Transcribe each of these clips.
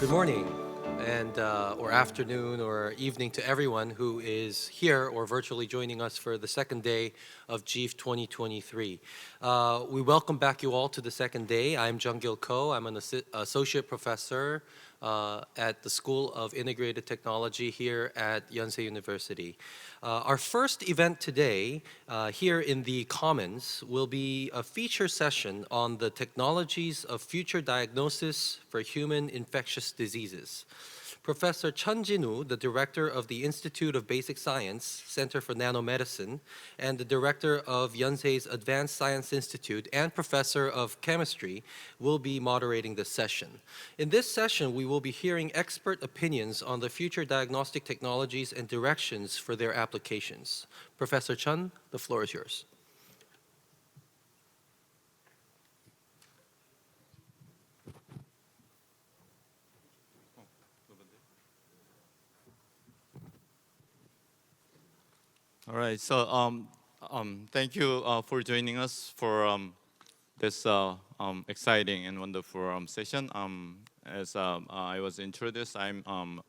Good morning, and or afternoon or evening to everyone who is here or virtually joining us for the second day of GEEF 2023. We welcome back you all to the second day. I'm Jung-gil Ko. I'm an associate professor at the School of Integrated Technology here at Yonsei University. Our first event today here in the Commons will be a feature session on the technologies of future diagnosis for human infectious diseases. Professor Chun Jin-woo, the director of the Institute of Basic Science, Center for Nanomedicine, and the director of Yonsei's Advanced Science Institute and professor of chemistry, will be moderating this session. In this session, we will be hearing expert opinions on the future diagnostic technologies and directions for their applications. Professor Chun, the floor is yours. All right, so thank you for joining us for this exciting and wonderful session. As I was introduced, I'm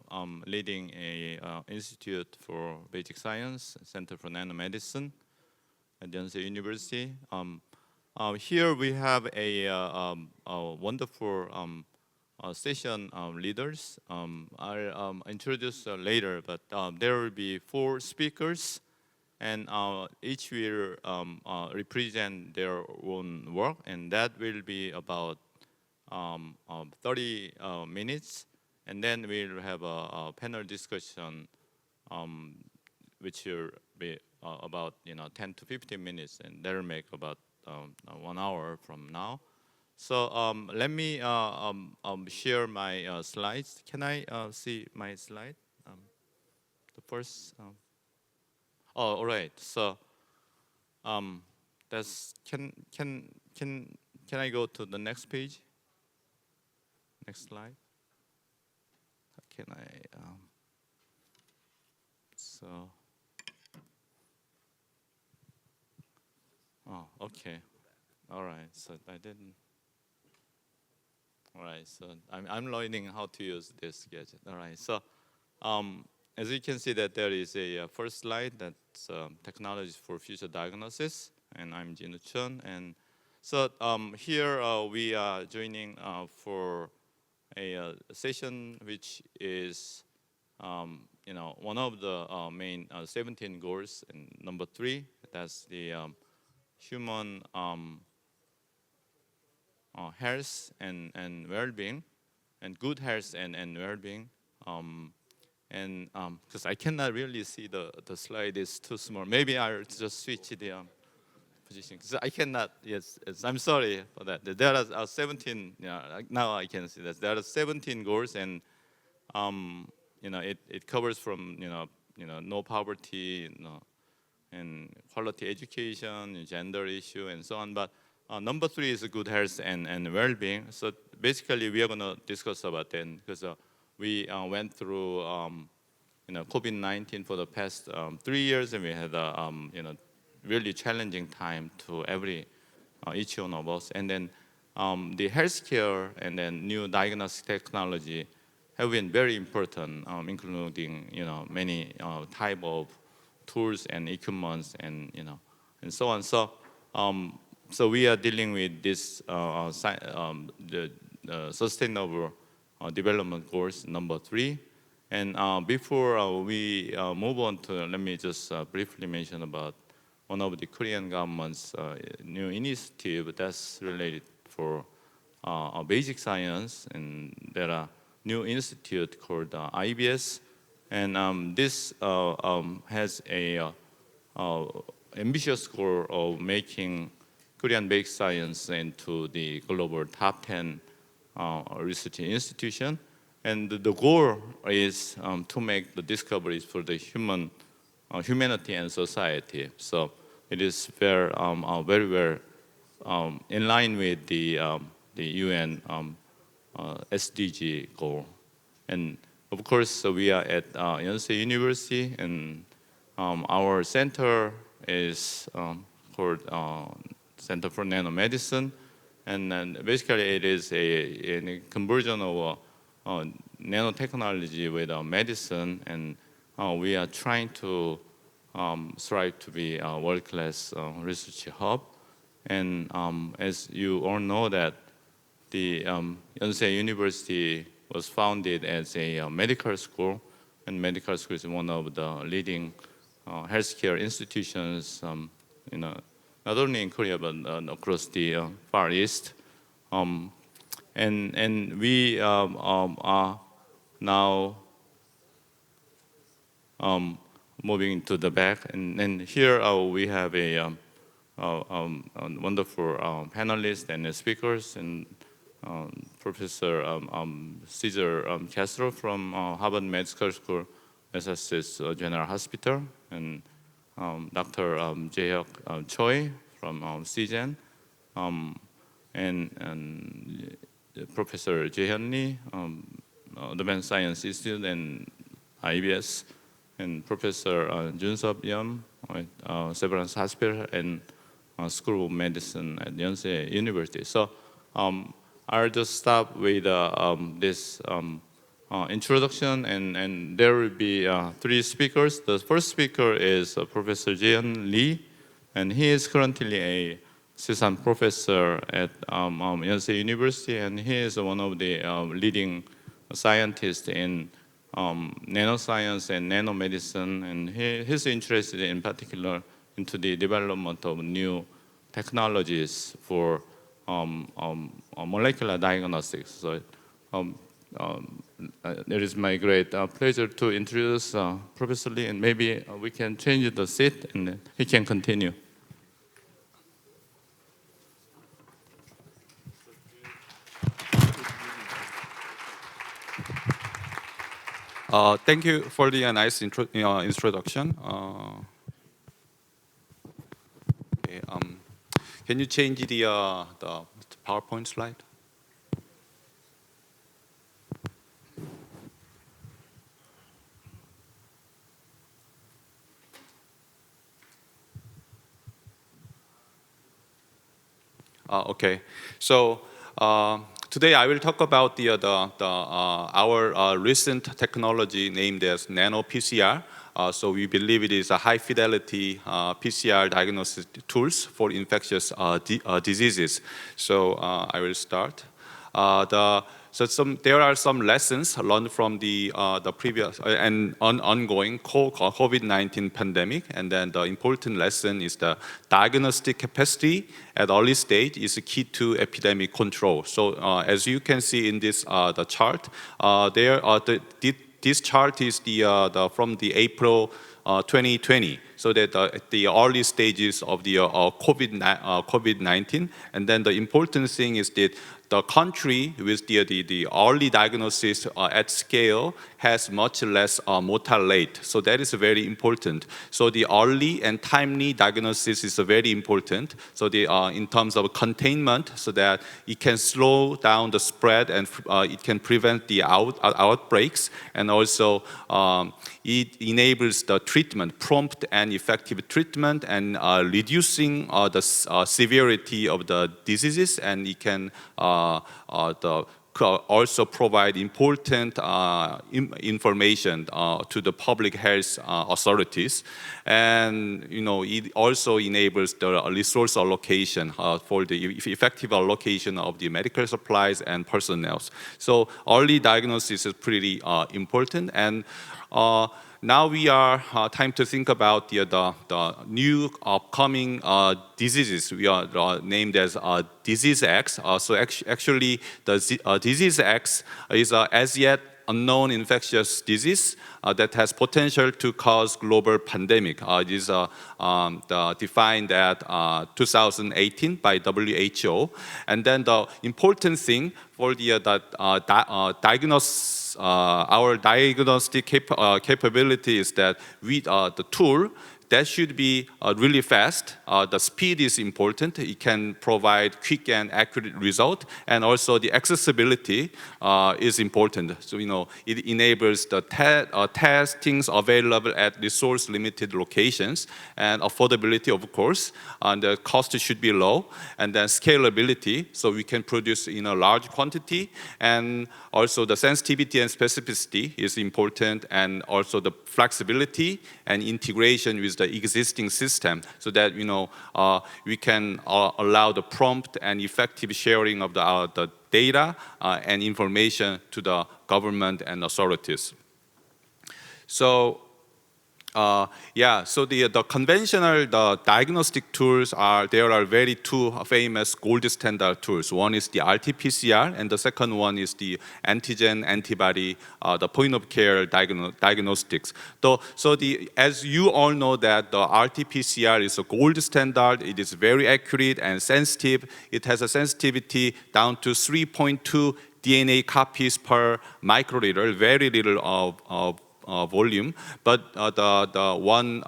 leading a Institute for Basic Science, Center for Nanomedicine at Yonsei University. Here we have a wonderful session leaders. I'll introduce later, but there will be 4 speakers, and each will represent their own work, and that will be about 30 minutes, and then we'll have a panel discussion, which will be about 10 to 15 minutes, and that'll make about 1 hour from now. So let me share my slides. Can I see my slide? The first. Oh, all right. So that's can I go to the next page? Next slide. Can I? So. Oh, okay. All right. So I didn't. All right. So I'm learning how to use this gadget. All right. So. As you can see that there is a first slide that's technologies for future diagnosis, and I'm Jin Chun. And so here we are joining for a session which is one of the main 17 goals, and number 3, that's the human health and well-being, and good health and well-being. And because I cannot really see the slide is too small. Maybe I'll just switch the position. Because I cannot, yes, I'm sorry for that. There are 17, now I can see that. There are 17 goals, and it covers from, no poverty, and quality education, gender issue, and so on. But number 3 is good health and well-being. So basically, we are going to discuss about that, because we went through COVID-19 for the past 3 years, and we had a really challenging time to each one of us. And then the healthcare and then new diagnostic technology have been very important, including many type of tools and equipments and and so on. So so we are dealing with this the sustainable development goals number 3. And before we move on to, let me just briefly mention about one of the Korean government's new initiative that's related for basic science, and there are new institute called IBS, and this has a ambitious goal of making Korean basic science into the global top 10 research institution, and the goal is to make the discoveries for the humanity and society. So it is very well in line with the UN SDG goal. And of course, we are at Yonsei University, and our center is called Center for Nanomedicine. And then basically it is a conversion of nanotechnology with medicine, and we are trying to strive to be a world-class research hub. And as you all know that the Yonsei University was founded as a medical school, and medical school is one of the leading healthcare institutions, not only in Korea but across the Far East. And we are now moving to the back, and here we have a wonderful panelists and speakers, and Professor Cesar Castro from Harvard Medical School, Massachusetts General Hospital, and Dr. Jae-hyuk Choi from CGen, and Professor Jae-hyun Lee, Advanced Science Institute and IBS, and Professor Jun-sub Yeom, Severance Hospital, and School of Medicine at Yonsei University. So I'll just stop with this introduction, and there will be three speakers. The first speaker is Professor Jae-hyun Lee, and he is currently a assistant professor at Yonsei University, and he is one of the leading scientists in nanoscience and nanomedicine, and he's interested in particular into the development of new technologies for molecular diagnostics. So it is my great pleasure to introduce Professor Lee, and maybe we can change the seat and then he can continue. Thank you for the nice introduction. Okay, can you change the PowerPoint slide? Okay, so today I will talk about our recent technology named as nano PCR. So we believe it is a high fidelity PCR diagnostic tools for infectious diseases. So I will start. There are some lessons learned from the previous and ongoing COVID-19 pandemic, and then the important lesson is the diagnostic capacity at early stage is a key to epidemic control. So as you can see in this the chart, this chart is from the April 2020. So that the early stages of the COVID-19, and then the important thing is that the country with the early diagnosis at scale has much less mortal rate. So that is very important. So the early and timely diagnosis is very important. So in terms of containment, so that it can slow down the spread and it can prevent the outbreaks, and also it enables the treatment, prompt and effective treatment, and reducing the severity of the diseases, and it can also provide important information to the public health authorities, and it also enables the resource allocation for the effective allocation of the medical supplies and personnel. So early diagnosis is pretty important, and now we are time to think about the new upcoming diseases. We are named as Disease X. So actually, the Disease X is as yet unknown infectious disease that has potential to cause global pandemic. It is defined at 2018 by WHO. And then the important thing for our diagnostic capability is that with the tool that should be really fast. The speed is important. It can provide quick and accurate result, and also the accessibility is important. So it enables the testings available at resource-limited locations, and affordability, of course, and the cost should be low, and then scalability, so we can produce in a large quantity, and also the sensitivity and specificity is important, and also the flexibility and integration with the existing system, so that we can allow the prompt and effective sharing of the data and information to the government and authorities. So so the conventional diagnostic tools there are very two famous gold standard tools. One is the RT-PCR, and the second one is the antigen antibody, the point of care diagnostics. As you all know that the RT-PCR is a gold standard. It is very accurate and sensitive. It has a sensitivity down to 3.2 DNA copies per microliter, very little of volume, but the one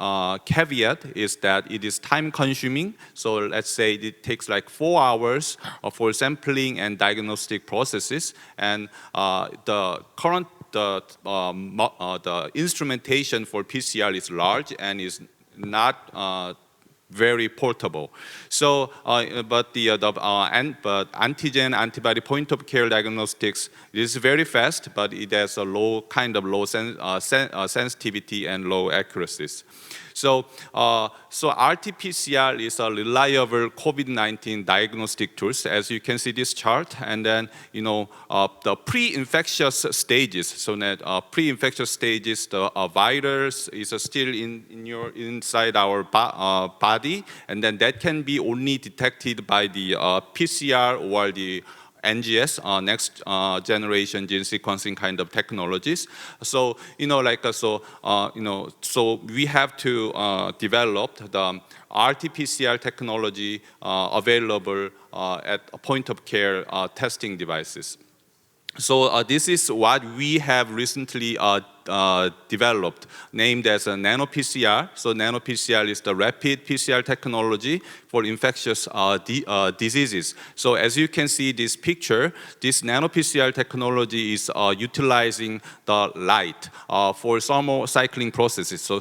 caveat is that it is time consuming. So let's say it takes like 4 hours for sampling and diagnostic processes, and the current the instrumentation for PCR is large and is not very portable. So, but antigen antibody point of care diagnostics is very fast, but it has a low sensitivity and low accuracies. So RT-PCR is a reliable COVID-19 diagnostic tools, as you can see this chart, and then the pre-infectious stages. So that pre-infectious stages, the virus is still inside our body, and then that can be only detected by the PCR or the NGS, next generation gene sequencing kind of technologies. So so we have to develop the RT-PCR technology available at point of care testing devices. So this is what we have recently developed, named as a nano-PCR. So nano-PCR is the rapid PCR technology for infectious diseases. So as you can see this picture, this nano-PCR technology is utilizing the light for thermocycling processes. So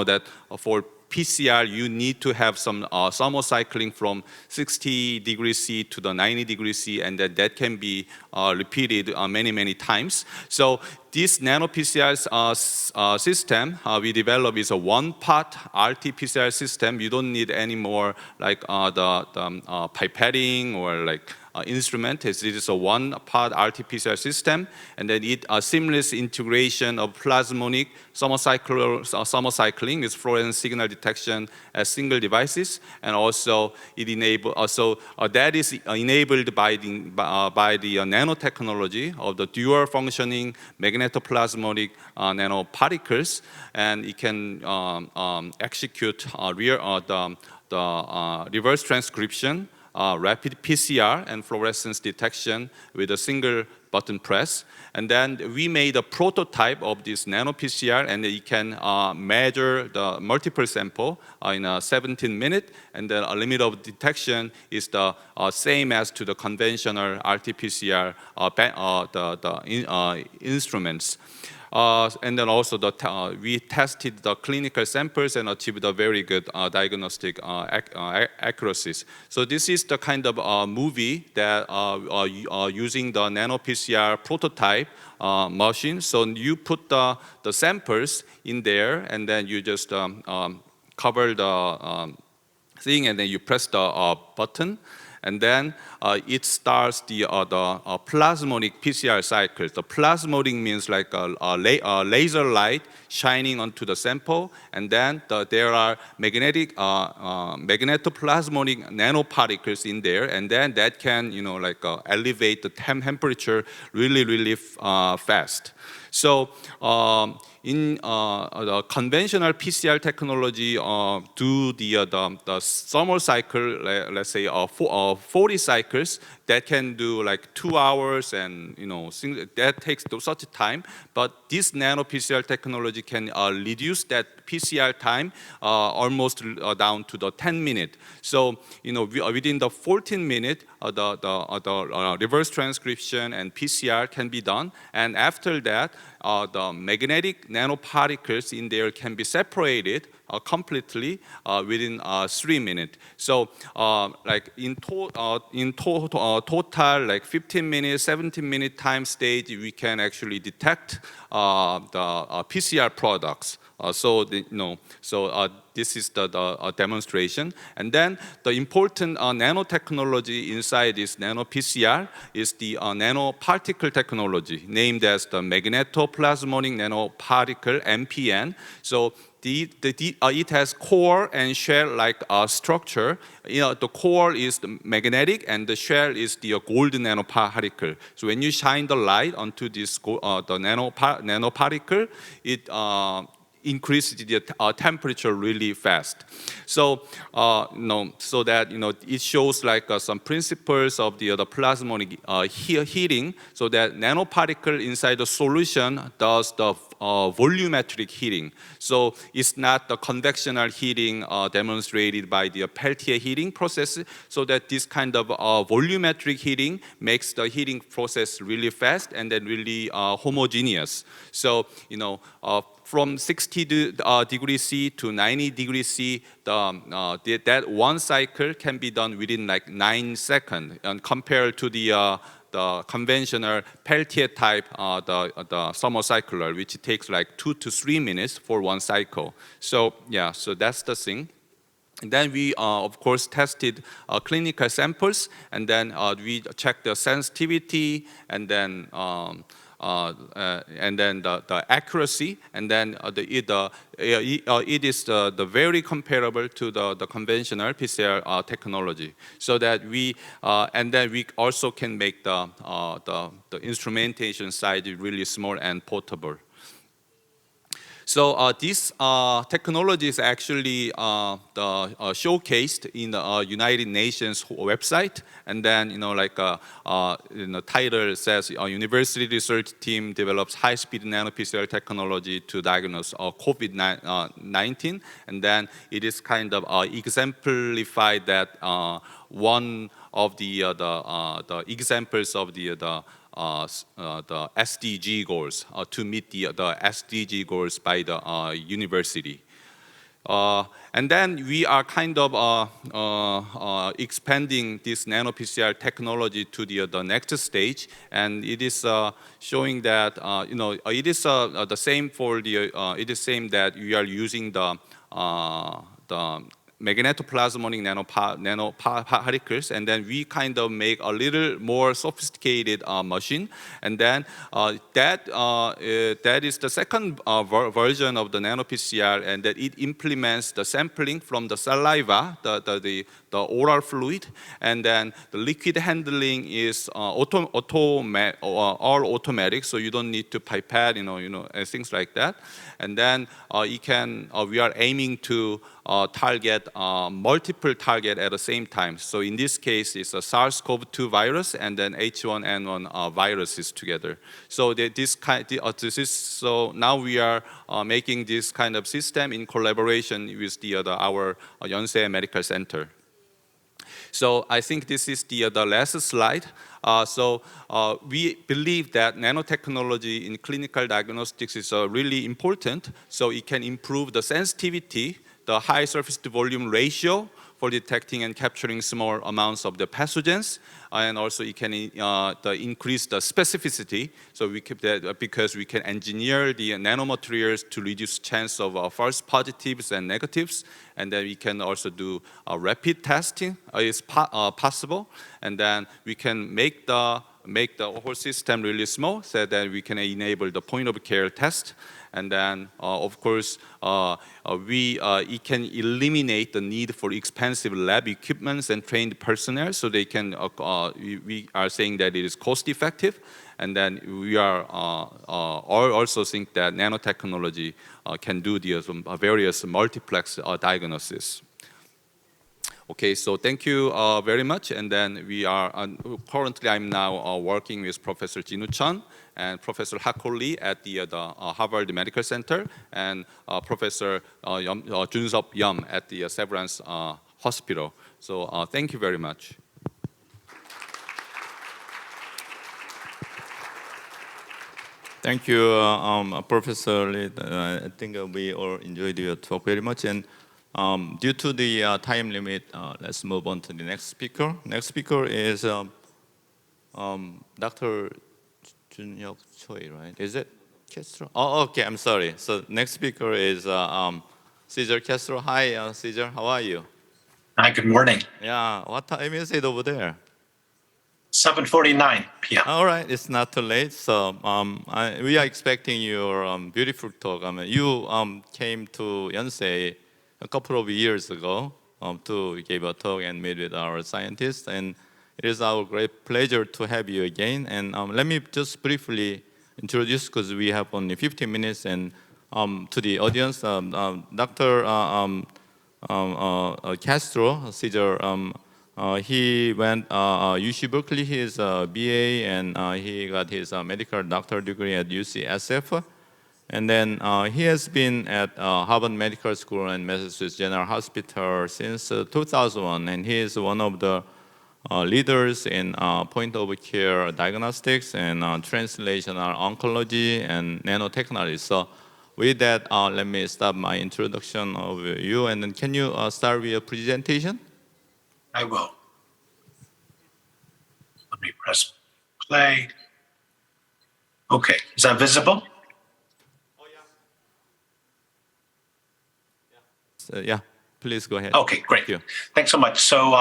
that for PCR, you need to have some thermocycling from 60 degrees C to the 90 degrees C, and that can be repeated many times. So this nano-PCR system we developed is a one-part RT-PCR system. You don't need any more like the pipetting or like instrument. It is a one-part RT-PCR system, and then it seamless integration of plasmonic thermocycling with fluorescence signal detection as single devices, and also it that is enabled by the nanotechnology of the dual functioning magnetoplasmonic nanoparticles, and it can execute the reverse transcription, rapid PCR and fluorescence detection with a single button press. And then we made a prototype of this nano-PCR, and it can measure the multiple sample in 17 minutes, and the limit of detection is the same as to the conventional RT-PCR instruments. And then also we tested the clinical samples and achieved a very good diagnostic accuracies. So this is the kind of movie that using the nano-PCR prototype machine. So you put the samples in there, and then you just cover the thing, and then you press the button, and then it starts the plasmonic PCR cycle. The plasmonic means like a laser light shining onto the sample, and then there are magnetoplasmonic nanoparticles in there, and then that can elevate the temperature really fast. So in the conventional PCR technology, do the thermal cycle, let's say 40 cycles, that can do like 2 hours, and that takes such a time. But this nano PCR technology can reduce that PCR time almost down to the 10 minute. So within the 14 minute, the reverse transcription and PCR can be done, and after that, the magnetic nanoparticles in there can be separated completely within 3 minutes. So like in total, like 15 minutes, 17 minute time stage, we can actually detect the PCR products. This is the demonstration. And then the important nanotechnology inside this nano PCR is the nanoparticle technology, named as the magnetoplasmonic nanoparticle, MPN. So it has core and shell-like structure. The core is the magnetic, and the shell is the gold nanoparticle. So when you shine the light onto this the nanoparticle, it increases the temperature really fast. So so that it shows like some principles of the plasmonic heating, so that nanoparticle inside the solution does the volumetric heating. So it's not the convectional heating demonstrated by the Peltier heating process, so that this kind of volumetric heating makes the heating process really fast and then really homogeneous. So from 60 degrees C to 90 degrees C, that one cycle can be done within like 9 seconds, and compared to the conventional Peltier type, the thermocycler, which takes like 2 to 3 minutes for one cycle. So yeah, so that's the thing. And then we, of course, tested clinical samples, and then we checked the sensitivity, and then the accuracy, and then it is the very comparable to the conventional PCR technology. So that and then we also can make the instrumentation size really small and portable. So this technology is actually showcased in the United Nations website, and then title says University research team develops high-speed nano-PCR technology to diagnose COVID-19, and then it is kind of exemplified that one of the examples of the SDG goals, to meet the SDG goals by the university. And then we are kind of expanding this nano-PCR technology to the next stage, and it is showing that it is the same for it is same that we are using the magnetoplasmonic nanoparticles, and then we kind of make a little more sophisticated machine, and then that is the second version of the nano PCR, and that it implements the sampling from the saliva, the oral fluid, and then the liquid handling is all automatic, so you don't need to pipette, and things like that. And then we are aiming to target multiple target at the same time. So in this case, it's a SARS-CoV-2 virus and then H1N1 viruses together. So so now we are making this kind of system in collaboration with our Yonsei Medical Center. So I think this is the last slide. We believe that nanotechnology in clinical diagnostics is really important. So it can improve the sensitivity, the high surface to volume ratio for detecting and capturing small amounts of the pathogens, and also it can increase the specificity. So we keep that because we can engineer the nanomaterials to reduce chance of false positives and negatives, and then we can also do rapid testing is possible, and then we can make the whole system really small so that we can enable the point of care test. And then, of course, it can eliminate the need for expensive lab equipments and trained personnel. So they can. We are saying that it is cost effective, and then we are also think that nanotechnology can do the various multiplex diagnosis. Okay, so thank you very much. And then we are, currently I'm now working with Professor Jinu Chun and Professor Hako Lee at the Harvard Medical Center and Professor Junsup Yum at the Severance Hospital. So thank you very much. Thank you, Professor Lee. I think we all enjoyed your talk very much. And due to the time limit, let's move on to the next speaker. Next speaker is Dr. Junhyuk Choi, right? Is it Castro? Oh, okay. I'm sorry. So next speaker is Cesar Castro. Hi, Cesar. How are you? Hi, good morning. Yeah. What time is it over there? 7:49 p.m. All right, it's not too late. So we are expecting your beautiful talk. I mean, you came to Yonsei a couple of years ago to give a talk and meet with our scientists, and it is our great pleasure to have you again. And let me just briefly introduce, because we have only 15 minutes, and to the audience, Dr. Castro, Cesar. He went UC Berkeley, his BA, and he got his medical doctor degree at UCSF. And then he has been at Harvard Medical School and Massachusetts General Hospital since 2001, and he is one of the leaders in point-of-care diagnostics and translational oncology and nanotechnology. So with that, let me start my introduction of you, and then can you start with your presentation? I will. Let me press play. Okay, is that visible? Yeah, please go ahead. Okay, great. Thank you. Thanks so much. So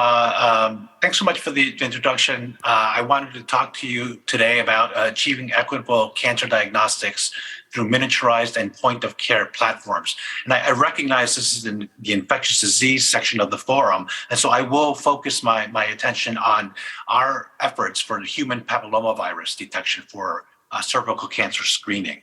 thanks so much for the introduction. I wanted to talk to you today about achieving equitable cancer diagnostics through miniaturized and point-of-care platforms. And I recognize this is in the infectious disease section of the forum, and so I will focus my attention on our efforts for human papillomavirus detection for cervical cancer screening.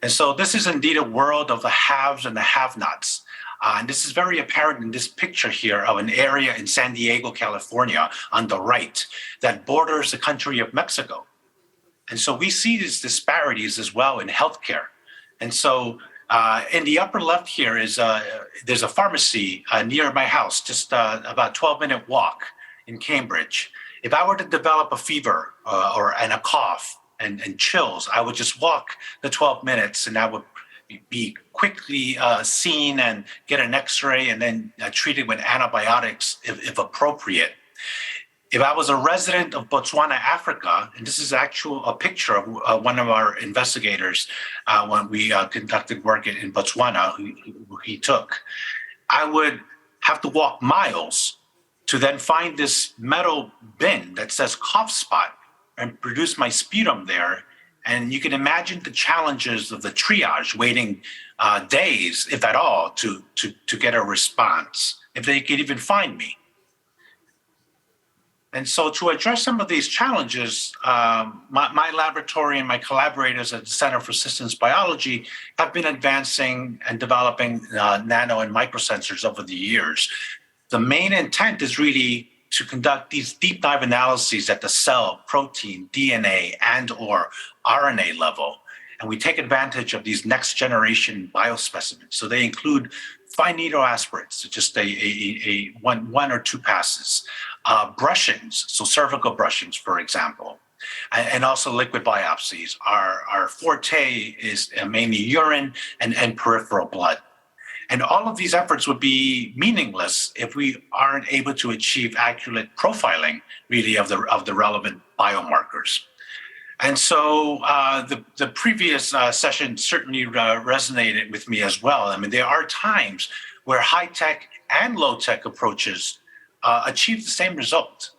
And so this is indeed a world of the haves and the have-nots. And this is very apparent in this picture here of an area in San Diego, California, on the right, that borders the country of Mexico. And so we see these disparities as well in healthcare. And so in the upper left here is there's a pharmacy near my house, just about 12-minute walk in Cambridge. If I were to develop a fever and a cough and chills, I would just walk the 12 minutes and I would be quickly seen and get an x-ray and then treated with antibiotics if appropriate. If I was a resident of Botswana, Africa, and this is a picture of one of our investigators when we conducted work in Botswana, who he took, I would have to walk miles to then find this metal bin that says cough spot and produce my sputum there. And you can imagine the challenges of the triage, waiting days, if at all, to get a response, if they could even find me. And so to address some of these challenges, my laboratory and my collaborators at the Center for Systems Biology have been advancing and developing nano and microsensors over the years. The main intent is really to conduct these deep dive analyses at the cell, protein, DNA, and or RNA level. And we take advantage of these next generation biospecimens. So they include fine needle aspirates, so just a one or two passes, brushings, so cervical brushings, for example, and also liquid biopsies. Our forte is mainly urine and peripheral blood. And all of these efforts would be meaningless if we aren't able to achieve accurate profiling, really, of the relevant biomarkers. And so the previous session certainly resonated with me as well. I mean, there are times where high-tech and low-tech approaches achieve the same result,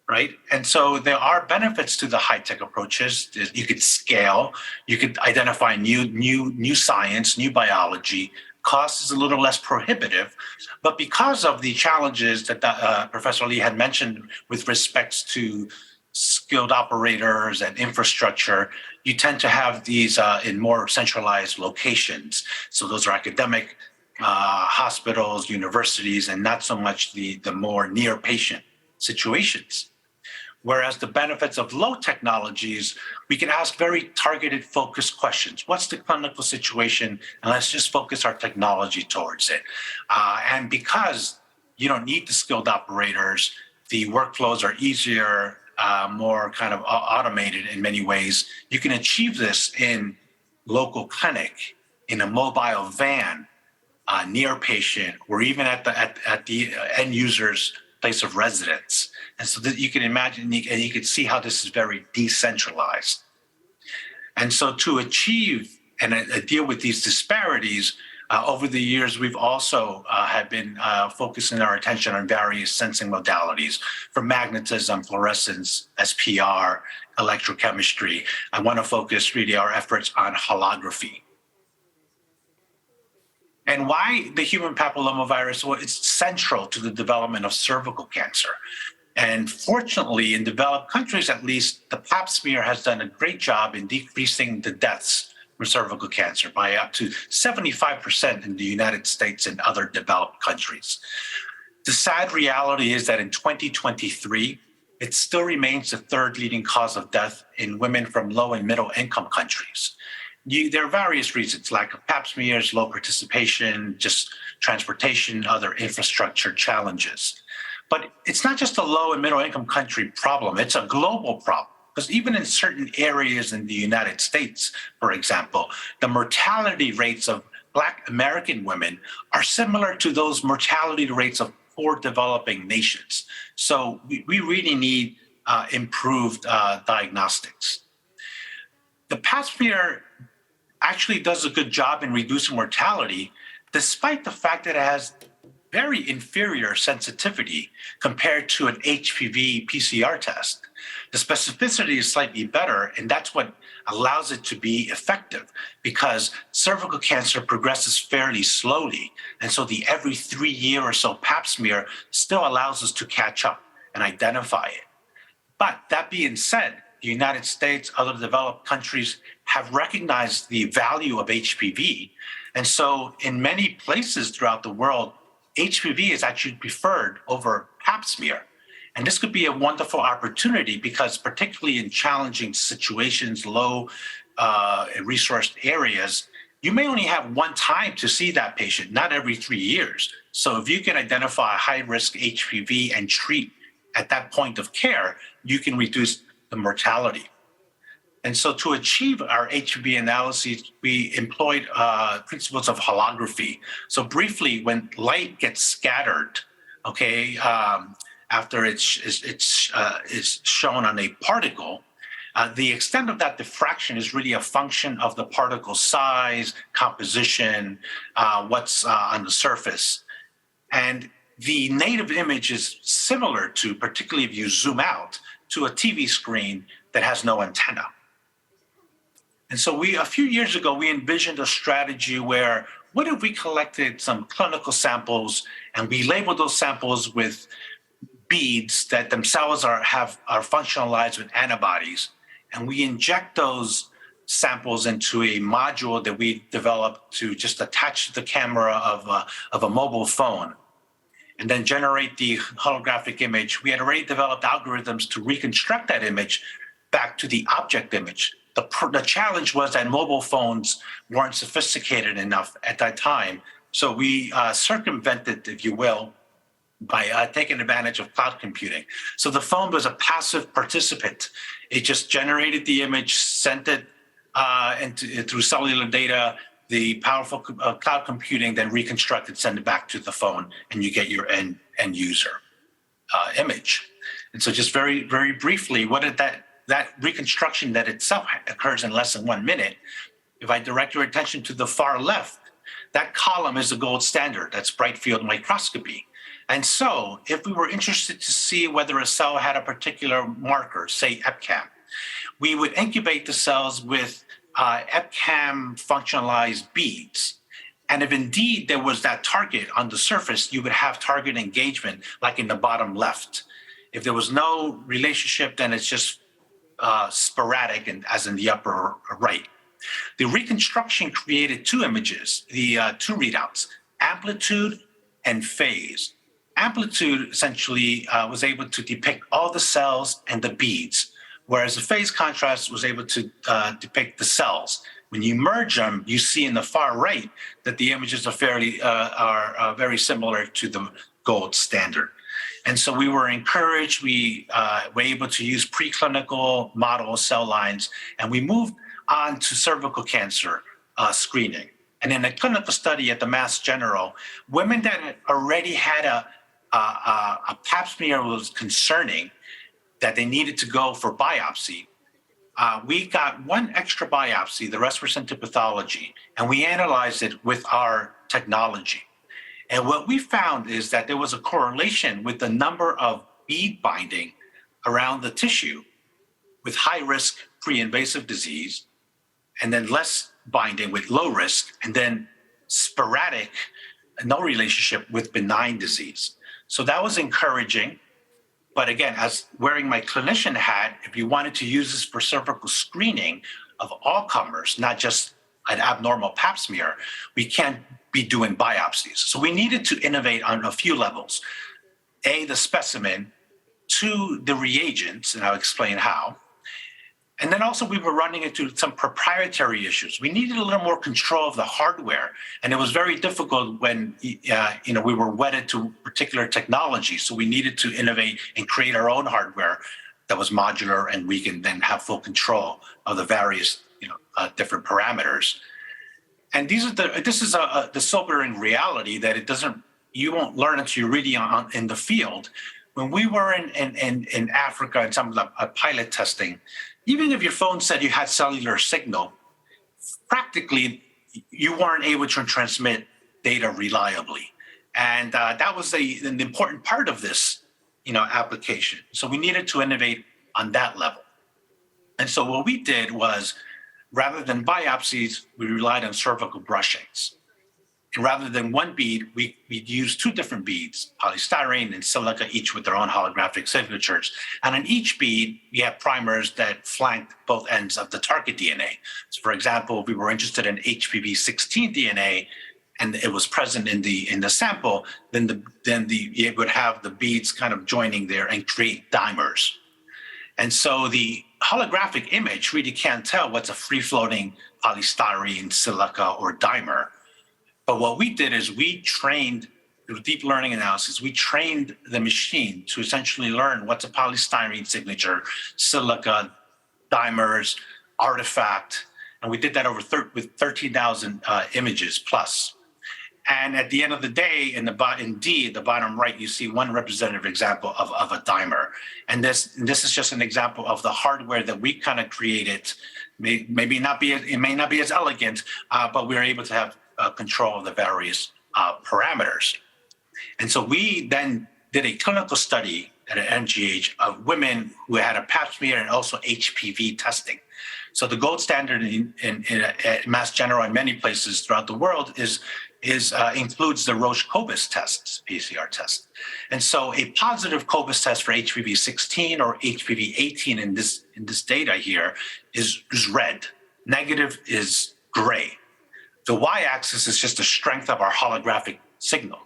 right? And so there are benefits to the high-tech approaches. You could scale, you could identify new science, new biology. Cost is a little less prohibitive, but because of the challenges that Professor Lee had mentioned with respects to skilled operators and infrastructure, you tend to have these in more centralized locations. So those are academic hospitals, universities, and not so much the more near patient situations. Whereas the benefits of low technologies, we can ask very targeted, focused questions. What's the clinical situation? And let's just focus our technology towards it. And because you don't need the skilled operators, the workflows are easier, more kind of automated in many ways. You can achieve this in local clinic, in a mobile van, near patient, or even at the end user's place of residence. And so that you can imagine, and you can see how this is very decentralized. And so to achieve and deal with these disparities, over the years, we've also have been focusing our attention on various sensing modalities, from magnetism, fluorescence, SPR, electrochemistry. I want to focus really our efforts on holography. And why the human papillomavirus? Well, it's central to the development of cervical cancer. And fortunately, in developed countries at least, the pap smear has done a great job in decreasing the deaths from cervical cancer by up to 75% in the United States and other developed countries. The sad reality is that in 2023, it still remains the third leading cause of death in women from low and middle income countries. There are various reasons: lack of pap smears, low participation, just transportation, other infrastructure challenges. But it's not just a low and middle income country problem, it's a global problem. Because even in certain areas in the United States, for example, the mortality rates of Black American women are similar to those mortality rates of poor developing nations. So we really need improved diagnostics. The pap smear actually does a good job in reducing mortality, despite the fact that it has very inferior sensitivity compared to an HPV PCR test. The specificity is slightly better, and that's what allows it to be effective, because cervical cancer progresses fairly slowly. And so the every 3 year or so pap smear still allows us to catch up and identify it. But that being said, the United States, other developed countries have recognized the value of HPV. And so in many places throughout the world, HPV is actually preferred over pap smear. And this could be a wonderful opportunity because particularly in challenging situations, low resourced areas, you may only have one time to see that patient, not every 3 years. So if you can identify high-risk HPV and treat at that point of care, you can reduce the mortality. And so to achieve our HPV analyses, we employed principles of holography. So briefly, when light gets scattered, okay, after it's shown on a particle, the extent of that diffraction is really a function of the particle size, composition, what's on the surface. And the native image is similar to, particularly if you zoom out, to a TV screen that has no antenna. And so a few years ago, we envisioned a strategy where, what if we collected some clinical samples and we labeled those samples with beads that themselves are functionalized with antibodies, and we inject those samples into a module that we developed to just attach to the camera of a mobile phone, and then generate the holographic image. We had already developed algorithms to reconstruct that image back to the object image. The challenge was that mobile phones weren't sophisticated enough at that time. So we circumvented, if you will, by taking advantage of cloud computing. So the phone was a passive participant. It just generated the image, sent it through cellular data. The powerful cloud computing then reconstructed, send it back to the phone, and you get your end user image. And so just very, very briefly, what did that reconstruction that itself occurs in less than 1 minute, if I direct your attention to the far left, that column is the gold standard. That's bright field microscopy. And so if we were interested to see whether a cell had a particular marker, say EpCAM, we would incubate the cells with EpCAM functionalized beads. And if indeed there was that target on the surface, you would have target engagement like in the bottom left. If there was no relationship, then it's just sporadic, and as in the upper right. The reconstruction created two images, the two readouts. amplitude and phase. Amplitude essentially was able to depict all the cells and the beads, whereas the phase contrast was able to depict the cells. When you merge them, you see in the far right that the images are very similar to the gold standard. And so we were encouraged, we were able to use preclinical model cell lines, and we moved on to cervical cancer screening. And in a clinical study at the Mass General, women that had already had a pap smear was concerning, that they needed to go for biopsy, we got one extra biopsy, the rest were sent to pathology, and we analyzed it with our technology. And what we found is that there was a correlation with the number of bead binding around the tissue with high risk pre-invasive disease, and then less binding with low risk, and then sporadic, no relationship with benign disease. So that was encouraging. But again, as wearing my clinician hat, if you wanted to use this for cervical screening of all comers, not just an abnormal pap smear, we can't be doing biopsies. So we needed to innovate on a few levels. A, the specimen, two, the reagents, and I'll explain how. And then also we were running into some proprietary issues. We needed a little more control of the hardware, and it was very difficult when we were wedded to particular technology. So we needed to innovate and create our own hardware that was modular, and we can then have full control of the various different parameters. And this is the sobering reality that you won't learn until you're really in the field. When we were in Africa and some of the pilot testing, even if your phone said you had cellular signal, practically you weren't able to transmit data reliably. And that was an important part of this application. So we needed to innovate on that level. And so what we did was, rather than biopsies, we relied on cervical brushings. And rather than one bead, we used two different beads, polystyrene and silica, each with their own holographic signatures. And on each bead, we have primers that flanked both ends of the target DNA. So for example, if we were interested in HPV-16 DNA and it was present in the sample, then you would have the beads kind of joining there and create dimers. And so the holographic image really can't tell what's a free-floating polystyrene, silica, or dimer. But what we did is we trained, through deep learning analysis, we trained the machine to essentially learn what's a polystyrene signature, silica, dimers, artifact, and we did that with 13,000 images plus. And at the end of the day, in D, at the bottom right, you see one representative example of a dimer. And this is just an example of the hardware that we kind of created. It may not be as elegant, but we were able to have control of the various parameters. And so we then did a clinical study at an MGH of women who had a pap smear and also HPV testing. So the gold standard at Mass General and many places throughout the world includes the Roche Cobas test, PCR test. And so a positive Cobas test for HPV-16 or HPV-18 in this data here is red. Negative is gray. The y-axis is just the strength of our holographic signal.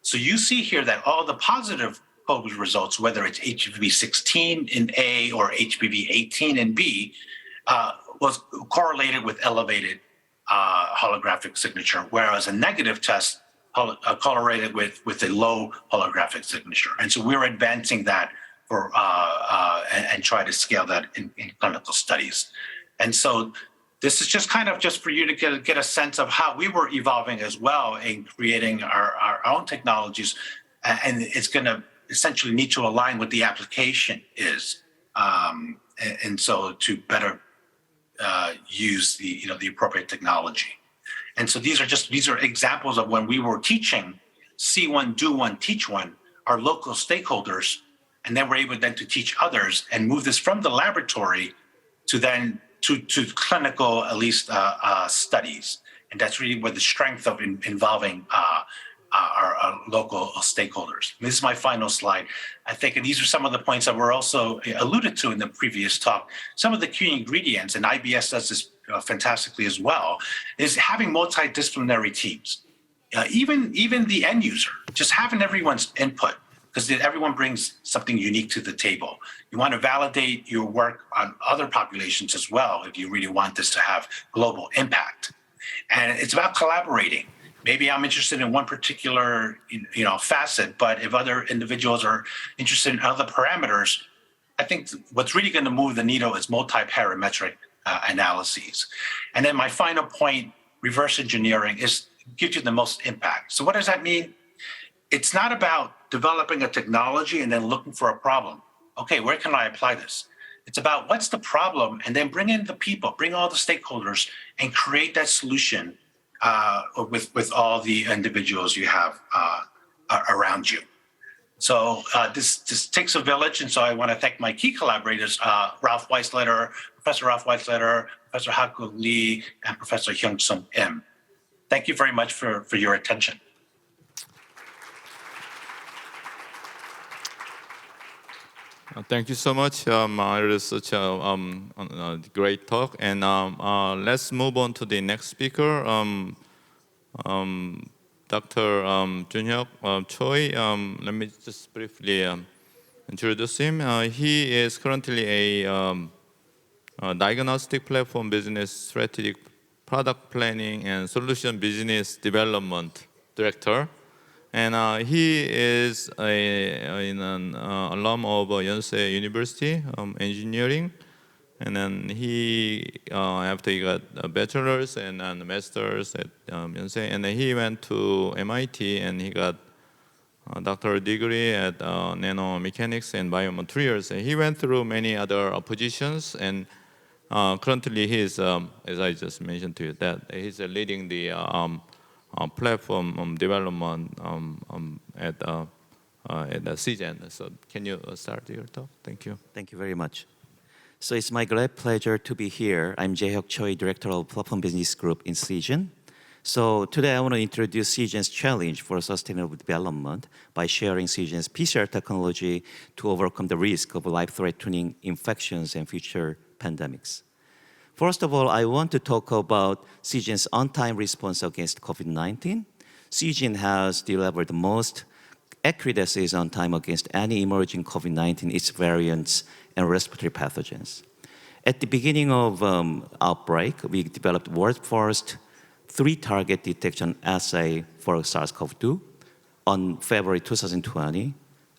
So you see here that all the positive Cobas results, whether it's HPV-16 in A or HPV-18 in B, was correlated with elevated holographic signature, whereas a negative test correlated with a low holographic signature. And so we're advancing that and try to scale that in clinical studies. And so this is just for you to get a sense of how we were evolving as well in creating our own technologies. And it's going to essentially need to align with the application is. And so to better use the appropriate technology. And so these are examples of when we were teaching see one, do one, teach one, our local stakeholders, and then we're able then to teach others and move this from the laboratory to then to clinical, at least studies. And that's really where the strength of involving our local stakeholders. This is my final slide. I think, and these are some of the points that were also alluded to in the previous talk. Some of the key ingredients, and IBS does this fantastically as well, is having multidisciplinary teams. even the end user, just having everyone's input, because everyone brings something unique to the table. You want to validate your work on other populations as well if you really want this to have global impact. And it's about collaborating. Maybe I'm interested in one particular facet, but if other individuals are interested in other parameters, I think what's really going to move the needle is multi-parametric analyses. And then my final point, reverse engineering, gives you the most impact. So what does that mean? It's not about developing a technology and then looking for a problem. Okay, where can I apply this? It's about what's the problem, and then bring in the people, bring all the stakeholders, and create that solution with all the individuals you have around you. So this takes a village, and so I want to thank my key collaborators, Professor Ralph Weisletter, Professor Haku Lee, and Professor Hyungsung Im. Thank you very much for your attention. Thank you so much. It is such a great talk. And let's move on to the next speaker, Dr. Junhyuk Choi. Let me just briefly introduce him. He is currently a diagnostic platform business strategic product planning and solution business development director. And he is an alum of Yonsei University engineering. And then after he got a bachelor's and a master's at Yonsei, and then he went to MIT and he got a doctoral degree at nanomechanics and biomaterials. And he went through many other positions, and currently he is, as I just mentioned to you, that he's leading the platform development at CGEN. So can you start your talk? Thank you. Thank you very much. So it's my great pleasure to be here. I'm Jae-hyuk Choi, Director of Platform Business Group in CGEN. So today I want to introduce CGEN's challenge for sustainable development by sharing CGEN's PCR technology to overcome the risk of life-threatening infections and future pandemics. First of all, I want to talk about CGEN's on-time response against COVID-19. CGEN has delivered the most accurate assays on time against any emerging COVID-19, its variants, and respiratory pathogens. At the beginning of outbreak, we developed world's first 3-target detection assay for SARS-CoV-2 on February 2020.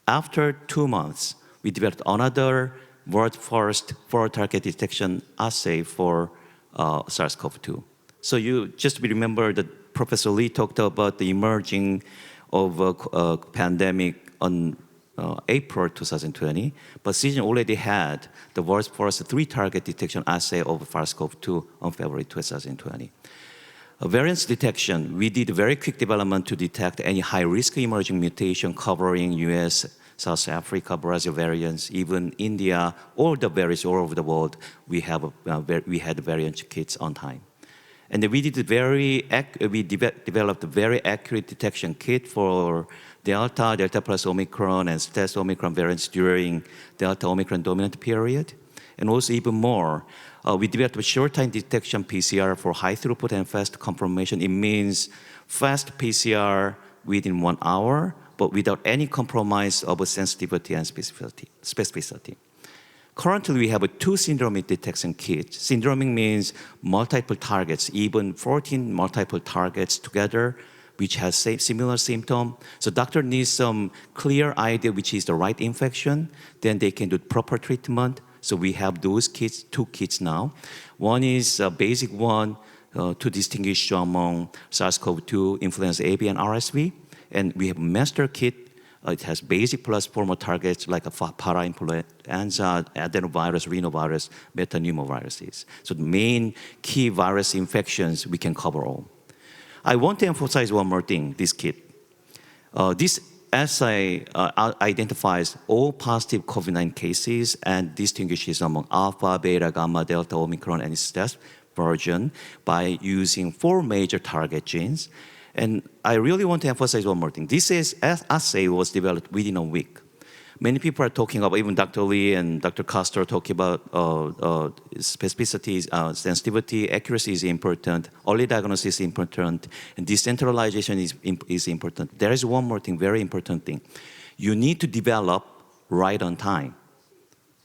After 2 months, we developed another world's first 4-target detection assay for SARS-CoV-2. So you just remember that Professor Lee talked about the emerging of a pandemic on April 2020, but CGEN already had the world's first 3-target detection assay of SARS-CoV-2 on February 2020. Variance detection, we did very quick development to detect any high-risk emerging mutation covering US, South Africa, Brazil variants, even India, all the variants all over the world, we had variant kits on time. And we developed a very accurate detection kit for Delta, Delta plus Omicron, and Delta Omicron variants during Delta Omicron dominant period. And also even more, we developed a short-time detection PCR for high throughput and fast confirmation. It means fast PCR within 1 hour, but without any compromise of sensitivity and specificity. Currently, we have 2 syndromic detection kits. Syndromic means multiple targets, even 14 multiple targets together, which has similar symptom. So doctor needs some clear idea which is the right infection, then they can do proper treatment. So we have those kits, 2 kits now. One is a basic one to distinguish among SARS-CoV-2, influenza A, and RSV. And we have a master kit. It has basic plus formal targets like a parainfluenza, adenovirus, rhinovirus, metapneumoviruses. So the main key virus infections we can cover all. I want to emphasize one more thing, this kit. This assay identifies all positive COVID-19 cases and distinguishes among alpha, beta, gamma, delta, omicron, and its test version by using 4 major target genes. And I really want to emphasize one more thing. This assay was developed within a week. Many people are talking about, even Dr. Lee and Dr. Castro talking about specificity, sensitivity, accuracy is important, early diagnosis is important, and decentralization is important. There is one more thing, very important thing. You need to develop right on time.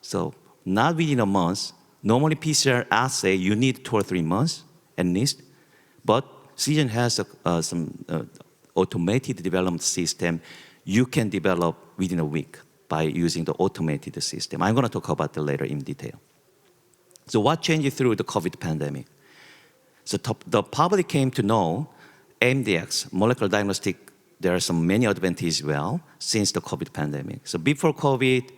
So not within a month. Normally PCR assay, you need 2 or 3 months at least, but CGEN has some automated development system you can develop within a week by using the automated system. I'm going to talk about that later in detail. So what changed through the COVID pandemic? So the public came to know MDX, molecular diagnostic, there are some many advantages as well since the COVID pandemic. So before COVID,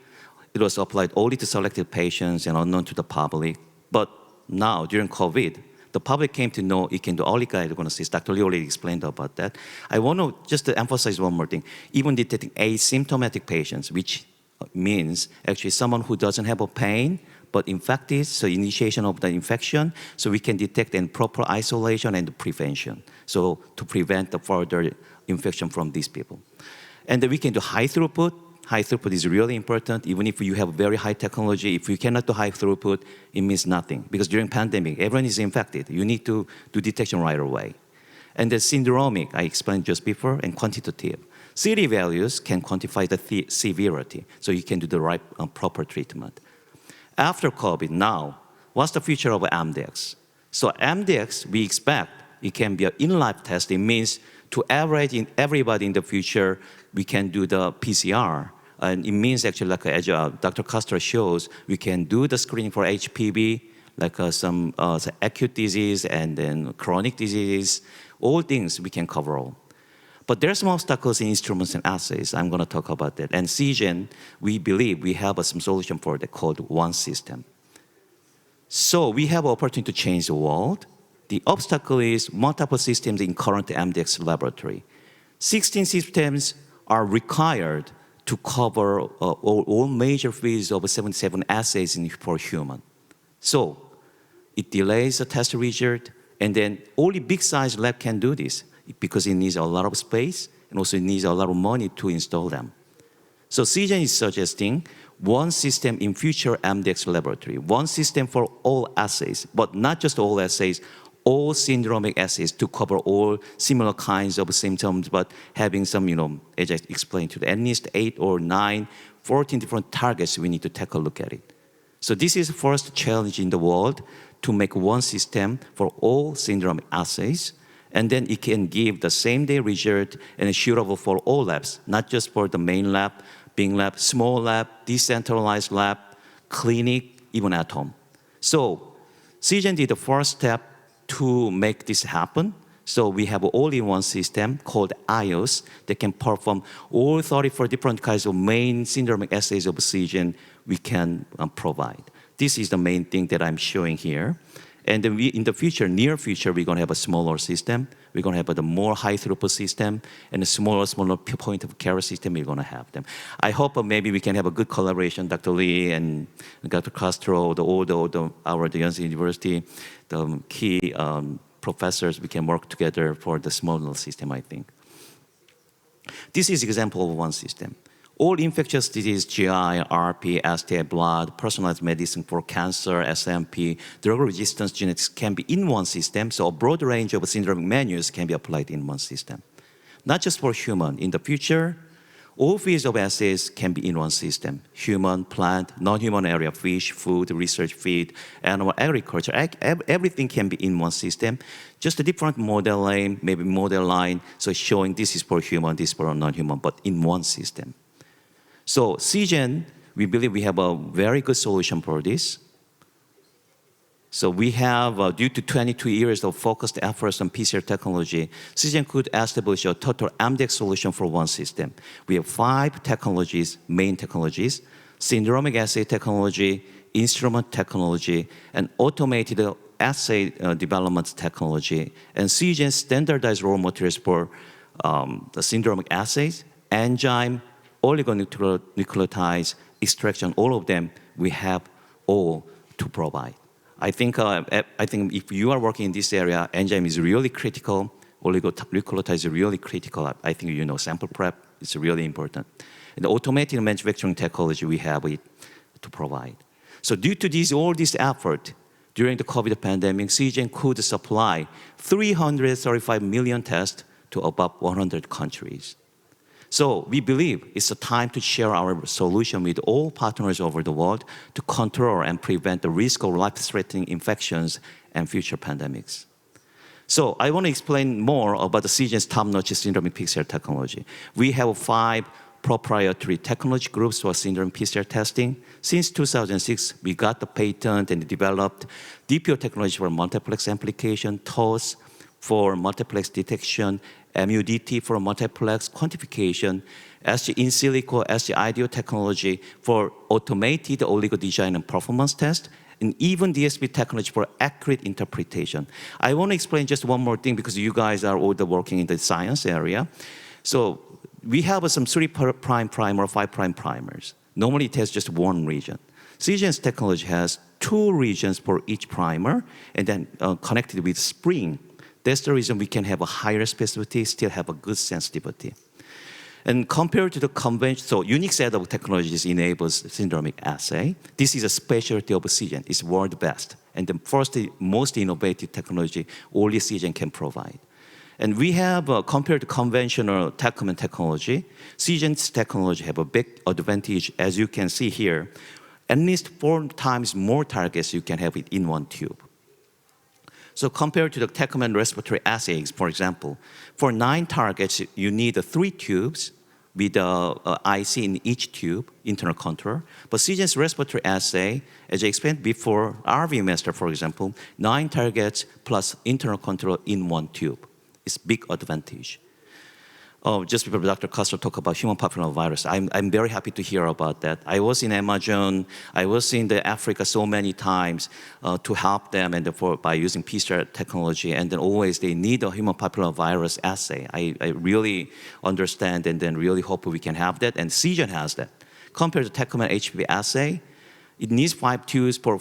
it was applied only to selected patients and unknown to the public. But now, during COVID, the public came to know it can do early diagnosis. Dr. Lee already explained about that. I want to just to emphasize one more thing. Even detecting asymptomatic patients, which means actually someone who doesn't have a pain, but infected, so initiation of the infection, so we can detect in proper isolation and prevention, so to prevent the further infection from these people. And then we can do high throughput. High throughput is really important. Even if you have very high technology, if you cannot do high throughput, it means nothing. Because during pandemic, everyone is infected. You need to do detection right away. And the syndromic, I explained just before, and quantitative. CD values can quantify the severity, so you can do the right proper treatment. After COVID, now, what's the future of MDX? So MDX, we expect it can be an in-life test. It means to average in everybody in the future, we can do the PCR. And it means actually, like as Dr. Castro shows, we can do the screening for HPV, like some acute disease and then chronic disease, all things we can cover all. But there's some obstacles in instruments and assays. I'm going to talk about that. And CGEN, we believe we have some solution for that called One System. So we have an opportunity to change the world. The obstacle is multiple systems in current MDX laboratory. 16 systems are required to cover all major fields of 77 assays for human. So it delays the test result, and then only big size lab can do this because it needs a lot of space and also it needs a lot of money to install them. So CGEN is suggesting one system in future MDX laboratory, one system for all assays, but not just all assays, all syndromic assays to cover all similar kinds of symptoms, but having some, as I explained to you, at least 8 or 9, 14 different targets we need to take a look at it. So this is the first challenge in the world to make one system for all syndromic assays, and then it can give the same day result and is suitable for all labs, not just for the main lab, big lab, small lab, decentralized lab, clinic, even at home. So CGEN did the first step to make this happen. So we have an all-in-one system called iOS that can perform all 34 different kinds of main syndromic assays of CGEN we can provide. This is the main thing that I'm showing here. And then in the future, near future, we're going to have a smaller system. We're going to have a more high throughput system and a smaller point of care system. We're going to have them. I hope maybe we can have a good collaboration, Dr. Lee and Dr. Castro, our Yonsei University, the key professors. We can work together for the smaller system, I think. This is example of one system. All infectious disease, GI, RP, STI, blood, personalized medicine for cancer, SMP, drug resistance genetics can be in one system, so a broad range of syndromic menus can be applied in one system. Not just for human. In the future, all fields of assays can be in one system. Human, plant, non-human area, fish, food, research feed, animal agriculture, everything can be in one system. Just a different model line, maybe model line, so showing this is for human, this is for non-human, but in one system. So CGEN, we believe we have a very good solution for this. So we have, due to 22 years of focused efforts on PCR technology, CGEN could establish a total MDX solution for one system. We have 5 technologies, main technologies: syndromic assay technology, instrument technology, and automated assay development technology. And CGEN standardized raw materials for the syndromic assays, enzyme, oligonucleotides, extraction, all of them, we have all to provide. I think if you are working in this area, enzyme is really critical, oligonucleotides is really critical. I think sample prep is really important. and the automated manufacturing technology we have it to provide. So due to all this effort, during the COVID pandemic, CGEN could supply 335 million tests to about 100 countries. So we believe it's a time to share our solution with all partners over the world to control and prevent the risk of life-threatening infections and future pandemics. So I want to explain more about the CGEN's top-notch syndromic PCR technology. We have 5 proprietary technology groups for syndrome PCR testing. Since 2006, we got the patent and developed DPO technology for multiplex amplification, TOS for multiplex detection, MUDT for multiplex quantification, SG in silico, SG IDO technology for automated oligo design and performance test, and even DSP technology for accurate interpretation. I want to explain just one more thing because you guys are all working in the science area. So we have some 3' primer, 5' primers. Normally it has just one region. CGEN's technology has 2 regions for each primer and then connected with spring. That's the reason we can have a higher specificity, still have a good sensitivity. And compared to the conventional, so unique set of technologies enables syndromic assay. This is a specialty of CGEN. It's world best. And the first, most innovative technology only CGEN can provide. And we have, compared to conventional TaqMan technology, CGEN's technology have a big advantage, as you can see here. At least 4 times more targets you can have it in one tube. So compared to the TaqMan respiratory assays, for example, for 9 targets, you need 3 tubes with IC in each tube, internal control. But CGEN's respiratory assay, as I explained before, RV master, for example, 9 targets plus internal control in one tube. It's big advantage. Just before Dr. Castro talked about human papillomavirus, I'm very happy to hear about that. I was in Amazon, I was in Africa so many times to help them and by using PCR technology, and then always they need a human papillomavirus assay. I really understand and then really hope we can have that, and CGEN has that. Compared to TaqMan HPV assay, it needs 5 tubes for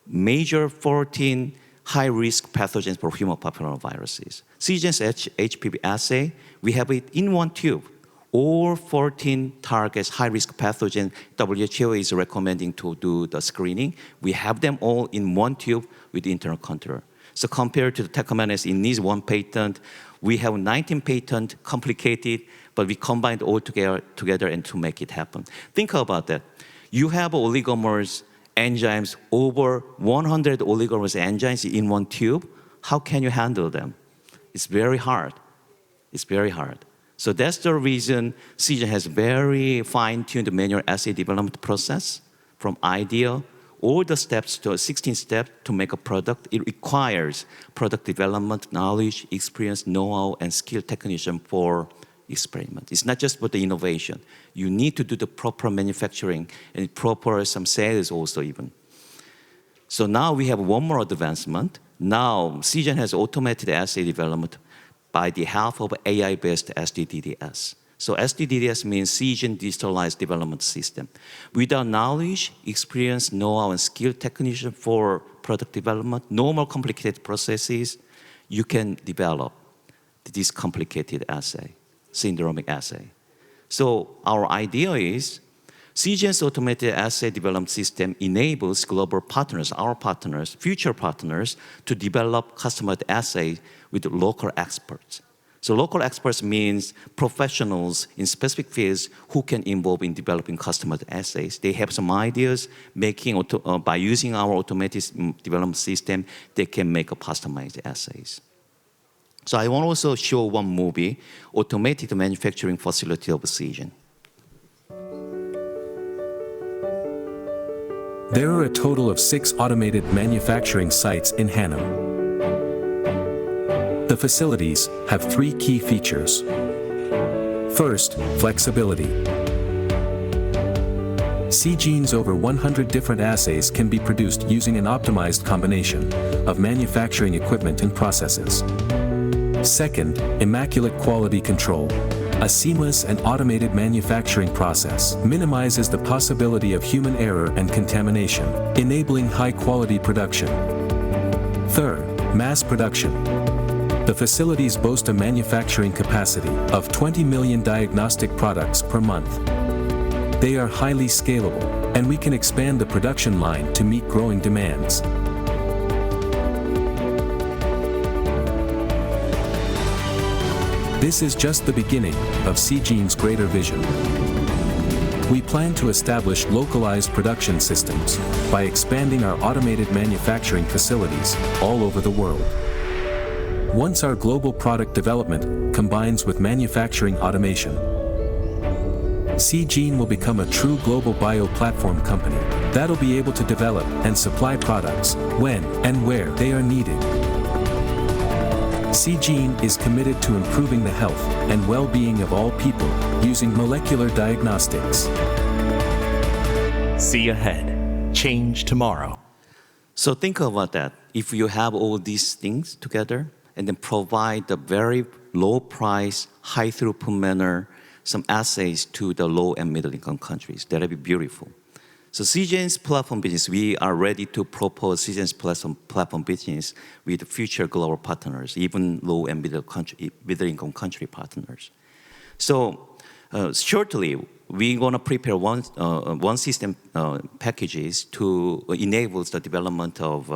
major 14 high-risk pathogens for human papillomaviruses. CGEN's HPV assay, we have it in one tube. All 14 targets, high-risk pathogen, WHO is recommending to do the screening. We have them all in one tube with internal control. So compared to the TaqMan, it needs 1 patent. We have 19 patents, complicated, but we combined all together and to make it happen. Think about that. You have oligomers, enzymes, over 100 oligomers enzymes in one tube. How can you handle them? It's very hard. It's very hard. So that's the reason CGEN has very fine-tuned manual assay development process from idea, all the steps to 16 steps to make a product. It requires product development, knowledge, experience, know-how, and skilled technician for experiment. It's not just for the innovation. You need to do the proper manufacturing and proper some sales also even. So now we have one more advancement. Now CGEN has automated assay development by the help of AI-based SDDDS. So SDDDS means CGEN digitalized development system. Without knowledge, experience, know-how, and skilled technician for product development, normal complicated processes, you can develop this complicated assay, syndromic assay. So our idea is CGEN's automated assay development system enables global partners, our partners, future partners, to develop customized assays with local experts. So local experts means professionals in specific fields who can involve in developing customized assays. They have some ideas, by using our automated development system, they can make a customized assays. So I want to also show one movie, Automated Manufacturing Facility of CGEN. There are a total of 6 automated manufacturing sites in Hanoi. The facilities have 3 key features. First, flexibility. CGEN's over 100 different assays can be produced using an optimized combination of manufacturing equipment and processes. Second, immaculate quality control. A seamless and automated manufacturing process minimizes the possibility of human error and contamination, enabling high-quality production. Third, mass production. The facilities boast a manufacturing capacity of 20 million diagnostic products per month. They are highly scalable, and we can expand the production line to meet growing demands. This is just the beginning of CGEN's greater vision. We plan to establish localized production systems by expanding our automated manufacturing facilities all over the world. Once our global product development combines with manufacturing automation, CGEN will become a true global bio-platform company that'll be able to develop and supply products when and where they are needed. CGEN is committed to improving the health and well-being of all people using molecular diagnostics. See ahead. Change tomorrow. So think about that. If you have all these things together and then provide the very low price, high throughput manner, some assays to the low and middle income countries, that'll be beautiful. So CGEN's platform business, we are ready to propose CGEN's platform business with future global partners, even low and middle income country partners. So shortly, we're going to prepare one system packages to enable the development of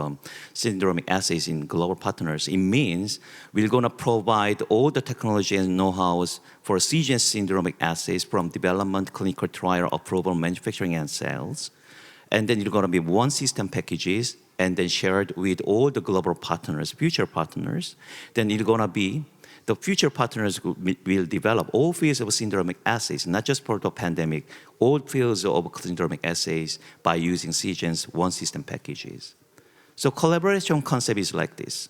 syndromic assays in global partners. It means we're going to provide all the technology and know-hows for CGEN syndromic assays from development, clinical trial, approval, manufacturing, and sales. And then it's going to be one system packages and then shared with all the global partners, future partners. Then it's going to be the future partners will develop all fields of syndromic assays, not just for the pandemic, all fields of syndromic assays by using CGEN's one system packages. So collaboration concept is like this.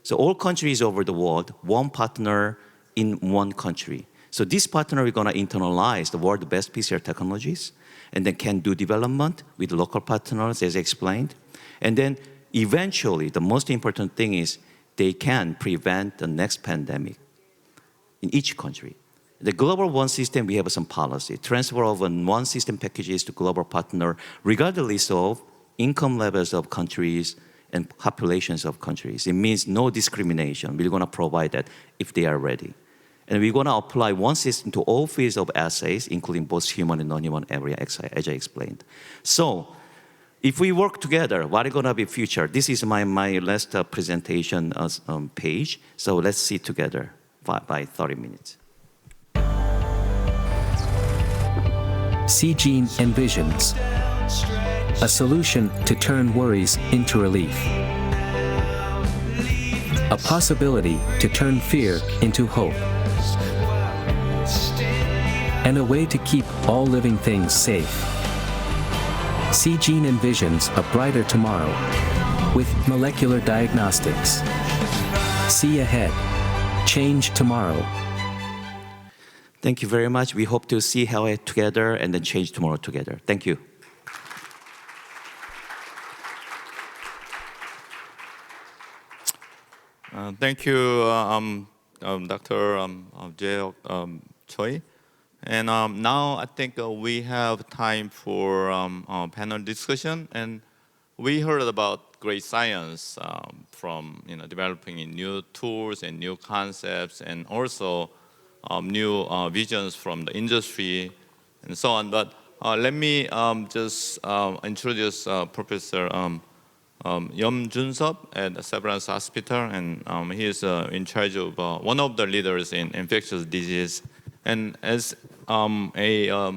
So all countries over the world, one partner in one country. So this partner, we're going to internalize the world's best PCR technologies and then can do development with local partners, as explained. And then eventually, the most important thing is they can prevent the next pandemic in each country. The global one system, we have some policy. Transfer of one system packages to global partner, regardless of income levels of countries and populations of countries. It means no discrimination. We're going to provide that if they are ready. And we're going to apply one system to all fields of assays, including both human and non-human area, as I explained. So if we work together, what is going to be future? This is my last presentation page. So let's see together by 30 minutes. CGEN envisions a solution to turn worries into relief, a possibility to turn fear into hope, and a way to keep all living things safe. CGEN envisions a brighter tomorrow with molecular diagnostics. See ahead. Change tomorrow. Thank you very much. We hope to see how it together and then change tomorrow together. Thank you. Thank you, Dr. Jae-hyuk Choi. And now I think we have time for panel discussion. And we heard about great science from developing new tools and new concepts, and also new visions from the industry and so on. But let me just introduce Professor Yom Jun-sup at Severance Hospital, and he is in charge of one of the leaders in infectious disease. And as a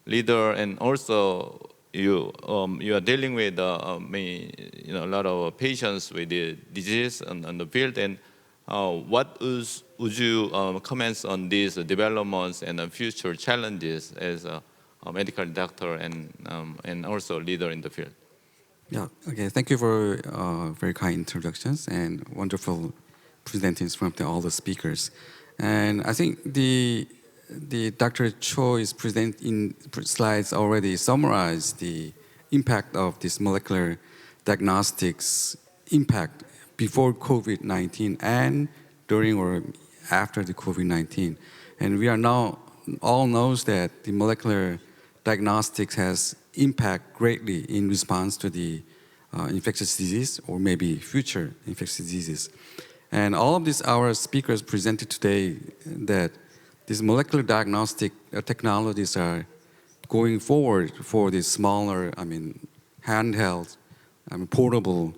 leader, and also you are dealing with a lot of patients with the disease on the field. And what would you comment on these developments and the future challenges as a medical doctor and also leader in the field? Yeah. Okay. Thank you for very kind introductions and wonderful presentations from all the speakers. And I think the Dr. Choi's presenting slides already summarized the impact of this molecular diagnostics impact before COVID-19 and during or after the COVID-19. And we are now all knows that the molecular diagnostics has impact greatly in response to the infectious disease or maybe future infectious diseases. And all of these our speakers presented today that these molecular diagnostic technologies are going forward for the smaller, handheld, portable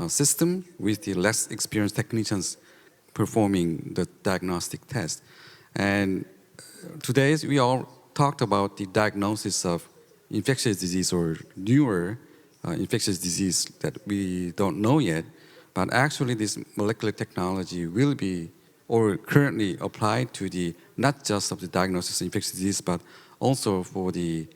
system with the less experienced technicians performing the diagnostic test. And today we all talked about the diagnosis of infectious disease or newer infectious disease that we don't know yet, but actually this molecular technology will be or currently applied to the not just of the diagnosis of infectious disease, but also for the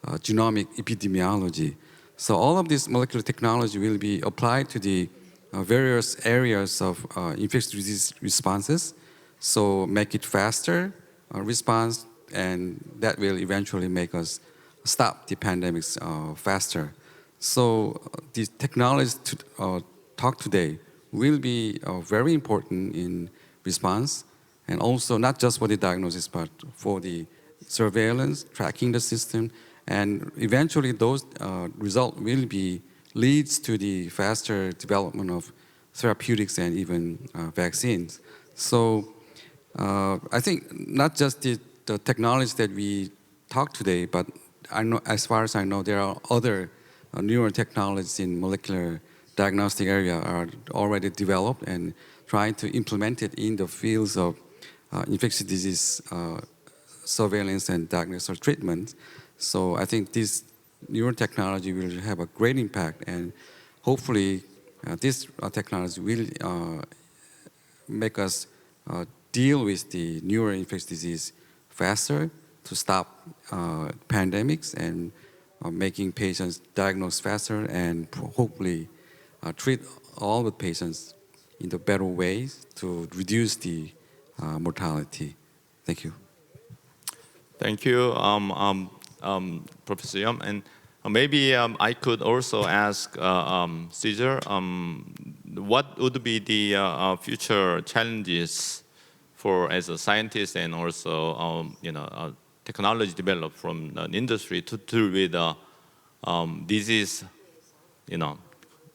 genomic epidemiology. So all of this molecular technology will be applied to the various areas of infectious disease responses, so make it faster response, and that will eventually make us stop the pandemics faster. So the technologies to talk today will be very important in response, and also not just for the diagnosis, but for the surveillance, tracking the system, and eventually those results will be leads to the faster development of therapeutics and even vaccines. So I think not just the technology that we talk today, but I know, as far as I know, there are other newer technologies in molecular diagnostic area are already developed and trying to implement it in the fields of infectious disease surveillance and diagnosis or treatment. So I think this newer technology will have a great impact, and hopefully this technology will make us deal with the newer infectious disease faster to stop pandemics and making patients diagnosed faster and hopefully treat all the patients in the better ways to reduce the mortality. Thank you. Thank you, Professor Yum. And maybe I could also ask Caesar, what would be the future challenges for as a scientist and also technology developed from an industry to deal with disease,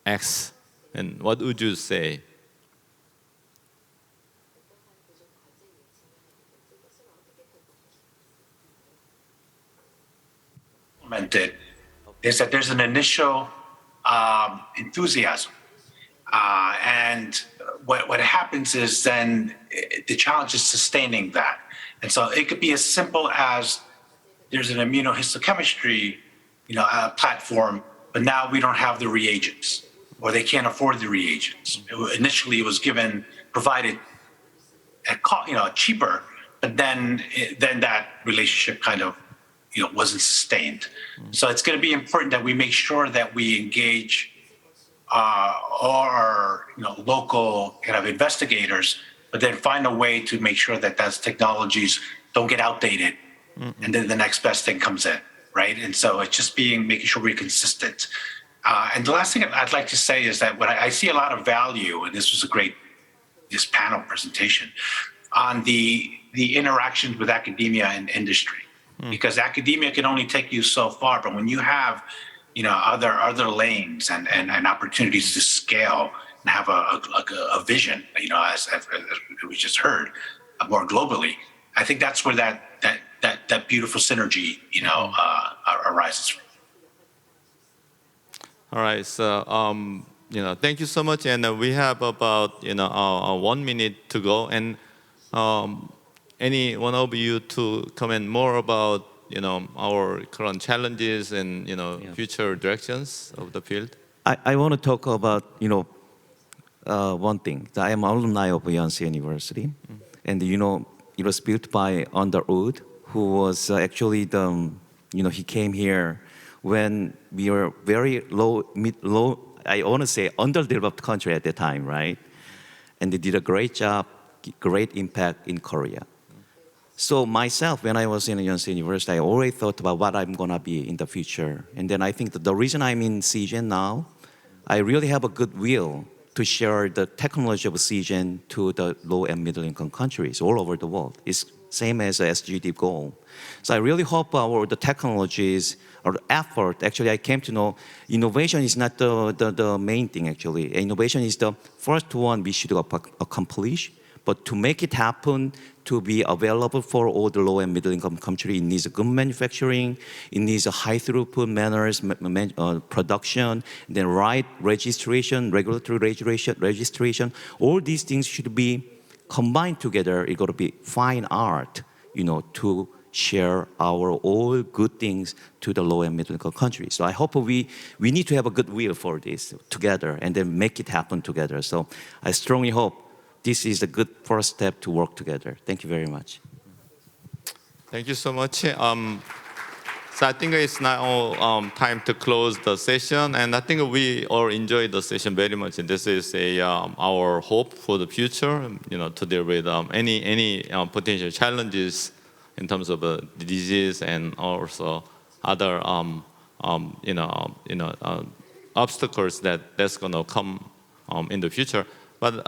X, and what would you say? Implemented is that there's an initial enthusiasm, and what happens is then the challenge is sustaining that. And so it could be as simple as there's an immunohistochemistry, platform, but now we don't have the reagents, or they can't afford the reagents. Initially, it was provided at cheaper, but then that relationship kind of wasn't sustained. So it's going to be important that we make sure that we engage our local kind of investigators, but then find a way to make sure that those technologies don't get outdated, and then the next best thing comes in, right? And so it's just making sure we're consistent. And the last thing I'd like to say is that when I see a lot of value, and this was this panel presentation, on the interactions with academia and industry. Because academia can only take you so far, but when you have, other lanes and opportunities to scale and have a vision, as we just heard, more globally, I think that's where that beautiful synergy, arises from. All right, so thank you so much, and we have about 1 minute to go, and any one of you to comment more about our current challenges and future directions of the field? I want to talk about one thing. I am an alumni of Yonsei University, and it was built by Underwood, who was actually he came here when we were very low. I want to say underdeveloped country at the time, right? And they did a great job, great impact in Korea. So myself, when I was in Yonsei University, I already thought about what I'm gonna be in the future. And then I think that the reason I'm in CGen now, I really have a goodwill to share the technology of CGen to the low and middle income countries all over the world. It's same as the SDG goal. So I really hope the technologies or effort, actually I came to know innovation is not the main thing actually. Innovation is the first one we should accomplish. But to make it happen, to be available for all the low and middle income country, it needs good manufacturing, it needs a high throughput manners, production, then right registration, regulatory registration. All these things should be combined together. It's got to be fine art, to share our all good things to the low and middle income countries. So I hope we need to have a goodwill for this together and then make it happen together. So I strongly hope this is a good first step to work together. Thank you very much. Thank you so much. So I think it's now time to close the session, and I think we all enjoyed the session very much. And this is our hope for the future, to deal with any potential challenges in terms of disease and also other obstacles that's going to come in the future. But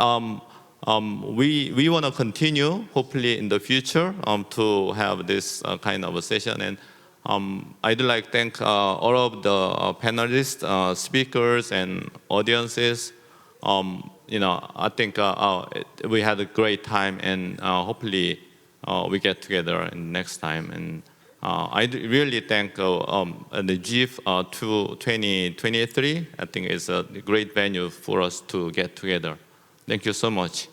we want to continue, hopefully in the future, to have this kind of a session. And I'd like to thank all of the panelists, speakers, and audiences. I think we had a great time, and hopefully we get together next time. And I really thank the GEEF 2023. I think it's a great venue for us to get together. Thank you so much.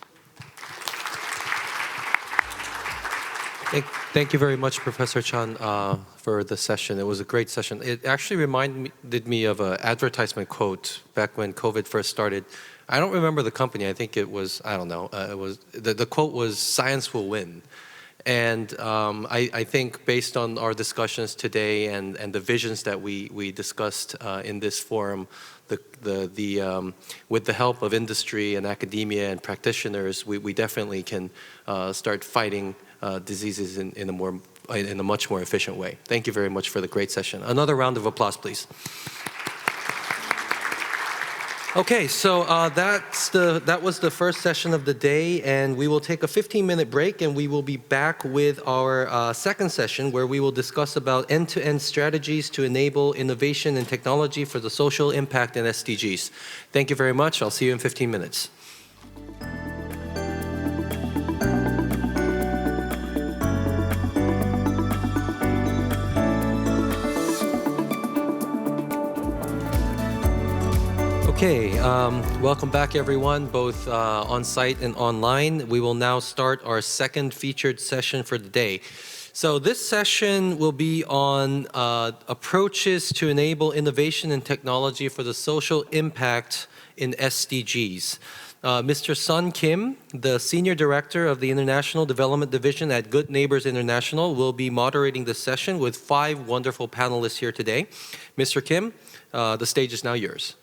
Thank you very much, Professor Chan, for the session. It was a great session. It actually reminded me of an advertisement quote back when COVID first started. I don't remember the company. I think it was, I don't know. It was the quote was "Science will win," and I think based on our discussions today and the visions that we discussed in this forum, with the help of industry and academia and practitioners, we definitely can start fighting diseases in a much more efficient way. Thank you very much for the great session. Another round of applause, please. Okay, so that was the first session of the day, and we will take a 15-minute break, and we will be back with our second session, where we will discuss about end-to-end strategies to enable innovation and technology for the social impact and SDGs. Thank you very much. I'll see you in 15 minutes. Okay, welcome back everyone, both on-site and online. We will now start our second featured session for the day. So this session will be on approaches to enable innovation and technology for the social impact in SDGs. Mr. Sun Kim, the Senior Director of the International Development Division at Good Neighbors International, will be moderating the session with 5 wonderful panelists here today. Mr. Kim, the stage is now yours.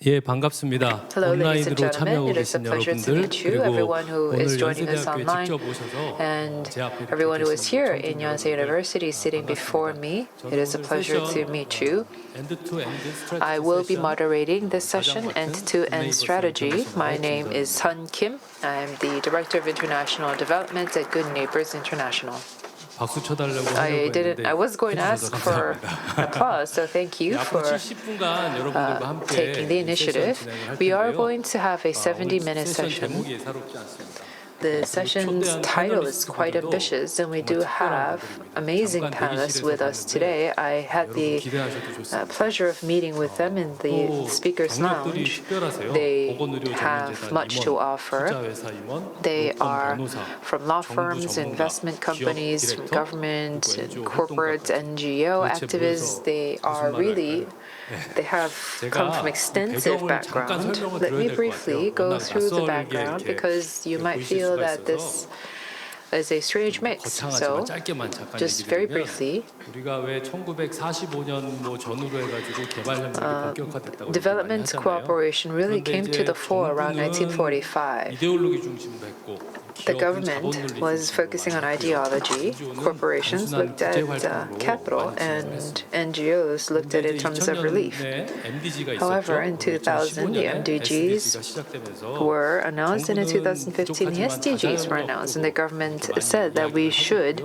예, 반갑습니다. Hello, ladies and 온라인으로 gentlemen. 참여하고 It is a 계신 pleasure to 여러분들, meet you, 그리고 everyone who is 오늘 joining us 연세대학교에 online, 직접 오셔서 and 제 앞에 everyone who is 계신 here in Yonsei 청중들 University sitting before me. It is a pleasure to meet you. end-to-end I will be session, moderating this session, End-to-End Strategy. My name is Sun Kim. I am the Director of International Development at Good Neighbors International. 박수 쳐달라고 하려고 했는데 I was going to ask 해주셔서 for 감사합니다. applause, so thank you 앞으로 for 70분간 여러분들과 함께 taking the 이 세션 initiative. 진행을 할 We are 텐데요. going to have a 70-minute 세션 session. 제목이 예사롭지 않습니다. The session's title is quite ambitious, and we do have amazing panelists with us today. I had the pleasure of meeting with them in the Speaker's Lounge. They have much to offer. They are from law firms, investment companies, from government, and corporate NGO activists. They have come from extensive background. Let me briefly go through the background because you might feel that this is a strange mix. So, just very briefly, development cooperation really came to the fore around 1945. the government was focusing on ideology. Corporations looked at capital, and NGOs looked at it in terms of relief. However, in 2000, the MDGs were announced, and in 2015, the SDGs were announced, and the government said that we should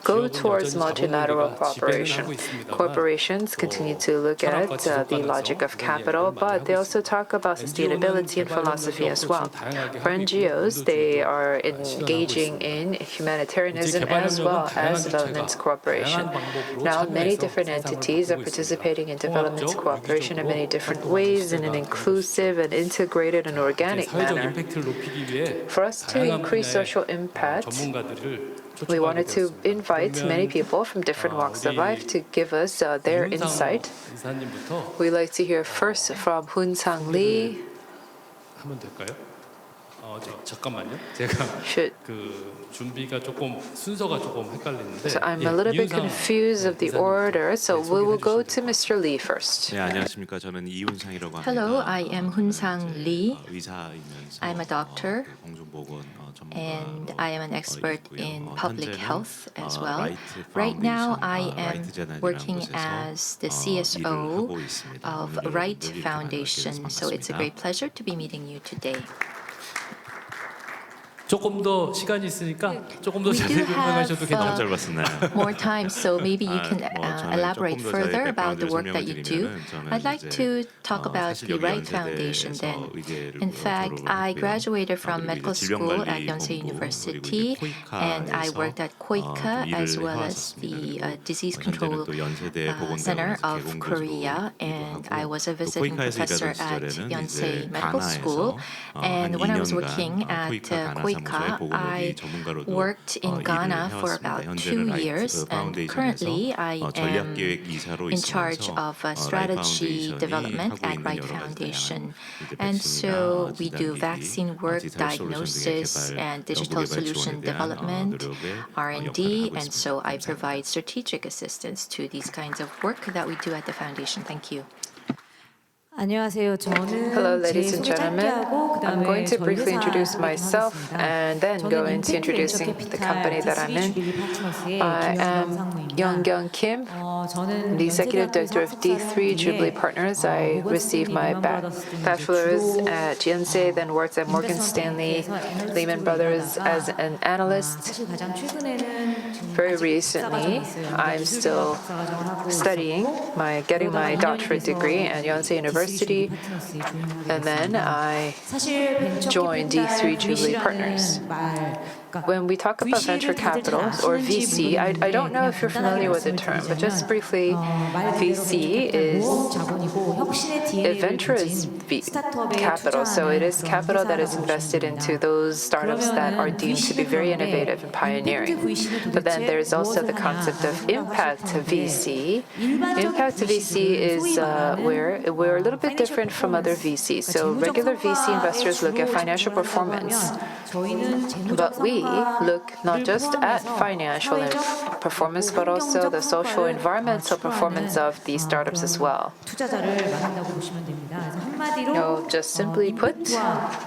go towards multilateral cooperation. Corporations continue to look at the logic of capital, but they also talk about sustainability and philosophy as well. For NGOs, they are engaging in humanitarianism as well as development cooperation. Now, many different entities are participating in development cooperation in many different ways in an inclusive and integrated and organic manner. For us to increase social impact, we wanted to invite many people from different walks of life to give us their insight. We'd like to hear first from Hoon-sang Lee. 하면 될까요? 잠깐만요. 제가 준비가 조금 순서가 조금 헷갈리는데. So I'm a little bit confused of the order, so we will go to Mr. Lee first. 네, 안녕하십니까. 저는 이훈상이라고 합니다. Hello, I am Hoon-sang Lee. 의사이면서 I'm a doctor. 공중보건 And I am an expert in public health as well. Right now, I am working as the CSO of Right Foundation, so it's a great pleasure to be meeting you today. 조금 더 시간이 있으니까 조금 더 We do 자세히 설명하셔도 have 괜찮아요. more time, so maybe you can elaborate further about the work that you do. I'd like to talk about the Right Foundation then. In fact, I graduated from medical school at Yonsei University, and I worked at KOICA as well as the Disease Control Center of Korea, and I was a visiting professor at Yonsei Medical School. And when I was working at KOICA, I worked in Ghana for about 2 years, and currently I am in charge of strategy development at Right Foundation. And so we do vaccine work, diagnosis, and digital solution development, R&D, and so I provide strategic assistance to these kinds of work that we do at the foundation. Thank you. Hello, ladies and gentlemen. I'm going to briefly introduce myself and then go into introducing the company that I'm in. I am Young Kim, the Executive Director of D3 Jubilee Partners. I received my bachelor's at Yonsei, then worked at Morgan Stanley, Lehman Brothers as an analyst. Very recently, I'm still studying, getting my doctorate degree at Yonsei University. And then I joined D3 Jubilee Partners. When we talk about venture capital or VC, I don't know if you're familiar with the term, but just briefly, VC is adventurous capital. So it is capital that is invested into those startups that are deemed to be very innovative and pioneering. But then there's also the concept of impact VC. Impact VC is where we're a little bit different from other VCs. So regular VC investors look at financial performance, but we look not just at financial performance, but also the social environmental performance of these startups as well. Just simply put,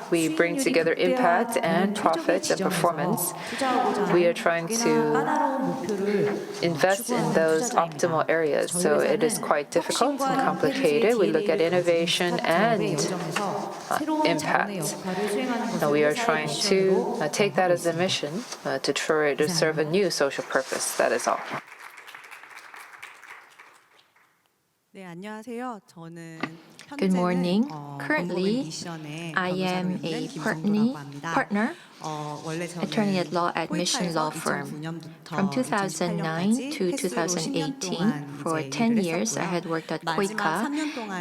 we bring together impact and profit and performance. We are trying to invest in those optimal areas. So it is quite difficult and complicated. We look at innovation and impact. We are trying to take that as a mission to try to serve a new social purpose. That is all. Good morning. Currently, I am a partner attorney at law at Mission Law Firm. From 2009 to 2018, for 10 years, I had worked at KOICA,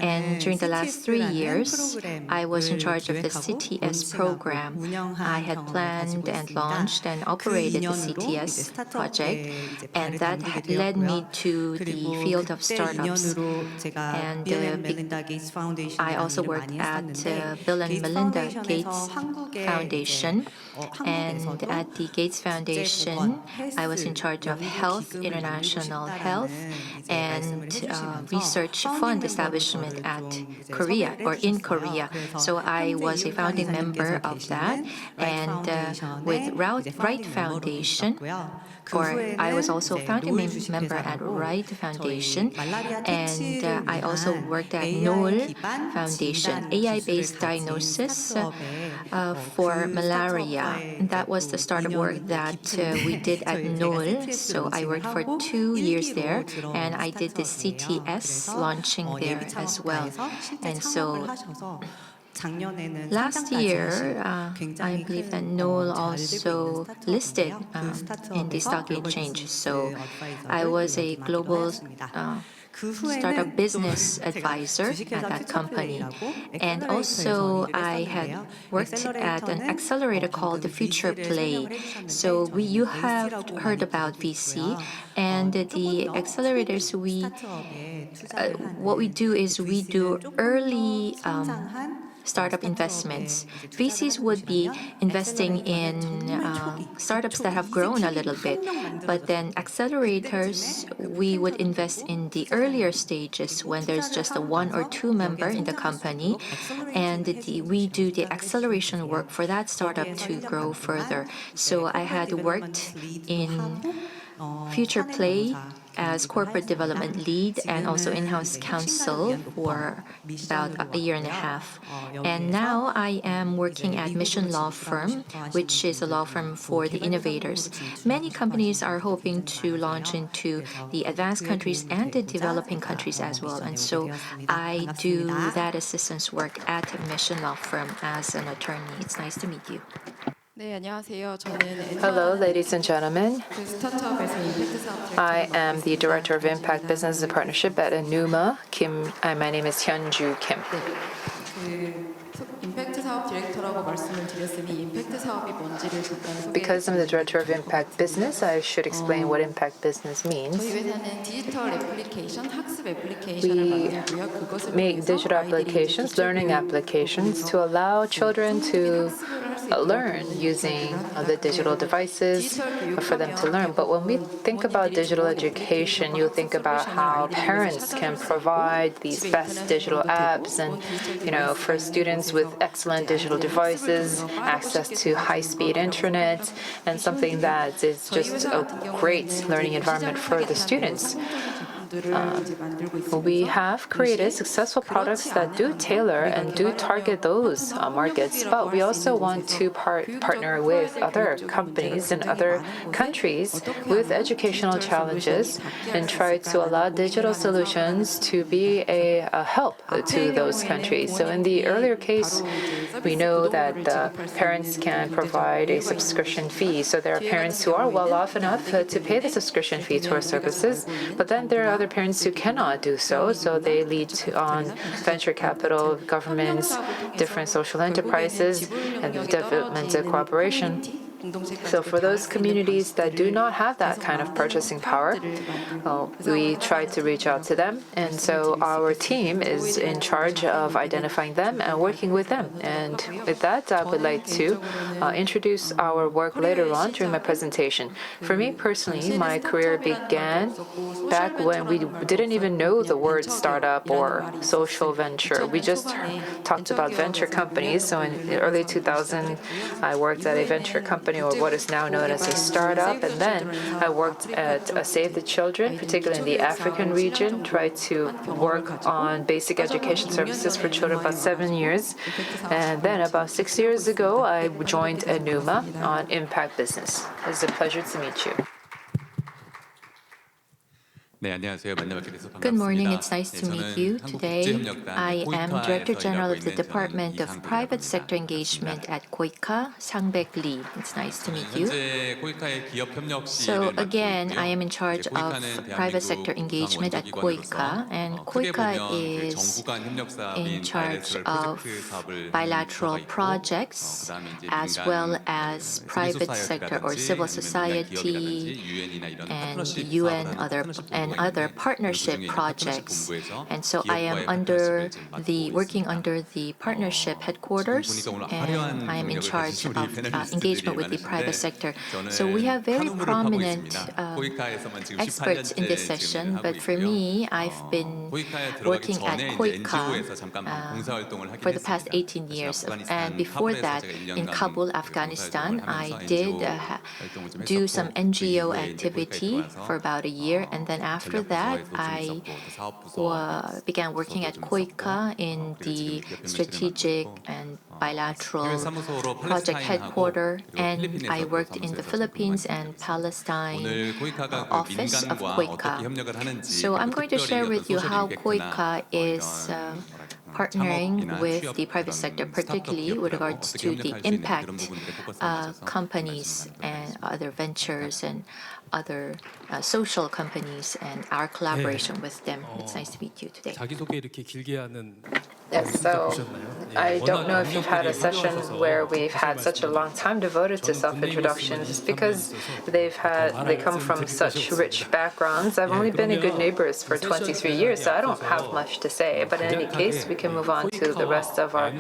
and during the last 3 years, I was in charge of the CTS program. I had planned and launched and operated the CTS project, and that led me to the field of startups. And I also worked at Bill and Melinda Gates Foundation. And at the Gates Foundation, I was in charge of health, international health, and research fund establishment at Korea or in Korea. So I was a founding member of that. And with Right Foundation, or I was also founding member at Right Foundation, and I also worked at NOL Foundation, AI-based diagnosis for malaria. That was the start of work that we did at NOL. So I worked for 2 years there, and I did the CTS launching there as well. And so last year, I believe that NOL also listed in the stock exchange. So I was a global startup business advisor at that company. And also I had worked at an accelerator called the Future Play. So you have heard about VC, and the accelerators, what we do is we do early startup investments. VCs would be investing in startups that have grown a little bit, but then accelerators, we would invest in the earlier stages when there's just a 1 or 2 member in the company, and we do the acceleration work for that startup to grow further. So I had worked in Future Play as corporate development lead and also in-house counsel for about a year and a half. And now I am working at Mission Law Firm, which is a law firm for the innovators. Many companies are hoping to launch into the advanced countries and the developing countries as well. And so I do that assistance work at Mission Law Firm as an attorney. It's nice to meet you. Hello, ladies and gentlemen. I am the Director of Impact Business and Partnership at Enuma. My name is Hyunju Kim. Because I'm the Director of Impact Business, I should explain what impact business means. We make digital applications, learning applications, to allow children to learn using the digital devices for them to learn. But when we think about digital education, you think about how parents can provide these best digital apps and, for students with excellent digital devices, access to high-speed internet, and something that is just a great learning environment for the students. We have created successful products that do tailor and do target those markets, but we also want to partner with other companies in other countries with educational challenges and try to allow digital solutions to be a help to those countries. So in the earlier case, we know that the parents can provide a subscription fee. So there are parents who are well off enough to pay the subscription fee to our services, but then there are other parents who cannot do so. So they lead on venture capital, governments, different social enterprises, and development cooperation. So for those communities that do not have that kind of purchasing power, we try to reach out to them. And so our team is in charge of identifying them and working with them. And with that, I would like to introduce our work later on during my presentation. For me personally, my career began back when we didn't even know the word startup or social venture. We just talked about venture companies. So in the early 2000s, I worked at a venture company, or what is now known as a startup. And then I worked at Save the Children, particularly in the African region, tried to work on basic education services for children about 7 years. And then about 6 years ago, I joined Enuma on impact business. It's a pleasure to meet you. Good morning, it's nice to meet you. Today, I am Director General of the Department of Private Sector Engagement at KOICA, Sang-baek Lee. It's nice to meet you. So again, I am in charge of private sector engagement at KOICA, and KOICA is in charge of bilateral projects as well as private sector or civil society and UN and other partnership projects. And so I am working under the partnership headquarters, and I am in charge of engagement with the private sector. So we have very prominent experts in this session, but for me, I've been working at KOICA for the past 18 years. And before that, in Kabul, Afghanistan, I did do some NGO activity for about a year. And then after that, I began working at KOICA in the strategic and bilateral project headquarters, and I worked in the Philippines and Palestine office of KOICA. So I'm going to share with you how KOICA is partnering with the private sector, particularly with regards to the impact companies and other ventures and other social companies and our collaboration with them. It's nice to meet you today. Yes, so I don't know if you've had a session where we've had such a long time devoted to self-introductions. It's because they come from such rich backgrounds. I've only been a good neighbors for 23 years, so I don't have much to say. But in any case, we can move on to the rest of our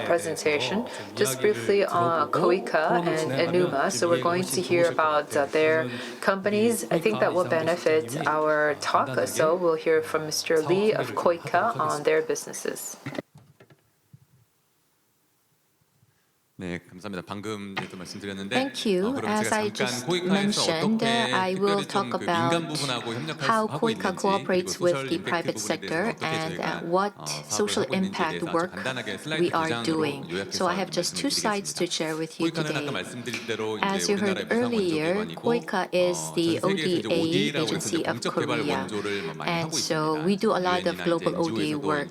presentation. Just briefly on KOICA and Enuma. So we're going to hear about their companies. I think that will benefit our talk. So we'll hear from Mr. Lee of KOICA on their businesses. Thank you. As I just mentioned, I will talk about how KOICA cooperates with the private sector and what social impact work we are doing. So I have just 2 slides to share with you today. As you heard earlier, KOICA is the ODA agency of Korea, and so we do a lot of global ODA work.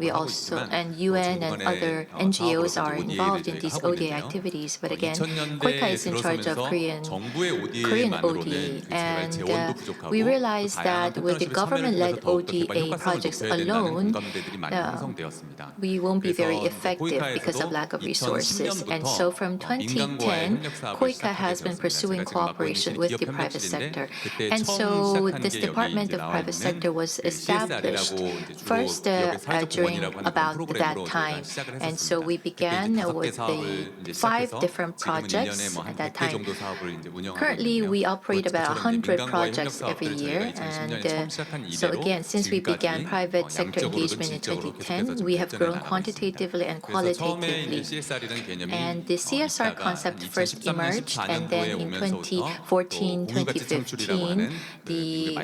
We also, and UN and other NGOs are involved in these ODA activities, but again, KOICA is in charge of Korean ODA, and we realized that with the government-led ODA projects alone, we won't be very effective because of lack of resources. And so from 2010, KOICA has been pursuing cooperation with the private sector. And so this Department of Private Sector was established first during about that time. And so we began with the 5 different projects at that time. Currently, we operate about 100 projects every year. And so again, since we began private sector engagement in 2010, we have grown quantitatively and qualitatively. And the CSR concept first emerged, and then in 2014, 2015, the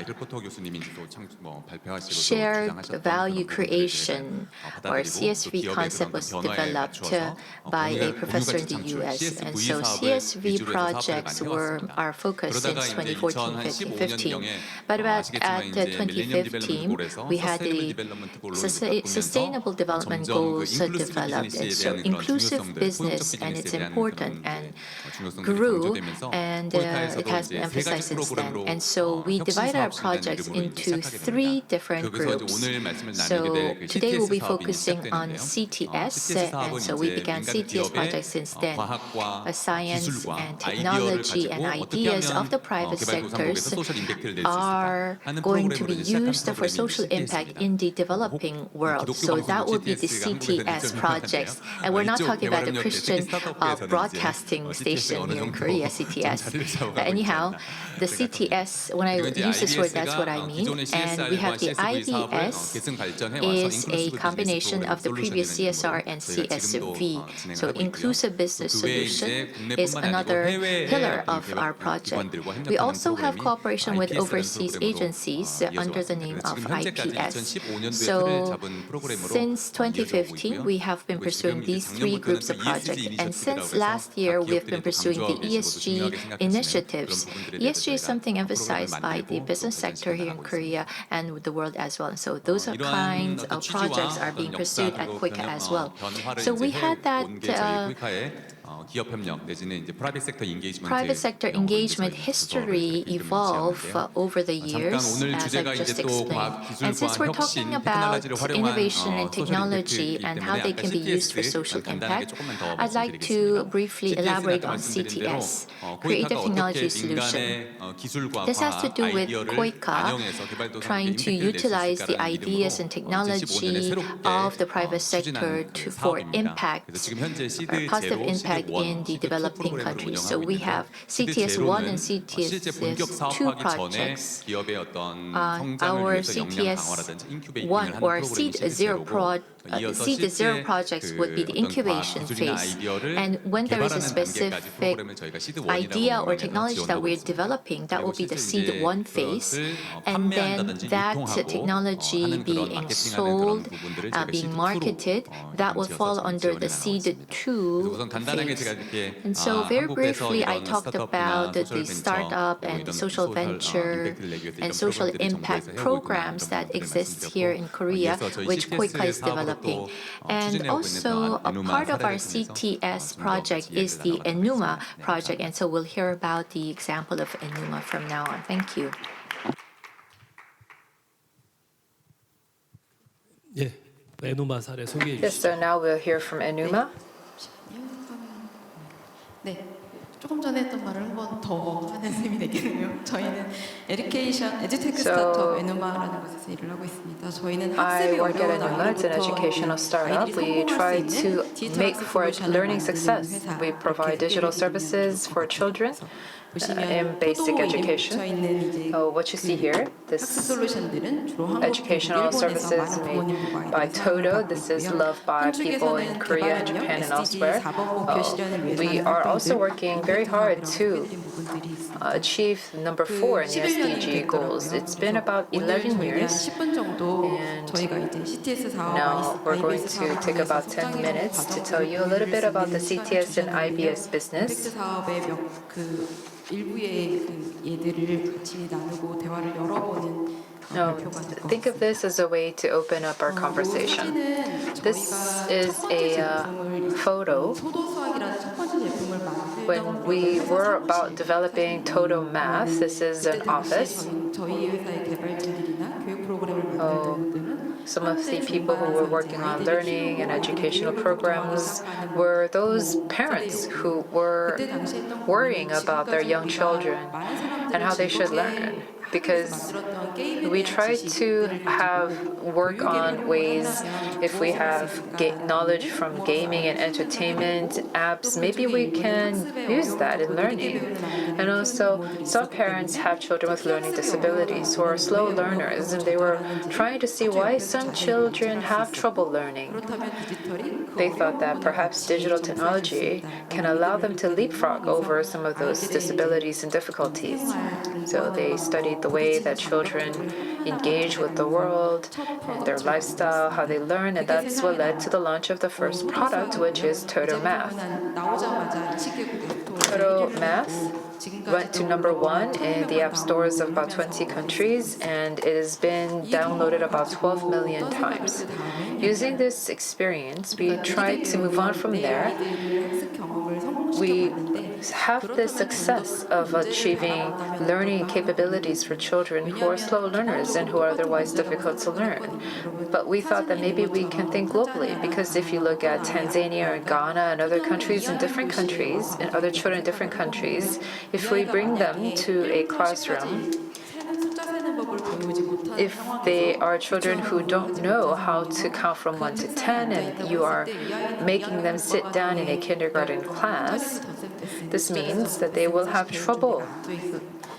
shared value creation, or CSV concept, was developed by a professor in the US. And so CSV projects were our focus since 2014-15. But about at 2015, we had the sustainable development goals developed. And so inclusive business, and it's important, and grew, and it has been emphasized since then. And so we divided our projects into 3 different groups. So today we'll be focusing on CTS, and so we began CTS projects since then. Science and technology and ideas of the private sectors are going to be used for social impact in the developing world. So that would be the CTS projects. And we're not talking about the Christian broadcasting station here in Korea, CTS. But anyhow, the CTS, when I use this word, that's what I mean. And we have the IDS is a combination of the previous CSR and CSV. So inclusive business solution is another pillar of our project. We also have cooperation with overseas agencies under the name of IPS. So since 2015, we have been pursuing these 3 groups of projects. And since last year, we have been pursuing the ESG initiatives. ESG is something emphasized by the business sector here in Korea and the world as well. And so those are kinds of projects are being pursued at KOICA as well. So we had that Private sector engagement history evolve over the years, as I just explained. And since we're talking about innovation and technology and how they can be used for social impact, I'd like to briefly elaborate on CTS, Creative Technology Solution. This has to do with KOICA trying to utilize the ideas and technology of the private sector for impact, positive impact in the developing countries. So we have CTS1 and CTS2 projects. Our CTS1 or Seed Zero projects would be the incubation phase. And when there is a specific idea or technology that we're developing, that will be the Seed 1 phase. And then that technology being sold, being marketed, that will fall under the Seed 2 phase. And so very briefly, I talked about the startup and the social venture and social impact programs that exist here in Korea, which KOICA is developing. And also a part of our CTS project is the Enuma project. And so we'll hear about the example of Enuma from now on. Thank you. 에누마 사례 소개해 Yes, so now we'll hear from Enuma. 네, 조금 전에 했던 말을 한 번 더 하는 셈이 되겠네요. 저희는 에듀테크 스타트업 에누마라는 곳에서 일을 하고 있습니다. 저희는 학습이 어려운 It's an educational startup. We try to make for learning success. We provide digital services for children in basic education. What you see here, this educational services made by Toto. This is loved by people in Korea and Japan and elsewhere. We are also working very hard to achieve number 4 in the SDG goals. It's been about 11 years, and now we're going to take about 10 minutes to tell you a little bit about the CTS and IBS business. Think of this as a way to open up our conversation. This is a photo when we were about developing Toto Math. This is an office. Some of the people who were working on learning and educational programs were those parents who were worrying about their young children and how they should learn. Because we try to work on ways, if we have knowledge from gaming and entertainment apps, maybe we can use that in learning. And also, some parents have children with learning disabilities who are slow learners, and they were trying to see why some children have trouble learning. They thought that perhaps digital technology can allow them to leapfrog over some of those disabilities and difficulties. So they studied the way that children engage with the world and their lifestyle, how they learn, and that's what led to the launch of the first product, which is Toto Math. Toto Math went to number 1 in the app stores of about 20 countries, and it has been downloaded about 12 million times. Using this experience, we tried to move on from there. We have the success of achieving learning capabilities for children who are slow learners and who are otherwise difficult to learn. But we thought that maybe we can think globally, because if you look at Tanzania or Ghana and other countries in different countries, and other children in different countries, if we bring them to a classroom, if they are children who don't know how to count from 1 to 10 and you are making them sit down in a kindergarten class, this means that they will have trouble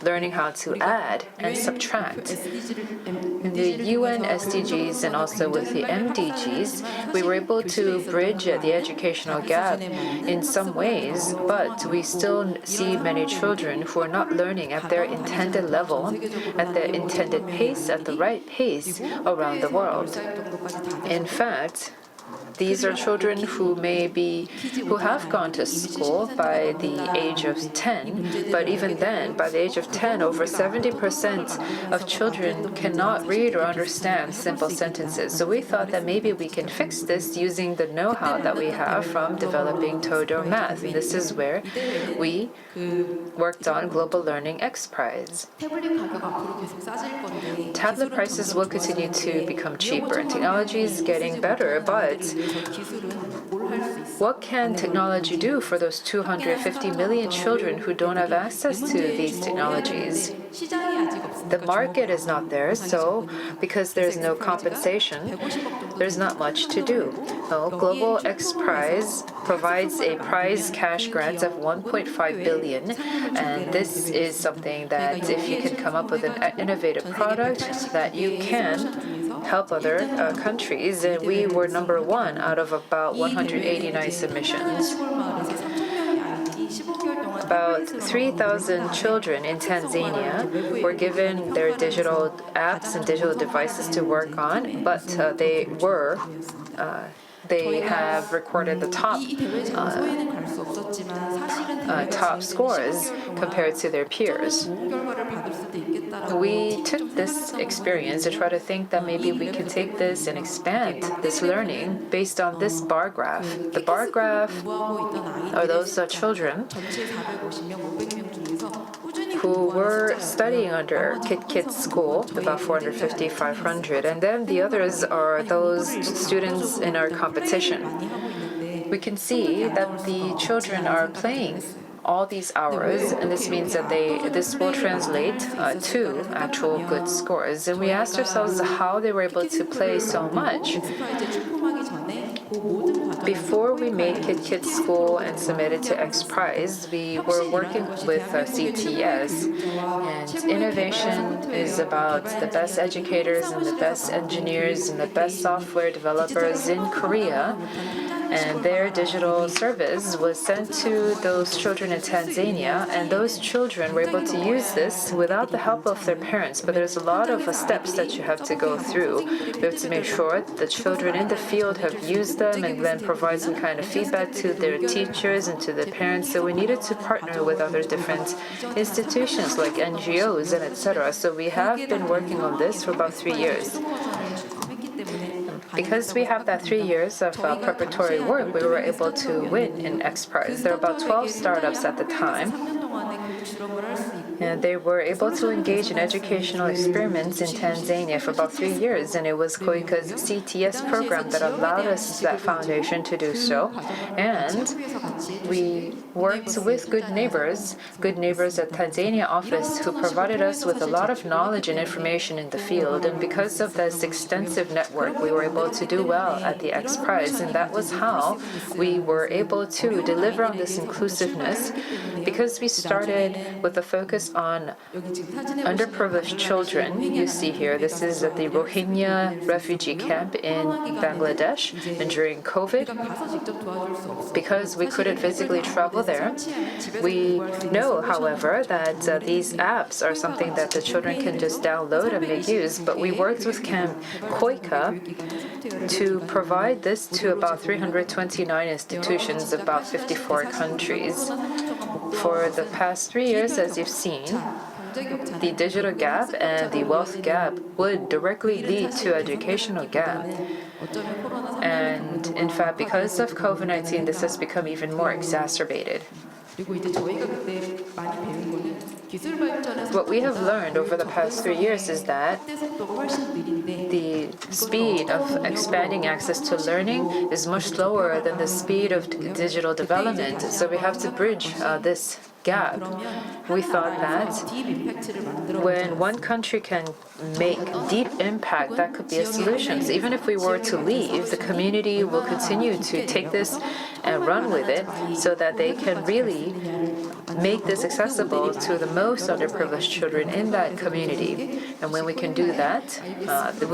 learning how to add and subtract. In the UN SDGs and also with the MDGs, we were able to bridge the educational gap in some ways, but we still see many children who are not learning at their intended level, at their intended pace, at the right pace around the world. In fact, these are children who have gone to school by the age of 10, but even then, by the age of 10, over 70% of children cannot read or understand simple sentences. So we thought that maybe we can fix this using the know-how that we have from developing Todo math. And this is where we worked on Global Learning X Prize. Tablet prices will continue to become cheaper, and technology is getting better, but what can technology do for those 250 million children who don't have access to these technologies? The market is not there, so because there's no compensation, there's not much to do. Global X Prize provides a prize cash grant of 1.5 billion, and this is something that if you can come up with an innovative product that you can help other countries, and we were number one out of about 189 submissions. About 3,000 children in Tanzania were given their digital apps and digital devices to work on, but they have recorded the top scores compared to their peers. We took this experience to try to think that maybe we can take this and expand this learning based on this bar graph. The bar graph are those children who were studying under Kit School, about 450, 500, and then the others are those students in our competition. We can see that the children are playing all these hours, and this means that this will translate to actual good scores. And we asked ourselves how they were able to play so much. Before we made Kit School and submitted to X Prize, we were working with CTS, and innovation is about the best educators and the best engineers and the best software developers in Korea. And their digital service was sent to those children in Tanzania, and those children were able to use this without the help of their parents. But there's a lot of steps that you have to go through. You have to make sure the children in the field have used them and then provide some kind of feedback to their teachers and to the parents. So we needed to partner with other different institutions like NGOs and etc. So we have been working on this for about 3 years. Because we have that 3 years of preparatory work, we were able to win in X Prize. There were about 12 startups at the time, and they were able to engage in educational experiments in Tanzania for about 3 years, and it was KOICA's CTS program that allowed us that foundation to do so. And we worked with Good Neighbors at Tanzania office, who provided us with a lot of knowledge and information in the field. And because of this extensive network, we were able to do well at the X Prize, and that was how we were able to deliver on this inclusiveness, because we started with a focus on underprivileged children. You see here, this is at the Rohingya refugee camp in Bangladesh, and during COVID, because we couldn't physically travel there, we know, however, that these apps are something that the children can just download and make use, but we worked with KOICA to provide this to about 329 institutions, about 54 countries. For the past 3 years, as you've seen, the digital gap and the wealth gap would directly lead to educational gap. And in fact, because of COVID-19, this has become even more exacerbated. What we have learned over the past 3 years is that the speed of expanding access to learning is much slower than the speed of digital development. So we have to bridge this gap. We thought that when one country can make deep impact, that could be a solution. So even if we were to leave, the community will continue to take this and run with it so that they can really make this accessible to the most underprivileged children in that community. And when we can do that,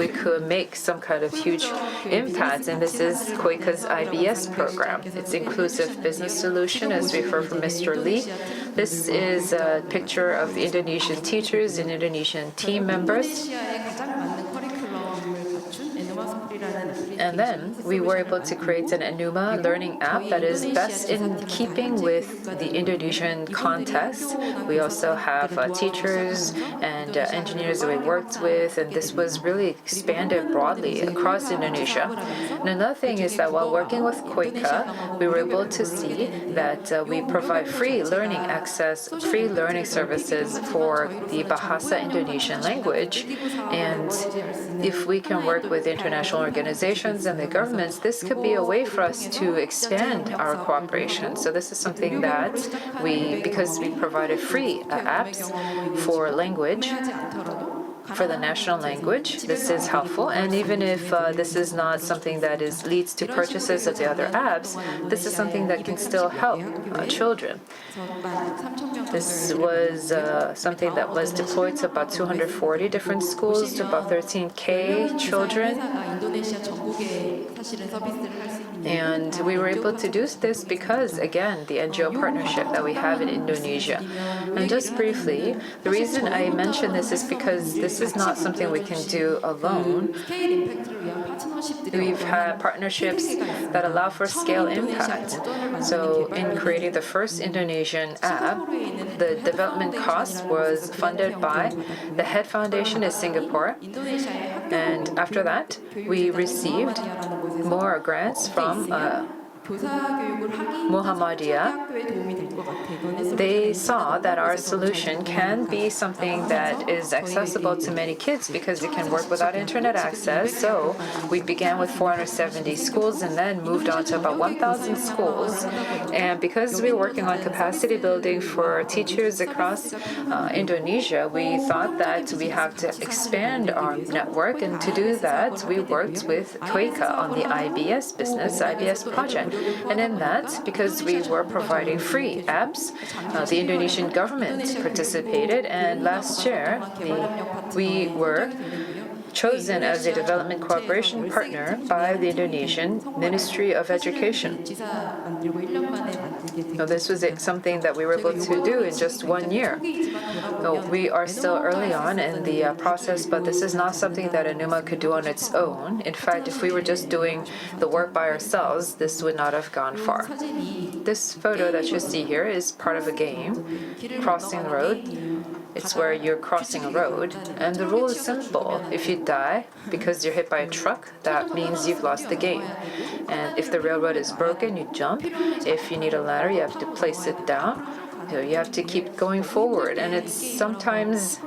we could make some kind of huge impact. And this is KOICA's IBS program. It's Inclusive Business Solution, as we heard from Mr. Lee. This is a picture of the Indonesian teachers and Indonesian team members. And And then we were able to create an Enuma learning app that is best in keeping with the Indonesian context. We also have teachers and engineers that we worked with, and this was really expanded broadly across Indonesia. And another thing is that while working with KOICA, we were able to see that we provide free learning access, free learning services for the Bahasa Indonesian language. And if we can work with international organizations and the governments, this could be a way for us to expand our cooperation. So this is something that because we provided free apps for language, for the national language, this is helpful. And even if this is not something that leads to purchases of the other apps, this is something that can still help children. This was something that was deployed to about 240 different schools, to about 13K children. And we were able to do this because, again, the NGO partnership that we have in Indonesia. And just briefly, the reason I mention this is because this is not something we can do alone. We've had partnerships that allow for scale impact. So in creating the first Indonesian app, the development cost was funded by the head foundation in Singapore. And after that, we received more grants from Muhammadiyah. They saw that our solution can be something that is accessible to many kids because it can work without internet access. So we began with 470 schools and then moved on to about 1,000 schools. And because we were working on capacity building for teachers across Indonesia, we thought that we have to expand our network. And to do that, we worked with KOICA on the IBS project. And in that, because we were providing free apps, the Indonesian government participated, and last year we were chosen as a development cooperation partner by the Indonesian Ministry of Education. So this was something that we were able to do in just 1 year. So we are still early on in the process, but this is not something that Enuma could do on its own. In fact, if we were just doing the work by ourselves, this would not have gone far. This photo that you see here is part of a game, Crossing the Road. It's where you're crossing a road, and the rule is simple. If you die because you're hit by a truck, that means you've lost the game. And if the railroad is broken, you jump. If you need a ladder, you have to place it down. So you have to keep going forward. And it's sometimes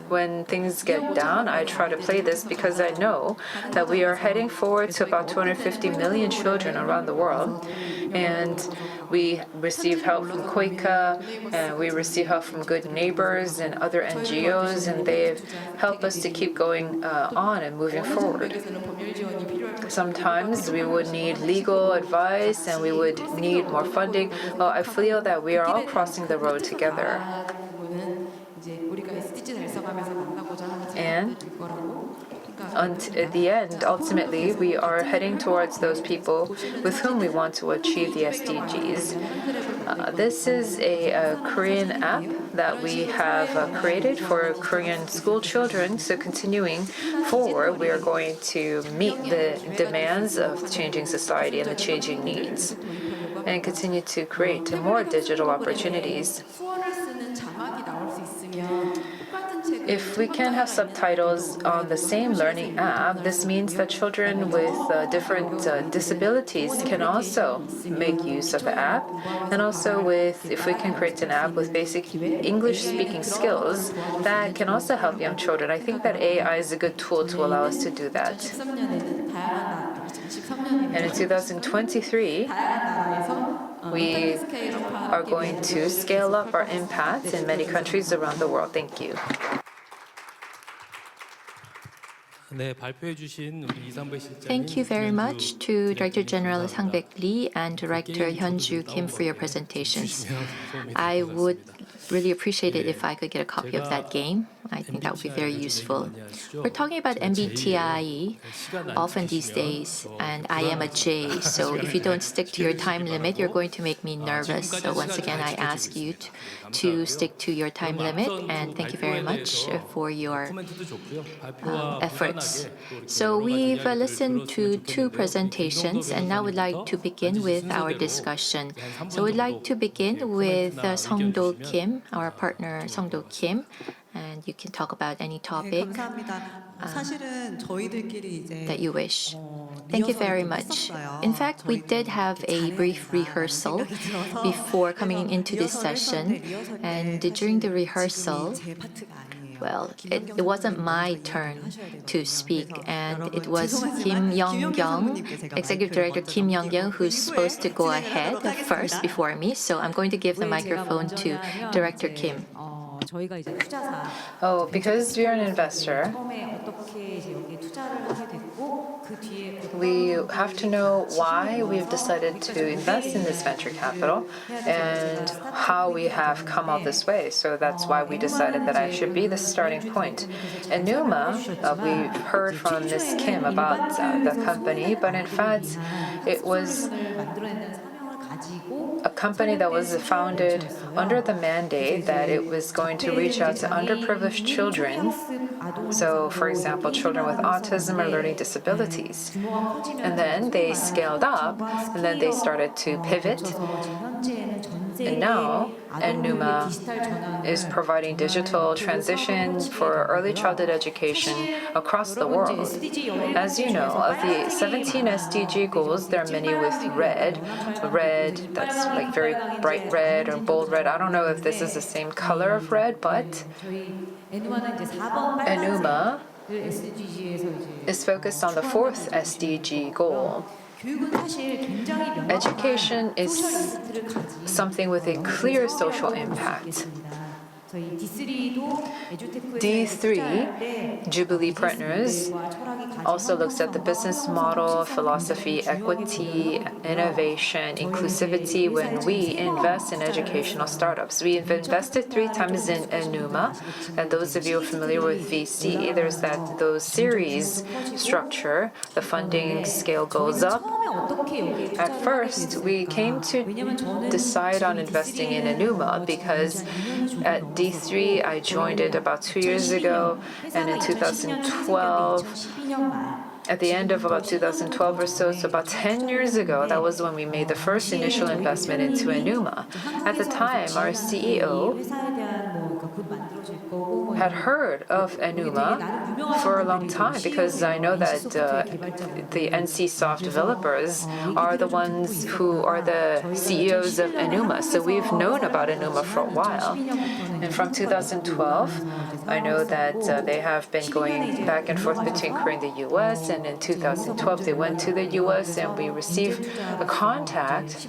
when things get down, I try to play this because I know that we are heading forward to about 250 million children around the world. And we receive help from KOICA, and we receive help from Good Neighbors and other NGOs, and they've helped us to keep going on and moving forward. Sometimes we would need legal advice and we would need more funding. Well, I feel that we are all crossing the road together. And at the end, ultimately, we are heading towards those people with whom we want to achieve the SDGs. This is a Korean app that we have created for Korean school children. So continuing forward, we are going to meet the demands of changing society and the changing needs and continue to create more digital opportunities. If we can have subtitles on the same learning app, this means that children with different disabilities can also make use of the app. And also if we can create an app with basic English speaking skills, that can also help young children. I think that AI is a good tool to allow us to do that. And in 2023, we are going to scale up our impact in many countries around the world. Thank you. Thank you very much to Director General Sang-baek Lee and Director Hyun-ju Kim for your presentations. I would really appreciate it if I could get a copy of that game. I think that would be very useful. We're talking about MBTI often these days, and I am a J, so if you don't stick to your time limit, you're going to make me nervous. So once again, I ask you to stick to your time limit, and thank you very much for your efforts. So we've listened to two presentations, and now we'd like to begin with our discussion. So we'd like to begin with Sung-do Kim, our partner Sung-do Kim, and you can talk about any topic that you wish. Thank you very much. In fact, we did have a brief rehearsal before coming into this session, and during the rehearsal, well, it wasn't my turn to speak, and it was Kim Young-young, Executive Director Kim Young-young, who's supposed to go ahead first before me. So I'm going to give the microphone to Director Kim. Oh, because we are an investor, we have to know why we've decided to invest in this venture capital and how we have come all this way. So that's why we decided that I should be the starting point. Enuma, we've heard from Ms. Kim about the company, but in fact, it was a company that was founded under the mandate that it was going to reach out to underprivileged children. So, for example, children with autism or learning disabilities. And then they scaled up, and then they started to pivot. And now, Enuma is providing digital transition for early childhood education across the world. As you know, of the 17 SDG goals, there are many with red. Red, that's like very bright red or bold red. I don't know if this is the same color of red, but Enuma is focused on the fourth SDG goal. Education is something with a clear social impact. D3, Jubilee Partners, also looks at the business model, philosophy, equity, innovation, inclusivity when we invest in educational startups. We've invested 3 times in Enuma, and those of you familiar with VC, there's those series structure. The funding scale goes up. At first, we came to decide on investing in Enuma because at D3, I joined it about 2 years ago, and in 2012, at the end of about 2012 or so about 10 years ago, that was when we made the first initial investment into Enuma. At the time, our CEO had heard of Enuma for a long time because I know that the NCSoft developers are the ones who are the CEOs of Enuma. So we've known about Enuma for a while. And from 2012, I know that they have been going back and forth between Korea and the US. And in 2012, they went to the US and we received a contact.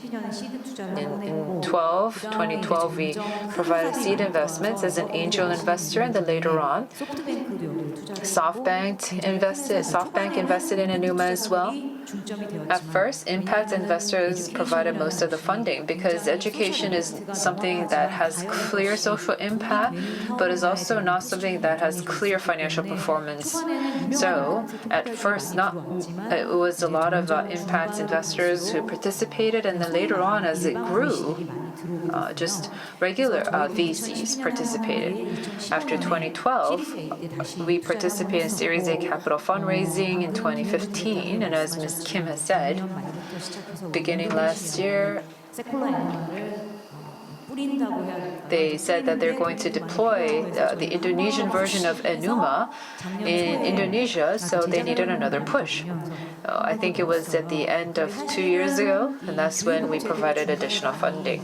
In 2012, we provided seed investments as an angel investor, and then later on, SoftBank invested in Enuma as well. At first, impact investors provided most of the funding because education is something that has clear social impact, but is also not something that has clear financial performance. So, at first, it was a lot of impact investors who participated, and then later on, as it grew, just regular VCs participated. After 2012, we participated in Series A capital fundraising in 2015, and as Ms. Kim has said, beginning last year, they said that they're going to deploy the Indonesian version of Enuma in Indonesia, so they needed another push. I think it was at the end of 2 years ago, and that's when we provided additional funding.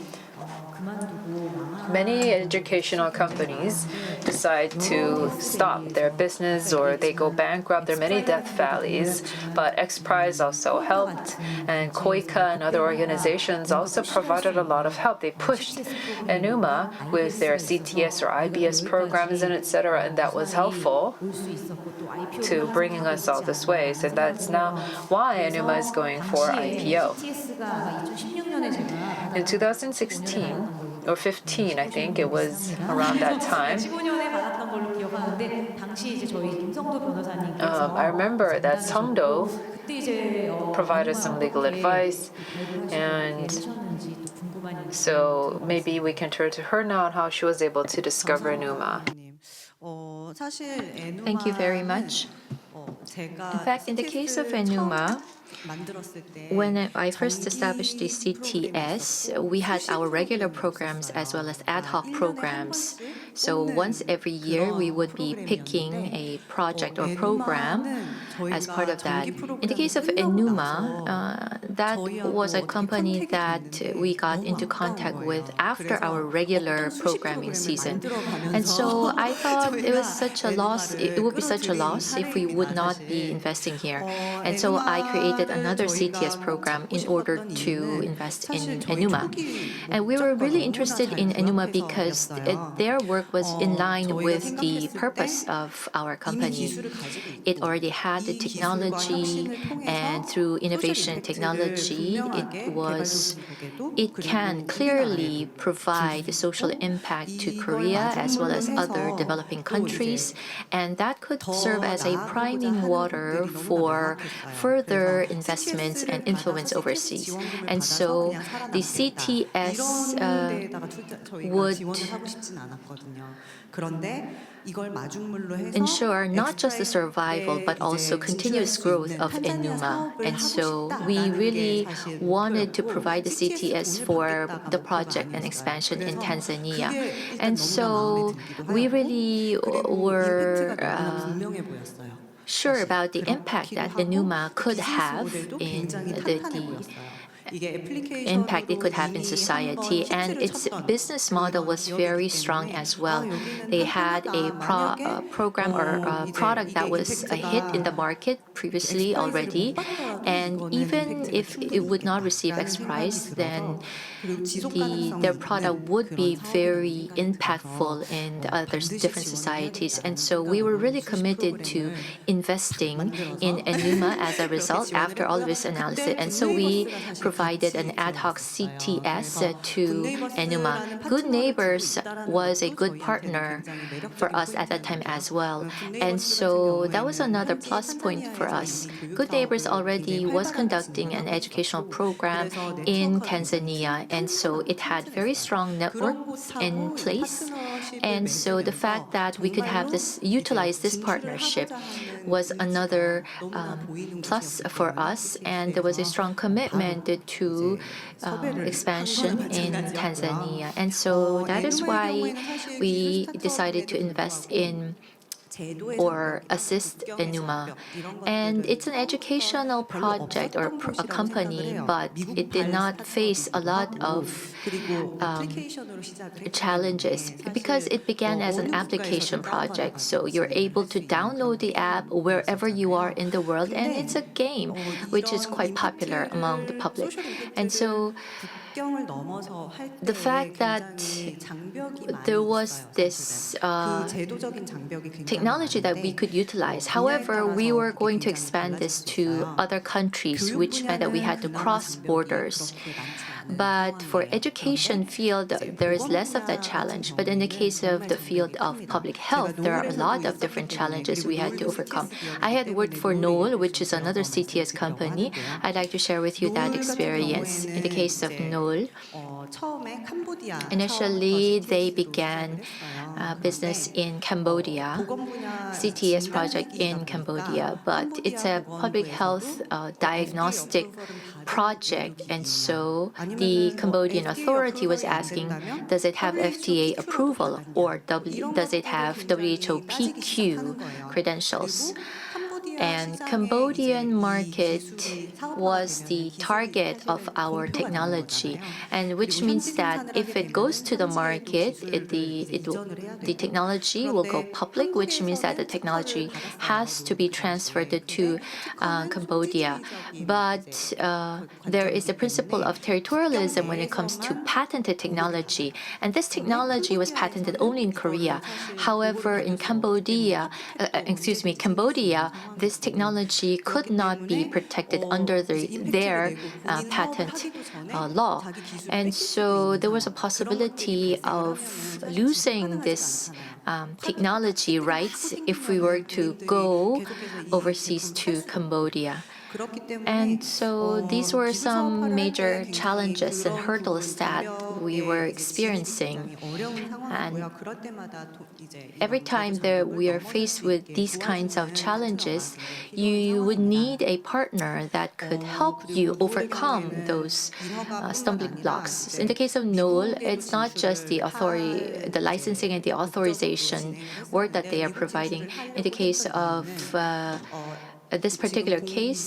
Many educational companies decide to stop their business or they go bankrupt. There are many death valleys, but XPRIZE also helped, and KOICA and other organizations also provided a lot of help. They pushed Enuma with their CTS or IBS programs and etc., and that was helpful to bringing us all this way. So that's now why Enuma is going for IPO. In 2016, or 15, I think it was around that time. 15년에 받았던 걸로 기억하는데 당시 이제 저희 김성도 변호사님께서 I remember that Songdo 그때 이제 provided some legal advice, and so maybe we can turn to her now on how she was able to discover Enuma. Thank you very much. In fact, in the case of Enuma, when I first established the CTS, we had our regular programs as well as ad hoc programs. So once every year, we would be picking a project or program as part of that. In the case of Enuma, that was a company that we got into contact with after our regular programming season. And so I thought it was such a loss, it would be such a loss if we would not be investing here. And so I created another CTS program in order to invest in Enuma. And we were really interested in Enuma because their work was in line with the purpose of our company. It already had the technology, and through innovation technology, it can clearly provide social impact to Korea as well as other developing countries, and that could serve as a priming water for further investments and influence overseas. And so the CTS would ensure not just the survival but also continuous growth of Enuma. And so we really wanted to provide the CTS for the project and expansion in Tanzania. And so we really were sure about the impact that Enuma could have in the impact it could have in society, and its business model was very strong as well. They had a program or a product that was a hit in the market previously already, and even if it would not receive X prize, then their product would be very impactful in the other different societies. And so we were really committed to investing in Enuma as a result after all of this analysis. And so we provided an ad hoc CTS to Enuma. Good Neighbors was a good partner for us at that time as well. And so that was another plus point for us. Good Neighbors already was conducting an educational program in Tanzania, and so it had very strong networks in place. And so the fact that we could have utilize this partnership was another plus for us, and there was a strong commitment to expansion in Tanzania. And so that is why we decided to invest in or assist Enuma. And it's an educational project or a company, but it did not face a lot of challenges because it began as an application project. So you're able to download the app wherever you are in the world, and it's a game which is quite popular among the public. And so the fact that there was this technology that we could utilize. However, we were going to expand this to other countries, which meant that we had to cross borders. But for education field, there is less of that challenge. But in the case of the field of public health, there are a lot of different challenges we had to overcome. I had worked for Noel, which is another CTS company. I'd like to share with you that experience. In the case of Noel, initially they began business in Cambodia, CTS project in Cambodia, but it's a public health diagnostic project, and so the Cambodian authority was asking, does it have FDA approval or does it have WHO PQ credentials? And Cambodian market was the target of our technology, and which means that if it goes to the market, the technology will go public, which means that the technology has to be transferred to Cambodia. But there is a principle of territorialism when it comes to patented technology, and this technology was patented only in Korea. However, in Cambodia, this this technology could not be protected under their patent law. And so there was a possibility of losing this technology rights if we were to go overseas to Cambodia. And so these were some major challenges and hurdles that we were experiencing. And every time that we are faced with these kinds of challenges, you would need a partner that could help you overcome those stumbling blocks. In the case of NOL, it's not just the licensing and the authorization work that they are providing. In the case of this particular case,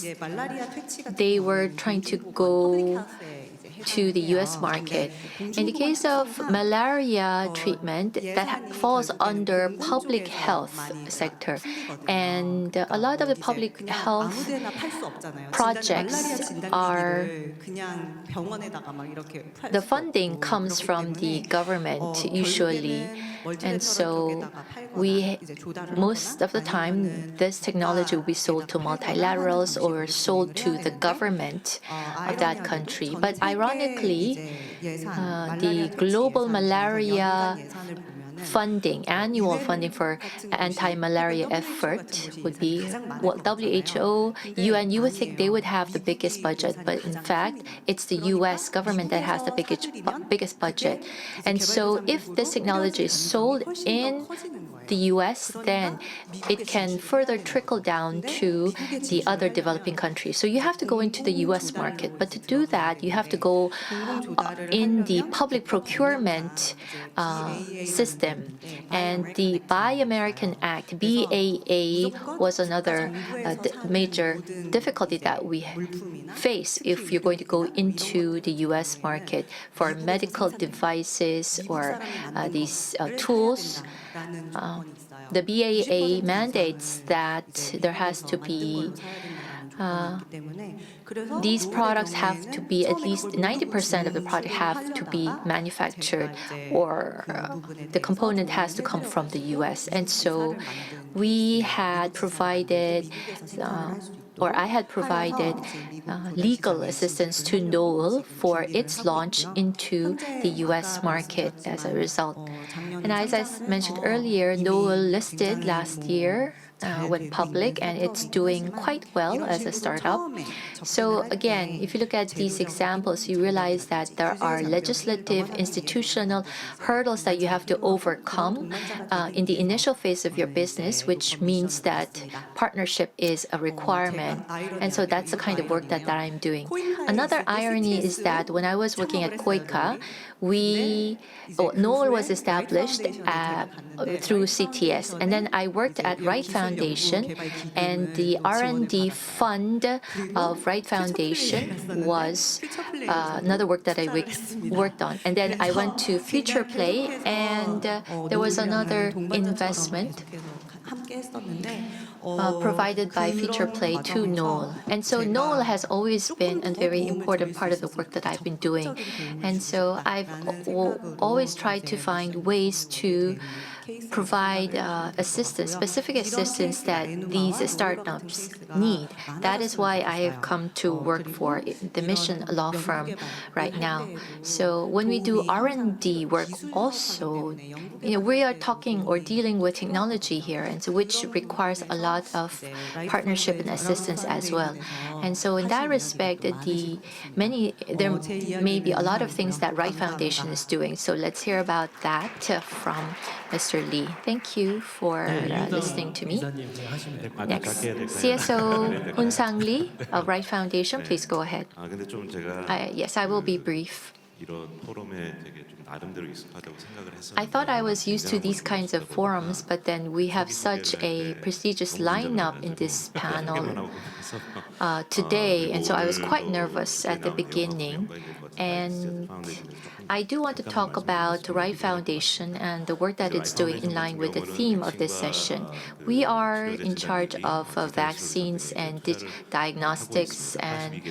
they were trying to go to the US market. In the case of malaria treatment, that falls under public health sector. And a lot of the public health projects are, the funding comes from the government usually. And so most of the time, this technology will be sold to multilaterals or sold to the government of that country. But ironically, the global malaria funding, annual funding for anti-malaria effort would be WHO, UN. You would think they would have the biggest budget, but in fact, it's the US government that has the biggest budget. And so if this technology is sold in the US, then it can further trickle down to the other developing countries. So you have to go into the US market. But to do that, you have to go in the public procurement system. And the Buy American Act, BAA, was another major difficulty that we face if you're going to go into the US market for medical devices or these tools. The BAA mandates that there has to be these products have to be at least 90% of the product have to be manufactured, or the component has to come from the US. And so we had provided or I had provided legal assistance to NOL for its launch into the US market as a result. And as I mentioned earlier, NOL listed last year, went public, and it's doing quite well as a startup. So again, if you look at these examples, you realize that there are legislative, institutional hurdles that you have to overcome in the initial phase of your business, which means that partnership is a requirement. And so that's the kind of work that I'm doing. Another irony is that when I was working at KOICA, NOL was established through CTS, and then I worked at Wright Foundation, and the R&D fund of Wright Foundation was another work that I worked on. And then I went to Future Play, and there was another investment provided by Future Play to NOL. And so NOL has always been a very important part of the work that I've been doing. And so I've always tried to find ways to provide assistance, specific assistance that these startups need. That is why I have come to work for the Mission Law Firm right now. So when we do R&D work also, we are talking or dealing with technology here, and so which requires a lot of partnership and assistance as well. And so in that respect, there may be a lot of things that Wright Foundation is doing. So let's hear about that from Mr. Lee. Thank you for listening to me. Next, CSO Unsang Lee of Wright Foundation, please go ahead. Yes, I will be brief. I thought I was used to these kinds of forums, but then we have such a prestigious lineup in this panel today, and so I was quite nervous at the beginning. And I do want to talk about Wright Foundation and the work that it's doing in line with the theme of this session. We are in charge of vaccines and diagnostics and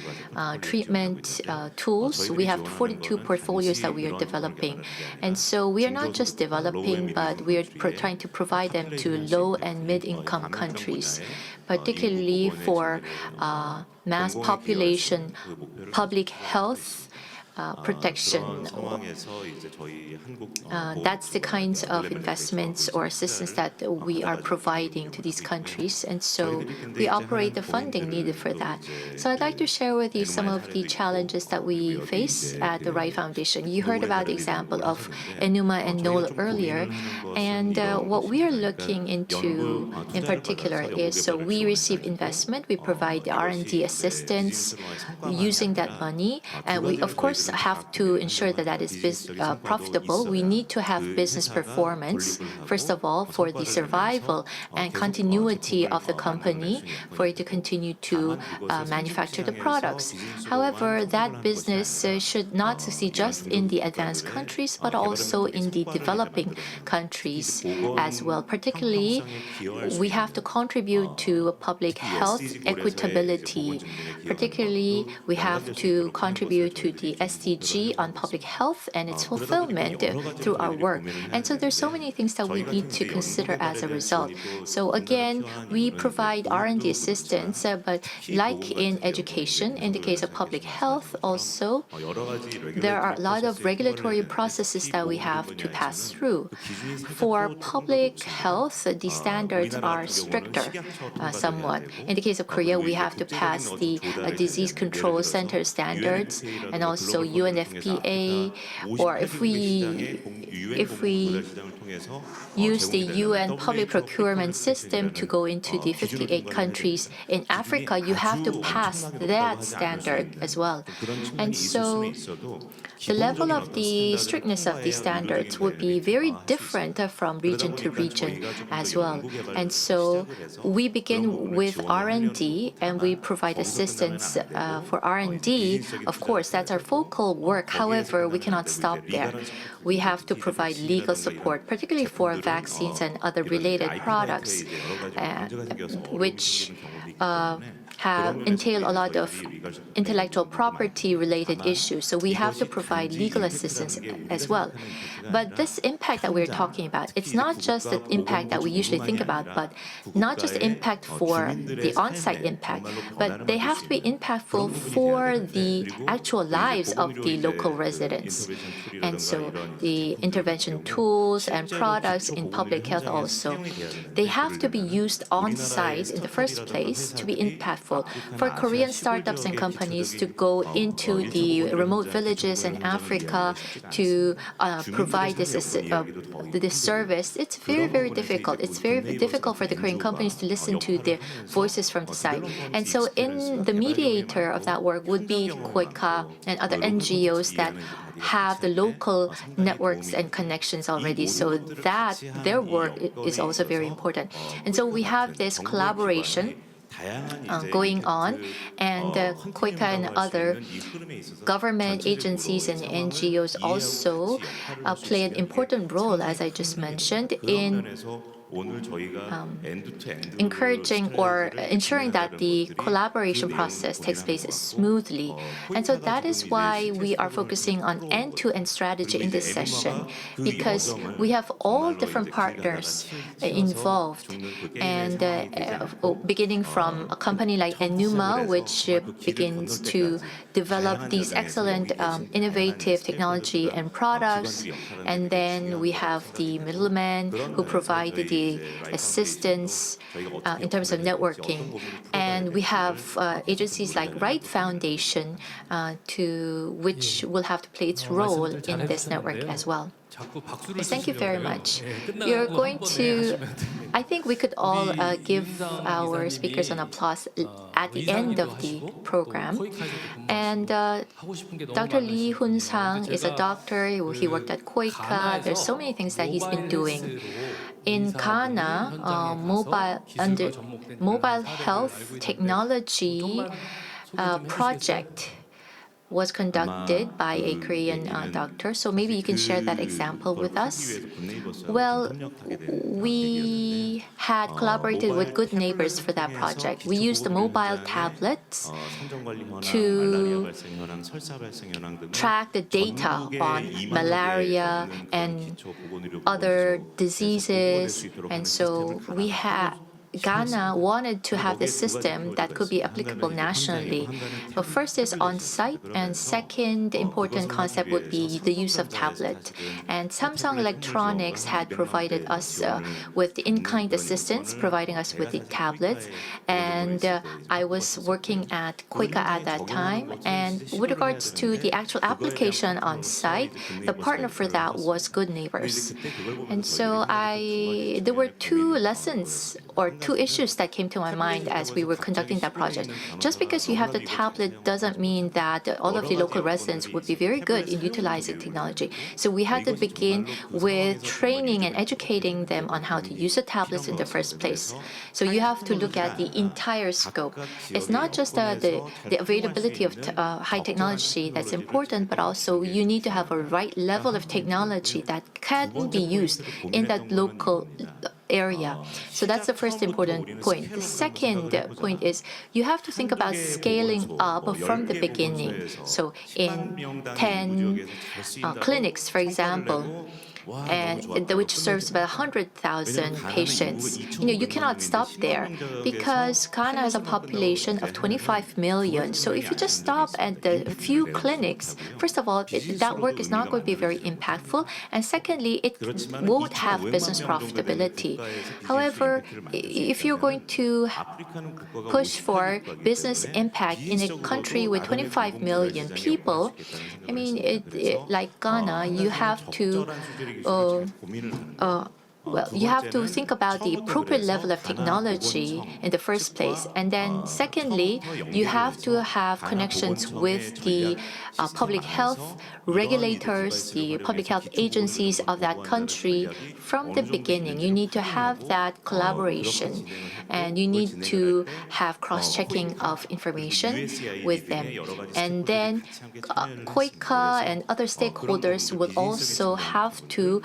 treatment tools. We have 42 portfolios that we are developing. And so we are not just developing, but we are trying to provide them to low and mid-income countries, particularly for mass population, public health, protection. That's the kinds of investments or assistance that we are providing to these countries, and so we operate the funding needed for that. So I'd like to share with you some of the challenges that we face at the Right Foundation. You heard about the example of Enuma and Noel earlier, and what we are looking into in particular is, so we receive investment, we provide the R&D assistance using that money, and we of course have to ensure that that is profitable. We need to have business performance, first of all, for the survival and continuity of the company, for it to continue to manufacture the products. However, that business should not succeed just in the advanced countries, but also in the developing countries as well. Particularly, we have to contribute to public health equitability. Particularly, we have to contribute to the SDG on public health and its fulfillment through our work. And so there's so many things that we need to consider as a result. So again, we provide R&D assistance, but like in education, in the case of public health also, there are a lot of regulatory processes that we have to pass through. For public health, the standards are stricter somewhat. In the case of Korea, we have to pass the Disease Control Center standards and also UNFPA, or if we use the UN public procurement system to go into the 58 countries in Africa, you have to pass that standard as well. And so the level of the strictness of these standards would be very different from region to region as well. And so we begin with R&D and we provide assistance for R&D. Of course, that's our focal work. However, we cannot stop there. We have to provide legal support, particularly for vaccines and other related products, which entail a lot of intellectual property related issues. So we have to provide legal assistance as well. But this impact that we're talking about, it's not just the impact that we usually think about, but not just impact for the on-site impact, but they have to be impactful for the actual lives of the local residents. And so the intervention tools and products in public health also, they have to be used on-site in the first place to be impactful. For Korean startups and companies to go into the remote villages in Africa to provide this service, it's very, very difficult. It's very difficult for the Korean companies to listen to the voices from the side. And so in the mediator of that work would be KOICA and other NGOs that have the local networks and connections already, so that their work is also very important. And so we have this collaboration going on, and KOICA and other government agencies and NGOs also play an important role, as I just mentioned, in encouraging or ensuring that the collaboration process takes place smoothly. And so that is why we are focusing on end-to-end strategy in this session, because we have all different partners involved, and beginning from a company like Enuma, which begins to develop these excellent innovative technology and products, and then we have the middlemen who provide the assistance in terms of networking, and we have agencies like Right Foundation which will have to play its role in this network as well. Thank you very much. You're going to, I think we could all give our speakers an applause at the end of the program. And Dr. Lee Hoon-sang is a doctor. He worked at KOICA. There's so many things that he's been doing. In Ghana, mobile health technology project was conducted by a Korean doctor. So maybe you can share that example with us. Well, we had collaborated with Good Neighbors for that project. We used the mobile tablets to track the data on malaria and other diseases. And so Ghana wanted to have this system that could be applicable nationally. But first is on-site, and second important concept would be the use of tablet. And Samsung Electronics had provided us with in-kind assistance, providing us with the tablets. And I was working at Quaker at that time. And with regards to the actual application on-site, the partner for that was Good Neighbors. And so there were two lessons or two issues that came to my mind as we were conducting that project. Just because you have the tablet doesn't mean that all of the local residents would be very good in utilizing technology. So we had to begin with training and educating them on how to use the tablets in the first place. So you have to look at the entire scope. It's not just the availability of high technology that's important, but also you need to have a right level of technology that can be used in that local area. So that's the first important point. The second point is you have to think about scaling up from the beginning. So in 10 clinics, for example, and which serves about 100,000 patients. You cannot stop there because Ghana has a population of 25 million. So if you just stop at the few clinics, first of all, that work is not going to be very impactful. And secondly, it won't have business profitability. However, if you're going to push for business impact in a country with 25 million people, I mean, like Ghana, you have to you have to think about the appropriate level of technology in the first place. And then secondly, you have to have connections with the public health regulators, the public health agencies of that country from the beginning. You need to have that collaboration, and you need to have cross-checking of information with them. And then Quaker and other stakeholders will also have to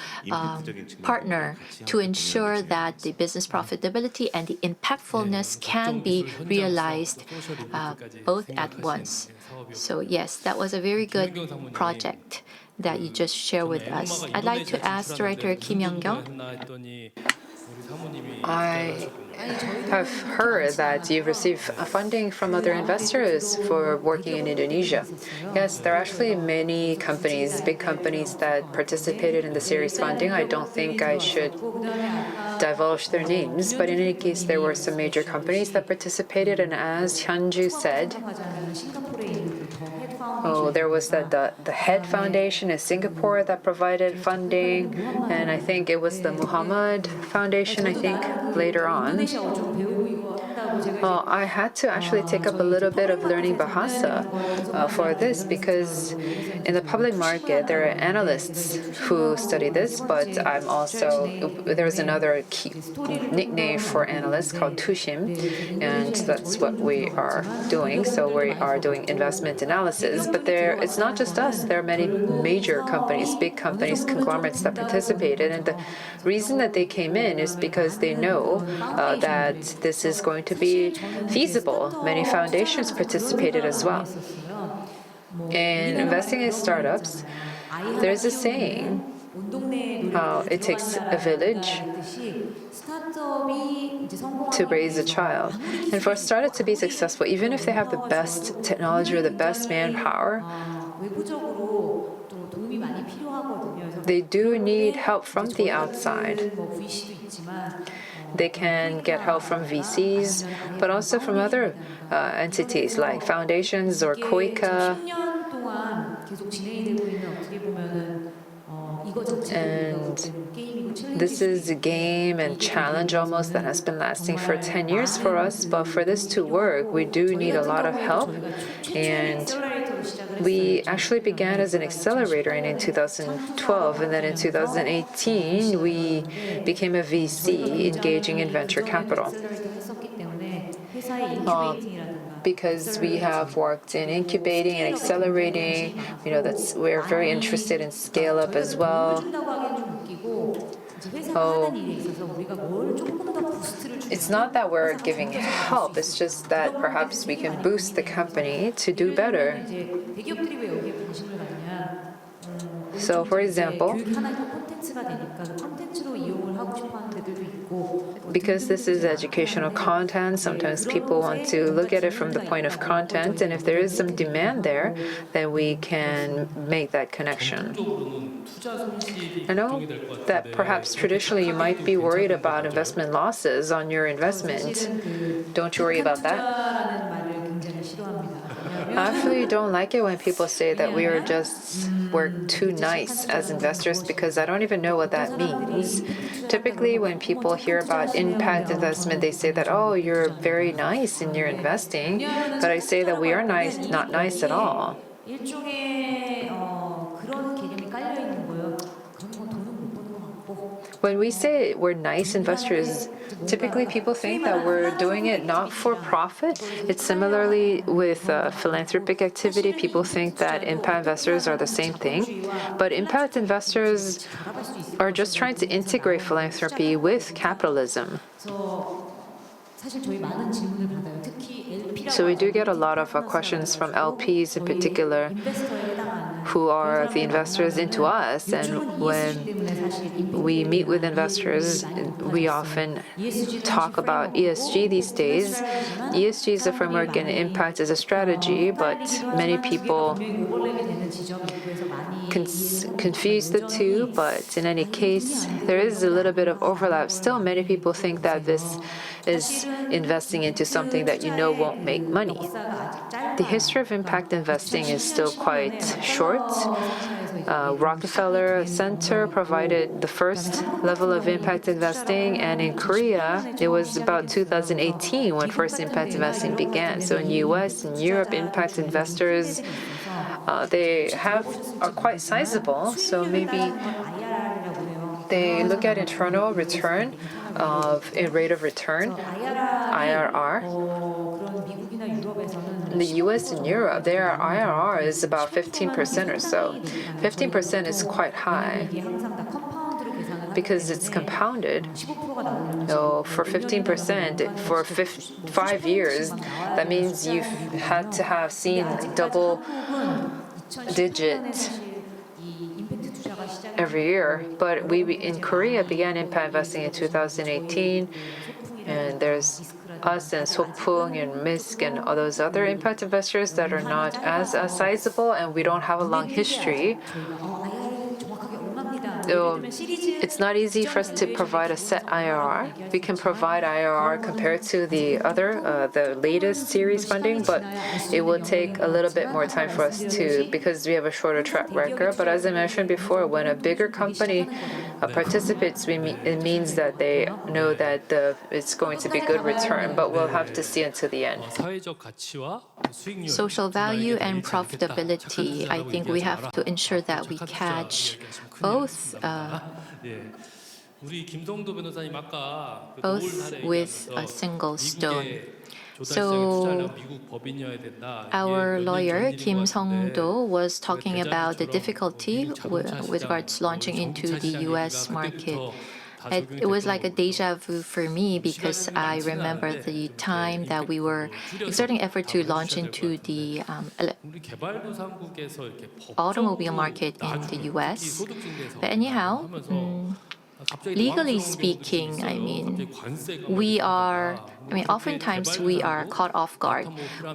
partner to ensure that the business profitability and the impactfulness can be realized both at once. So yes, that was a very good project that you just shared with us. I'd like to ask Director Kim Young-kyung. I have heard that you've received funding from other investors for working in Indonesia. Yes, there are actually many companies, big companies that participated in the series funding. I don't think I should divulge their names, but in any case, there were some major companies that participated, and as Hyunju said, there was the head foundation in Singapore that provided funding, and I think it was the Muhammad Foundation, later on. I had to actually take up a little bit of learning Bahasa for this because in the public market, there are analysts who study this, but there's another nickname for analysts called Tushim, and that's what we are doing. So we are doing investment analysis, but it's not just us. There are many major companies, big companies, conglomerates that participated, and the reason that they came in is because they know that this is going to be feasible. Many foundations participated as well. In investing in startups, there's a saying, it takes a village to raise a child. And for a startup to be successful, even if they have the best technology or the best manpower, they do need help from the outside. They can get help from VCs, but also from other entities like foundations or Quaker. And this is a game and challenge almost that has been lasting for 10 years for us. But for this to work, we do need a lot of help. And we actually began as an accelerator in 2012. And then in 2018, we became a VC engaging in venture capital. because we have worked in incubating and accelerating. We're very interested in scale up as well. It's not that we're giving help, it's just that perhaps we can boost the company to do better. So, for example, because this is educational content, sometimes people want to look at it from the point of content, and if there is some demand there, then we can make that connection. I know that perhaps traditionally you might be worried about investment losses on your investment. Don't you worry about that? I actually don't like it when people say that we're too nice as investors, because I don't even know what that means. Typically, when people hear about impact investment, they say that, oh, you're very nice in your investing. But I say that we are not nice at all. When we say we're nice investors, typically people think that we're doing it not for profit. It's similarly with philanthropic activity. People think that impact investors are the same thing. But impact investors are just trying to integrate philanthropy with capitalism. So we do get a lot of questions from LPs in particular, who are the investors into us. And when we meet with investors, we often talk about ESG these days. ESG is a framework and impact is a strategy, but many people confuse the two. But in any case, there is a little bit of overlap. Still, many people think that this is investing into something that you know won't make money. The history of impact investing is still quite short. Rockefeller Center provided the first level of impact investing, and in Korea, it was about 2018 when first impact investing began. So in the US and Europe, impact investors, they are quite sizable. So maybe they look at internal return a rate of return, IRR. In the US and Europe, their IRR is about 15% or so. 15% is quite high because it's compounded. So for 15% for 5 years, that means you've had to have seen double-digit every year. But we in Korea began impact investing in 2018, and there's us and Sopung and Misk and all those other impact investors that are not as sizable, and we don't have a long history. So it's not easy for us to provide a set IRR. We can provide IRR compared to the latest series funding, but it will take a little bit more time for us because we have a shorter track record. But as I mentioned before, when a bigger company participates, it means that they know that it's going to be good return, but we'll have to see until the end. Social value and profitability, I think we have to ensure that we catch both with a single stone. So our lawyer, Kim Song-do, was talking about the difficulty with regards to launching into the US market. It was like a deja vu for me, because I remember the time that we were exerting effort to launch into the automobile market in the US. But anyhow, legally speaking, oftentimes we are caught off guard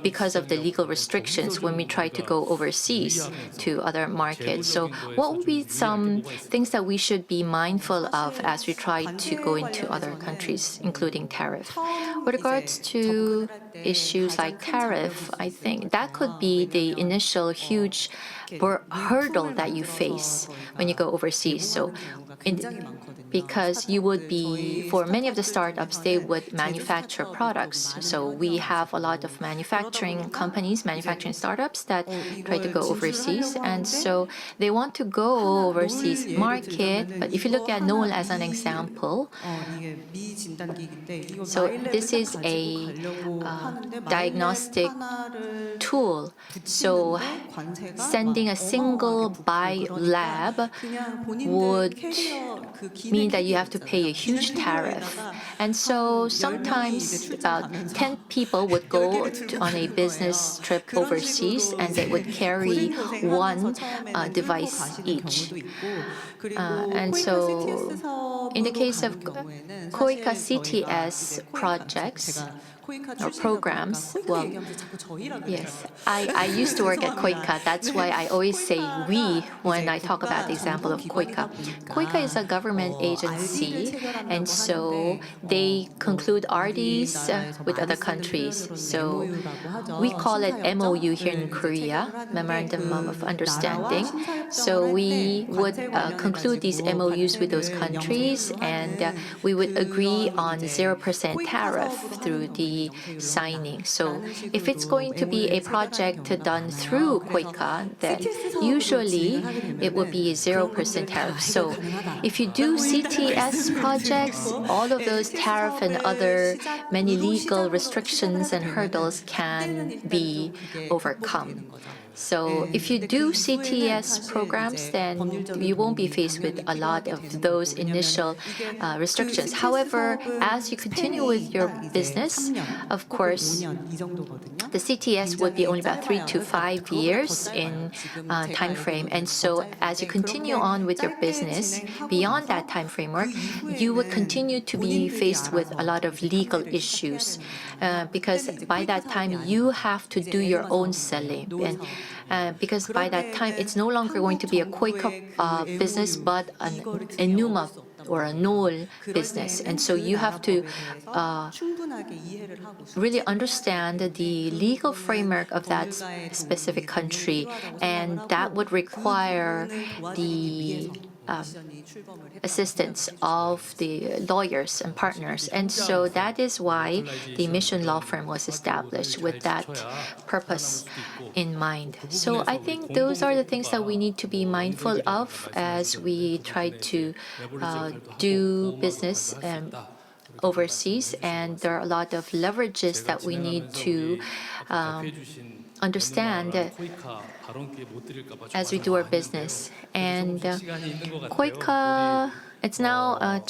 because of the legal restrictions when we try to go overseas to other markets. So what would be some things that we should be mindful of as we try to go into other countries, including tariff? With regards to issues like tariff, I think that could be the initial huge hurdle that you face when you go overseas. So because you would be, for many of the startups, they would manufacture products. So we have a lot of manufacturing companies, manufacturing startups that try to go overseas. And so they want to go overseas market. But if you look at Noel as an example, so this is a diagnostic tool. So sending a single buy lab would mean that you have to pay a huge tariff. And so sometimes about 10 people would go on a business trip overseas and they would carry one device each. And so in the case of KOICA CTS projects, or programs, well, yes, I used to work at KOICA. That's why I always say we when I talk about the example of KOICA. KOICA is a government agency, and so they conclude RDs with other countries. So we call it MOU here in Korea, Memorandum of Understanding. So we would conclude these MOUs with those countries, and we would agree on 0% tariff through the signing. So if it's going to be a project done through KOICA, then usually it would be 0% tariff. So if you do CTS projects, all of those tariff and other many legal restrictions and hurdles can be overcome. So if you do CTS programs, then you won't be faced with a lot of those initial restrictions. However, as you continue with your business, of course, the CTS would be only about 3 to 5 years in time frame. And so as you continue on with your business, beyond that time framework, you would continue to be faced with a lot of legal issues because by that time, you have to do your own selling. And because by that time, it's no longer going to be a KOICA business, but an Enuma or a Noel business. And so you have to really understand the legal framework of that specific country. And that would require the assistance of the lawyers and partners. And so that is why the Mission Law Firm was established with that purpose in mind. So I think those are the things that we need to be mindful of as we try to do business overseas. And there are a lot of leverages that we need to understand as we do our business. And KOICA, it's now a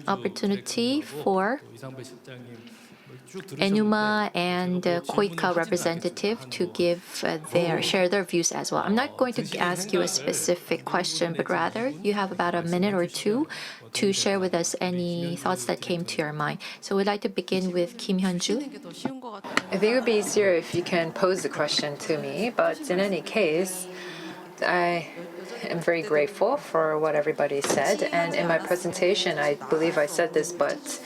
opportunity for Enuma and KOICA representative to share their views as well. I'm not going to ask you a specific question, but rather you have about a minute or two to share with us any thoughts that came to your mind. So we'd like to begin with Kim Hyun-ju. I think it would be easier if you can pose the question to me, but in any case, I am very grateful for what everybody said. And in my presentation, I believe I said this, but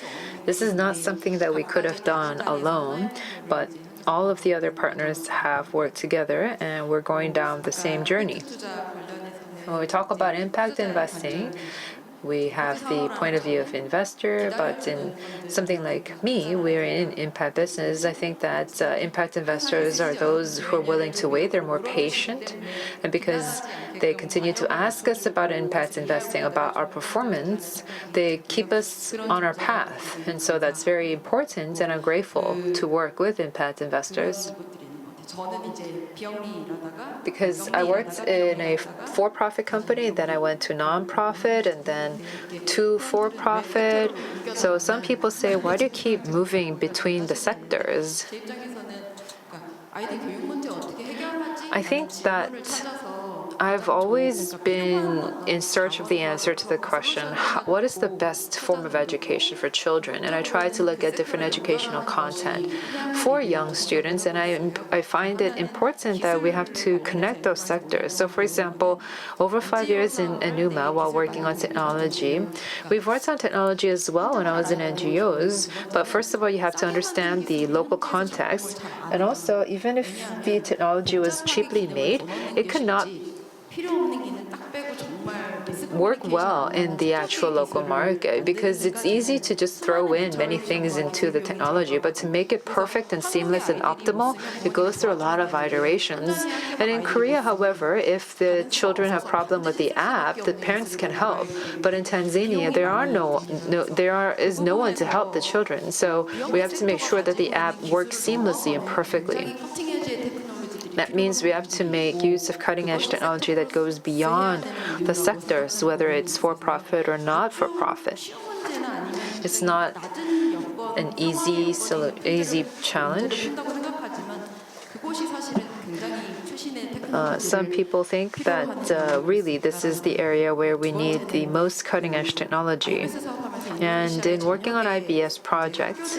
this is not something that we could have done alone, but all of the other partners have worked together and we're going down the same journey. When we talk about impact investing, we have the point of view of investor, but in something like me, we're in impact business. I think that impact investors are those who are willing to wait. They're more patient. And because they continue to ask us about impact investing, about our performance, they keep us on our path. And so that's very important, and I'm grateful to work with impact investors. Because I worked in a for-profit company, then I went to non-profit, and then to for-profit. So some people say, why do you keep moving between the sectors? I think that I've always been in search of the answer to the question, what is the best form of education for children? And I try to look at different educational content for young students, and I find it important that we have to connect those sectors. So for example, over 5 years in Enuma while working on technology, we've worked on technology as well when I was in NGOs, but first of all, you have to understand the local context, and also even if the technology was cheaply made, it could not work well in the actual local market, because it's easy to just throw in many things into the technology, but to make it perfect and seamless and optimal, it goes through a lot of iterations. And in Korea, however, if the children have problem with the app, the parents can help. But in Tanzania, there is no one to help the children. So we have to make sure that the app works seamlessly and perfectly. That means we have to make use of cutting-edge technology that goes beyond the sectors, whether it's for-profit or not-for-profit. It's not an easy challenge. Some people think that really this is the area where we need the most cutting-edge technology. And in working on IBS projects,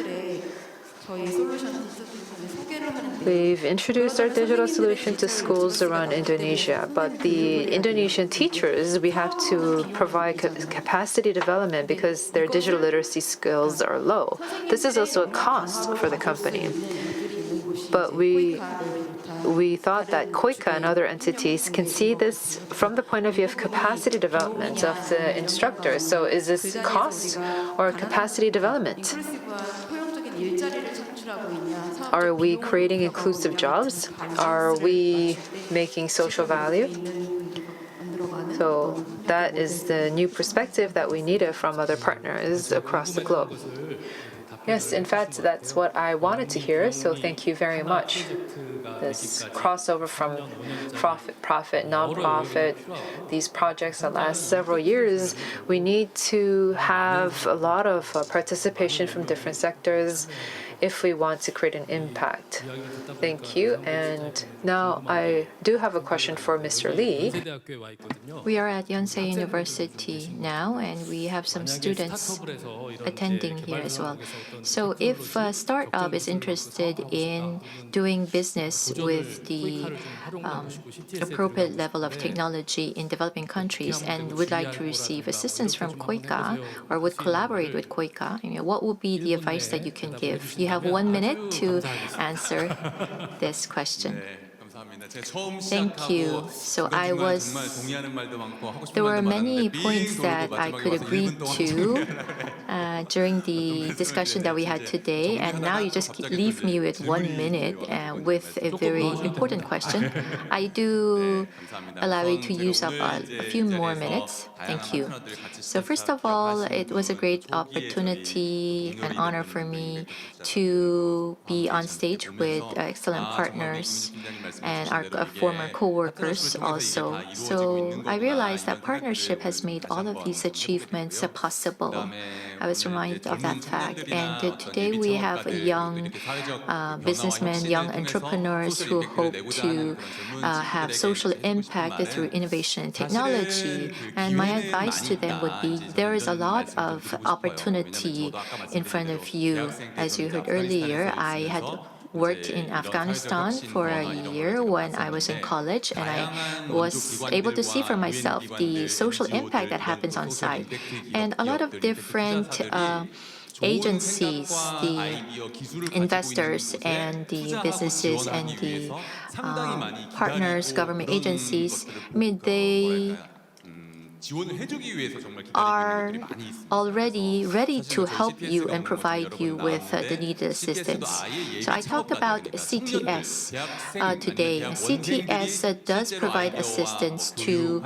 we've introduced our digital solution to schools around Indonesia, but the Indonesian teachers, we have to provide capacity development because their digital literacy skills are low. This is also a cost for the company. But we thought that KOICA and other entities can see this from the point of view of capacity development of the instructors. So is this cost or capacity development? Are we creating inclusive jobs? Are we making social value? So that is the new perspective that we needed from other partners across the globe. Yes, in fact, that's what I wanted to hear, so thank you very much. This crossover from profit, non-profit, these projects that last several years, we need to have a lot of participation from different sectors if we want to create an impact. Thank you. And now I do have a question for Mr. Lee. We are at Yonsei University now, and we have some students attending here as well. So if a startup is interested in doing business with the appropriate level of technology in developing countries and would like to receive assistance from KOICA or would collaborate with KOICA, what would be the advice that you can give? You have 1 minute to answer this question. Thank you. So there were many points that I could agree to during the discussion that we had today, and now you just leave me with 1 minute with a very important question. I do allow you to use up a few more minutes. Thank you. So first of all, it was a great opportunity, an honor for me to be on stage with excellent partners and our former co-workers also. So I realized that partnership has made all of these achievements possible. I was reminded of that fact. And today we have young businessmen, young entrepreneurs who hope to have social impact through innovation and technology. And my advice to them would be there is a lot of opportunity in front of you. As you heard earlier, I had worked in Afghanistan for a year when I was in college, and I was able to see for myself the social impact that happens on site. And a lot of different agencies, the investors and the businesses and the partners, government agencies, they are already ready to help you and provide you with the needed assistance. So I talked about CTS today. CTS does provide assistance to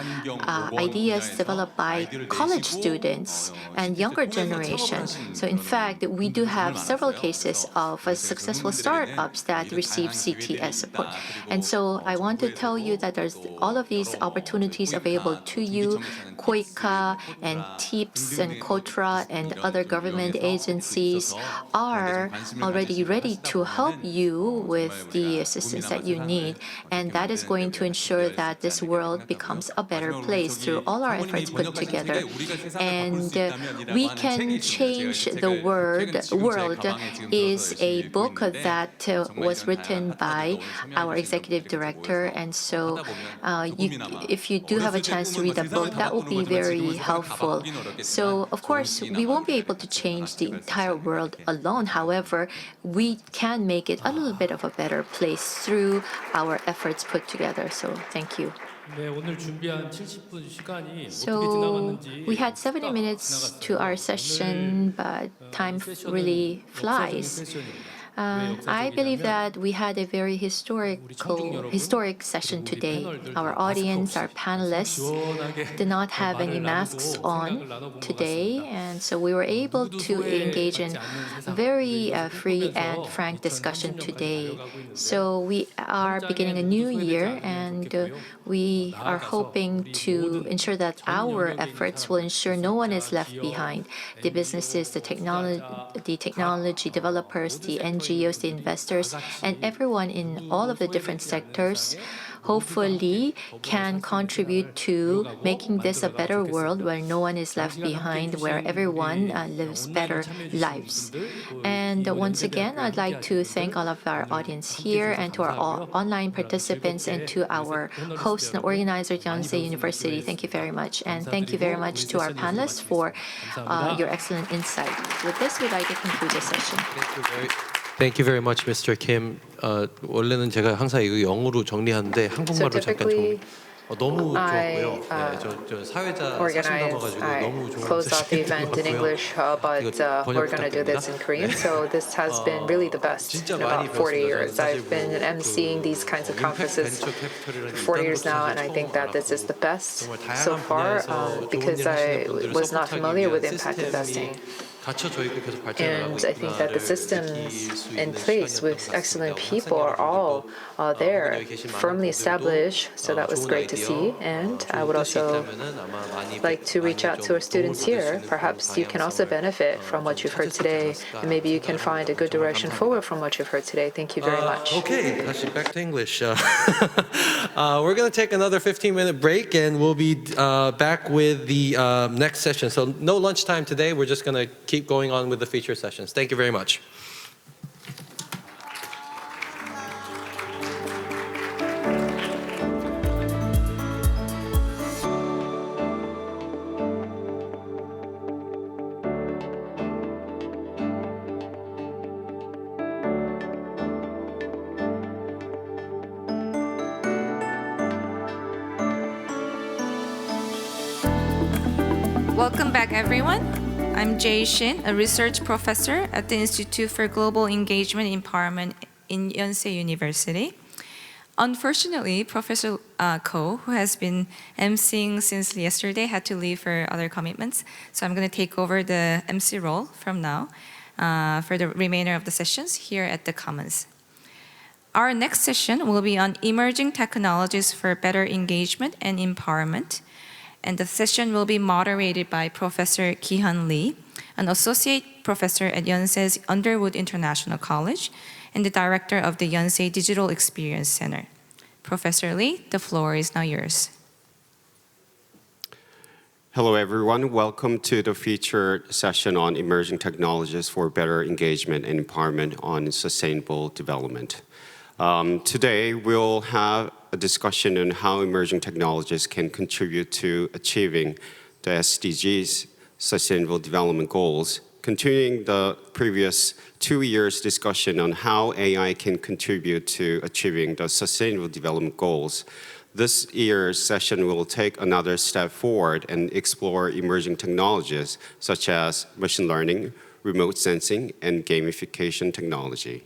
ideas developed by college students and younger generation. So in fact, we do have several cases of successful startups that receive CTS support. And so I want to tell you that there's all of these opportunities available to you. KOICA and TIPS and KOTRA and other government agencies are already ready to help you with the assistance that you need. And that is going to ensure that this world becomes a better place through all our efforts put together. And We Can Change the World is a book that was written by our executive director. And so if you do have a chance to read that book, that will be very helpful. So of course, we won't be able to change the entire world alone. However, we can make it a little bit of a better place through our efforts put together. So thank you. So we had 70 minutes to our session, but time really flies. I believe that we had a very historic session today. Our audience, our panelists did not have any masks on today, and so we were able to engage in very free and frank discussion today. So we are beginning a new year, and we are hoping to ensure that our efforts will ensure no one is left behind. The businesses, the technology developers, the NGOs, the investors, and everyone in all of the different sectors hopefully can contribute to making this a better world where no one is left behind, where everyone lives better lives. And once again, I'd like to thank all of our audience here and to our online participants and to our host and organizer, Yonsei University. Thank you very much. And thank you very much to our panelists for your excellent insight. With this, we'd like to conclude the session. Thank you very much, Mr. Kim. 원래는 제가 항상 이거 영어로 정리하는데 한국말로 잠깐 정리. 너무 좋았고요. 저 사회자 사실 담아가지고 너무 좋은 close out the event in English, but we're going to do this in Korean. So this has been really the best in about 40 years. I've been emceeing these kinds of conferences for 40 years now, and I think that this is the best so far because I was not familiar with impact investing. And I think that the systems in place with excellent people are all there, firmly established, so that was great to see. And I would also like to reach out to our students here. Perhaps you can also benefit from what you've heard today, and maybe you can find a good direction forward from what you've heard today. Thank you very much. Okay, back to English. We're going to take another 15-minute break, and we'll be back with the next session. So no lunchtime today. We're just going to keep going on with the feature sessions. Thank you very much. Welcome back, everyone. I'm Jae Shin, a research professor at the Institute for Global Engagement and Empowerment in Yonsei University. Unfortunately, Professor Ko, who has been emceeing since yesterday, had to leave for other commitments. So I'm going to take over the MC role from now for the remainder of the sessions here at the Commons. Our next session will be on emerging technologies for better engagement and empowerment. And the session will be moderated by Professor Ki-hyun Lee, an associate professor at Yonsei's Underwood International College and the director of the Yonsei Digital Experience Center. Professor Lee, the floor is now yours. Hello, everyone. Welcome to the featured session on emerging technologies for better engagement and empowerment on sustainable development. Today, we'll have a discussion on how emerging technologies can contribute to achieving the SDGs, Sustainable Development Goals, continuing the previous 2 years' discussion on how AI can contribute to achieving the Sustainable Development Goals. This year's session will take another step forward and explore emerging technologies such as machine learning, remote sensing, and gamification technology.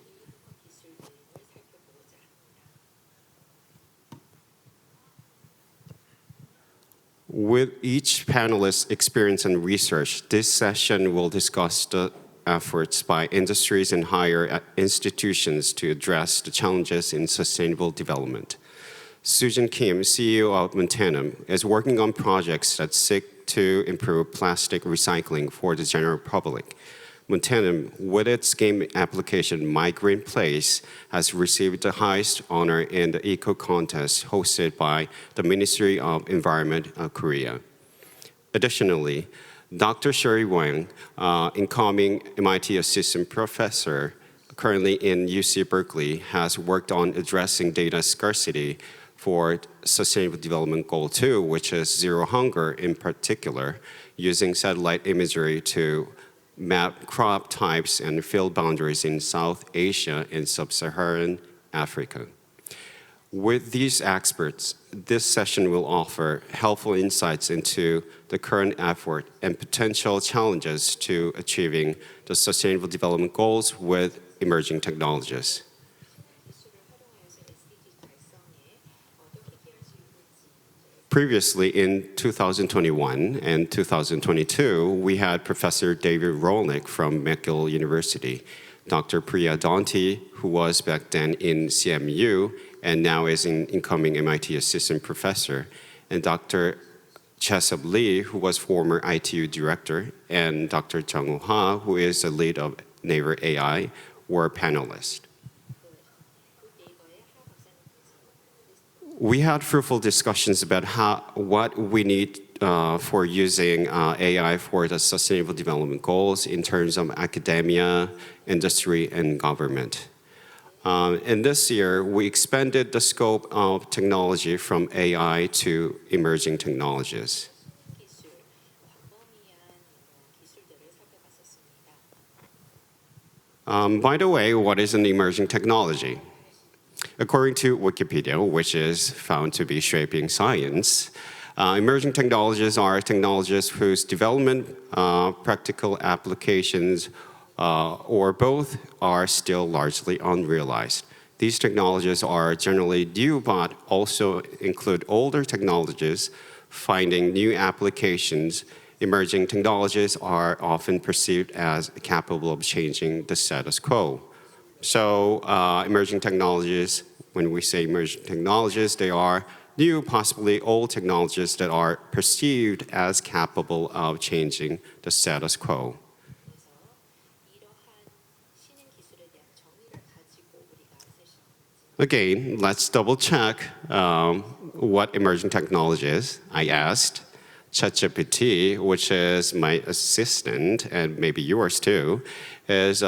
With each panelist's experience and research, this session will discuss the efforts by industries and higher institutions to address the challenges in sustainable development. Susan Kim, CEO of Montanum, is working on projects that seek to improve plastic recycling for the general public. Montanum, with its game application My Green Place, has received the highest honor in the eco contest hosted by the Ministry of Environment of Korea. Additionally, Dr. Sherry Wang, incoming MIT assistant professor, currently in UC Berkeley, has worked on addressing data scarcity for Sustainable Development Goal 2, which is zero hunger in particular, using satellite imagery to map crop types and field boundaries in South Asia and Sub-Saharan Africa. With these experts, this session will offer helpful insights into the current effort and potential challenges to achieving the Sustainable Development Goals with emerging technologies. Previously, in 2021 and 2022, we had Professor David Rolnick from McGill University, Dr. Priya Danti, who was back then in CMU and now is an incoming MIT assistant professor, and Dr. Chesub Lee, who was former ITU director, and Dr. Jung Woo Ha, who is the lead of Naver AI, were panelists. We had fruitful discussions about what we need for using AI for the Sustainable Development Goals in terms of academia, industry, and government. And this year, we expanded the scope of technology from AI to emerging technologies. By the way, what is an emerging technology? According to Wikipedia, which is found to be shaping science, emerging technologies are technologies whose development, practical applications, or both are still largely unrealized. These technologies are generally new, but also include older technologies, finding new applications. Emerging technologies are often perceived as capable of changing the status quo. So emerging technologies, when we say emerging technologies, they are new, possibly old technologies that are perceived as capable of changing the status quo. Again, let's double check what emerging technology is. I asked ChatGPT, which is my assistant, and maybe yours too, is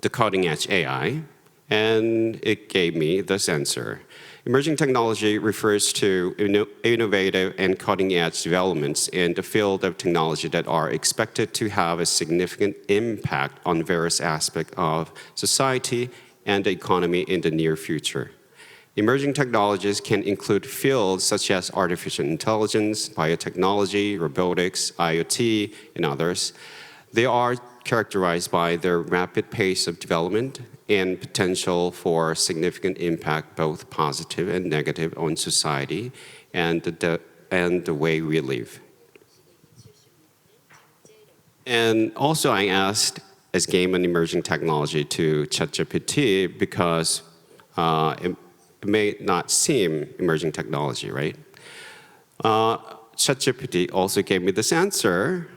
the cutting edge AI, and it gave me this answer. Emerging technology refers to innovative and cutting edge developments in the field of technology that are expected to have a significant impact on various aspects of society and the economy in the near future. Emerging technologies can include fields such as artificial intelligence, biotechnology, robotics, IoT, and others. They are characterized by their rapid pace of development and potential for significant impact, both positive and negative, on society and the way we live. And also I asked, as game and emerging technology, to ChatGPT because it may not seem emerging technology, right? ChatGPT also gave me this answer.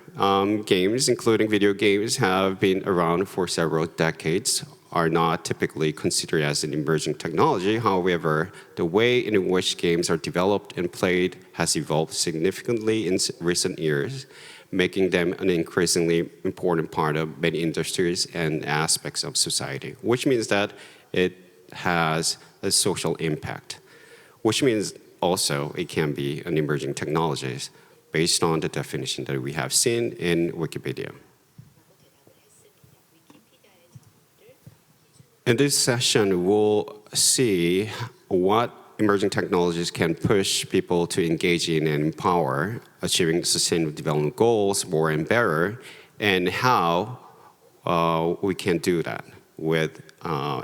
Games, including video games, have been around for several decades, are not typically considered as an emerging technology. However, the way in which games are developed and played has evolved significantly in recent years, making them an increasingly important part of many industries and aspects of society, which means that it has a social impact, which means also it can be an emerging technology based on the definition that we have seen in Wikipedia. In this session, we'll see what emerging technologies can push people to engage in and empower achieving sustainable development goals more and better, and how we can do that with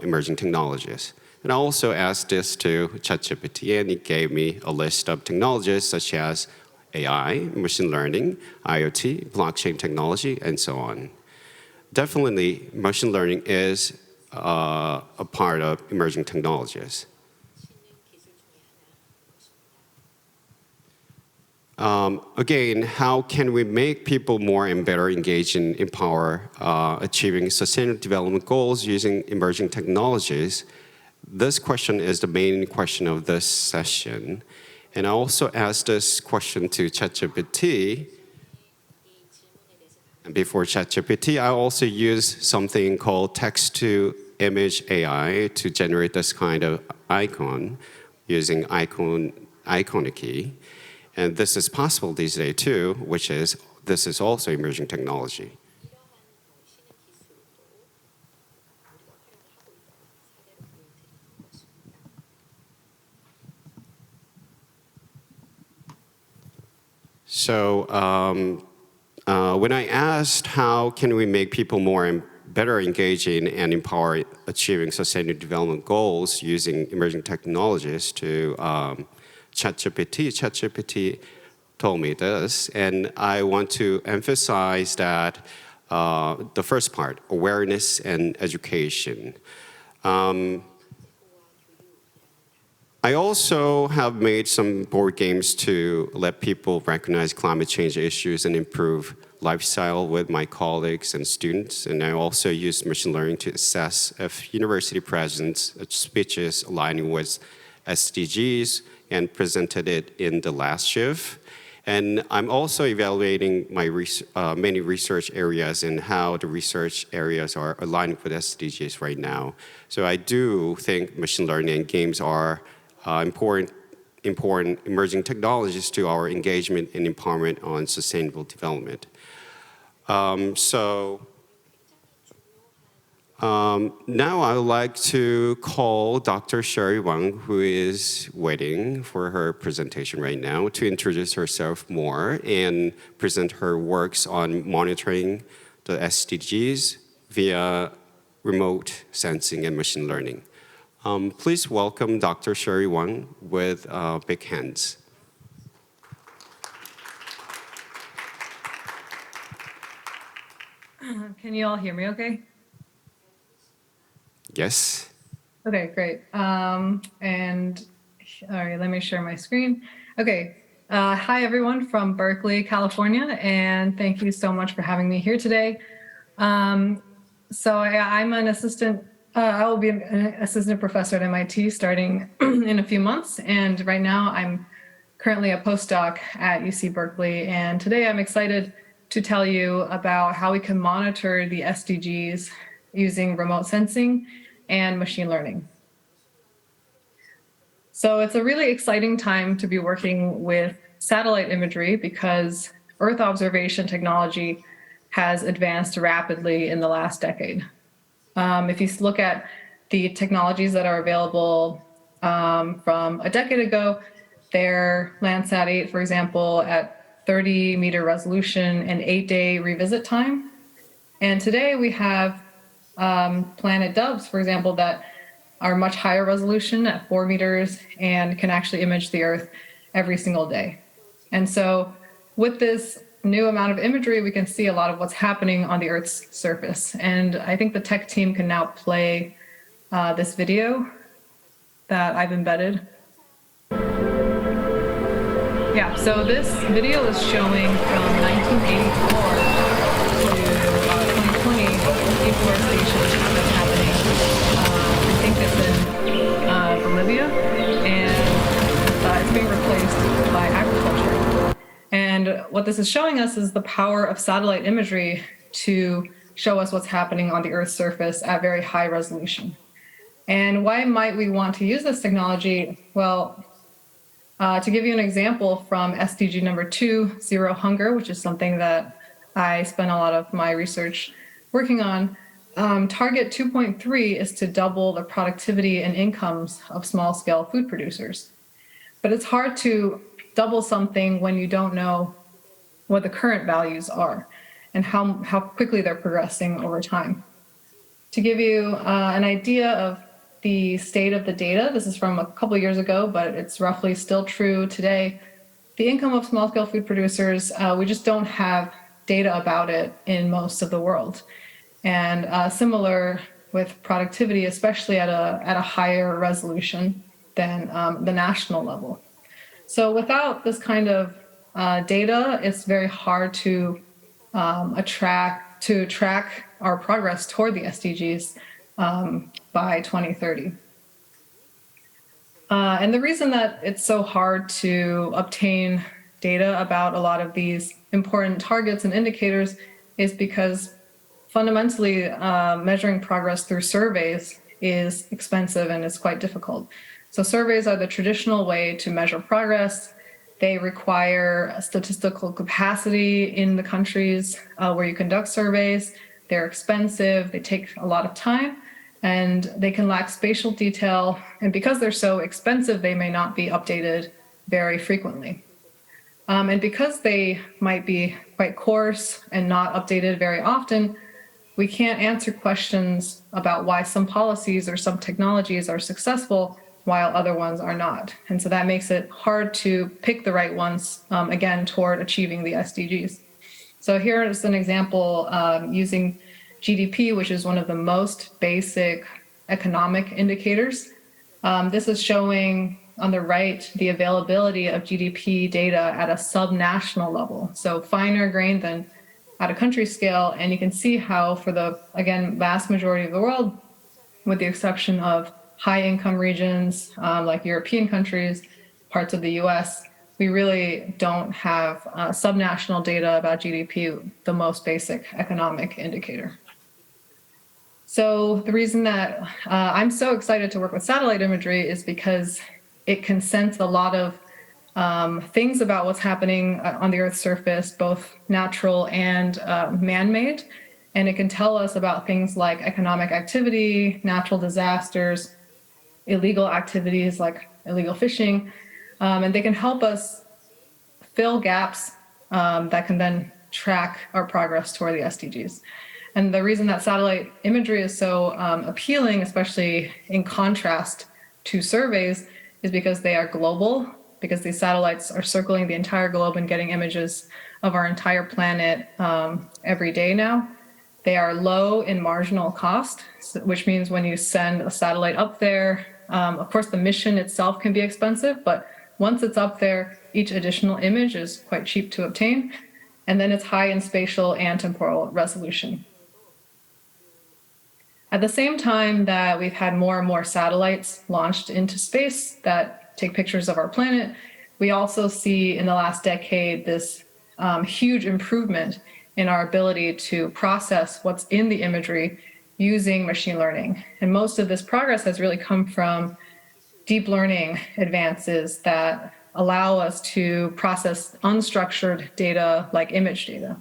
emerging technologies. And I also asked this to ChatGPT, and it gave me a list of technologies such as AI, machine learning, IoT, blockchain technology, and so on. Definitely, machine learning is a part of emerging technologies. Again, how can we make people more and better engaged and empower achieving sustainable development goals using emerging technologies? This question is the main question of this session. And I also asked this question to ChatGPT. And before ChatGPT, I also use something called text-to-image AI to generate this kind of icon using Iconikey. And this is possible these days too, this is also emerging technology. So when I asked how can we make people more and better engaging and empower achieving sustainable development goals using emerging technologies to ChatGPT told me this, and I want to emphasize that the first part, awareness and education. I also have made some board games to let people recognize climate change issues and improve lifestyle with my colleagues and students. And I also use machine learning to assess if university presidents' speeches aligning with SDGs and presented it in the last GEEF. And I'm also evaluating my many research areas and how the research areas are aligning with SDGs right now. So I do think machine learning and games are important emerging technologies to our engagement and empowerment on sustainable development. Now I would like to call Dr. Sherry Wang, who is waiting for her presentation right now, to introduce herself more and present her works on monitoring the SDGs via remote sensing and machine learning. Please welcome Dr. Sherry Wang with big hands. Can you all hear me okay? Yes. Okay, great. And all right, let me share my screen. Okay, hi everyone from Berkeley, California, and thank you so much for having me here today. I'm an assistant, I will be an assistant professor at MIT starting in a few months, and right now I'm currently a postdoc at UC Berkeley, and today I'm excited to tell you about how we can monitor the SDGs using remote sensing and machine learning. So it's a really exciting time to be working with satellite imagery because Earth observation technology has advanced rapidly in the last decade. If you look at the technologies that are available from a decade ago, they're Landsat 8, for example, at 30-meter resolution and 8-day revisit time. And today we have Planet Doves, for example, that are much higher resolution at 4 meters and can actually image the Earth every single day. And so with this new amount of imagery, we can see a lot of what's happening on the Earth's surface. And I think the tech team can now play this video that I've embedded. Yeah, so this video is showing from 1984 to 2020 deforestation that's happening. I think it's in Bolivia, and it's being replaced by agriculture. And what this is showing us is the power of satellite imagery to show us what's happening on the Earth's surface at very high resolution. And why might we want to use this technology? Well, to give you an example from SDG number 2, Zero Hunger, which is something that I spent a lot of my research working on, target 2.3 is to double the productivity and incomes of small-scale food producers. But it's hard to double something when you don't know what the current values are and how quickly they're progressing over time. To give you an idea of the state of the data, this is from a couple of years ago, but it's roughly still true today. The income of small-scale food producers, we just don't have data about it in most of the world. And similar with productivity, especially at a higher resolution than the national level. So without this kind of data, it's very hard to track our progress toward the SDGs by 2030. And the reason that it's so hard to obtain data about a lot of these important targets and indicators is because fundamentally measuring progress through surveys is expensive and it's quite difficult. So surveys are the traditional way to measure progress. They require a statistical capacity in the countries where you conduct surveys. They're expensive, they take a lot of time, and they can lack spatial detail. And because they're so expensive, they may not be updated very frequently. And because they might be quite coarse and not updated very often, we can't answer questions about why some policies or some technologies are successful while other ones are not. And so that makes it hard to pick the right ones, again, toward achieving the SDGs. So here is an example using GDP, which is one of the most basic economic indicators. This is showing on the right the availability of GDP data at a subnational level, so finer grained than at a country scale. And you can see how for the, again, vast majority of the world, with the exception of high income regions like European countries, parts of the US, we really don't have subnational data about GDP, the most basic economic indicator. So the reason that I'm so excited to work with satellite imagery is because it can sense a lot of things about what's happening on the Earth's surface, both natural and man-made. And it can tell us about things like economic activity, natural disasters, illegal activities like illegal fishing. And they can help us fill gaps that can then track our progress toward the SDGs. And the reason that satellite imagery is so appealing, especially in contrast to surveys, is because they are global, because these satellites are circling the entire globe and getting images of our entire planet every day now. They are low in marginal cost, which means when you send a satellite up there, of course the mission itself can be expensive, but once it's up there, each additional image is quite cheap to obtain. And then it's high in spatial and temporal resolution. At the same time that we've had more and more satellites launched into space that take pictures of our planet, we also see in the last decade this huge improvement in our ability to process what's in the imagery using machine learning. And most of this progress has really come from deep learning advances that allow us to process unstructured data like image data.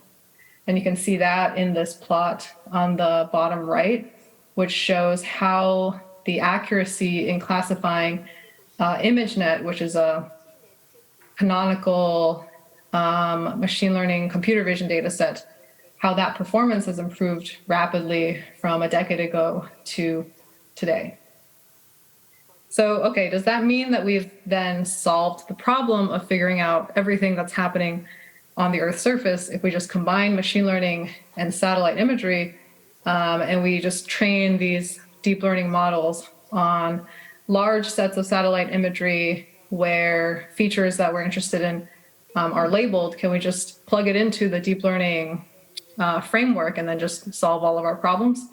And you can see that in this plot on the bottom right, which shows how the accuracy in classifying ImageNet, which is a canonical machine learning computer vision data set, how that performance has improved rapidly from a decade ago to today. So, okay, does that mean that we've then solved the problem of figuring out everything that's happening on the Earth's surface if we just combine machine learning and satellite imagery and we just train these deep learning models on large sets of satellite imagery where features that we're interested in are labeled? Can we just plug it into the deep learning framework and then just solve all of our problems?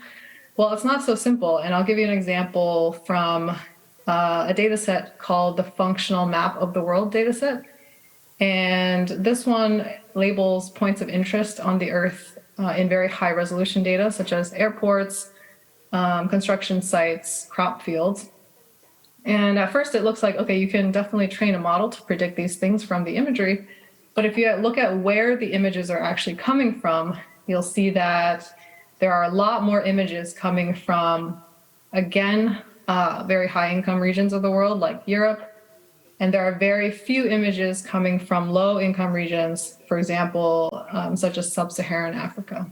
Well, it's not so simple. And I'll give you an example from a data set called the Functional Map of the World dataset. And this one labels points of interest on the Earth in very high resolution data, such as airports, construction sites, crop fields. And at first it looks like, okay, you can definitely train a model to predict these things from the imagery. But if you look at where the images are actually coming from, you'll see that there are a lot more images coming from, again, very high income regions of the world like Europe. And there are very few images coming from low income regions, for example, such as sub-Saharan Africa.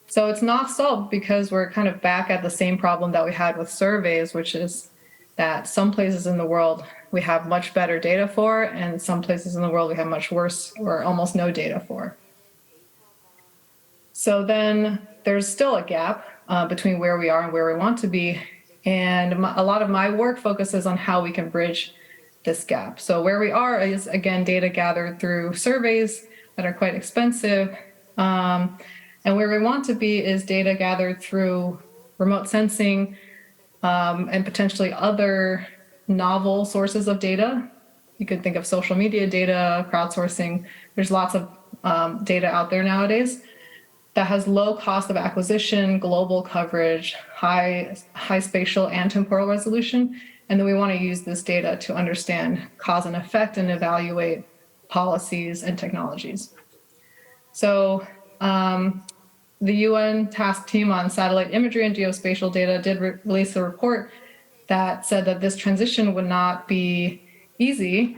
So it's not solved because we're kind of back at the same problem that we had with surveys, which is that some places in the world we have much better data for, and some places in the world we have much worse or almost no data for. So then there's still a gap between where we are and where we want to be. And a lot of my work focuses on how we can bridge this gap. So where we are is, again, data gathered through surveys that are quite expensive. And where we want to be is data gathered through remote sensing and potentially other novel sources of data. You could think of social media data, crowdsourcing. There's lots of data out there nowadays that has low cost of acquisition, global coverage, high spatial and temporal resolution. And then we want to use this data to understand cause and effect and evaluate policies and technologies. So the UN task team on satellite imagery and geospatial data did release a report that said that this transition would not be easy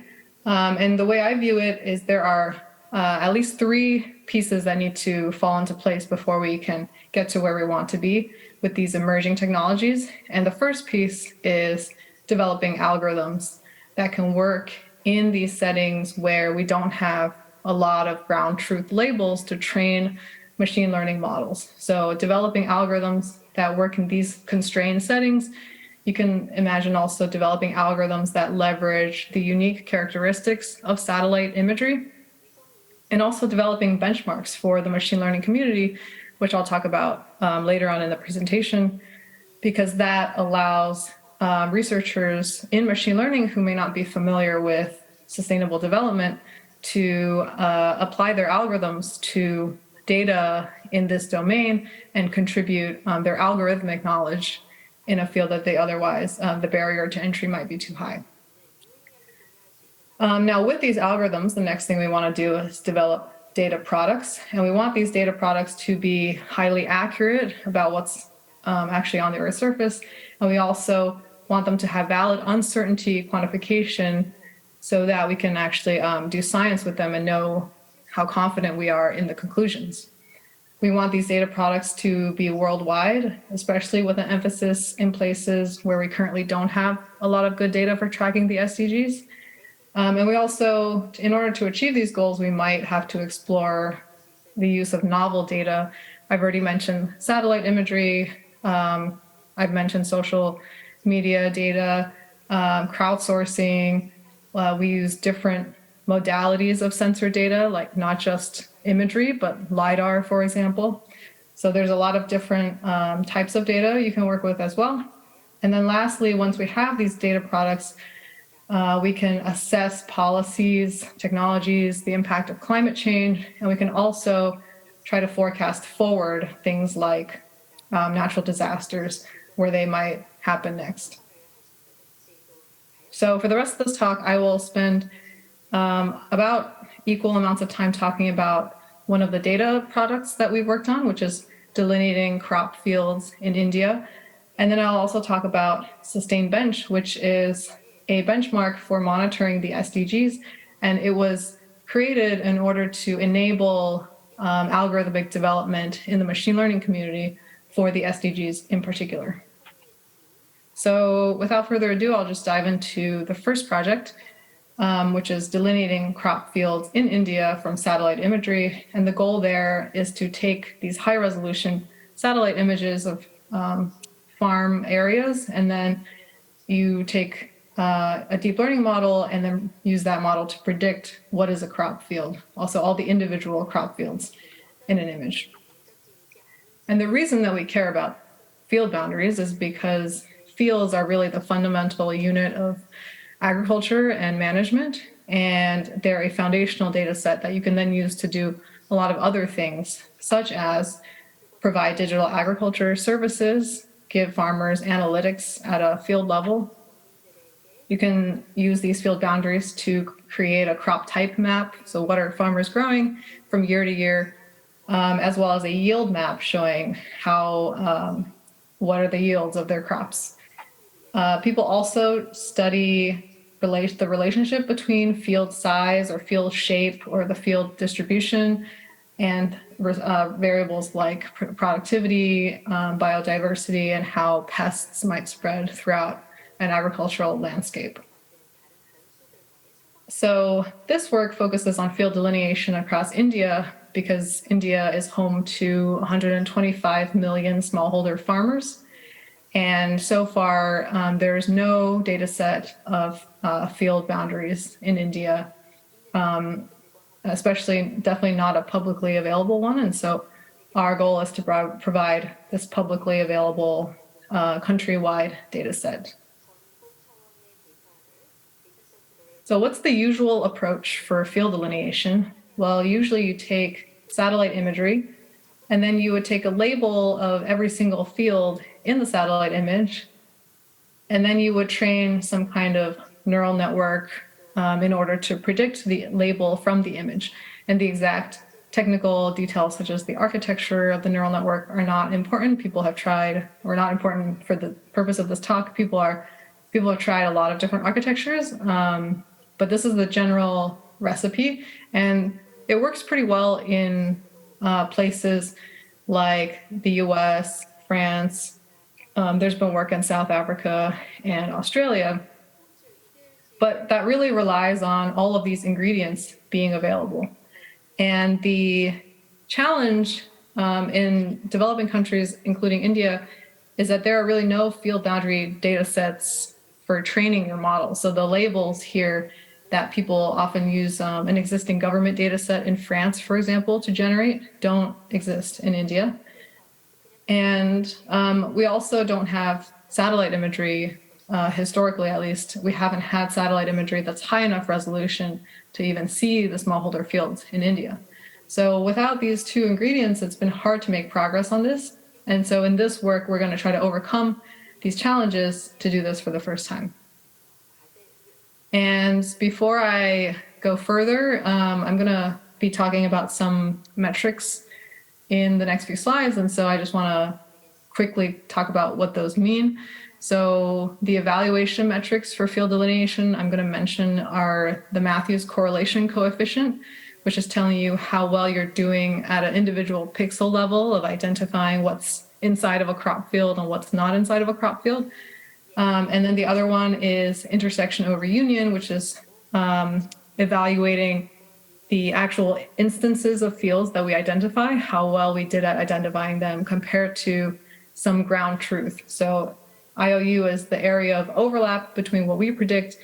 And the way I view it is there are at least 3 pieces that need to fall into place before we can get to where we want to be with these emerging technologies. And the first piece is developing algorithms that can work in these settings where we don't have a lot of ground truth labels to train machine learning models. So developing algorithms that work in these constrained settings. You can imagine also developing algorithms that leverage the unique characteristics of satellite imagery, and also developing benchmarks for the machine learning community, which I'll talk about later on in the presentation, because that allows researchers in machine learning who may not be familiar with sustainable development to apply their algorithms to data in this domain and contribute their algorithmic knowledge in a field that they otherwise, the barrier to entry might be too high. Now with these algorithms, the next thing we want to do is develop data products. And we want these data products to be highly accurate about what's actually on the Earth's surface. And we also want them to have valid uncertainty quantification so that we can actually do science with them and know how confident we are in the conclusions. We want these data products to be worldwide, especially with an emphasis in places where we currently don't have a lot of good data for tracking the SDGs. And we also, in order to achieve these goals, we might have to explore the use of novel data. I've already mentioned satellite imagery. I've mentioned social media data, crowdsourcing. We use different modalities of sensor data, like not just imagery, but LiDAR, for example. So there's a lot of different types of data you can work with as well. And then lastly, once we have these data products, we can assess policies, technologies, the impact of climate change, and we can also try to forecast forward things like natural disasters, where they might happen next. So for the rest of this talk, I will spend about equal amounts of time talking about one of the data products that we've worked on, which is delineating crop fields in India. And then I'll also talk about Sustained Bench, which is a benchmark for monitoring the SDGs. And it was created in order to enable algorithmic development in the machine learning community for the SDGs in particular. So without further ado, I'll just dive into the first project, which is delineating crop fields in India from satellite imagery. And the goal there is to take these high resolution satellite images of farm areas, and then you take a deep learning model and then use that model to predict what is a crop field, also all the individual crop fields in an image. And the reason that we care about field boundaries is because fields are really the fundamental unit of agriculture and management, and they're a foundational data set that you can then use to do a lot of other things, such as provide digital agriculture services, give farmers analytics at a field level. You can use these field boundaries to create a crop type map, so what are farmers growing from year to year, as well as a yield map showing how what are the yields of their crops. People also study the relationship between field size or field shape or the field distribution and variables like productivity, biodiversity, and how pests might spread throughout an agricultural landscape. So this work focuses on field delineation across India because India is home to 125 million smallholder farmers. And so far, there's no data set of field boundaries in India, definitely not a publicly available one. And so our goal is to provide this publicly available countrywide data set. So what's the usual approach for field delineation? Well, usually you take satellite imagery, and then you would take a label of every single field in the satellite image, and then you would train some kind of neural network in order to predict the label from the image. And the exact technical details, such as the architecture of the neural network, are not important. People have tried, or not important for the purpose of this talk. People have tried a lot of different architectures. But this is the general recipe, and it works pretty well in places like the US, France. There's been work in South Africa and Australia. But that really relies on all of these ingredients being available. And the challenge in developing countries, including India, is that there are really no field boundary data sets for training your model. So the labels here that people often use an existing government data set in France, for example, to generate don't exist in India. And we also don't have satellite imagery, historically at least. We haven't had satellite imagery that's high enough resolution to even see the smallholder fields in India. So without these two ingredients, it's been hard to make progress on this. And so in this work, we're going to try to overcome these challenges to do this for the first time. And before I go further, I'm going to be talking about some metrics in the next few slides. And so I just want to quickly talk about what those mean. So the evaluation metrics for field delineation I'm going to mention are the Matthews correlation coefficient, which is telling you how well you're doing at an individual pixel level of identifying what's inside of a crop field and what's not inside of a crop field. And then the other one is intersection over union, which is evaluating the actual instances of fields that we identify, how well we did at identifying them compared to some ground truth. So IOU is the area of overlap between what we predict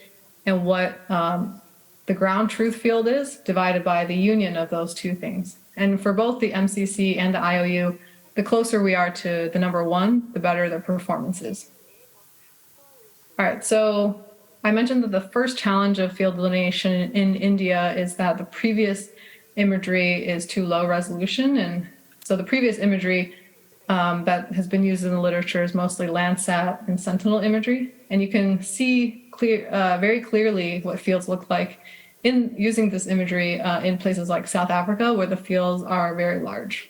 and what the ground truth field is, divided by the union of those two things. And for both the MCC and the IOU, the closer we are to the number one, the better the performance is. All right, so I mentioned that the first challenge of field delineation in India is that the previous imagery is too low resolution. And so the previous imagery that has been used in the literature is mostly Landsat and Sentinel imagery. And you can see very clearly what fields look like in using this imagery in places like South Africa, where the fields are very large.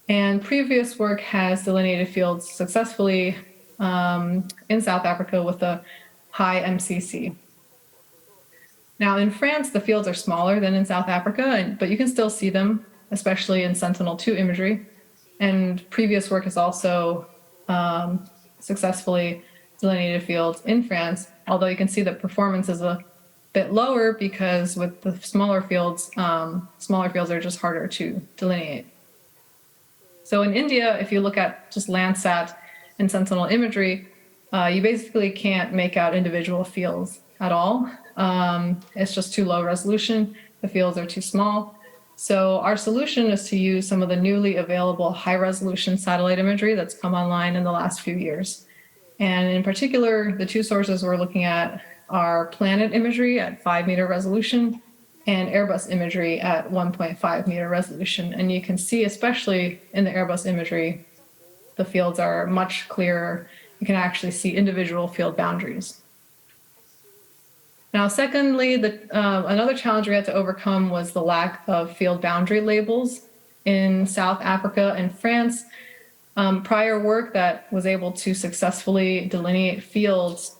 And previous work has delineated fields successfully in South Africa with a high MCC. Now in France, the fields are smaller than in South Africa, but you can still see them, especially in Sentinel-2 imagery. And previous work has also successfully delineated fields in France, although you can see that performance is a bit lower because with the smaller fields are just harder to delineate. So in India, if you look at just Landsat and Sentinel imagery, you basically can't make out individual fields at all. It's just too low resolution. The fields are too small. So our solution is to use some of the newly available high-resolution satellite imagery that's come online in the last few years. And in particular, the two sources we're looking at are Planet imagery at 5-meter resolution and Airbus imagery at 1.5-meter resolution. And you can see, especially in the Airbus imagery, the fields are much clearer. You can actually see individual field boundaries. Now, secondly, another challenge we had to overcome was the lack of field boundary labels in South Africa and France. Prior work that was able to successfully delineate fields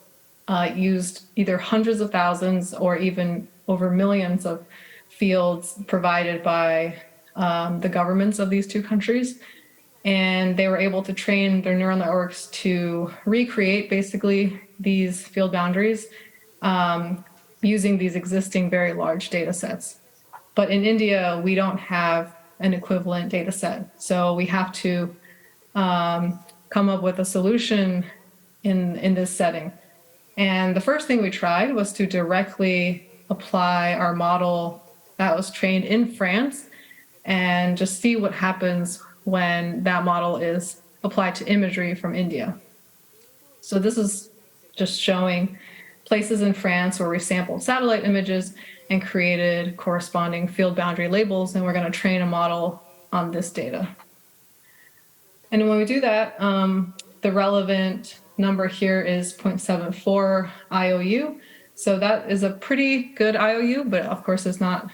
used either hundreds of thousands or even over millions of fields provided by the governments of these two countries. And they were able to train their neural networks to recreate basically these field boundaries using these existing very large data sets. But in India, we don't have an equivalent data set. So we have to come up with a solution in this setting. And the first thing we tried was to directly apply our model that was trained in France and just see what happens when that model is applied to imagery from India. So this is just showing places in France where we sampled satellite images and created corresponding field boundary labels, and we're going to train a model on this data. And when we do that, the relevant number here is 0.74 IOU. So that is a pretty good IOU, but of course it's not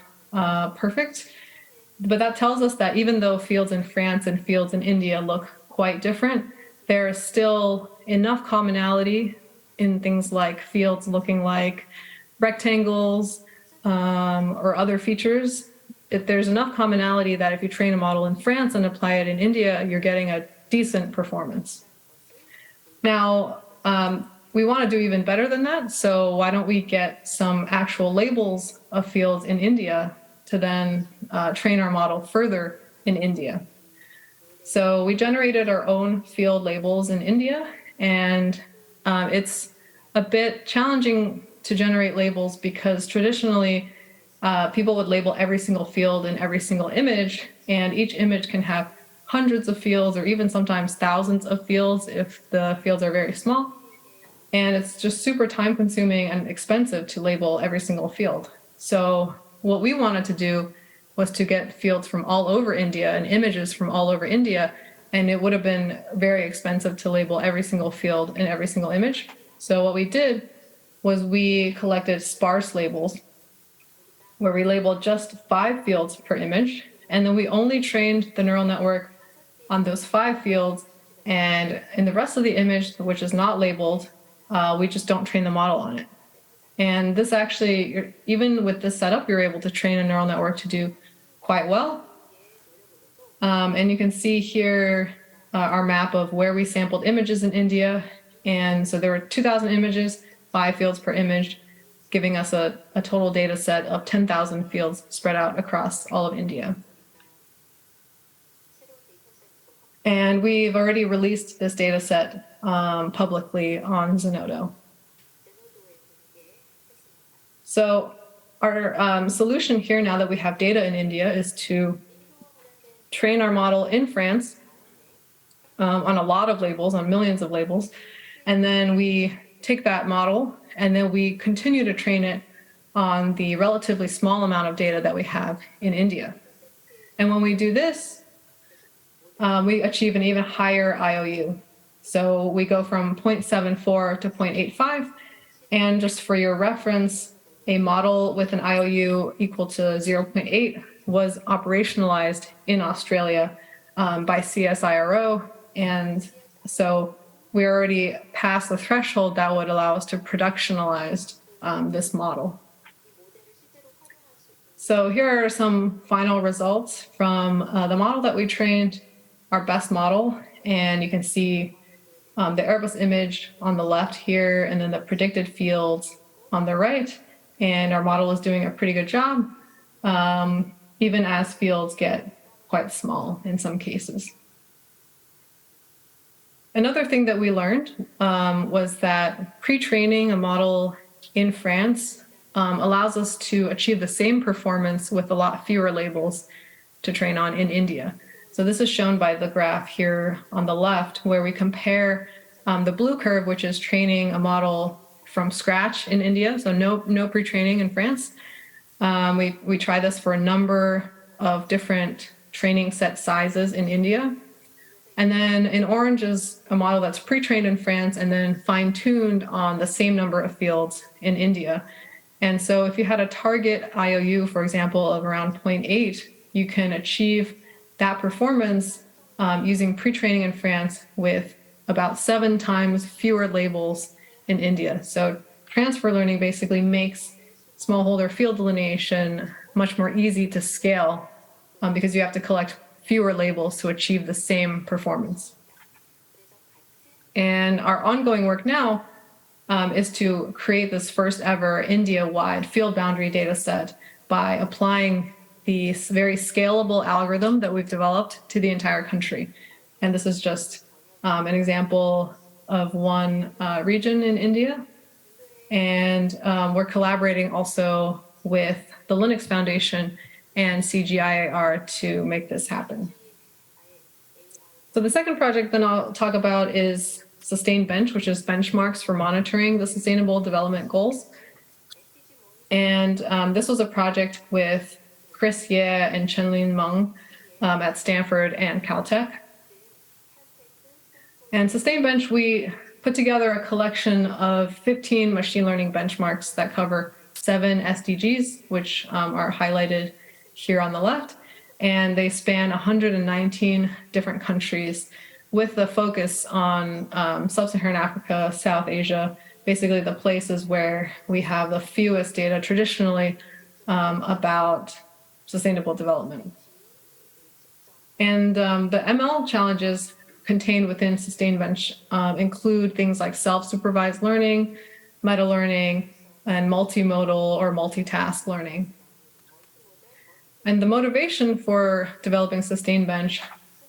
perfect. But that tells us that even though fields in France and fields in India look quite different, there is still enough commonality in things like fields looking like rectangles or other features, if there's enough commonality that if you train a model in France and apply it in India, you're getting a decent performance. Now, we want to do even better than that, so why don't we get some actual labels of fields in India to then train our model further in India. So we generated our own field labels in India, and it's a bit challenging to generate labels because traditionally people would label every single field in every single image, and each image can have hundreds of fields or even sometimes thousands of fields if the fields are very small. And it's just super time consuming and expensive to label every single field. So what we wanted to do was to get fields from all over India and images from all over India, and it would have been very expensive to label every single field in every single image. So what we did was we collected sparse labels where we labeled just 5 fields per image, and then we only trained the neural network on those 5 fields, and in the rest of the image, which is not labeled, we just don't train the model on it. And this actually, even with this setup, you're able to train a neural network to do quite well. And you can see here our map of where we sampled images in India. And so there were 2,000 images, 5 fields per image, giving us a total data set of 10,000 fields spread out across all of India. And we've already released this data set publicly on Zenodo. So our solution here, now that we have data in India, is to train our model in France on a lot of labels, on millions of labels. And then we take that model and then we continue to train it on the relatively small amount of data that we have in India. And when we do this, we achieve an even higher IOU. So we go from 0.74 to 0.85. And just for your reference, a model with an IOU equal to 0.8 was operationalized in Australia by CSIRO. And so we already passed the threshold that would allow us to productionalize this model. So here are some final results from the model that we trained, our best model. And you can see the Airbus image on the left here, and then the predicted fields on the right. And our model is doing a pretty good job, even as fields get quite small in some cases. Another thing that we learned was that pre-training a model in France allows us to achieve the same performance with a lot fewer labels to train on in India. So this is shown by the graph here on the left, where we compare the blue curve, which is training a model from scratch in India, so no pre-training in France. We try this for a number of different training set sizes in India. And then in orange is a model that's pre-trained in France and then fine-tuned on the same number of fields in India. And so if you had a target IOU, for example, of around 0.8, you can achieve that performance using pre-training in France with about 7 times fewer labels in India. So transfer learning basically makes smallholder field delineation much more easy to scale because you have to collect fewer labels to achieve the same performance. And our ongoing work now is to create this first ever India-wide field boundary data set by applying the very scalable algorithm that we've developed to the entire country. And this is just an example of one region in India. And we're collaborating also with the Linux Foundation and CGIAR to make this happen. So the second project that I'll talk about is Sustained Bench, which is benchmarks for monitoring the Sustainable Development Goals. And this was a project with Chris Ye and Chenlin Meng at Stanford and Caltech. And Sustained Bench, we put together a collection of 15 machine learning benchmarks that cover 7 SDGs, which are highlighted here on the left. And they span 119 different countries with the focus on Sub-Saharan Africa, South Asia, basically the places where we have the fewest data traditionally about sustainable development. And the ML challenges contained within Sustained Bench include things like self-supervised learning, meta-learning, and multimodal or multitask learning. And the motivation for developing Sustained Bench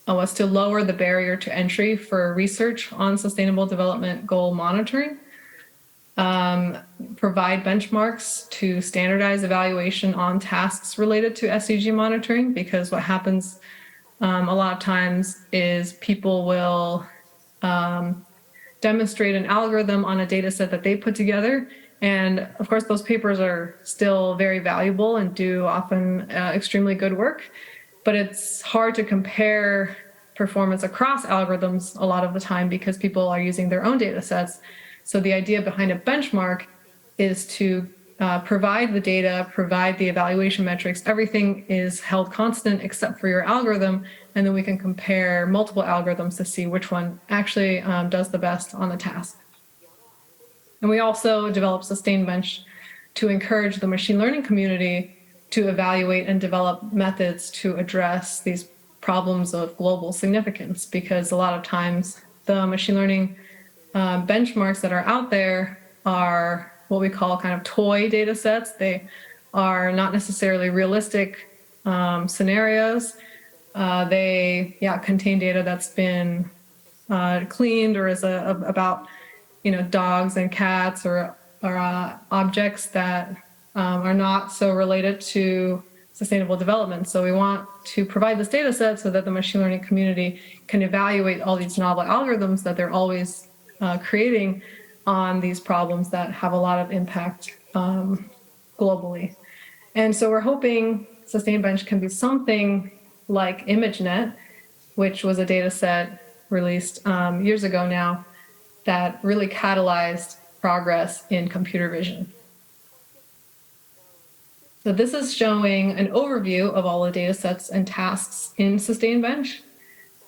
was to lower the barrier to entry for research on sustainable development goal monitoring, provide benchmarks to standardize evaluation on tasks related to SDG monitoring, because what happens a lot of times is people will demonstrate an algorithm on a data set that they put together. And of course, those papers are still very valuable and do often extremely good work, but it's hard to compare performance across algorithms a lot of the time because people are using their own data sets. So the idea behind a benchmark is to provide the data, provide the evaluation metrics, everything is held constant except for your algorithm, and then we can compare multiple algorithms to see which one actually does the best on the task. And we also develop Sustained Bench to encourage the machine learning community to evaluate and develop methods to address these problems of global significance, because a lot of times the machine learning benchmarks that are out there are what we call kind of toy data sets. They are not necessarily realistic scenarios. They contain data that's been cleaned or is about dogs and cats or objects that are not so related to sustainable development. So we want to provide this data set so that the machine learning community can evaluate all these novel algorithms that they're always creating on these problems that have a lot of impact globally. And so we're hoping Sustained Bench can be something like ImageNet, which was a data set released years ago now that really catalyzed progress in computer vision. So this is showing an overview of all the data sets and tasks in Sustained Bench.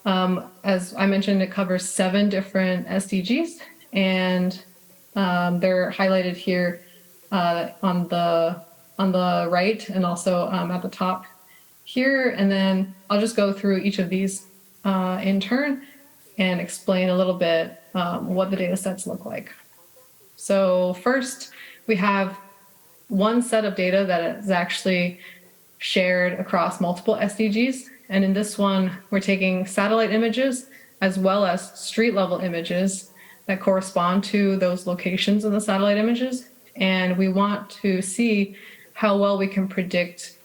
As I mentioned, it covers 7 different SDGs, and they're highlighted here on the right and also at the top here. And then I'll just go through each of these in turn and explain a little bit what the data sets look like. So first, we have one set of data that is actually shared across multiple SDGs. And in this one, we're taking satellite images as well as street level images that correspond to those locations in the satellite images. And we want to see how well we can predict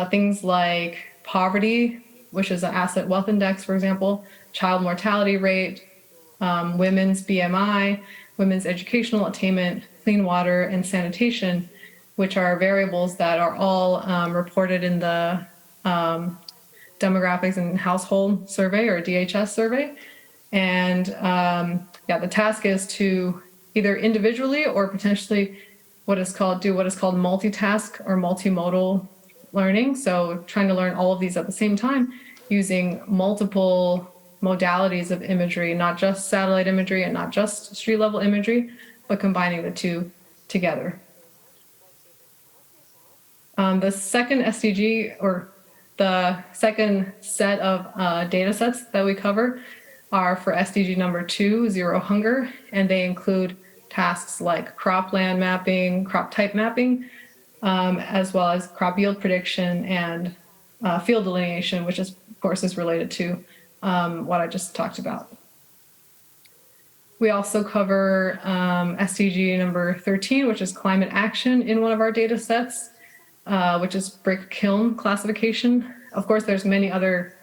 things like poverty, which is an asset wealth index, for example, child mortality rate, women's BMI, women's educational attainment, clean water, and sanitation, which are variables that are all reported in the Demographics and Household Survey, or DHS survey. And the task is to either individually or potentially do what is called multitask or multimodal learning. So trying to learn all of these at the same time using multiple modalities of imagery, not just satellite imagery and not just street level imagery, but combining the two together. The second SDG, or the second set of data sets that we cover, are for SDG number 2, Zero Hunger, and they include tasks like cropland mapping, crop type mapping, as well as crop yield prediction and field delineation, which is, of course, is related to what I just talked about. We also cover SDG number 13, which is climate action, in one of our data sets, which is brick kiln classification. Of course, there's many other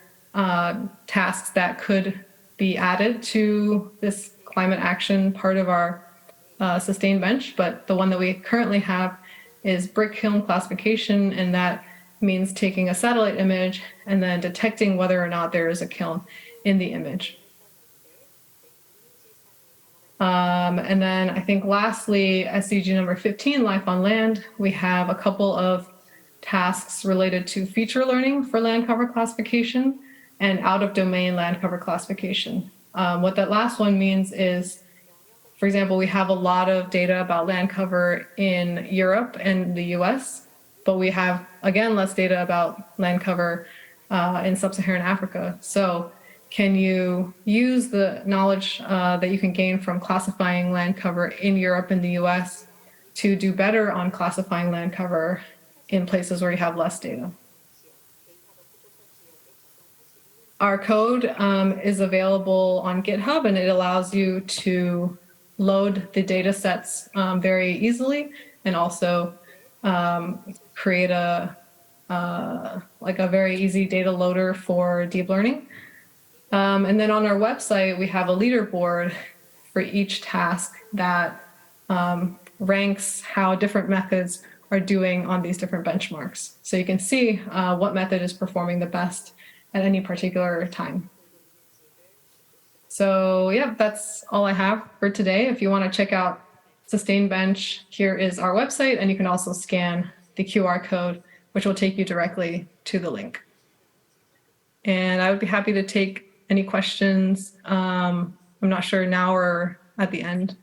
tasks that could be added to this climate action part of our Sustained Bench, but the one that we currently have is brick kiln classification, and that means taking a satellite image and then detecting whether or not there is a kiln in the image. And then I think lastly, SDG number 15, Life on Land, we have a couple of tasks related to feature learning for land cover classification and out of domain land cover classification. What that last one means is For example, we have a lot of data about land cover in Europe and the US, but we have, again, less data about land cover in sub-Saharan Africa. So can you use the knowledge that you can gain from classifying land cover in Europe and the US to do better on classifying land cover in places where you have less data? Our code is available on GitHub, and it allows you to load the data sets very easily, and also create a very easy data loader for deep learning. And then on our website, we have a leaderboard for each task that ranks how different methods are doing on these different benchmarks. So you can see what method is performing the best at any particular time. So yeah, that's all I have for today. If you want to check out Sustain Bench, here is our website, and you can also scan the QR code, which will take you directly to the link. And I would be happy to take any questions. I'm not sure now or at the end.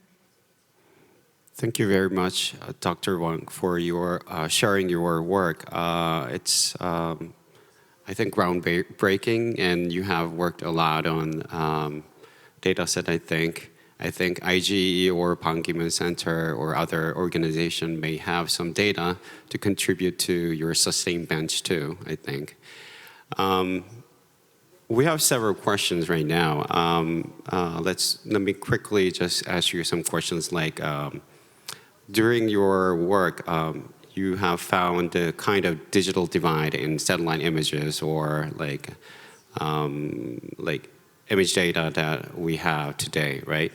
Thank you very much, Dr. Wang, for your sharing your work. It's, I think, groundbreaking, and you have worked a lot on data set, I think. I think IGE or Baekyangnuri Center or other organization may have some data to contribute to your Sustain Bench too, I think. We have several questions right now. Let me quickly just ask you some questions like, during your work, you have found a kind of digital divide in satellite images or like image data that we have today, right?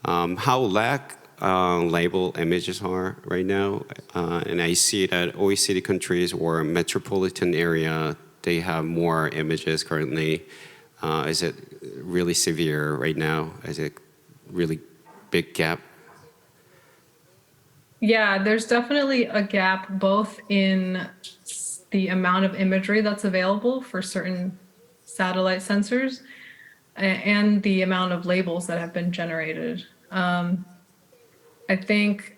How labeled images are right now, and I see that OECD countries or metropolitan area, they have more images currently. Is it really severe right now? Is it really big gap? Yeah, there's definitely a gap both in the amount of imagery that's available for certain satellite sensors and the amount of labels that have been generated. I think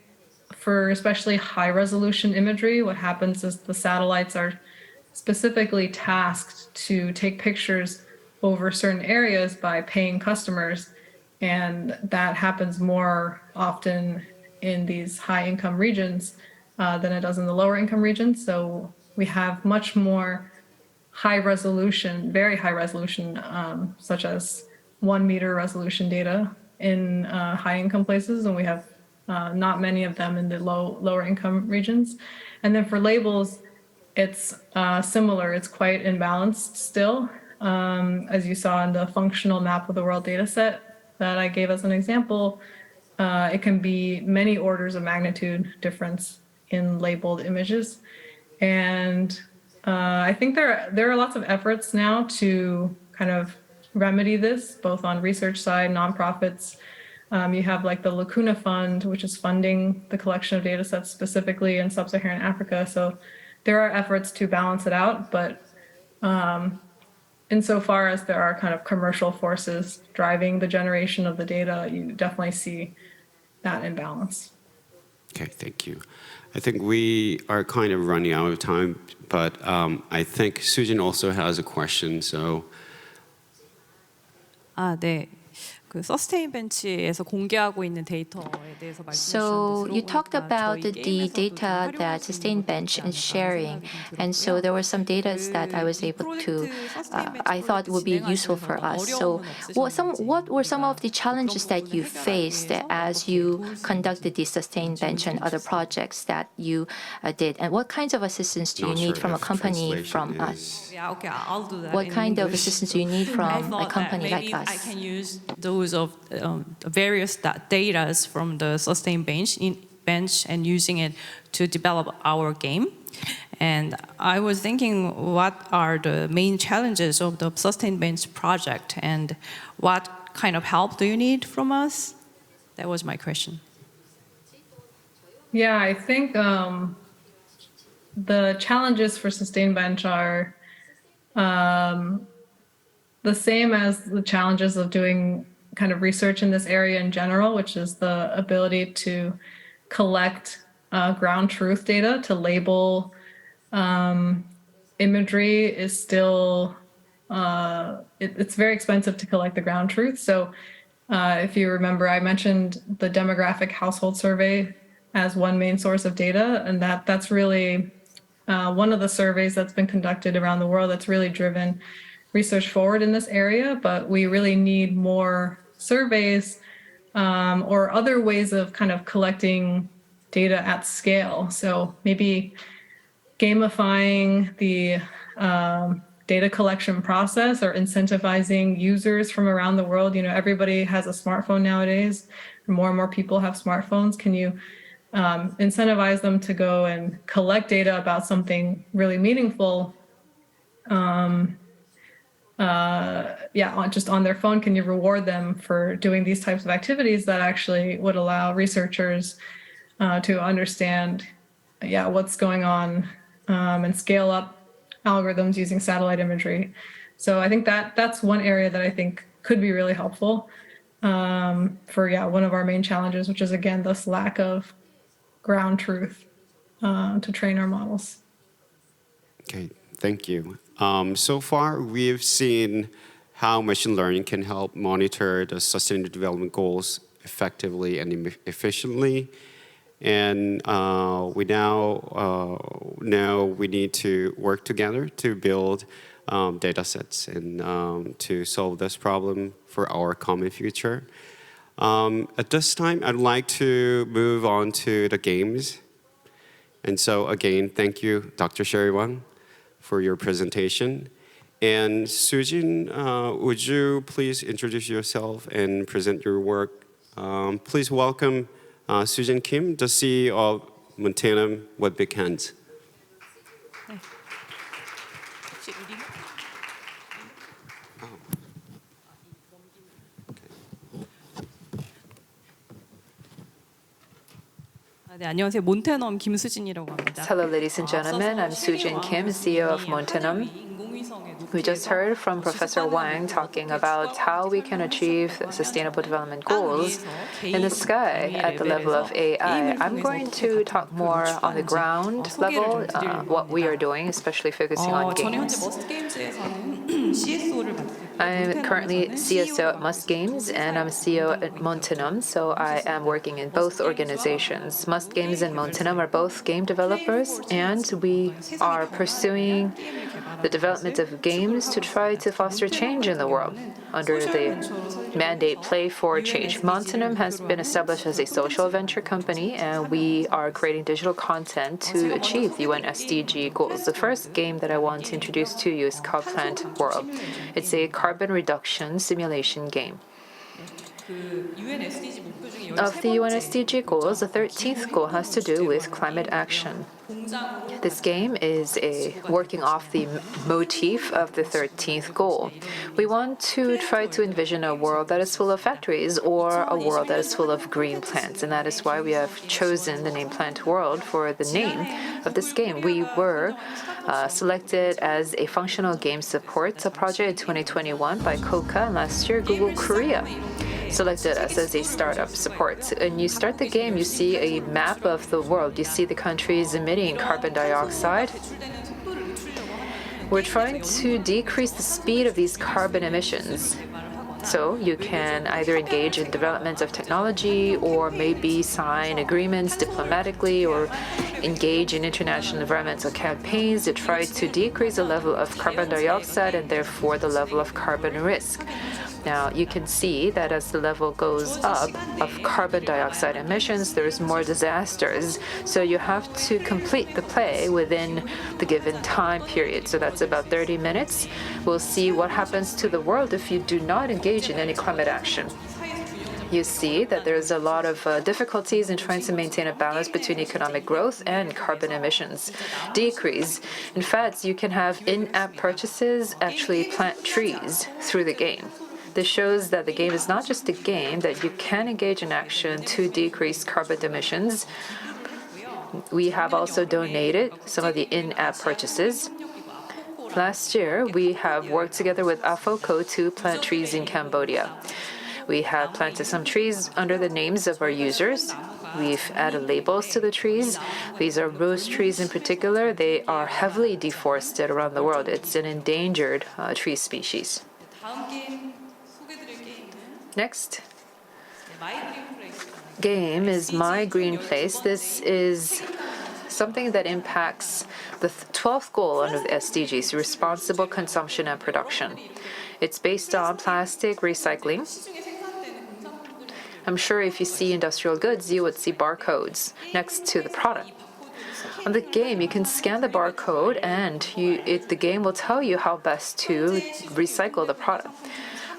for especially high resolution imagery, what happens is the satellites are specifically tasked to take pictures over certain areas by paying customers, and that happens more often in these high income regions than it does in the lower income regions. So we have much more high resolution, very high resolution, such as 1 meter resolution data in high income places, and we have not many of them in the lower income regions. And then for labels, it's similar. It's quite imbalanced still. As you saw in the functional map of the world data set that I gave as an example, it can be many orders of magnitude difference in labeled images. And I think there are lots of efforts now to kind of remedy this, both on research side, nonprofits. You have like the Lacuna Fund, which is funding the collection of data sets specifically in sub-Saharan Africa. So there are efforts to balance it out, but insofar as there are kind of commercial forces driving the generation of the data, you definitely see that imbalance. Okay, thank you. I think we are kind of running out of time, but I think Sujin also has a question, so. 네. 그 서스테인 벤치에서 공개하고 있는 데이터에 대해서 So you talked about the data that Sustain Bench is sharing, and so there were some data that I was able to, I thought would be useful for us. So what were some of the challenges that you faced as you conducted the Sustain Bench and other projects that you did, and what kinds of assistance do you need from a company from us? Yeah, okay, I'll do that. What kind of assistance do you need from a company like us? I can use those of various data from the Sustain Bench and using it to develop our game. And I was thinking, what are the main challenges of the Sustain Bench project, and what kind of help do you need from us? That was my question. Yeah, I think the challenges for Sustain Bench are the same as the challenges of doing kind of research in this area in general, which is the ability to collect ground truth data to label imagery is still, it's very expensive to collect the ground truth. So if you remember, I mentioned the demographic household survey as one main source of data, and that's really one of the surveys that's been conducted around the world that's really driven research forward in this area. But we really need more surveys or other ways of kind of collecting data at scale. So maybe gamifying the data collection process or incentivizing users from around the world. You know, everybody has a smartphone nowadays. More and more people have smartphones. Can you incentivize them to go and collect data about something really meaningful? Just on their phone, can you reward them for doing these types of activities that actually would allow researchers to understand, what's going on and scale up algorithms using satellite imagery. So I think that's one area that I think could be really helpful for one of our main challenges, which is again this lack of ground truth to train our models. Okay, thank you. So far, we've seen how machine learning can help monitor the Sustainable Development Goals effectively and efficiently. And we now know we need to work together to build data sets and to solve this problem for our common future. At this time, I'd like to move on to the games. And so again, thank you, Dr. Sherry Wang, for your presentation. And Sujin, would you please introduce yourself and present your work? Please welcome Sujin Kim, the CEO of Montanum with Big Hands. 안녕하세요. 몬테넘 김수진이라고 합니다. Hello, ladies and gentlemen. I'm Sujin Kim, CEO of Montanum. We just heard from Professor Wang talking about how we can achieve sustainable development goals in the sky at the level of AI. I'm going to talk more on the ground level, what we are doing, especially focusing on games. I'm currently CSO at Must Games and I'm CEO at Montanum, so I am working in both organizations. Must Games and Montanum are both game developers, and we are pursuing the development of games to try to foster change in the world under the mandate Play for Change. Montanum has been established as a social venture company, and we are creating digital content to achieve the UN SDG goals. The first game that I want to introduce to you is called Plant World. It's a carbon reduction simulation game. Of the UN SDG goals, the 13th goal has to do with climate action. This game is working off the motif of the 13th goal. We want to try to envision a world that is full of factories or a world that is full of green plants, and that is why we have chosen the name Plant World for the name of this game. We were selected as a functional game support project in 2021 by KOKA, and last year Google Korea selected us as a startup support. And you start the game, you see a map of the world. You see the countries emitting carbon dioxide. We're trying to decrease the speed of these carbon emissions. So you can either engage in development of technology or maybe sign agreements diplomatically or engage in international environmental campaigns to try to decrease the level of carbon dioxide and therefore the level of carbon risk. Now, you can see that as the level goes up of carbon dioxide emissions, there's more disasters. So you have to complete the play within the given time period. So that's about 30 minutes. We'll see what happens to the world if you do not engage in any climate action. You see that there's a lot of difficulties in trying to maintain a balance between economic growth and carbon emissions decrease. In fact, you can have in-app purchases actually plant trees through the game. This shows that the game is not just a game, that you can engage in action to decrease carbon emissions. We have also donated some of the in-app purchases. Last year, we have worked together with AFOCO to plant trees in Cambodia. We have planted some trees under the names of our users. We've added labels to the trees. These are rose trees in particular. They are heavily deforested around the world. It's an endangered tree species. Next game is My Green Place. This is something that impacts the 12th goal under the SDGs, responsible consumption and production. It's based on plastic recycling. I'm sure if you see industrial goods, you would see barcodes next to the product. On the game, you can scan the barcode and the game will tell you how best to recycle the product.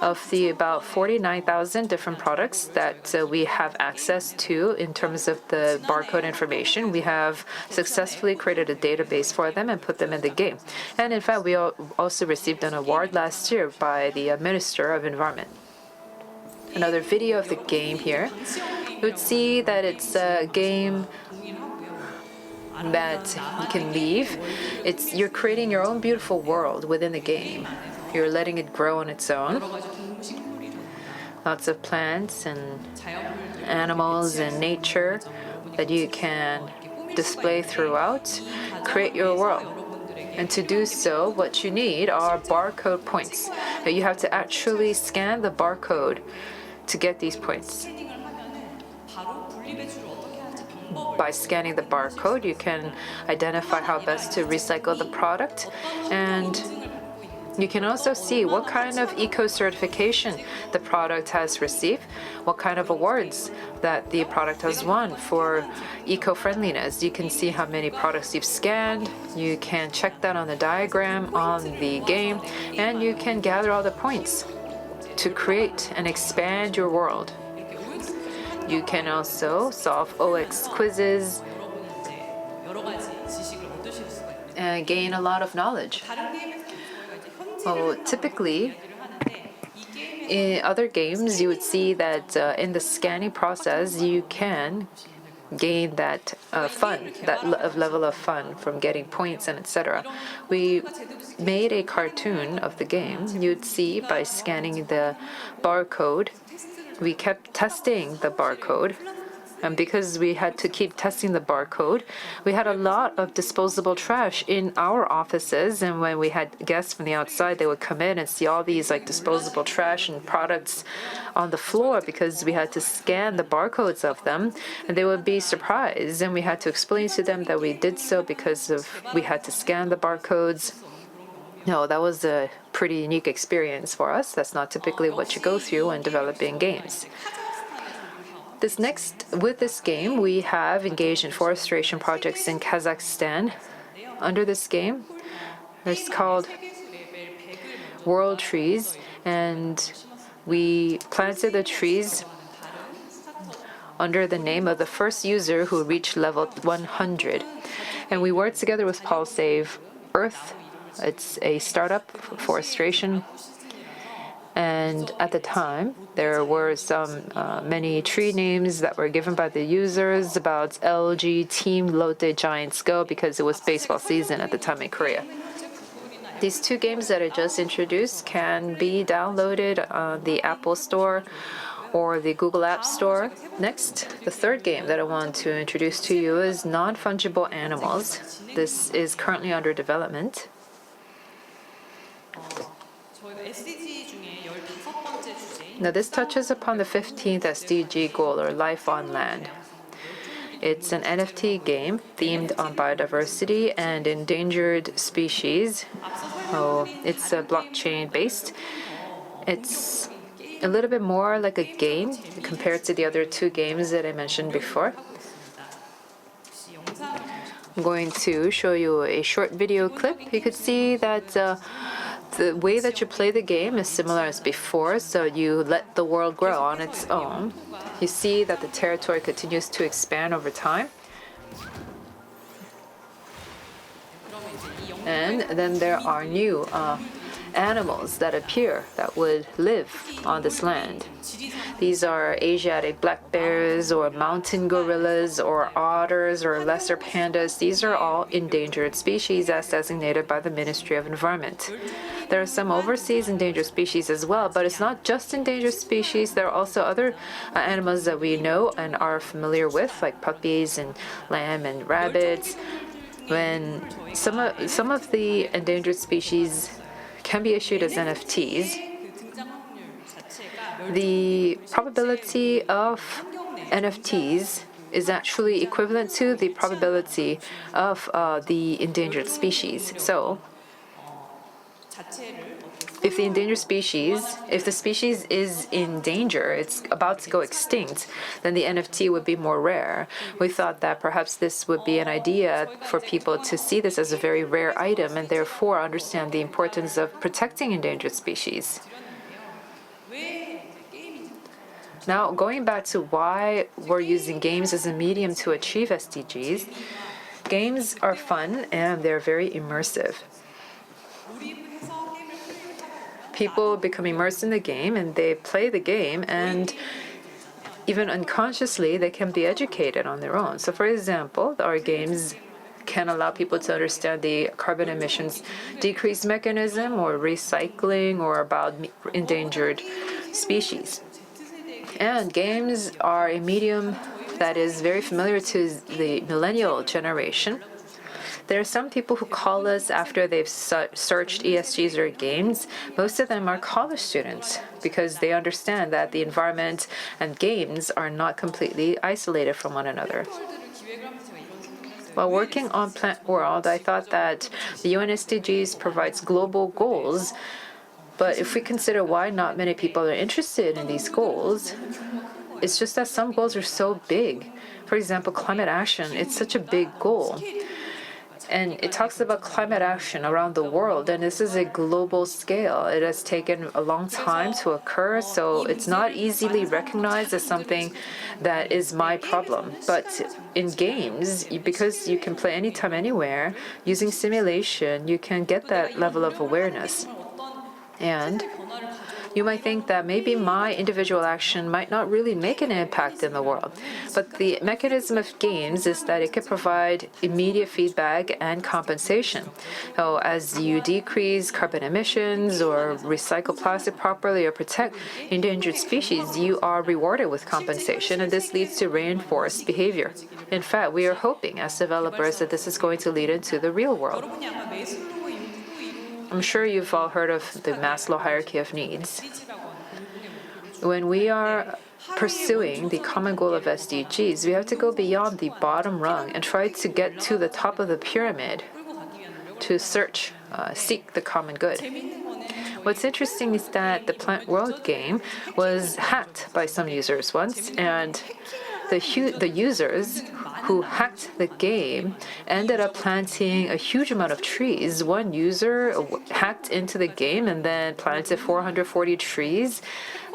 Of the about 49,000 different products that we have access to in terms of the barcode information, we have successfully created a database for them and put them in the game. And in fact, we also received an award last year by the Minister of Environment. Another video of the game here. You would see that it's a game that you can leave. You're creating your own beautiful world within the game. You're letting it grow on its own. Lots of plants and animals and nature that you can display throughout. Create your world. And to do so, what you need are barcode points. You have to actually scan the barcode to get these points. By scanning the barcode, you can identify how best to recycle the product, and you can also see what kind of eco-certification the product has received, what kind of awards that the product has won for eco-friendliness. You can see how many products you've scanned. You can check that on the diagram on the game, and you can gather all the points to create and expand your world. You can also solve OX quizzes and gain a lot of knowledge. Typically, in other games, you would see that in the scanning process, you can gain that fun, that level of fun from getting points and etc. We made a cartoon of the game. You'd see by scanning the barcode, we kept testing the barcode. And because we had to keep testing the barcode, we had a lot of disposable trash in our offices. And when we had guests from the outside, they would come in and see all these disposable trash and products on the floor because we had to scan the barcodes of them. And they would be surprised. And we had to explain to them that we did so because we had to scan the barcodes. No, that was a pretty unique experience for us. That's not typically what you go through when developing games. With this game, we have engaged in forestation projects in Kazakhstan. Under this game, it's called World Trees, and we planted the trees under the name of the first user who reached level 100. And we worked together with Save Earth. It's a startup for forestation. And at the time, there were many tree names that were given by the users about LG, Team, Lotte, Giants Go, because it was baseball season at the time in Korea. These two games that I just introduced can be downloaded on the Apple Store or the Google App Store. Next, the third game that I want to introduce to you is Non-Fungible Animals. This is currently under development. Now, this touches upon the 15th SDG goal, or Life on Land. It's an NFT game themed on biodiversity and endangered species. It's blockchain-based. It's a little bit more like a game compared to the other two games that I mentioned before. I'm going to show you a short video clip. You could see that the way that you play the game is similar as before, so you let the world grow on its own. You see that the territory continues to expand over time. And then there are new animals that appear that would live on this land. These are Asiatic black bears or mountain gorillas or otters or lesser pandas. These are all endangered species as designated by the Ministry of Environment. There are some overseas endangered species as well, but it's not just endangered species. There are also other animals that we know and are familiar with, like puppies and lamb and rabbits. When some of the endangered species can be issued as NFTs, the probability of NFTs is actually equivalent to the probability of the endangered species. So, if the species is in danger, it's about to go extinct, then the NFT would be more rare. We thought that perhaps this would be an idea for people to see this as a very rare item and therefore understand the importance of protecting endangered species. Now, going back to why we're using games as a medium to achieve SDGs, games are fun and they're very immersive. People become immersed in the game and they play the game, and even unconsciously they can be educated on their own. So for example, our games can allow people to understand the carbon emissions decrease mechanism or recycling or about endangered species. And games are a medium that is very familiar to the millennial generation. There are some people who call us after they've searched ESGs or games. Most of them are college students because they understand that the environment and games are not completely isolated from one another. While working on Plant World, I thought that the UN SDGs provides global goals, but if we consider why not many people are interested in these goals, it's just that some goals are so big. For example, climate action, it's such a big goal. And it talks about climate action around the world, and this is a global scale. It has taken a long time to occur, so it's not easily recognized as something that is my problem. But in games, because you can play anytime, anywhere, using simulation, you can get that level of awareness. And you might think that maybe my individual action might not really make an impact in the world. But the mechanism of games is that it can provide immediate feedback and compensation. So as you decrease carbon emissions or recycle plastic properly or protect endangered species, you are rewarded with compensation, and this leads to reinforced behavior. In fact, we are hoping as developers that this is going to lead into the real world. I'm sure you've all heard of the Maslow hierarchy of needs. When we are pursuing the common goal of SDGs, we have to go beyond the bottom rung and try to get to the top of the pyramid to seek the common good. What's interesting is that the Plant World game was hacked by some users once, and the users who hacked the game ended up planting a huge amount of trees. One user hacked into the game and then planted 440 trees.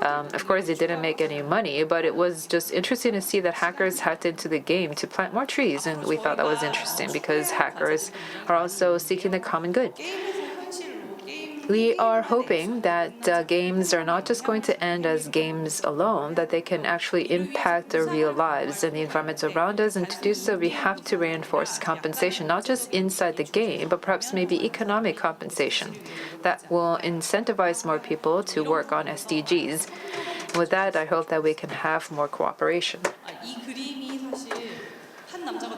Of course, they didn't make any money, but it was just interesting to see that hackers hacked into the game to plant more trees, and we thought that was interesting because hackers are also seeking the common good. We are hoping that games are not just going to end as games alone, that they can actually impact our real lives and the environment around us. And to do so, we have to reinforce compensation, not just inside the game, but perhaps maybe economic compensation that will incentivize more people to work on SDGs. With that, I hope that we can have more cooperation.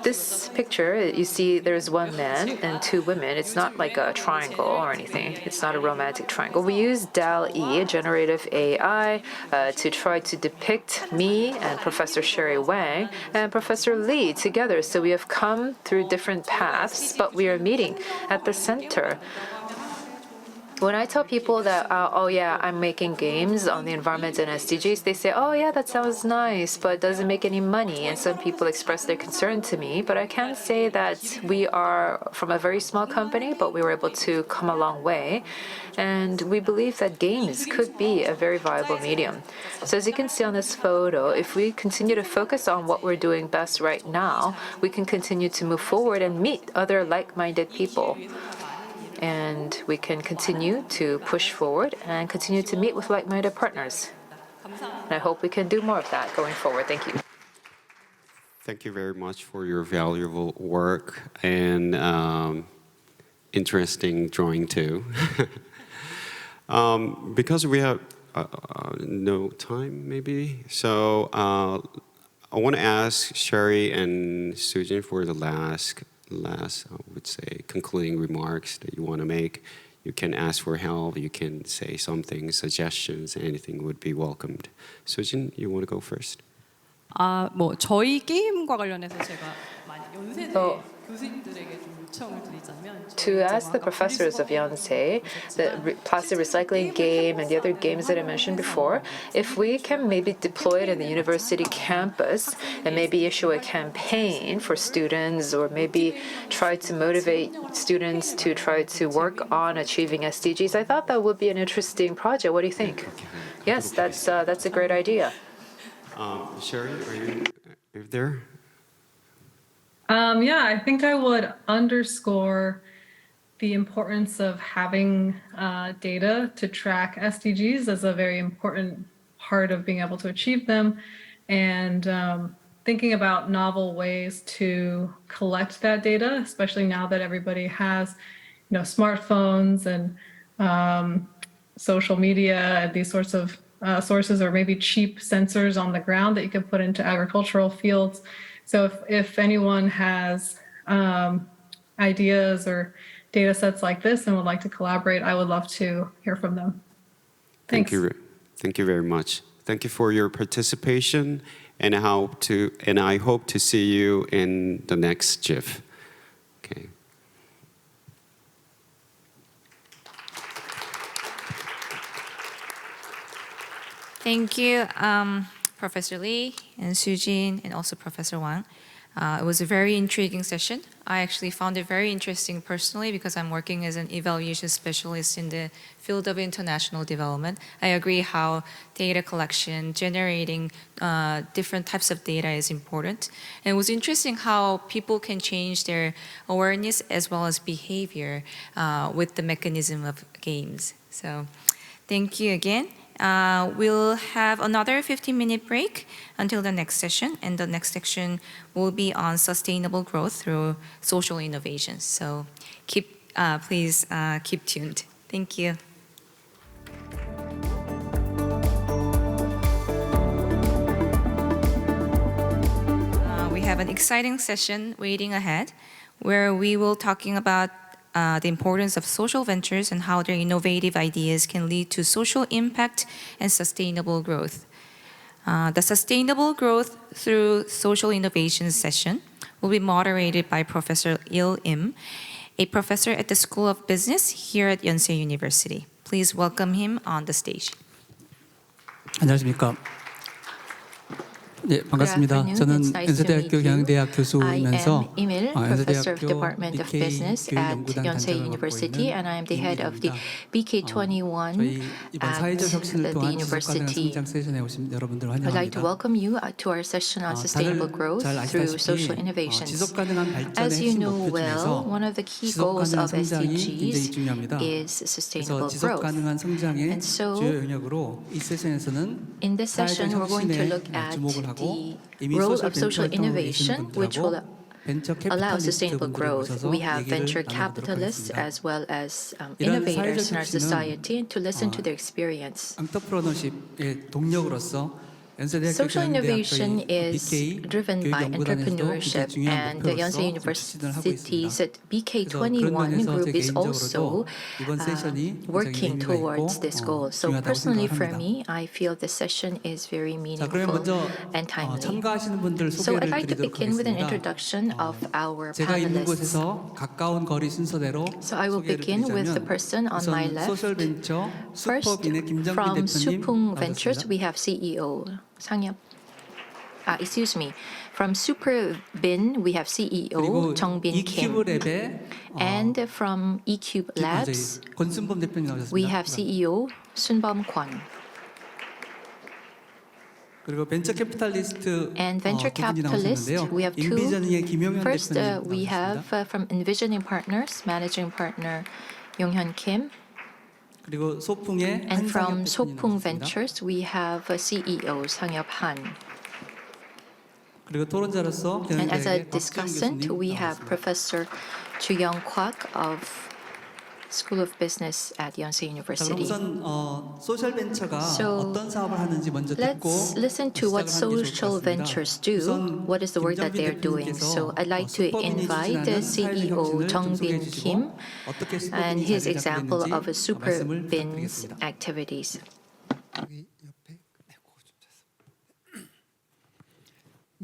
This picture, you see there's one man and two women. It's not like a triangle or anything. It's not a romantic triangle. We use DALL-E, generative AI, to try to depict me and Professor Sherry Wang and Professor Lee together. So we have come through different paths, but we are meeting at the center. When I tell people that, oh yeah, I'm making games on the environment and SDGs, they say, oh yeah, that sounds nice, but does it make any money? And some people express their concern to me, but I can say that we are from a very small company, but we were able to come a long way. And we believe that games could be a very viable medium. So as you can see on this photo, if we continue to focus on what we're doing best right now, we can continue to move forward and meet other like-minded people. And we can continue to push forward and continue to meet with like-minded partners. And I hope we can do more of that going forward. Thank you. Thank you very much for your valuable work and interesting drawing too. Because we have no time, maybe, so I want to ask Sherry and Sujin for the last, I would say, concluding remarks that you want to make. You can ask for help. You can say something, suggestions, anything would be welcomed. Sujin, you want to go first? 뭐 저희 게임과 관련해서 제가 많이 연세대 교수님들에게 좀 요청을 드리자면 To ask the professors of Yonsei, the plastic recycling game and the other games that I mentioned before, if we can maybe deploy it in the university campus and maybe issue a campaign for students or maybe try to motivate students to try to work on achieving SDGs, I thought that would be an interesting project. What do you think? Yes, that's a great idea. Sherry, are you there? Yeah, I think I would underscore the importance of having data to track SDGs as a very important part of being able to achieve them, and thinking about novel ways to collect that data, especially now that everybody has, smartphones and social media and these sorts of sources, or maybe cheap sensors on the ground that you could put into agricultural fields. So if anyone has ideas or data sets like this and would like to collaborate, I would love to hear from them. Thanks. Thank you very much. Thank you for your participation, and I hope to see you in the next GEEF. Okay. Thank you, Professor Lee and Sujin, and also Professor Wang. It was a very intriguing session. I actually found it very interesting personally because I'm working as an evaluation specialist in the field of international development. I agree how data collection, generating different types of data is important. And it was interesting how people can change their awareness as well as behavior with the mechanism of games. So thank you again. We'll have another 15-minute break until the next session, and the next section will be on sustainable growth through social innovations. So please keep tuned. Thank you. We have an exciting session waiting ahead, where we will talking about the importance of social ventures and how their innovative ideas can lead to social impact and sustainable growth. The Sustainable Growth Through Social Innovations session will be moderated by Professor Il Im, a professor at the School of Business here at Yonsei University. Please welcome him on the stage. 안녕하십니까. 네, 반갑습니다. 저는 연세대학교 경영대학 교수이면서 연세대학교 BK 교육연구단 단장을 맡고 있는 and I am the head of the BK21 이번 사회적 혁신을 통한 지속가능한 성장 세션에 오신 여러분들 환영합니다. I'd like to welcome you to our session on sustainable growth through social innovations. 지속가능한 발전의 As you 핵심 know 목표 well, 중에서 one of the key goals 지속가능한 of 성장이 굉장히 SDGs 중요합니다. is sustainable 그래서 growth. 지속가능한 성장의 And so, 주요 영역으로 이 세션에서는 in this session, we're going to look at the role of social innovation, which will allow sustainable growth. We have venture capitalists as well as innovators in our society to listen to their experience. 엔터프러너십의 동력으로서 Social innovation is driven by entrepreneurship, and the Yonsei University's BK21 group is also working towards this goal. So personally for me, I feel this session is very meaningful and timely. So I'd like to begin with an introduction of our panelists. So I will begin with the person on my left. First, from Supung Ventures, we have CEO From Superbin, we have CEO Jeong-bin Kim. And from eCube Labs, we have CEO Sunbom Kwon. And venture capitalist, we have two. First, we have from Envisioning Partners, Managing Partner Yong-hyun Kim. And from Sopung Ventures, we have CEO Sang-Yup Han. And as a discussant, we have Professor Chu Young Kwak of School of Business at Yonsei University. So Let's listen to what social ventures do. What is the work that they're doing? So I'd like to invite the CEO Jung-bin Kim and his example of a super bins activities.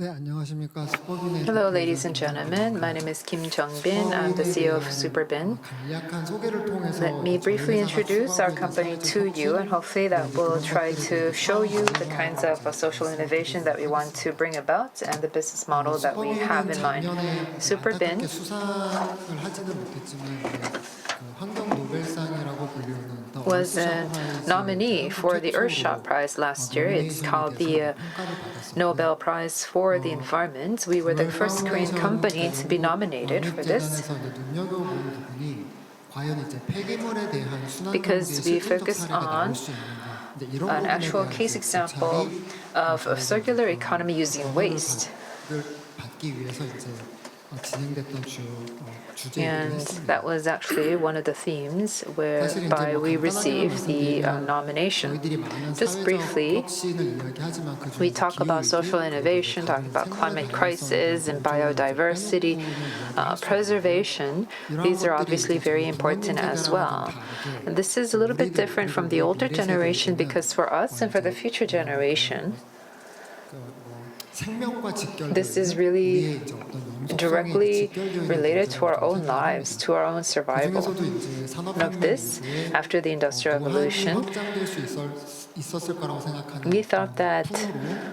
Hello, ladies and gentlemen. My name is Kim Jung-bin. I'm the CEO of Superbin. Let me briefly introduce our company to you, and hopefully that will try to show you the kinds of social innovation that we want to bring about and the business model that we have in mind. Superbin was a nominee for the Earthshot Prize last year. It's called the Nobel Prize for the Environment. We were the first Korean company to be nominated for this because we focused on an actual case example of a circular economy using waste. And that was actually one of the themes whereby we received the nomination. Just briefly, we talk about social innovation, talk about climate crisis and biodiversity, preservation. These are obviously very important as well. And this is a little bit different from the older generation because for us and for the future generation, this is really directly related to our own lives, to our own survival. Of this, after the Industrial Revolution, we thought that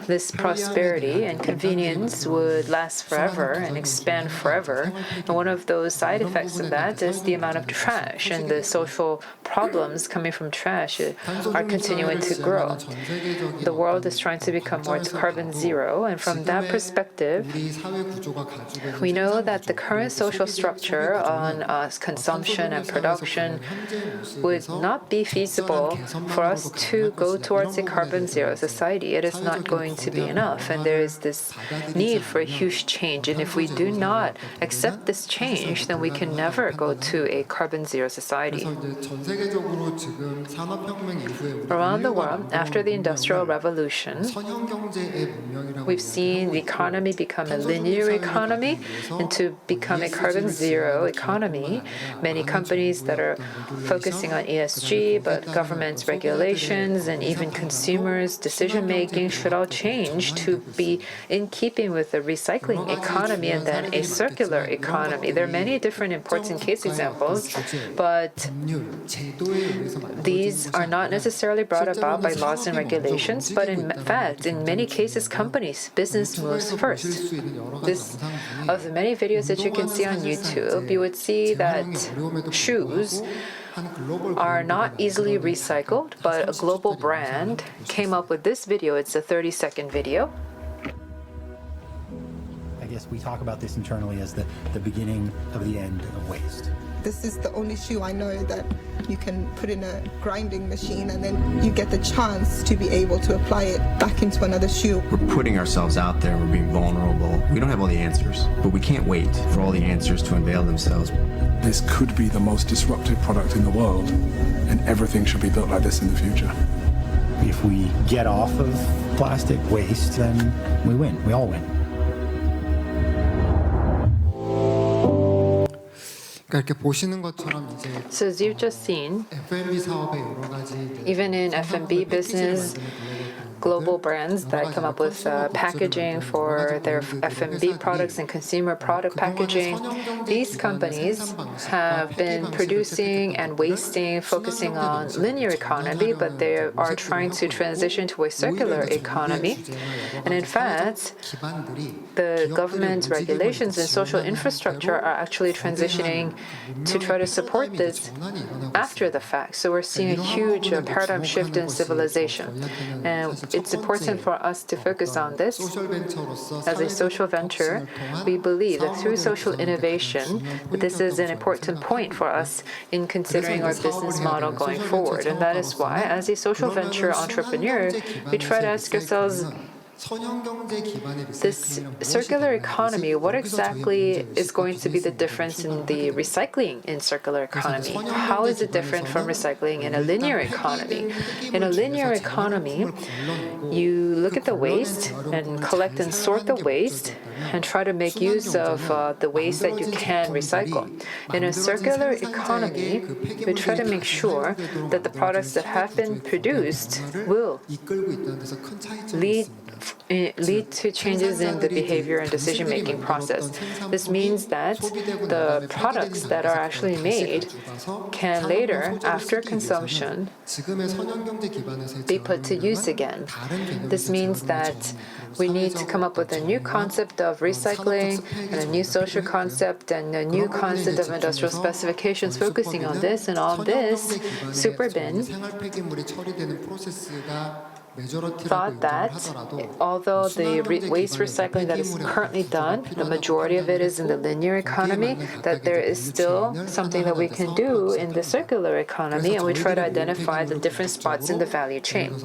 this prosperity and convenience would last forever and expand forever. And one of those side effects of that is the amount of trash, and the social problems coming from trash are continuing to grow. The world is trying to become more carbon zero, and from that perspective, we know that the current social structure on consumption and production would not be feasible for us to go towards a carbon zero society. It is not going to be enough, and there is this need for a huge change. And if we do not accept this change, then we can never go to a carbon zero society. Around the world, after the Industrial Revolution, we've seen the economy become a linear economy and to become a carbon zero economy. Many companies that are focusing on ESG, but government regulations and even consumers' decision-making should all change to be in keeping with a recycling economy and then a circular economy. There are many different important case examples, but these are not necessarily brought about by laws and regulations, but in fact, in many cases, companies, business moves first. Of the many videos that you can see on YouTube, you would see that shoes are not easily recycled, but a global brand came up with this video. It's a 30-second video. I guess we talk about this internally as the beginning of the end of waste. This is the only shoe I know that you can put in a grinding machine and then you get the chance to be able to apply it back into another shoe. We're putting ourselves out there, we're being vulnerable. We don't have all the answers, but we can't wait for all the answers to unveil themselves. This could be the most disruptive product in the world, and everything should be built like this in the future. If we get off of plastic waste, then we win. We all win. So as you've just seen, even in F&B business, global brands that come up with packaging for their F&B products and consumer product packaging, these companies have been producing and wasting, focusing on linear economy, but they are trying to transition to a circular economy. And in fact, the government regulations and social infrastructure are actually transitioning to try to support this after the fact. So we're seeing a huge paradigm shift in civilization. And it's important for us to focus on this. As a social venture, we believe that through social innovation, this is an important point for us in considering our business model going forward. And that is why, as a social venture entrepreneur, we try to ask ourselves, This circular economy, what exactly is going to be the difference in the recycling in circular economy? How is it different from recycling in a linear economy? In a linear economy, you look at the waste and collect and sort the waste and try to make use of the waste that you can recycle. In a circular economy, we try to make sure that the products that have been produced will lead to changes in the behavior and decision-making process. This means that the products that are actually made can later, after consumption, be put to use again. This means that we need to come up with a new concept of recycling and a new social concept and a new concept of industrial specifications focusing on this, and all this Superbin thought that although the waste recycling that is currently done, the majority of it is in the linear economy, that there is still something that we can do in the circular economy, and we try to identify the different spots in the value chain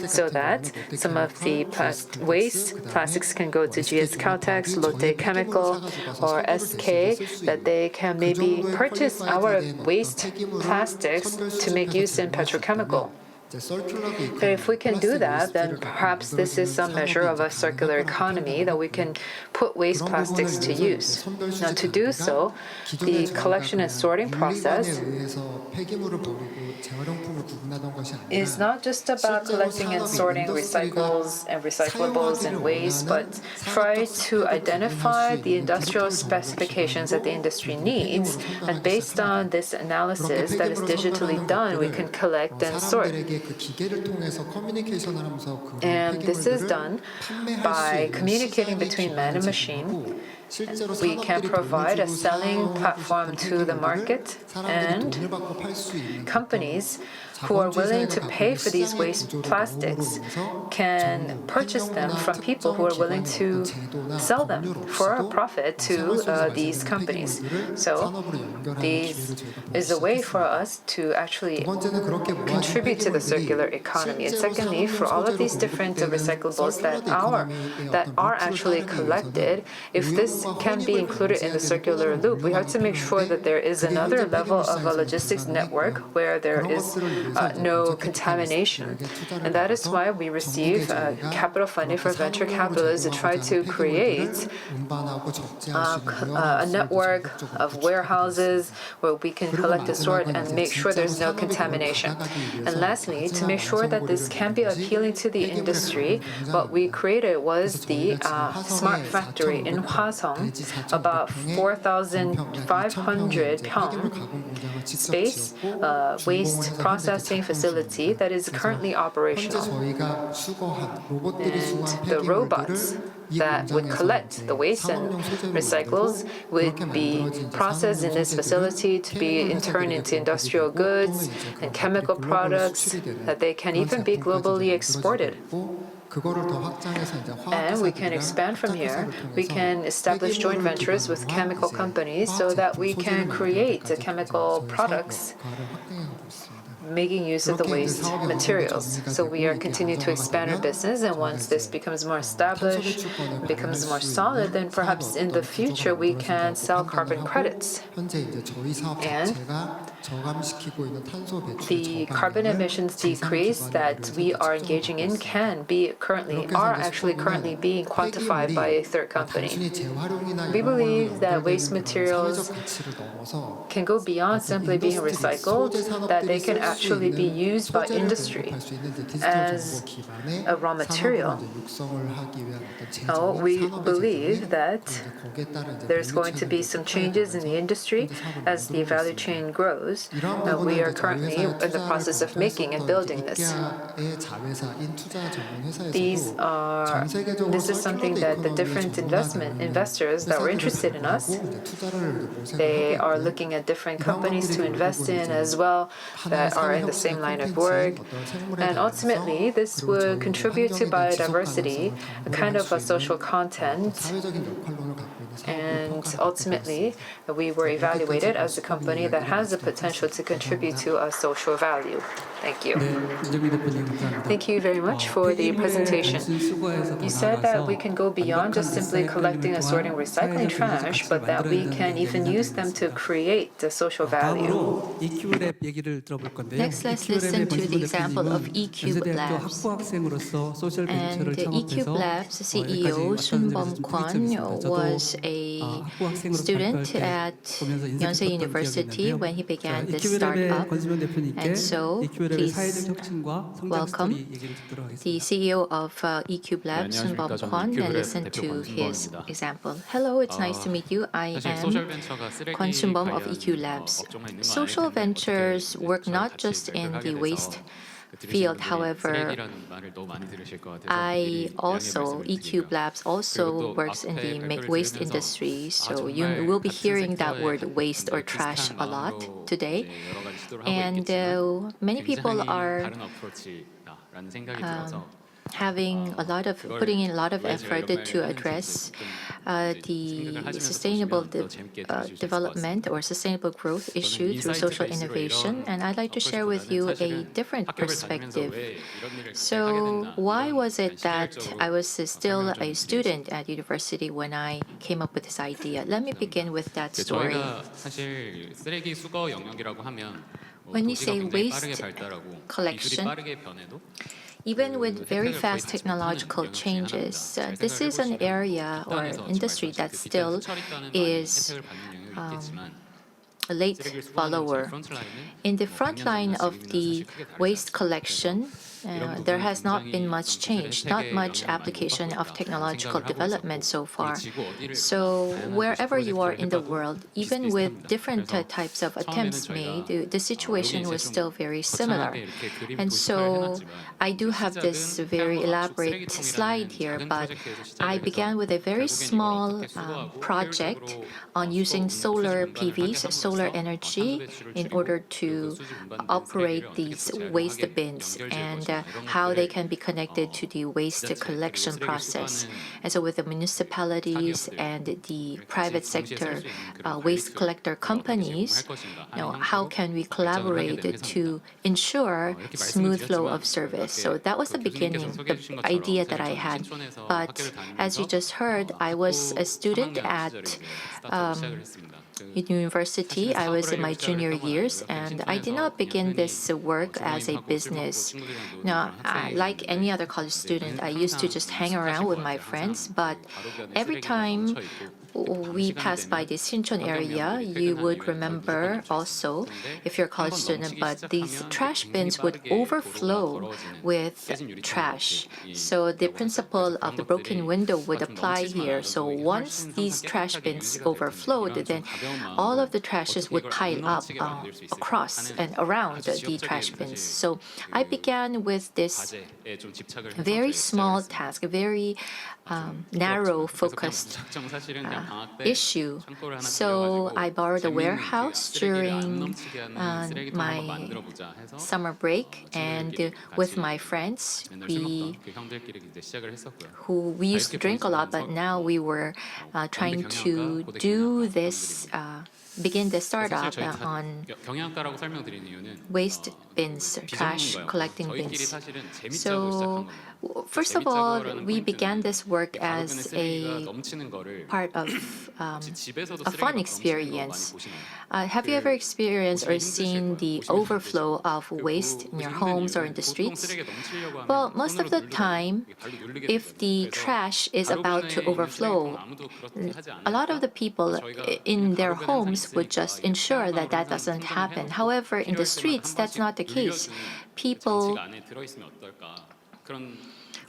so that some of the plastics can go to GS Caltex, Lotte Chemical, or SK, that they can maybe purchase our waste plastics to make use in petrochemical. But if we can do that, then perhaps this is some measure of a circular economy that we can put waste plastics to use. Now, to do so, the collection and sorting process is not just about collecting and sorting recyclables and recyclables and waste, but try to identify the industrial specifications that the industry needs, and based on this analysis that is digitally done, we can collect and sort. And this is done by communicating between man and machine. We can provide a selling platform to the market, and companies who are willing to pay for these waste plastics can purchase them from people who are willing to sell them for a profit to these companies. So this is a way for us to actually contribute to the circular economy. And secondly, for all of these different recyclables that are actually collected, if this can be included in the circular loop, we have to make sure that there is another level of a logistics network where there is no contamination. And that is why we receive capital funding for venture capitalists to try to create a network of warehouses where we can collect and sort and make sure there's no contamination. And lastly, to make sure that this can be appealing to the industry, what we created was the smart factory in Hwaseong, about 4,500 pyong space waste processing facility that is currently operational. And the robots that would collect the waste and recycles would be processed in this facility to be turned into industrial goods and chemical products that they can even be globally exported. And we can expand from here. We can establish joint ventures with chemical companies so that we can create chemical products making use of the waste materials. So we are continuing to expand our business, and once this becomes more established, becomes more solid, then perhaps in the future we can sell carbon credits. And the carbon emissions decrease that we are engaging in are actually currently being quantified by a third company. We believe that waste materials can go beyond simply being recycled, that they can actually be used by industry as a raw material. We believe that there's going to be some changes in the industry as the value chain grows. We are currently in the process of making and building this. This is something that the different investors that were interested in us, they are looking at different companies to invest in as well that are in the same line of work. And ultimately, this would contribute to biodiversity, a kind of a social content And ultimately, we were evaluated as a company that has the potential to contribute to a social value. Thank you. Thank you very much for the presentation. You said that we can go beyond just simply collecting and sorting recycling trash, but that we can even use them to create the social value. Next, let's listen to the example of eCube Labs. And eCube Labs CEO Sun Bum-kwon was a student at Yonsei University when he began this startup. And so, please welcome the CEO of eCube Labs, Sun Bum-kwon, and listen to his example. Hello, it's nice to meet you. I am Kwon Sun-bum of eCube Labs. Social ventures work not just in the waste field. However, eCube Labs also works in the waste industry, so you will be hearing that word waste or trash a lot today. And many people are putting in a lot of effort to address the sustainable development or sustainable growth issue through social innovation. And I'd like to share with you a different perspective. So why was it that I was still a student at university when I came up with this idea? Let me begin with that story. When you say waste collection, even with very fast technological changes, this is an area or industry that still is a late follower. In the front line of the waste collection, there has not been much change, not much application of technological development so far. So wherever you are in the world, even with different types of attempts made, the situation was still very similar. And so I do have this very elaborate slide here, but I began with a very small project on using solar PVs, solar energy, in order to operate these waste bins and how they can be connected to the waste collection process. And so with the municipalities and the private sector waste collector companies, how can we collaborate to ensure smooth flow of service? So that was the beginning, the idea that I had. But as you just heard, I was a student at university. I was in my junior years, and I did not begin this work as a business. Now, like any other college student, I used to just hang around with my friends, but every time we pass by the Sinchon area, you would remember also, if you're a college student, but these trash bins would overflow with trash. So the principle of the broken window would apply here. So once these trash bins overflowed, then all of the trashes would pile up across and around the trash bins. So I began with this very small task, a very narrow focused issue. So I borrowed a warehouse during my summer break, and with my friends, we used to drink a lot, but now we were trying to do this begin the startup on waste bins, trash collecting bins. So first of all, we began this work as a part of a fun experience. Have you ever experienced or seen the overflow of waste in your homes or in the streets? Well, most of the time, if the trash is about to overflow, a lot of the people in their homes would just ensure that that doesn't happen. However, in the streets, that's not the case. People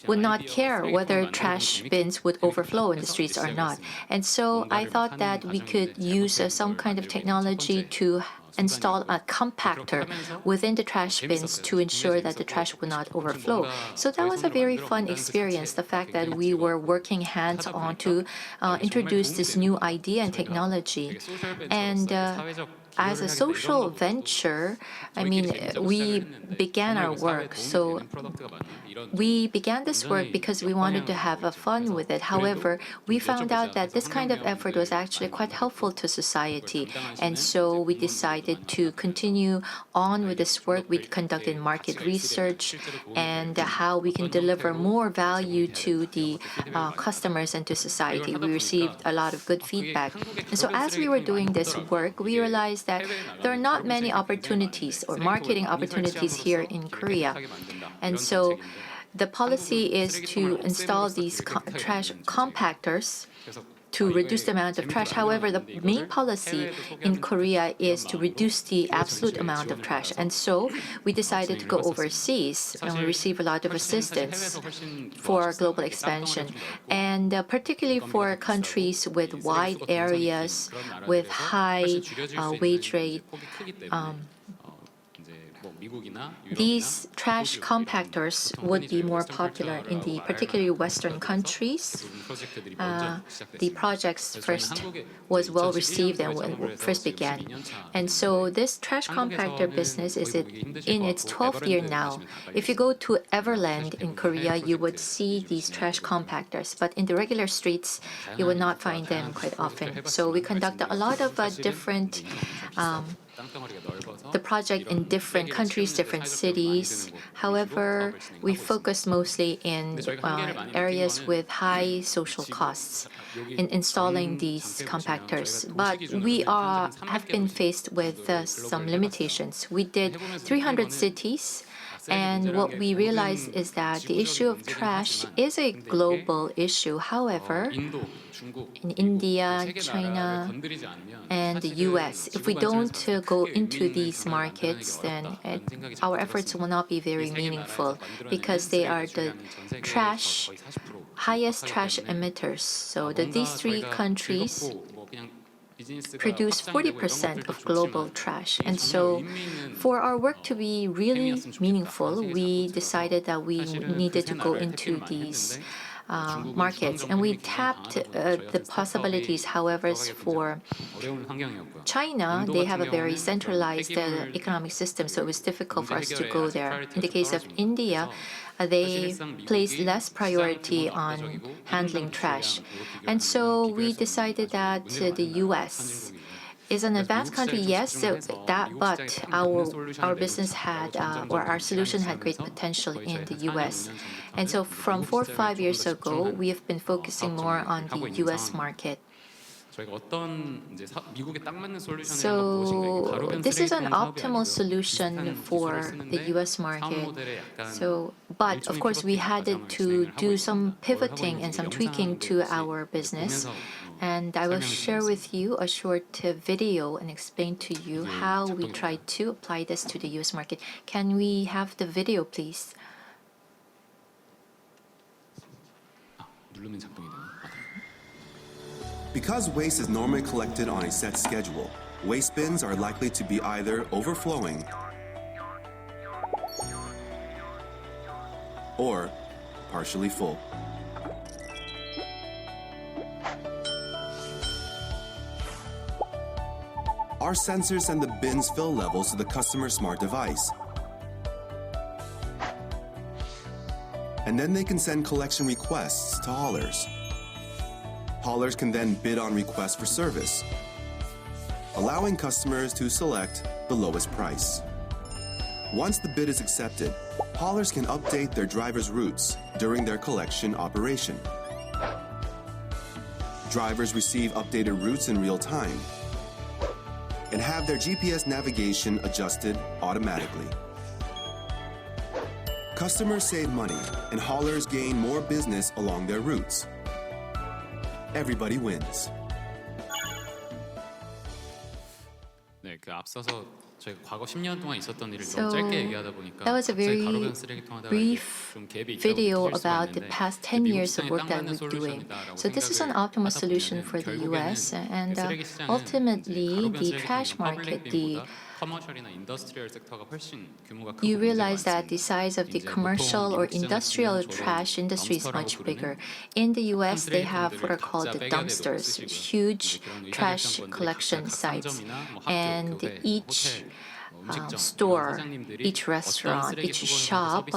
would not care whether trash bins would overflow in the streets or not. And so I thought that we could use some kind of technology to install a compactor within the trash bins to ensure that the trash would not overflow. So that was a very fun experience, the fact that we were working hands-on to introduce this new idea and technology. And as a social venture, I mean, we began our work. So we began this work because we wanted to have a fun with it. However, we found out that this kind of effort was actually quite helpful to society. And so we decided to continue on with this work. We conducted market research and how we can deliver more value to the customers and to society. We received a lot of good feedback. And so as we were doing this work, we realized that there are not many opportunities or marketing opportunities here in Korea. And so the policy is to install these trash compactors to reduce the amount of trash. However, the main policy in Korea is to reduce the absolute amount of trash. And so we decided to go overseas and we receive a lot of assistance for global expansion. And particularly for countries with wide areas, with high wage rate, these trash compactors would be more popular in the particularly Western countries. The projects first was well received and when it first began. And so this trash compactor business is in its 12th year now. If you go to Everland in Korea, you would see these trash compactors, but in the regular streets, you would not find them quite often. So we conduct a lot of different the project in different countries, different cities. However, we focus mostly in areas with high social costs in installing these compactors. But we have been faced with some limitations. We did 300 cities. And what we realized is that the issue of trash is a global issue. However, in India, China, and the US, if we don't go into these markets, then our efforts will not be very meaningful because they are the highest trash emitters. So these three countries produce 40% of global trash. And so for our work to be really meaningful, we decided that we needed to go into these markets. And we tapped the possibilities. However, for China, they have a very centralized economic system, so it was difficult for us to go there. In the case of India, they place less priority on handling trash. And so we decided that the US is an advanced country, yes, but our business had, or our solution had great potential in the US. And so from 4 or 5 years ago, we have been focusing more on the US market. So this is an optimal solution for the US market. But of course, we had to do some pivoting and some tweaking to our business. And I will share with you a short video and explain to you how we try to apply this to the US market. Can we have the video, please? Because waste is normally collected on a set schedule, waste bins are likely to be either overflowing or partially full. Our sensors send the bin's fill levels to the customer's smart device. And then they can send collection requests to haulers. Haulers can then bid on requests for service, allowing customers to select the lowest price. Once the bid is accepted, haulers can update their drivers' routes during their collection operation. Drivers receive updated routes in real time and have their GPS navigation adjusted automatically. Customers save money and haulers gain more business along their routes. Everybody wins. So that was a very brief video about the past 10 years of work that we're doing. So this is an optimal solution for the US, and ultimately the trash market, the you realize that the size of the commercial or industrial trash industry is much bigger. In the US, they have what are called the dumpsters, huge trash collection sites, and each store, each restaurant, each shop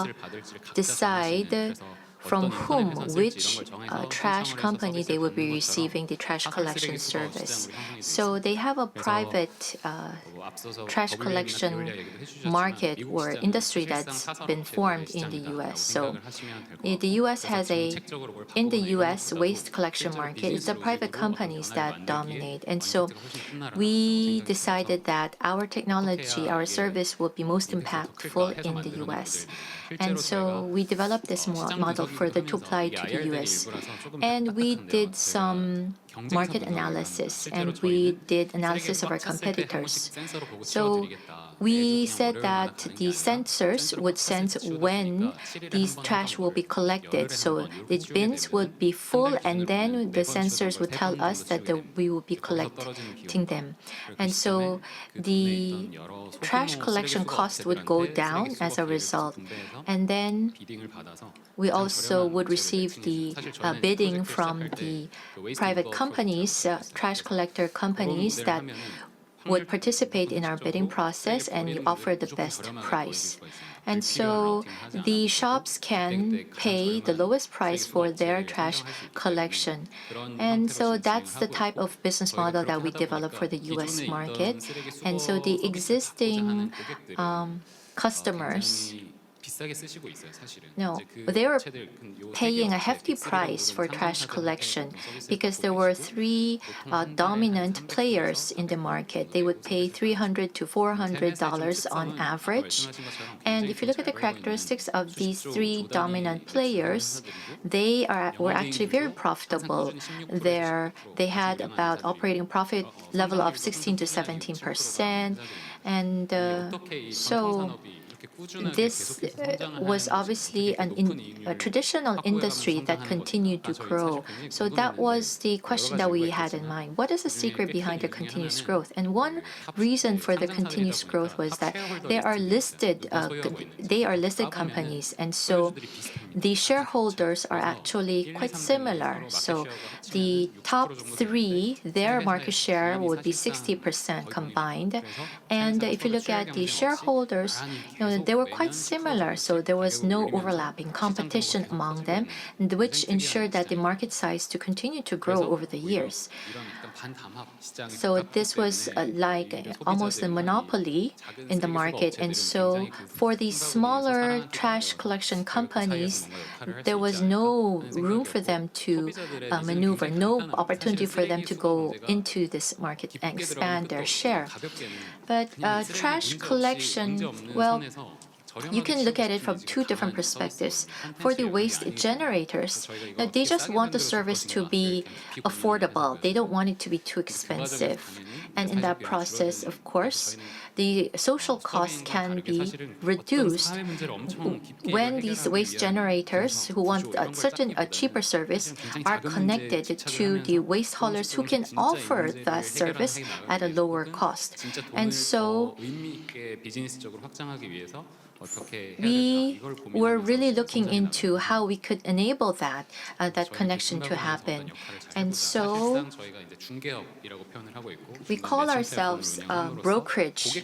decide from whom, which trash company they will be receiving the trash collection service. So they have a private trash collection market or industry that's been formed in the US. So the US has in the US waste collection market, it's the private companies that dominate. And so we decided that our technology, our service will be most impactful in the US. And so we developed this model further to apply to the US. And we did some market analysis, and we did analysis of our competitors. So we said that the sensors would sense when these trash will be collected. So the bins would be full, and then the sensors would tell us that we will be collecting them. And so the trash collection cost would go down as a result. And then we also would receive the bidding from the private companies, trash collector companies that would participate in our bidding process and offer the best price. And so the shops can pay the lowest price for their trash collection. And so that's the type of business model that we developed for the US market. And so the existing customers, no, they were paying a hefty price for trash collection because there were three dominant players in the market. They would pay $300 to $400 on average. And if you look at the characteristics of these three dominant players, they were actually very profitable. They had about operating profit level of 16 to 17%. And so this was obviously a traditional industry that continued to grow. So that was the question that we had in mind. What is the secret behind the continuous growth? And one reason for the continuous growth was that they are listed companies, and so the shareholders are actually quite similar. So the top three, their market share would be 60% combined. And if you look at the shareholders, they were quite similar. So there was no overlapping competition among them, which ensured that the market size to continue to grow over the years. So this was like almost a monopoly in the market. And so for the smaller trash collection companies, there was no room for them to maneuver, no opportunity for them to go into this market and expand their share. But trash collection, well, you can look at it from two different perspectives. For the waste generators, they just want the service to be affordable. They don't want it to be too expensive. And in that process, of course, the social costs can be reduced when these waste generators who want a cheaper service are connected to the waste haulers who can offer the service at a lower cost. And so we were really looking into how we could enable that connection to happen. And so we call ourselves a brokerage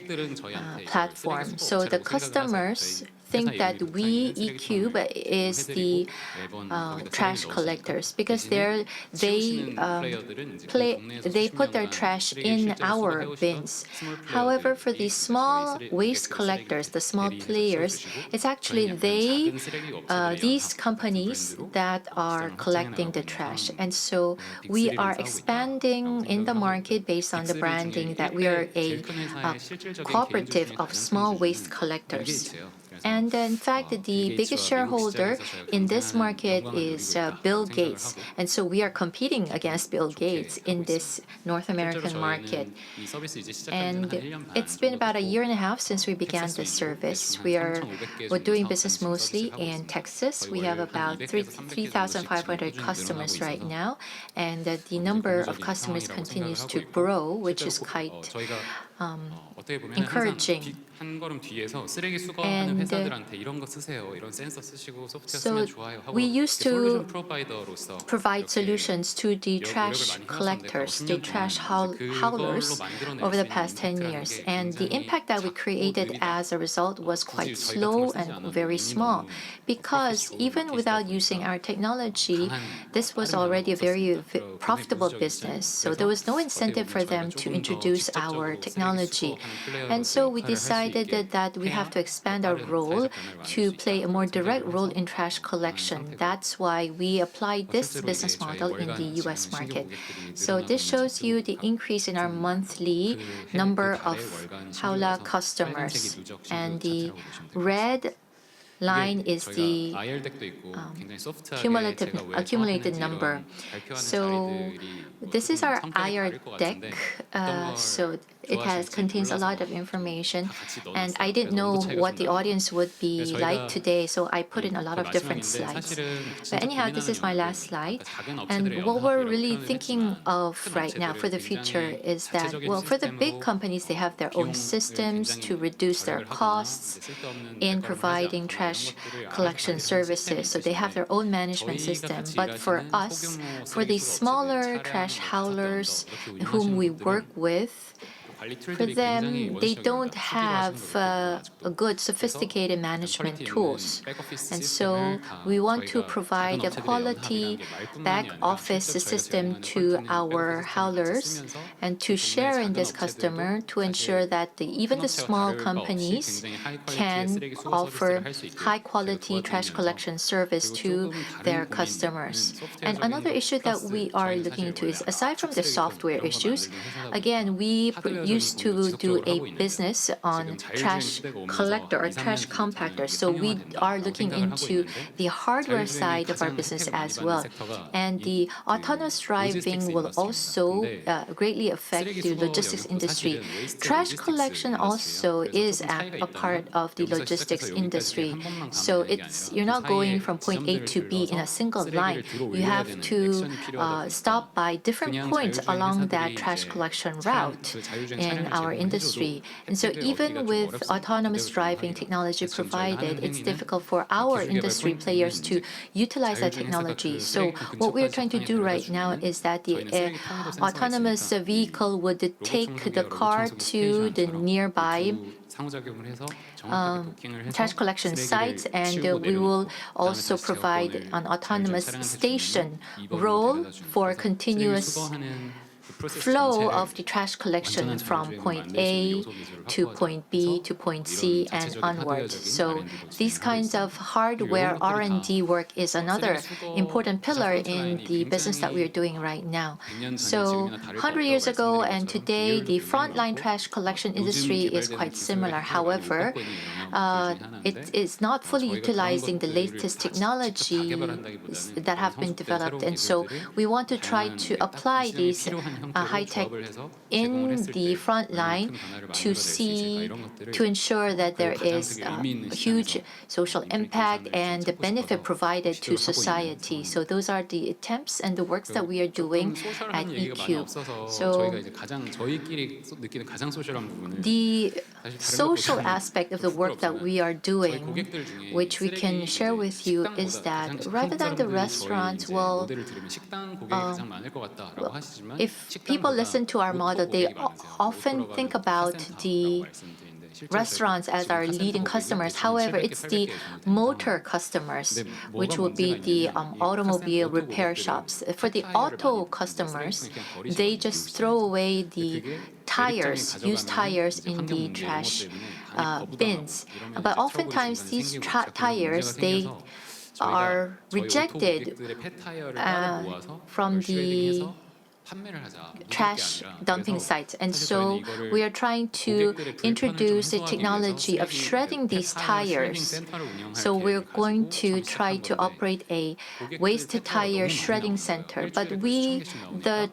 platform. So the customers think that we, eCube, is the trash collectors because they put their trash in our bins. However, for the small waste collectors, the small players, it's actually these companies that are collecting the trash. And so we are expanding in the market based on the branding that we are a cooperative of small waste collectors. And in fact, the biggest shareholder in this market is Bill Gates. And so we are competing against Bill Gates in this North American market. And it's been about a year and a half since we began this service. We're doing business mostly in Texas. We have about 3,500 customers right now. And the number of customers continues to grow, which is quite encouraging. And so we used to provide solutions to the trash collectors, the trash haulers over the past 10 years. And the impact that we created as a result was quite slow and very small, because even without using our technology, this was already a very profitable business. So there was no incentive for them to introduce our technology. And so we decided that we have to expand our role to play a more direct role in trash collection. That's why we applied this business model in the US market. So this shows you the increase in our monthly number of Haola customers. And the red line is the accumulated number. So this is our IR deck. So it contains a lot of information, and I didn't know what the audience would be like today, so I put in a lot of different slides. But anyhow, this is my last slide. And what we're really thinking of right now for the future is that, well, for the big companies, they have their own systems to reduce their costs in providing trash collection services. So they have their own management system. But for us, for the smaller trash haulers whom we work with, for them, they don't have a good sophisticated management tools. And so we want to provide a quality back office system to our haulers and to share in this customer to ensure that even the small companies can offer high quality trash collection service to their customers. And another issue that we are looking into is, aside from the software issues, again, we used to do a business on trash collector or trash compactor. So we are looking into the hardware side of our business as well. And the autonomous driving will also greatly affect the logistics industry. Trash collection also is a part of the logistics industry. So you're not going from point A to B in a single line. You have to stop by different points along that trash collection route in our industry. And so even with autonomous driving technology provided, it's difficult for our industry players to utilize that technology. So what we're trying to do right now is that the autonomous vehicle would take the car to the nearby trash collection sites, and we will also provide an autonomous station role for continuous flow of the trash collection from point A to point B to point C and onward. So these kinds of hardware R&D work is another important pillar in the business that we're doing right now. So 100 years ago and today, the frontline trash collection industry is quite similar. However, it is not fully utilizing the latest technology that have been developed. And so we want to try to apply these high-tech in the front line to ensure that there is a huge social impact and the benefit provided to society. So those are the attempts and the works that we are doing at EQ. So the social aspect of the work that we are doing, which we can share with you, is that rather than the restaurants, if people listen to our model, they often think about the restaurants as our leading customers. However, it's the motor customers, which will be the automobile repair shops. For the auto customers, they just throw away the tires, used tires, in the trash bins. But oftentimes, these tires, they are rejected from the trash dumping sites. And so we are trying to introduce the technology of shredding these tires. So we're going to try to operate a waste tire shredding center. But the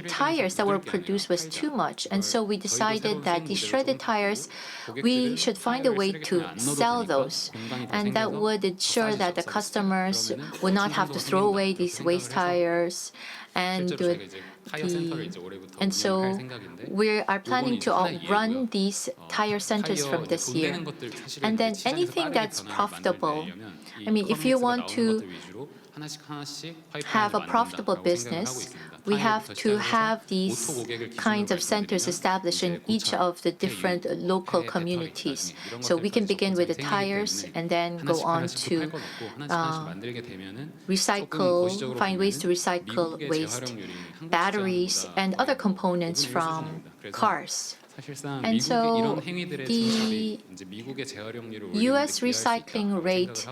tires that were produced was too much. And so we decided that the shredded tires, we should find a way to sell those. And that would ensure that the customers would not have to throw away these waste tires. And so we are planning to run these tire centers from this year. And then anything that's profitable, I mean, if you want to have a profitable business, we have to have these kinds of centers established in each of the different local communities. So we can begin with the tires and then go on to recycle, find ways to recycle waste, batteries, and other components from cars. And so the US recycling rate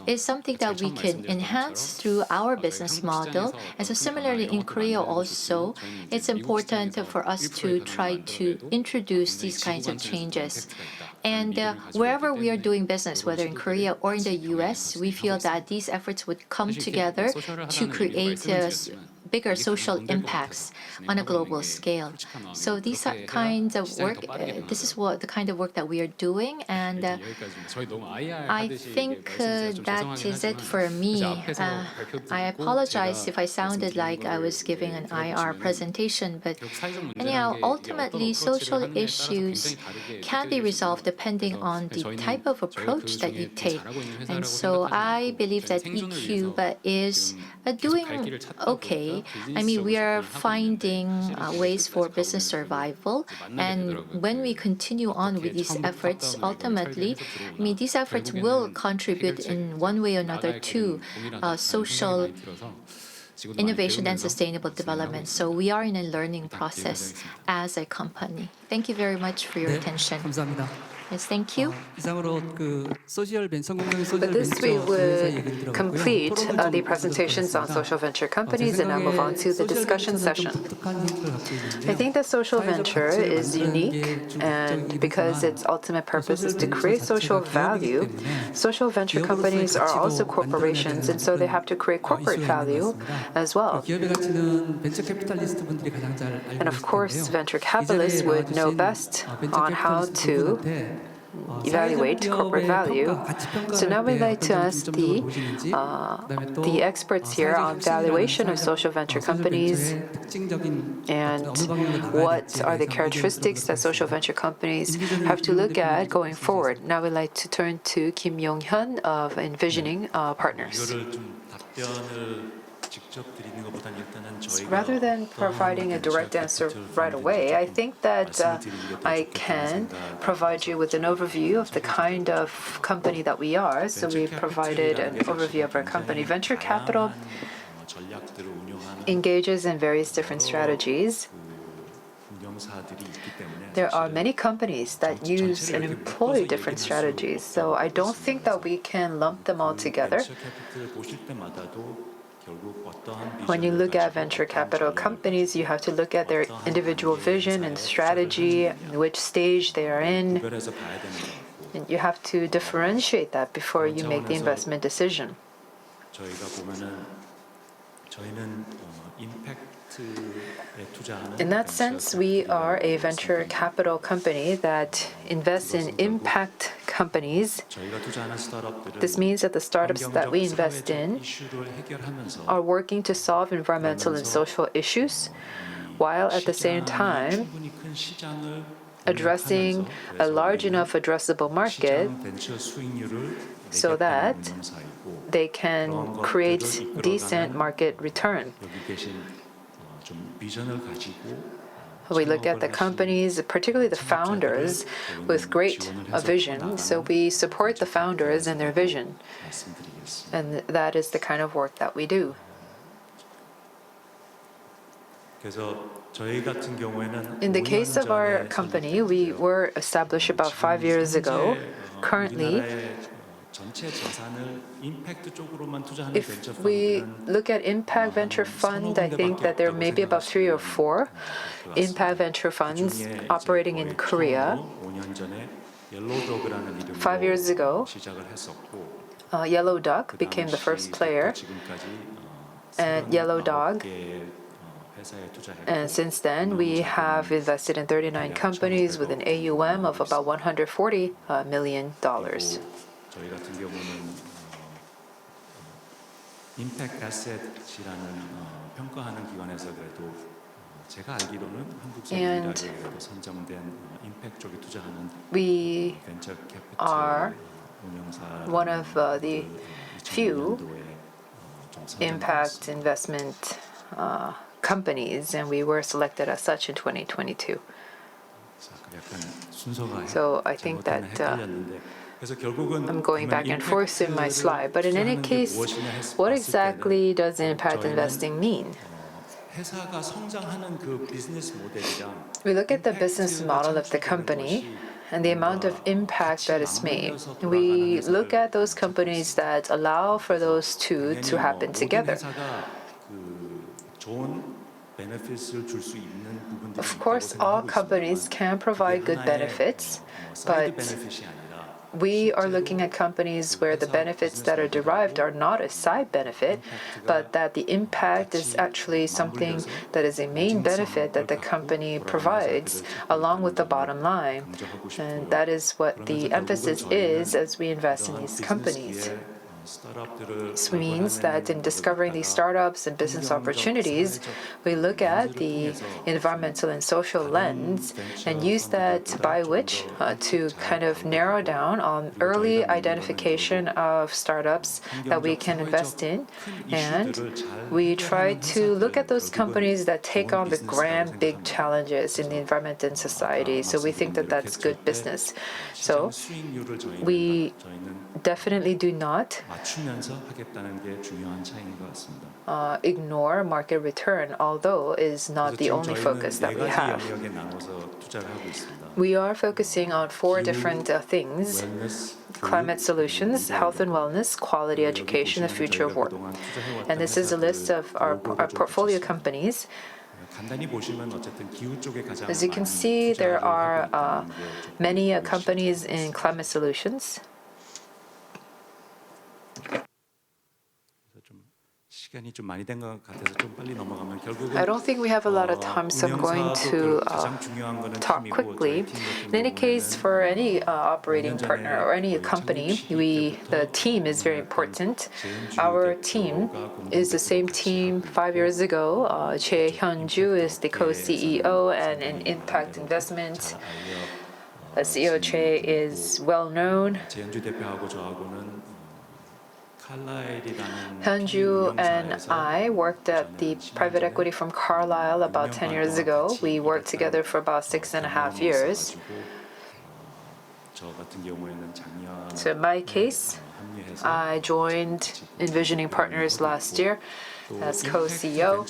is something that we can enhance through our business model. And so similarly in Korea also, it's important for us to try to introduce these kinds of changes. And wherever we are doing business, whether in Korea or in the US, we feel that these efforts would come together to create bigger social impacts on a global scale. So these are kinds of work, this is the kind of work that we are doing, and I think that is it for me. I apologize if I sounded like I was giving an IR presentation, but anyhow, ultimately social issues can be resolved depending on the type of approach that you take. And so I believe that EQ is doing okay. I mean, we are finding ways for business survival, and when we continue on with these efforts, ultimately, I mean, these efforts will contribute in one way or another to social innovation and sustainable development. So we are in a learning process as a company. Thank you very much for your attention. Yes, thank you. With this, we would complete the presentations on social venture companies and now move on to the discussion session. I think that social venture is unique, and because its ultimate purpose is to create social value, social venture companies are also corporations, and so they have to create corporate value as well. And of course, venture capitalists would know best on how to evaluate corporate value. So now we'd like to ask the experts here on valuation of social venture companies and what are the characteristics that social venture companies have to look at going forward. Now we'd like to turn to Kim Yong-hyun of Envisioning Partners. Rather than providing a direct answer right away, I think that I can provide you with an overview of the kind of company that we are. So we provided an overview of our company. Venture capital engages in various different strategies. There are many companies that use and employ different strategies, so I don't think that we can lump them all together. When you look at venture capital companies, you have to look at their individual vision and strategy, which stage they are in. And you have to differentiate that before you make the investment decision. In that sense, we are a venture capital company that invests in impact companies. This means that the startups that we invest in are working to solve environmental and social issues, while at the same time addressing a large enough addressable market so that they can create decent market return. We look at the companies, particularly the founders, with great vision. So we support the founders and their vision. And that is the kind of work that we do. In the case of our company, we were established about 5 years ago. Currently, if we look at impact venture fund, I think that there may be about 3 or 4 impact venture funds operating in Korea. 5 years ago, Yellow Duck became the first player, and Yellow Dog. And since then, we have invested in 39 companies with an AUM of about $140 million. 임팩트 애셋이라는 평가하는 기관에서 그래도 제가 알기로는 한국 유일하게 선정된 임팩트 쪽에 투자하는 we 벤처 캐피털 are 운영사 one of the few impact investment companies, and we were selected as such in 2022. So I think that I'm going back and forth in my slide, but in any case, what exactly does impact investing mean? We look at the business model of the company and the amount of impact that is made. We look at those companies that allow for those two to happen together. Of course, all companies can provide good benefits, but we are looking at companies where the benefits that are derived are not a side benefit, but that the impact is actually something that is a main benefit that the company provides along with the bottom line. And that is what the emphasis is as we invest in these companies. This means that in discovering these startups and business opportunities, we look at the environmental and social lens and use that by which to kind of narrow down on early identification of startups that we can invest in. And we try to look at those companies that take on the grand, big challenges in the environment and society. So we think that that's good business. So we definitely do not ignore market return, although is not the only focus that we have. We are focusing on 4 different things: climate solutions, health and wellness, quality education, the future of work. And this is a list of our portfolio companies. As you can see, there are many companies in climate solutions. I don't think we have a lot of time, so I'm going to talk quickly. In any case, for any operating partner or any company, the team is very important. Our team is the same team 5 years ago. Choi Hyun-ju is the co-CEO, and in impact investment, CEO Choi is well known. Hyun-ju and I worked at the private equity from Carlyle about 10 years ago. We worked together for about 6.5 years. So in my case, I joined Envisioning Partners last year as co-CEO.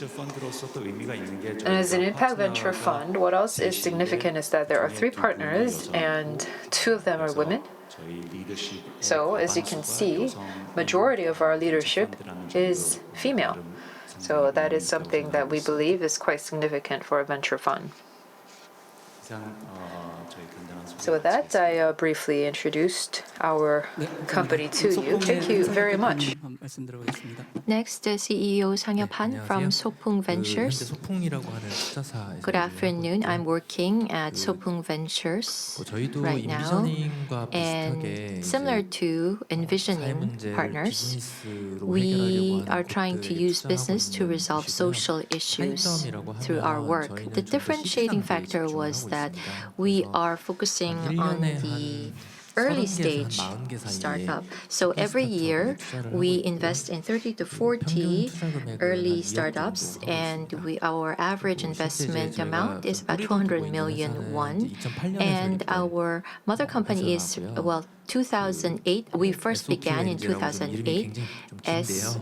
And as an impact venture fund, what else is significant is that there are 3 partners and 2 of them are women. So as you can see, majority of our leadership is female. So that is something that we believe is quite significant for a venture fund. So with that, I briefly introduced our company to you. Thank you very much. Next, CEO Sang Hyop-han from Sopung Ventures. Good afternoon. I'm working at Sopung Ventures right now. And similar to Envisioning Partners, we are trying to use business to resolve social issues through our work. The differentiating factor was that we are focusing on the early stage startup. So every year we invest in 30 to 40 early startups, and our average investment amount is about 200 million won. And our mother company is, 2008. We first began in 2008 as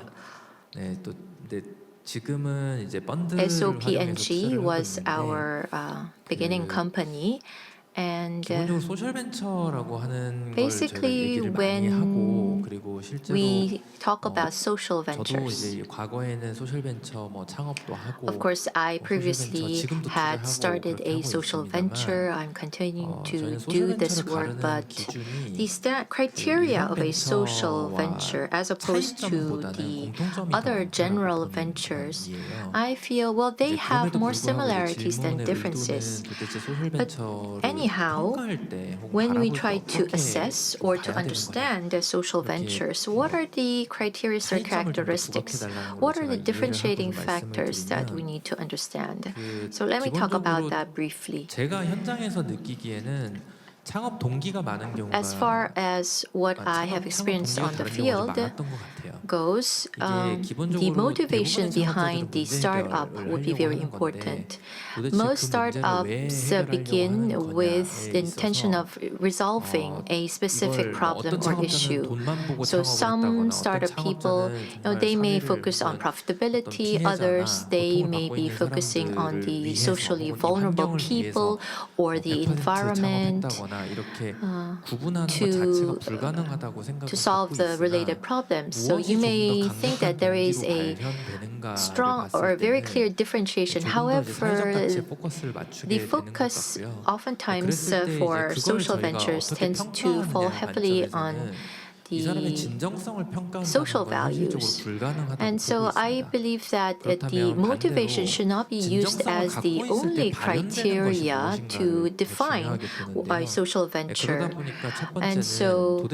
SOPNG was our beginning company. And basically, when we talk about social ventures, of course, I previously had started a social venture. I'm continuing to do this work, but the criteria of a social venture, as opposed to the other general ventures, I feel, they have more similarities than differences. But anyhow, when we try to assess or to understand a social venture, ventures, what are the criteria or characteristics? What are the differentiating factors that we need to understand? So let me talk about that briefly. 제가 현장에서 느끼기에는 창업 동기가 많은 경우가 As far as what I have experienced on the field goes, the motivation behind the startup would be very important. Most startups begin with the intention of resolving a specific problem or issue. So some startup people, they may focus on profitability. Others, they may be focusing on the socially vulnerable people or the environment. To solve the related problems. So you may think that there is a strong or very clear differentiation. However, the focus oftentimes for social ventures tends to fall heavily on the social values. And so I believe that the motivation should not be used as the only criteria to define a social venture. And so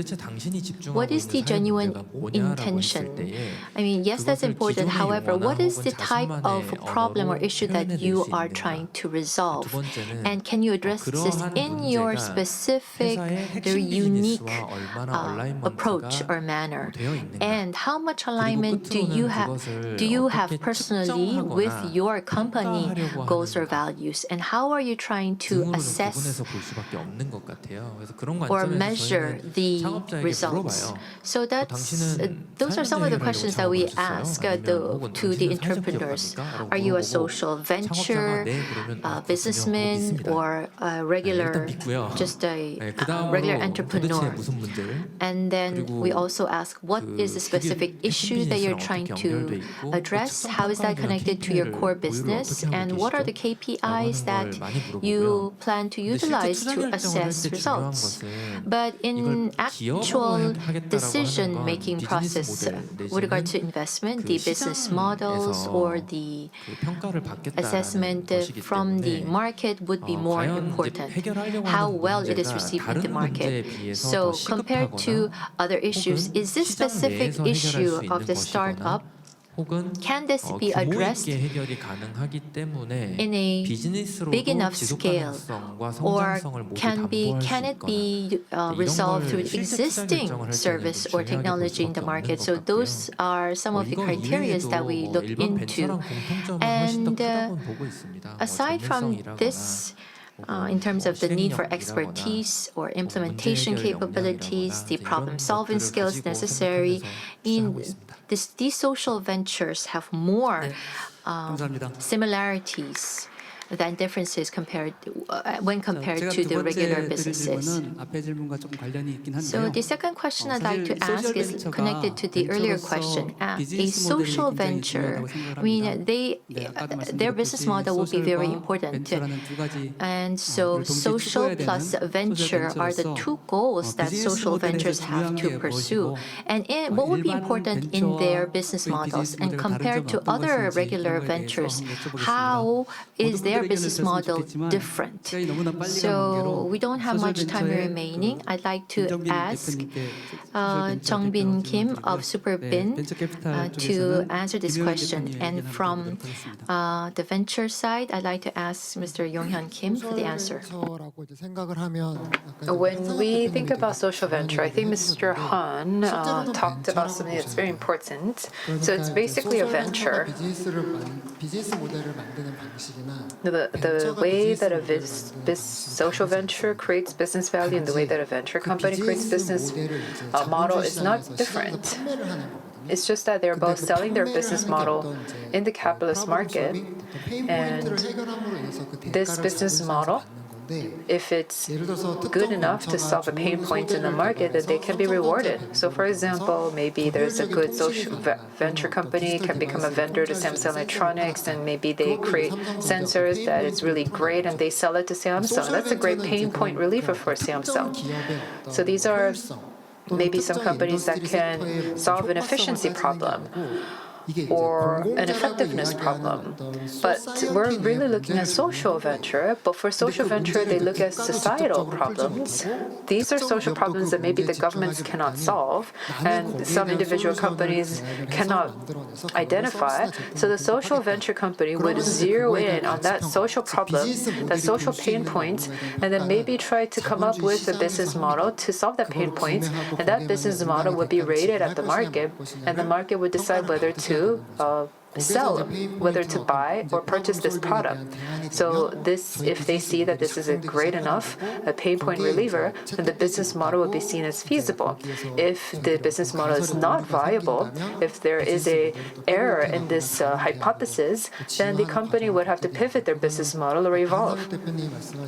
what is the genuine intention? I mean, yes, that's important. However, what is the type of problem or issue that you are trying to resolve? And can you address this in your specific, very unique approach or manner? And how much alignment do you have personally with your company goals or values? And how are you trying to assess or measure the results? So those are some of the questions that we ask to the entrepreneurs. Are you a social venture, businessman, or a regular entrepreneur? And then we also ask, what is the specific issue that you're trying to address? How is that connected to your core business? And what are the KPIs that you plan to utilize to assess results? But in actual decision-making process with regard to investment, the business models or the assessment from the market would be more important. How well it is received in the market. So compared to other issues, is this specific issue of the startup, can this be addressed in a big enough scale, or can it be resolved through existing service or technology in the market? So those are some of the criteria that we look into. And aside from this, in terms of the need for expertise or implementation capabilities, the problem-solving skills necessary, these social ventures have more similarities than differences when compared to the regular businesses. So the second question I'd like to ask is connected to the earlier question. A social venture, I mean, their business model will be very important. And so social plus venture are the two goals that social ventures have to pursue. And what would be important in their business models? And compared to other regular ventures, how is their business model different? So we don't have much time remaining. I'd like to ask Jung-bin Kim of Superbin to answer this question. And from the venture side, I'd like to ask Mr. Yong-hyun Kim for the answer. When we think about social venture, I think Mr. Han talked about something that's very important. So it's basically a venture. The way that a social venture creates business value and the way that a venture company creates business model is not different. It's just that they're both selling their business model in the capitalist market, and this business model, if it's good enough to solve a pain point in the market, then they can be rewarded. So for example, maybe there's a good social venture company can become a vendor to Samsung Electronics, and maybe they create sensors that is really great and they sell it to Samsung. That's a great pain point reliever for Samsung. So these are maybe some companies that can solve an efficiency problem. or an effectiveness problem. But we're really looking at social venture. But for social venture, they look at societal problems. These are social problems that maybe the governments cannot solve, and some individual companies cannot identify. So the social venture company would zero in on that social problem, that social pain point, and then maybe try to come up with a business model to solve that pain point. And that business model would be rated at the market, and the market would decide whether to sell, whether to buy or purchase this product. So this, if they see that this is a great enough pain point reliever, then the business model will be seen as feasible. If the business model is not viable, if there is an error in this hypothesis, then the company would have to pivot their business model or evolve.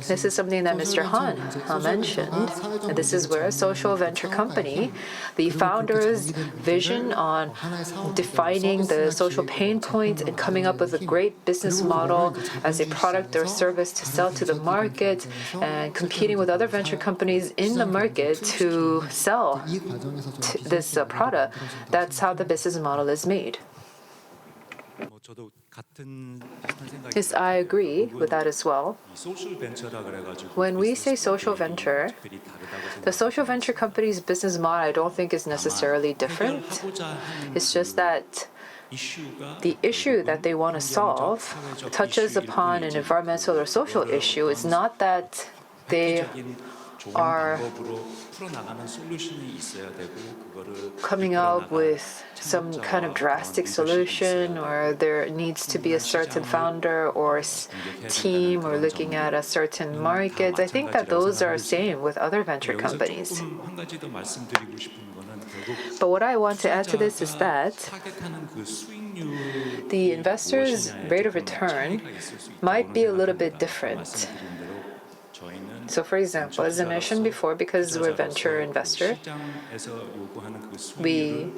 This is something that Mr. Han mentioned. And this is where a social venture company, the founder's vision on defining the social pain point and coming up with a great business model as a product or service to sell to the market and competing with other venture companies in the market to sell this product. That's how the business model is made. Yes, I agree with that as well. When we say social venture, the social venture company's business model I don't think is necessarily different. It's just that the issue that they want to solve touches upon an environmental or social issue. It's not that they are coming up with some kind of drastic solution, or there needs to be a certain founder or team, or looking at a certain market. I think that those are the same with other venture companies. But what I want to add to this is that the investor's rate of return might be a little bit different. So for example, as I mentioned before, because we're a venture investor, we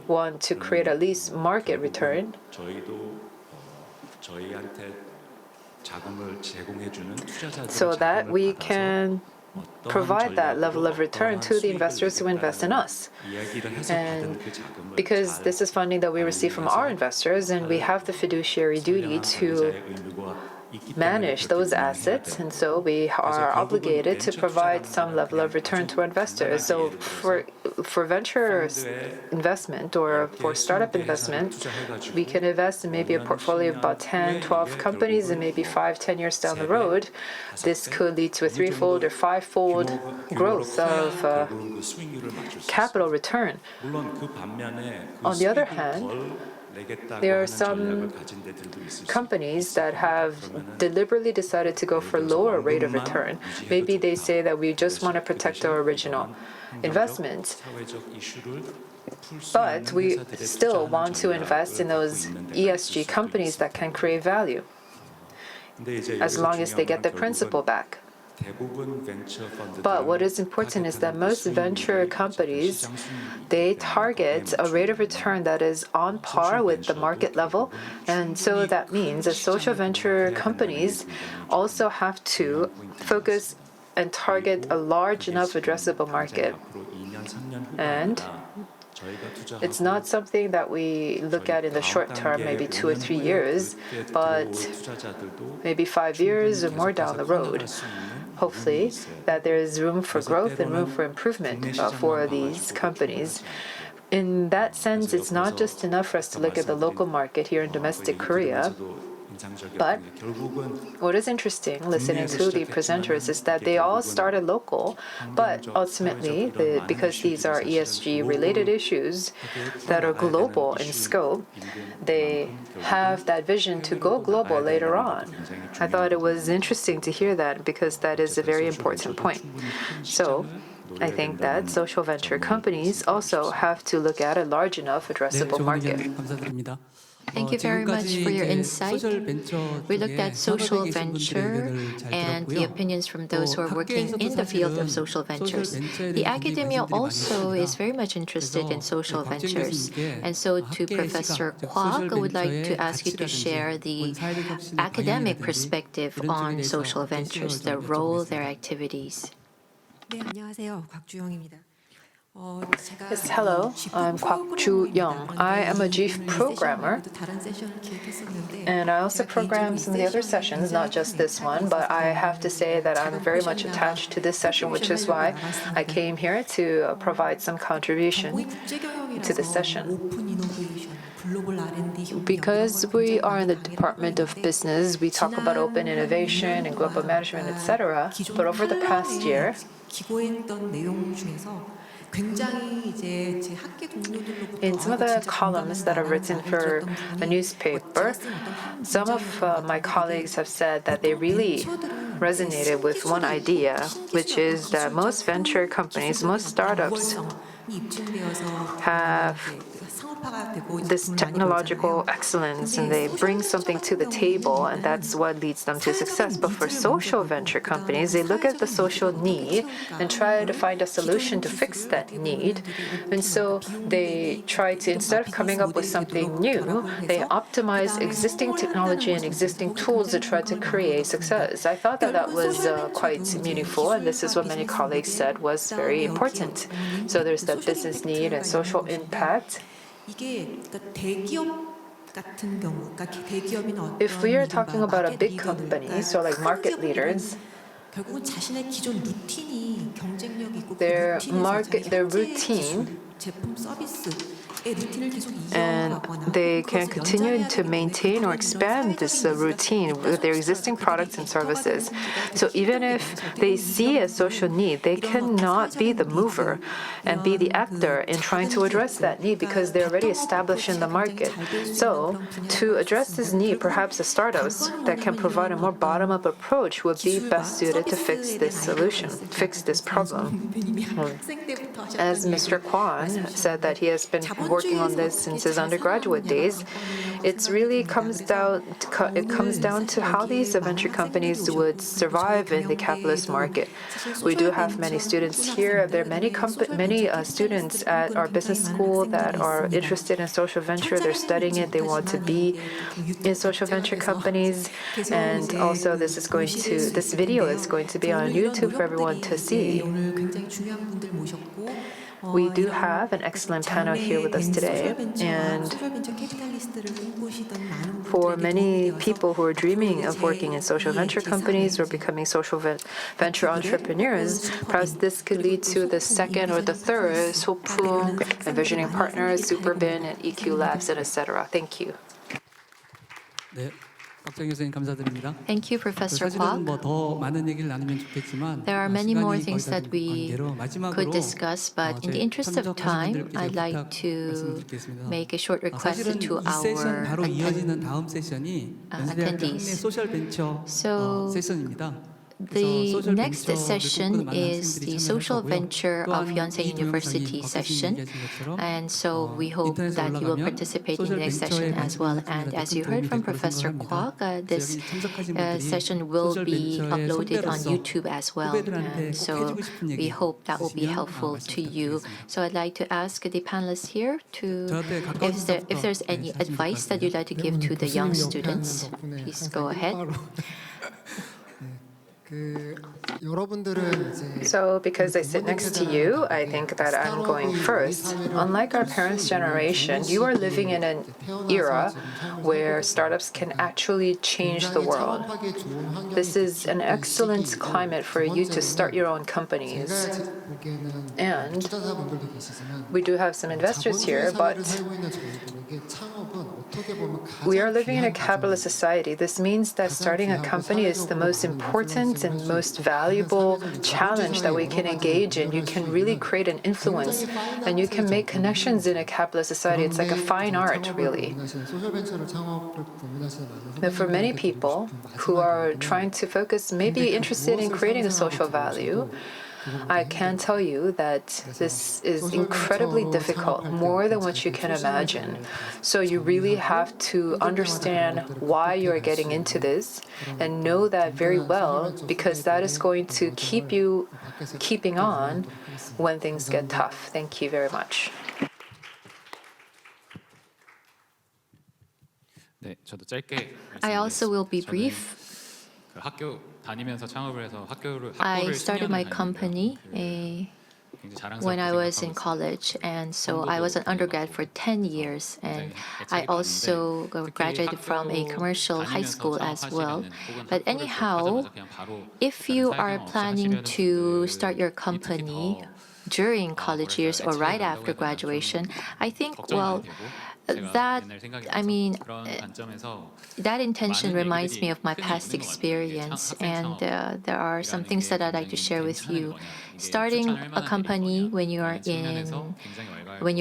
want to create at least market return. So that we can provide that level of return to the investors who invest in us. And because this is funding that we receive from our investors, and we have the fiduciary duty to manage those assets, and so we are obligated to provide some level of return to our investors. So for venture investment or for startup investment, we can invest in maybe a portfolio of about 10, 12 companies, and maybe 5-10 years down the road, this could lead to a 3-fold or 5-fold growth of capital return. On the other hand, there are some companies that have deliberately decided to go for lower rate of return. Maybe they say that we just want to protect our original investment, but we still want to invest in those ESG companies that can create value, as long as they get the principal back. But what is important is that most venture companies, they target a rate of return that is on par with the market level. And so that means that social venture companies also have to focus and target a large enough addressable market. And it's not something that we look at in the short term, maybe 2 or 3 years, but maybe 5 years or more down the road. Hopefully, that there is room for growth and room for improvement for these companies. In that sense, it's not just enough for us to look at the local market here in domestic Korea. But what is interesting, listening to the presenters, is that they all started local, but ultimately, because these are ESG-related issues that are global in scope, they have that vision to go global later on. I thought it was interesting to hear that, because that is a very important point. So I think that social venture companies also have to look at a large enough addressable market. Thank you very much for your insight. We looked at social venture and the opinions from those who are working in the field of social ventures. The academia also is very much interested in social ventures. And so to Professor Kwak, I would like to ask you to share the academic perspective on social ventures, their role, their activities. Yes, hello. I'm Kwak Ju Young. I am a GEEF programmer, and I also program some of the other sessions, not just this one, but I have to say that I'm very much attached to this session, which is why I came here to provide some contribution to this session. Because we are in the Department of Business, we talk about open innovation and global management, etc. But over the past year, in some of the columns that are written for a newspaper, some of my colleagues have said that they really resonated with one idea, which is that most venture companies, most startups have this technological excellence and they bring something to the table, and that's what leads them to success. But for social venture companies, they look at the social need and try to find a solution to fix that need. And so they try to, instead of coming up with something new, they optimize existing technology and existing tools to try to create success. I thought that that was quite meaningful, and this is what many colleagues said was very important. So there's that business need and social impact. If we are talking about a big company, so like market leaders, their routine, and they can continue to maintain or expand this routine with their existing products and services. So even if they see a social need, they cannot be the mover and be the actor in trying to address that need because they're already established in the market. So to address this need, perhaps the startups that can provide a more bottom-up approach would be best suited to fix this solution, fix this problem. As Mr. Kwan said that he has been working on this since his undergraduate days, it really comes down to how these venture companies would survive in the capitalist market. We do have many students here. There are many students at our business school that are interested in social venture. They're studying it. They want to be in social venture companies. And also, this video is going to be on YouTube for everyone to see. We do have an excellent panel here with us today, and for many people who are dreaming of working in social venture companies or becoming social venture entrepreneurs, perhaps this could lead to the second or the third 소풍, envisioning partners, Superbin, and EQ Labs, and etc. Thank you. Thank you, Professor Kwak. There are many more things that we could discuss, but in the interest of time, I'd like to make a short request to our attendees. So, the next session is the Social Venture of Yonsei University session, and so we hope that you will participate in the next session as well. And as you heard from Professor Kwak, this session will be uploaded on YouTube as well, and so we hope that will be helpful to you. So I'd like to ask the panelists here to, if there's any advice that you'd like to give to the young students, please go ahead. So, because I sit next to you, I think that I'm going first. Unlike our parents' generation, you are living in an era where startups can actually change the world. This is an excellent climate for you to start your own companies. And we do have some investors here, but we are living in a capitalist society. This means that starting a company is the most important and most valuable challenge that we can engage in. You can really create an influence, and you can make connections in a capitalist society. It's like a fine art, really. But for many people who are trying to focus, maybe interested in creating a social value, I can tell you that this is incredibly difficult, more than what you can imagine. So you really have to understand why you're getting into this and know that very well, because that is going to keep you keeping on when things get tough. Thank you very much. I also will be brief. I started my company when I was in college, and so I was an undergrad for 10 years, and I also graduated from a commercial high school as well. But anyhow, if you are planning to start your company during college years or right after graduation, I think, well, that intention reminds me of my past experience, and there are some things that I'd like to share with you. Starting a company when you're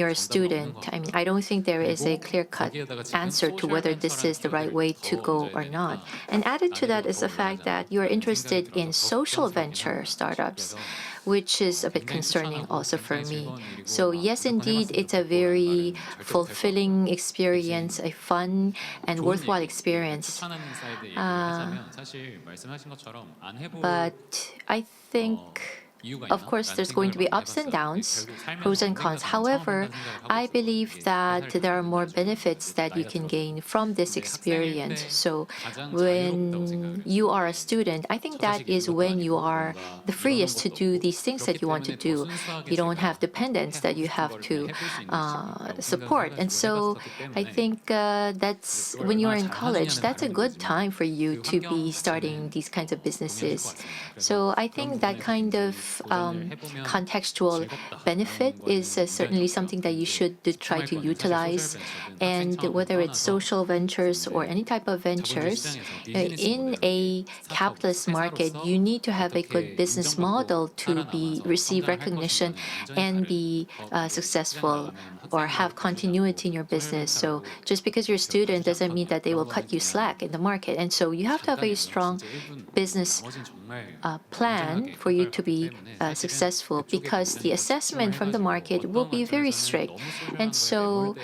a student, I don't think there is a clear-cut answer to whether this is the right way to go or not. And added to that is the fact that you are interested in social venture startups, which is a bit concerning also for me. So yes, indeed, it's a very fulfilling experience, a fun and worthwhile experience. But I think, of course, there's going to be ups and downs, pros and cons. However, I believe that there are more benefits that you can gain from this experience. So when you are a student, I think that is when you are the freest to do these things that you want to do. You don't have dependents that you have to support. And so I think that's when you're in college, that's a good time for you to be starting these kinds of businesses. So I think that kind of contextual benefit is certainly something that you should try to utilize. And whether it's social ventures or any type of ventures, in a capitalist market, you need to have a good business model to receive recognition and be successful or have continuity in your business. So just because you're a student doesn't mean that they will cut you slack in the market. And so you have to have a strong business plan for you to be successful, because the assessment from the market will be very strict. And so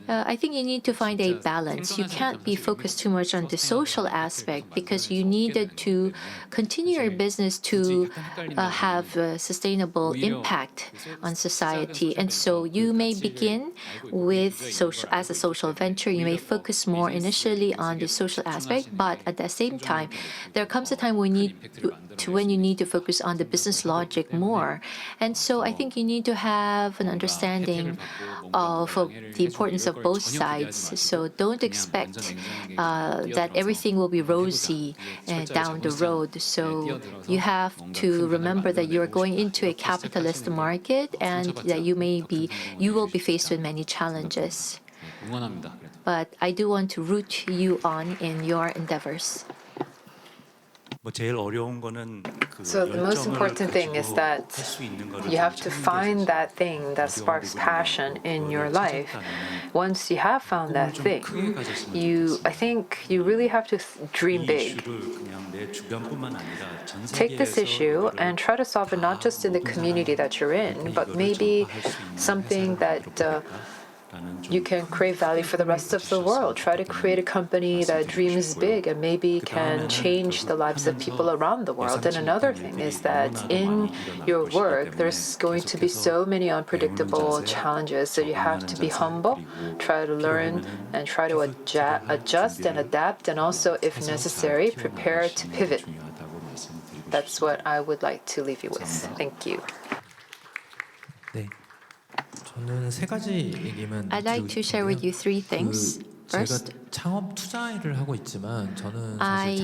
I think you need to find a balance. You can't be focused too much on the social aspect, because you needed to continue your business to have a sustainable impact on society. And so you may begin with as a social venture. You may focus more initially on the social aspect, but at the same time, there comes a time when you need to focus on the business logic more. And so I think you need to have an understanding of the importance of both sides. So don't expect that everything will be rosy down the road. So you have to remember that you're going into a capitalist market, and that you will be faced with many challenges. But I do want to root you on in your endeavors. So the most important thing is that you have to find that thing that sparks passion in your life. Once you have found that thing, I think you really have to dream big. Take this issue and try to solve it not just in the community that you're in, but maybe something that you can create value for the rest of the world. Try to create a company that dreams big and maybe can change the lives of people around the world. And another thing is that in your work, there's going to be so many unpredictable challenges. So you have to be humble, try to learn, and try to adjust and adapt, and also, if necessary, prepare to pivot. That's what I would like to leave you with. Thank you. I'd like to share with you three things. First, I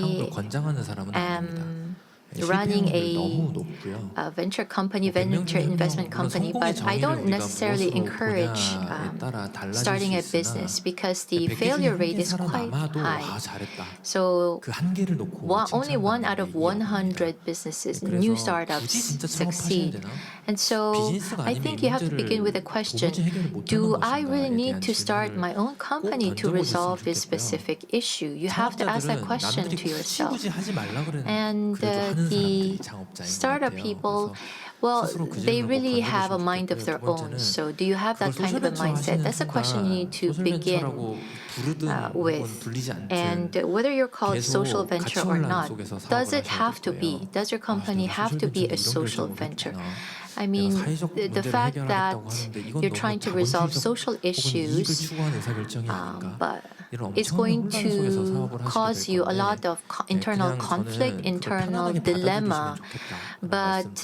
am running a venture investment company, but I don't necessarily encourage starting a business, because the failure rate is quite high. So only 1 out of 100 businesses, new startups, succeed. And so I think you have to begin with a question: do I really need to start my own company to resolve this specific issue? You have to ask that question to yourself. And the startup people, well, they really have a mind of their own. So do you have that kind of a mindset? That's a question you need to begin with. And whether you're called social venture or not, does it have to be? Does your company have to be a social venture? I mean, the fact that you're trying to resolve social issues, but it's going to cause you a lot of internal conflict, internal dilemma. But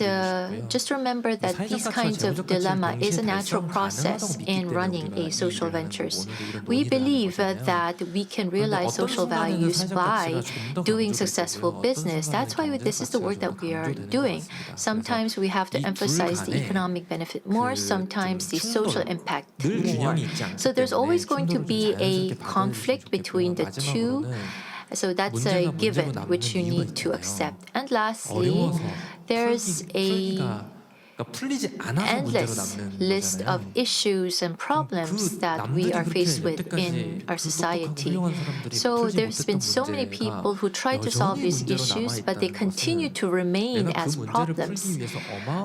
just remember that these kinds of dilemma is a natural process in running a social ventures. We believe that we can realize social values by doing successful business. That's why this is the work that we are doing. Sometimes we have to emphasize the economic benefit more, sometimes the social impact more. So there's always going to be a conflict between the two. So that's a given which you need to accept. And lastly, there's a endless list of issues and problems that we are faced with in our society. So there's been so many people who try to solve these issues, but they continue to remain as problems.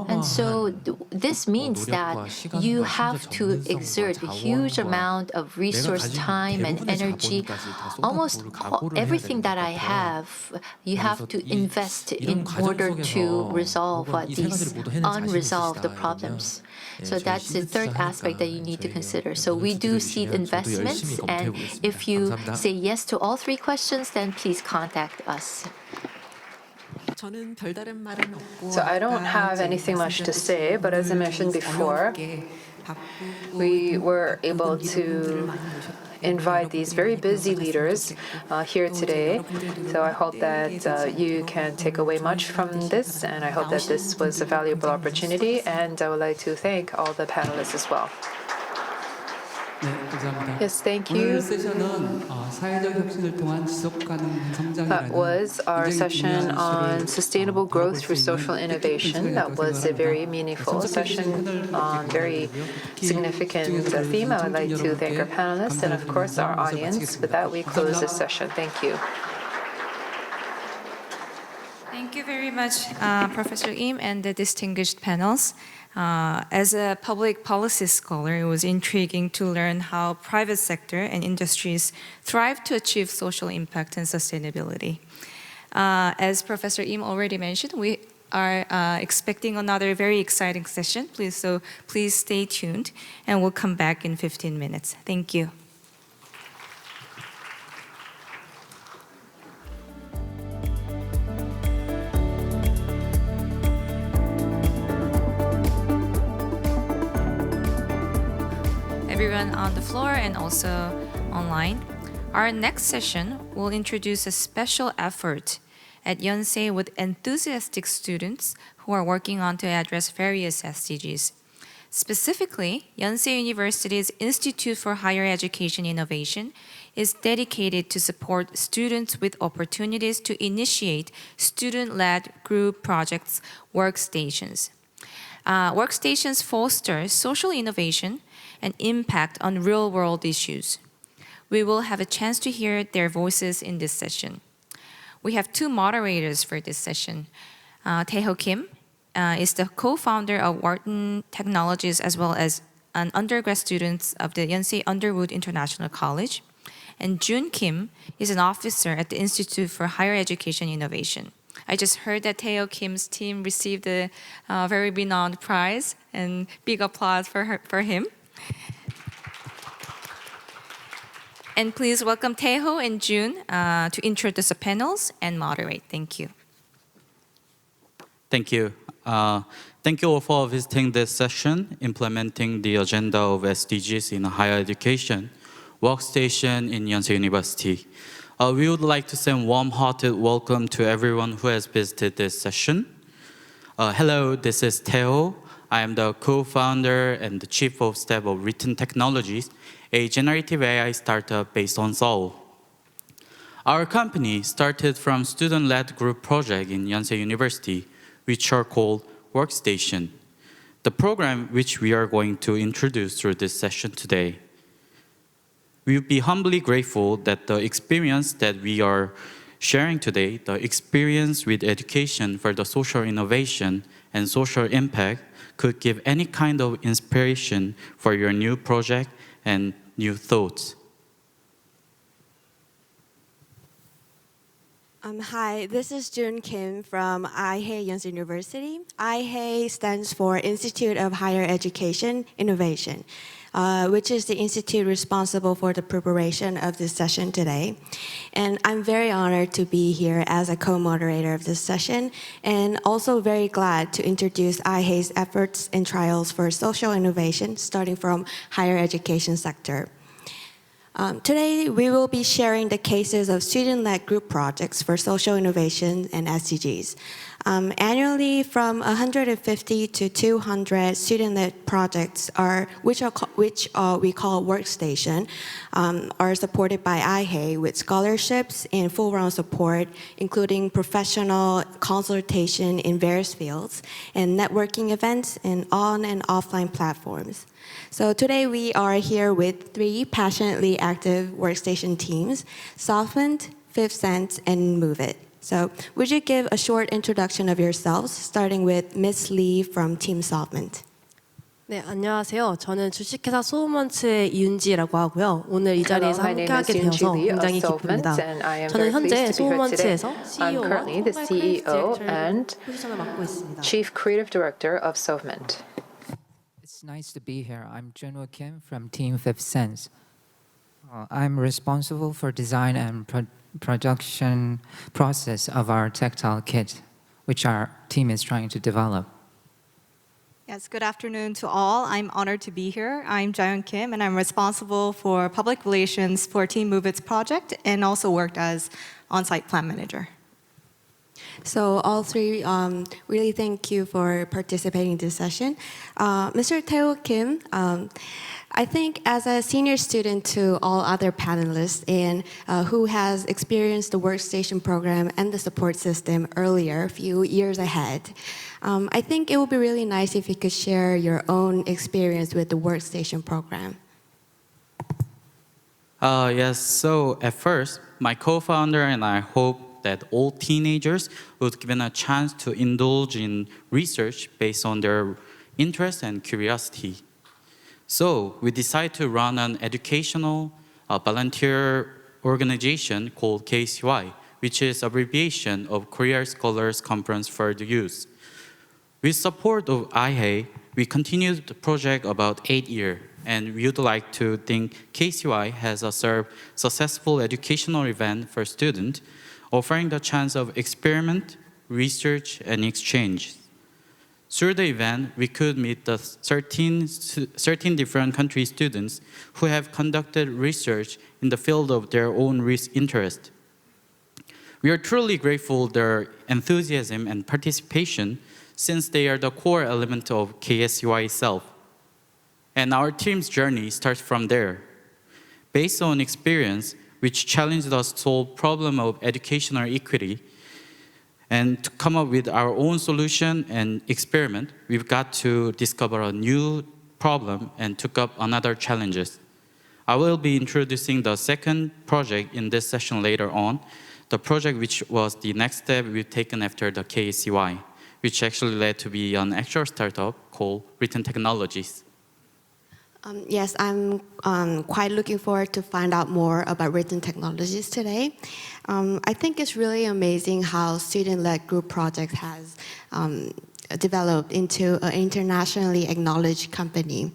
And so this means that you have to exert a huge amount of resource, time, and energy. Almost everything that I have, you have to invest in order to resolve these unresolved the problems. So that's the third aspect that you need to consider. So we do seed investments, and if you say yes to all three questions, then please contact us. So I don't have anything much to say, but as I mentioned before, we were able to invite these very busy leaders here today. So I hope that you can take away much from this, and I hope that this was a valuable opportunity, and I would like to thank all the panelists as well. Yes, thank you. That was our session on sustainable growth through social innovation. That was a very meaningful session on very significant theme. I would like to thank our panelists and, of course, our audience. With that, we close this session. Thank you. Thank you very much, Professor Im and the distinguished panels. As a public policy scholar, it was intriguing to learn how private sector and industries thrive to achieve social impact and sustainability. As Professor Im already mentioned, we are expecting another very exciting session. Please stay tuned, and we'll come back in 15 minutes. Thank you. Everyone on the floor and also online. Our next session will introduce a special effort at Yonsei with enthusiastic students who are working on to address various SDGs. Specifically, Yonsei University's Institute for Higher Education Innovation is dedicated to support students with opportunities to initiate student-led group projects, workstations. Workstations foster social innovation and impact on real-world issues. We will have a chance to hear their voices in this session. We have two moderators for this session. Tae-ho Kim is the co-founder of Wharton Technologies as well as an undergrad student of the Yonsei Underwood International College. And Jun Kim is an officer at the Institute for Higher Education Innovation. I just heard that Tae-ho Kim's team received a very renowned prize, and big applause for him. And please welcome Tae-ho and Jun to introduce the panels and moderate. Thank you. Thank you. Thank you all for visiting this session, implementing the agenda of SDGs in higher education, workstation in Yonsei University. We would like to send warm-hearted welcome to everyone who has visited this session. Hello, this is Tae-ho. I am the co-founder and the chief of staff of Written Technologies, a generative AI startup based on Seoul. Our company started from student-led group project in Yonsei University, which are called Workstation, the program which we are going to introduce through this session today. We would be humbly grateful that the experience that we are sharing today, the experience with education for the social innovation and social impact, could give any kind of inspiration for your new project and new thoughts. Hi, this is Jun Kim from Yonsei University. IHE stands for Institute of Higher Education Innovation, which is the institute responsible for the preparation of this session today. And I'm very honored to be here as a co-moderator of this session, and also very glad to introduce IHE's efforts and trials for social innovation, starting from higher education sector. Today, we will be sharing the cases of student-led group projects for social innovation and SDGs. Annually, from 150 to 200 student-led projects, which we call workstation, are supported by IHE with scholarships and full-round support, including professional consultation in various fields, and networking events and on and offline platforms. So today we are here with 3 passionately active workstation teams, Softment, Fifth Sense, and Move It. So would you give a short introduction of yourselves, starting with Ms. Lee from Team Softment? 네, 안녕하세요. 저는 주식회사 소우먼츠의 이윤지라고 하고요. 오늘 이 자리에서 함께하게 되어서 굉장히 기쁩니다. 저는 현재 소우먼츠에서 CEO와 CEO and Chief Creative Director of Softment. It's nice to be here. I'm Junwoo Kim from Team Fifth Sense. I'm responsible for design and production process of our tactile kit, which our team is trying to develop. Yes, good afternoon to all. I'm honored to be here. I'm Jaeyoung Kim, and I'm responsible for public relations for Team Move It's project, and also worked as on-site plan manager. So all 3, really thank you for participating in this session. Mr. Tae Kim, I think as a senior student to all other panelists and who has experienced the workstation program and the support system earlier, a few years ahead, I think it would be really nice if you could share your own experience with the workstation program. Yes, so at first, my co-founder and I hoped that all teenagers would be given a chance to indulge in research based on their interest and curiosity. So we decided to run an educational volunteer organization called KCY, which is abbreviation of Korea Scholars Conference for the Youth. With support of IHE, we continued the project about 8 years, and we would like to think KCY has served successful educational event for students, offering the chance of experiment, research, and exchange. Through the event, we could meet the 13 different country students who have conducted research in the field of their own interest. We are truly grateful for their enthusiasm and participation, since they are the core element of KSCY itself. And our team's journey starts from there. Based on experience, which challenged us to solve problem of educational equity, and to come up with our own solution and experiment, we've got to discover a new problem and took up another challenges. I will be introducing the second project in this session later on, the project which was the next step we've taken after the KCY, which actually led to be an actual startup called Written Technologies. Yes, I'm quite looking forward to find out more about written technologies today. I think it's really amazing how student-led group project has developed into an internationally acknowledged company.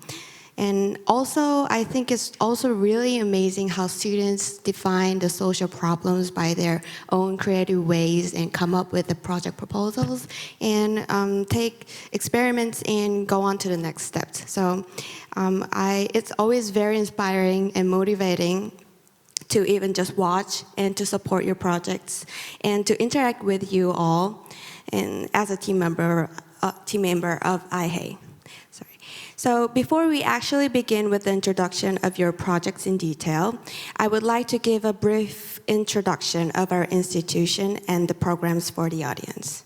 And also, I think it's also really amazing how students define the social problems by their own creative ways and come up with the project proposals and take experiments and go on to the next steps. So it's always very inspiring and motivating to even just watch and to support your projects and to interact with you all and as a team member of IHE. So before we actually begin with the introduction of your projects in detail, I would like to give a brief introduction of our institution and the programs for the audience.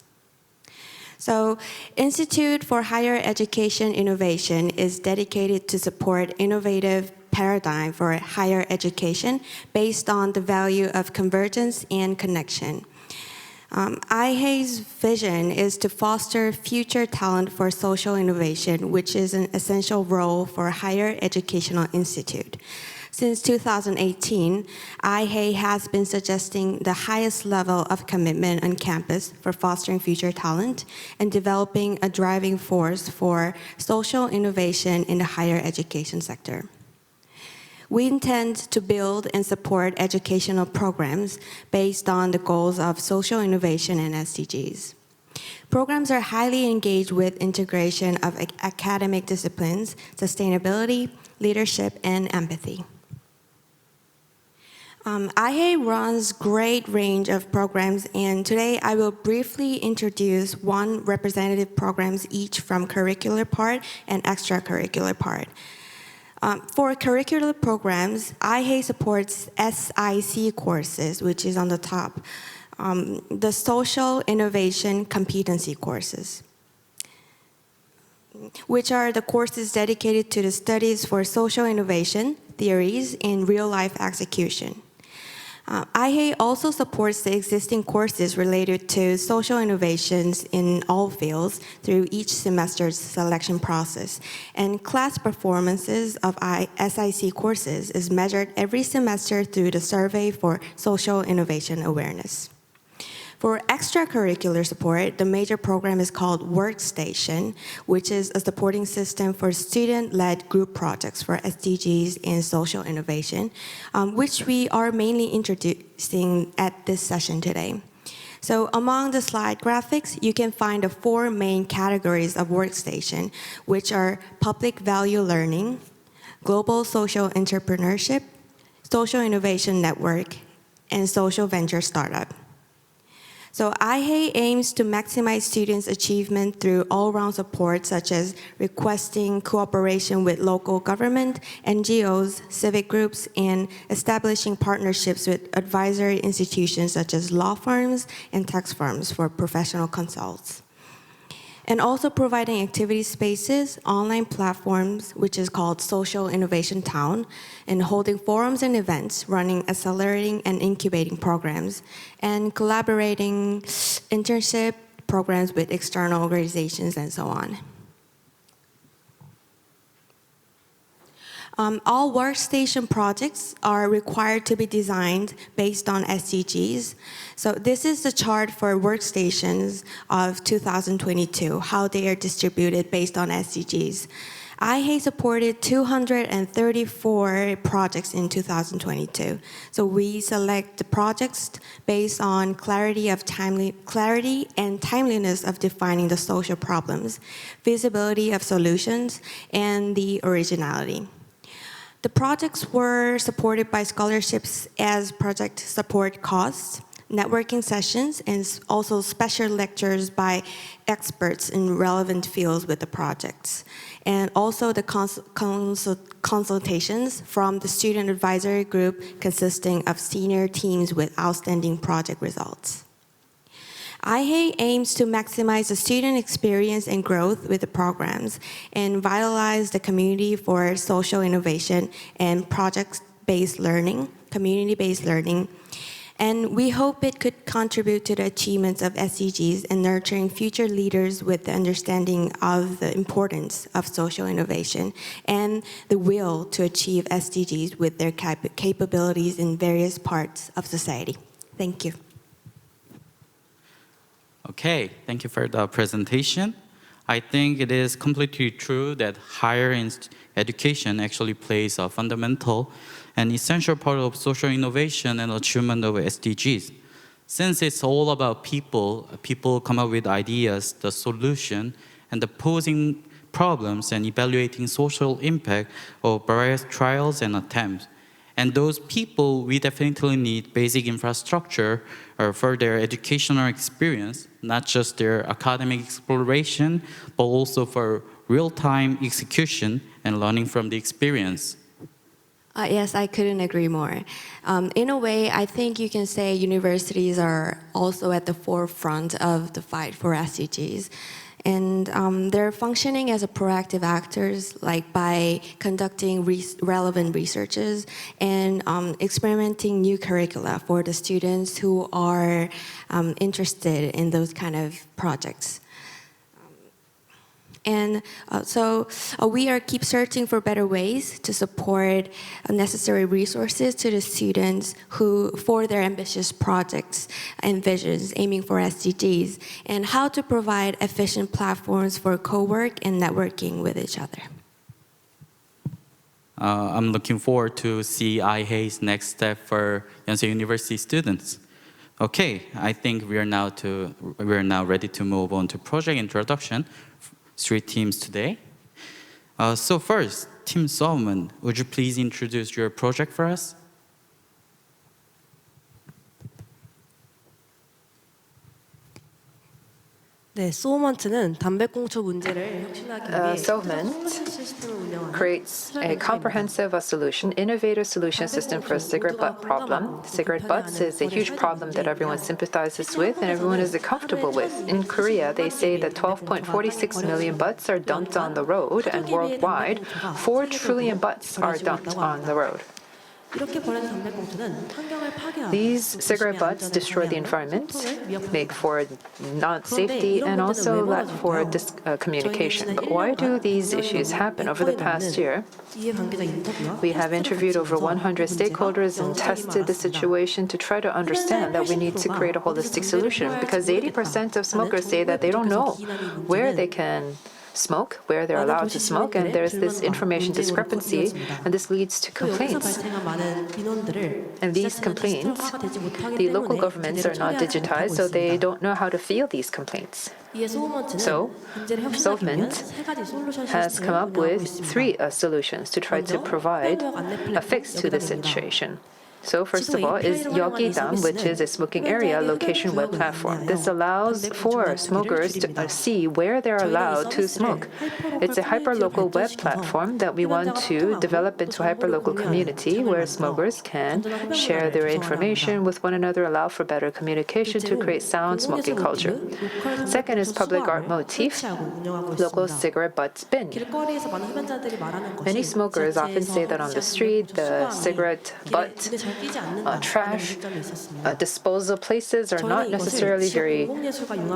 So Institute for Higher Education Innovation is dedicated to support innovative paradigm for higher education based on the value of convergence and connection. IHE's vision is to foster future talent for social innovation, which is an essential role for a higher educational institute. Since 2018, igee has been suggesting the highest level of commitment on campus for fostering future talent and developing a driving force for social innovation in the higher education sector. We intend to build and support educational programs based on the goals of social innovation and SDGs. Programs are highly engaged with integration of academic disciplines, sustainability, leadership, and empathy. igee runs great range of programs, and today I will briefly introduce one representative programs each from curricular part and extracurricular part. For curricular programs, igee supports SIC courses, which is on the top, the social innovation competency courses, which are the courses dedicated to the studies for social innovation, theories, and real-life execution. igee also supports the existing courses related to social innovations in all fields through each semester's selection process. And class performances of SIC courses is measured every semester through the survey for social innovation awareness. For extracurricular support, the major program is called Workstation, which is a supporting system for student-led group projects for SDGs and social innovation, which we are mainly introducing at this session today. So among the slide graphics, you can find the 4 main categories of Workstation, which are public value learning, global social entrepreneurship, social innovation network, and social venture startup. So igee aims to maximize students' achievement through all-round support, such as requesting cooperation with local government, NGOs, civic groups, and establishing partnerships with advisory institutions such as law firms and tax firms for professional consults. And also providing activity spaces, online platforms, which is called Social Innovation Town, and holding forums and events, running accelerating and incubating programs, and collaborating internship programs with external organizations and so on. All workstation projects are required to be designed based on SDGs. So this is the chart for workstations of 2022, how they are distributed based on SDGs. igee supported 234 projects in 2022. So we select the projects based on clarity and timeliness of defining the social problems, feasibility of solutions, and the originality. The projects were supported by scholarships as project support costs, networking sessions, and also special lectures by experts in relevant fields with the projects. And also the consultations from the student advisory group consisting of senior teams with outstanding project results. igee aims to maximize the student experience and growth with the programs and vitalize the community for social innovation and project-based learning, community-based learning. And we hope it could contribute to the achievements of SDGs and nurturing future leaders with the understanding of the importance of social innovation and the will to achieve SDGs with their capabilities in various parts of society. Thank you. Okay, thank you for the presentation. I think it is completely true that higher education actually plays a fundamental and essential part of social innovation and achievement of SDGs. Since it's all about people come up with ideas, the solution, and the posing problems and evaluating social impact of various trials and attempts. And those people, we definitely need basic infrastructure for their educational experience, not just their academic exploration, but also for real-time execution and learning from the experience. Yes, I couldn't agree more. In a way, I think you can say universities are also at the forefront of the fight for SDGs. And they're functioning as a proactive actors, like by conducting relevant researches and experimenting new curricula for the students who are interested in those kind of projects. And so we keep searching for better ways to support necessary resources to the students for their ambitious projects and visions aiming for SDGs, and how to provide efficient platforms for co-work and networking with each other. I'm looking forward to see igee.yonsei.ac.kr's next step for Yonsei University students. Okay, I think we are now ready to move on to project introduction. 3 teams today. So first, Team Solomon, would you please introduce your project for us? 네, 소우먼트는 담배꽁초 문제를 혁신하기 위해 Solvent creates a comprehensive solution, innovative solution system for a cigarette butt problem. Cigarette butts is a huge problem that everyone sympathizes with and everyone is comfortable with. In Korea, they say that 12.46 million butts are dumped on the road, and worldwide, 4 trillion butts are dumped on the road. These cigarette butts destroy the environment, make for non-safety, and also lack for communication. But why do these issues happen? Over the past year, we have interviewed over 100 stakeholders and tested the situation to try to understand that we need to create a holistic solution, because 80% of smokers say that they don't know where they can smoke, where they're allowed to smoke, and there's this information discrepancy, and this leads to complaints. And these complaints, the local governments are not digitized, so they don't know how to field these complaints. So, Solvent has come up with 3 solutions to try to provide a fix to this situation. So first of all is igee.dam, which is a smoking area location web platform. This allows for smokers to see where they're allowed to smoke. It's a hyperlocal web platform that we want to develop into a hyperlocal community where smokers can share their information with one another, allow for better communication to create sound smoking culture. Second is public art motif, local cigarette butt bin. Many smokers often say that on the street, the cigarette butt trash disposal places are not necessarily very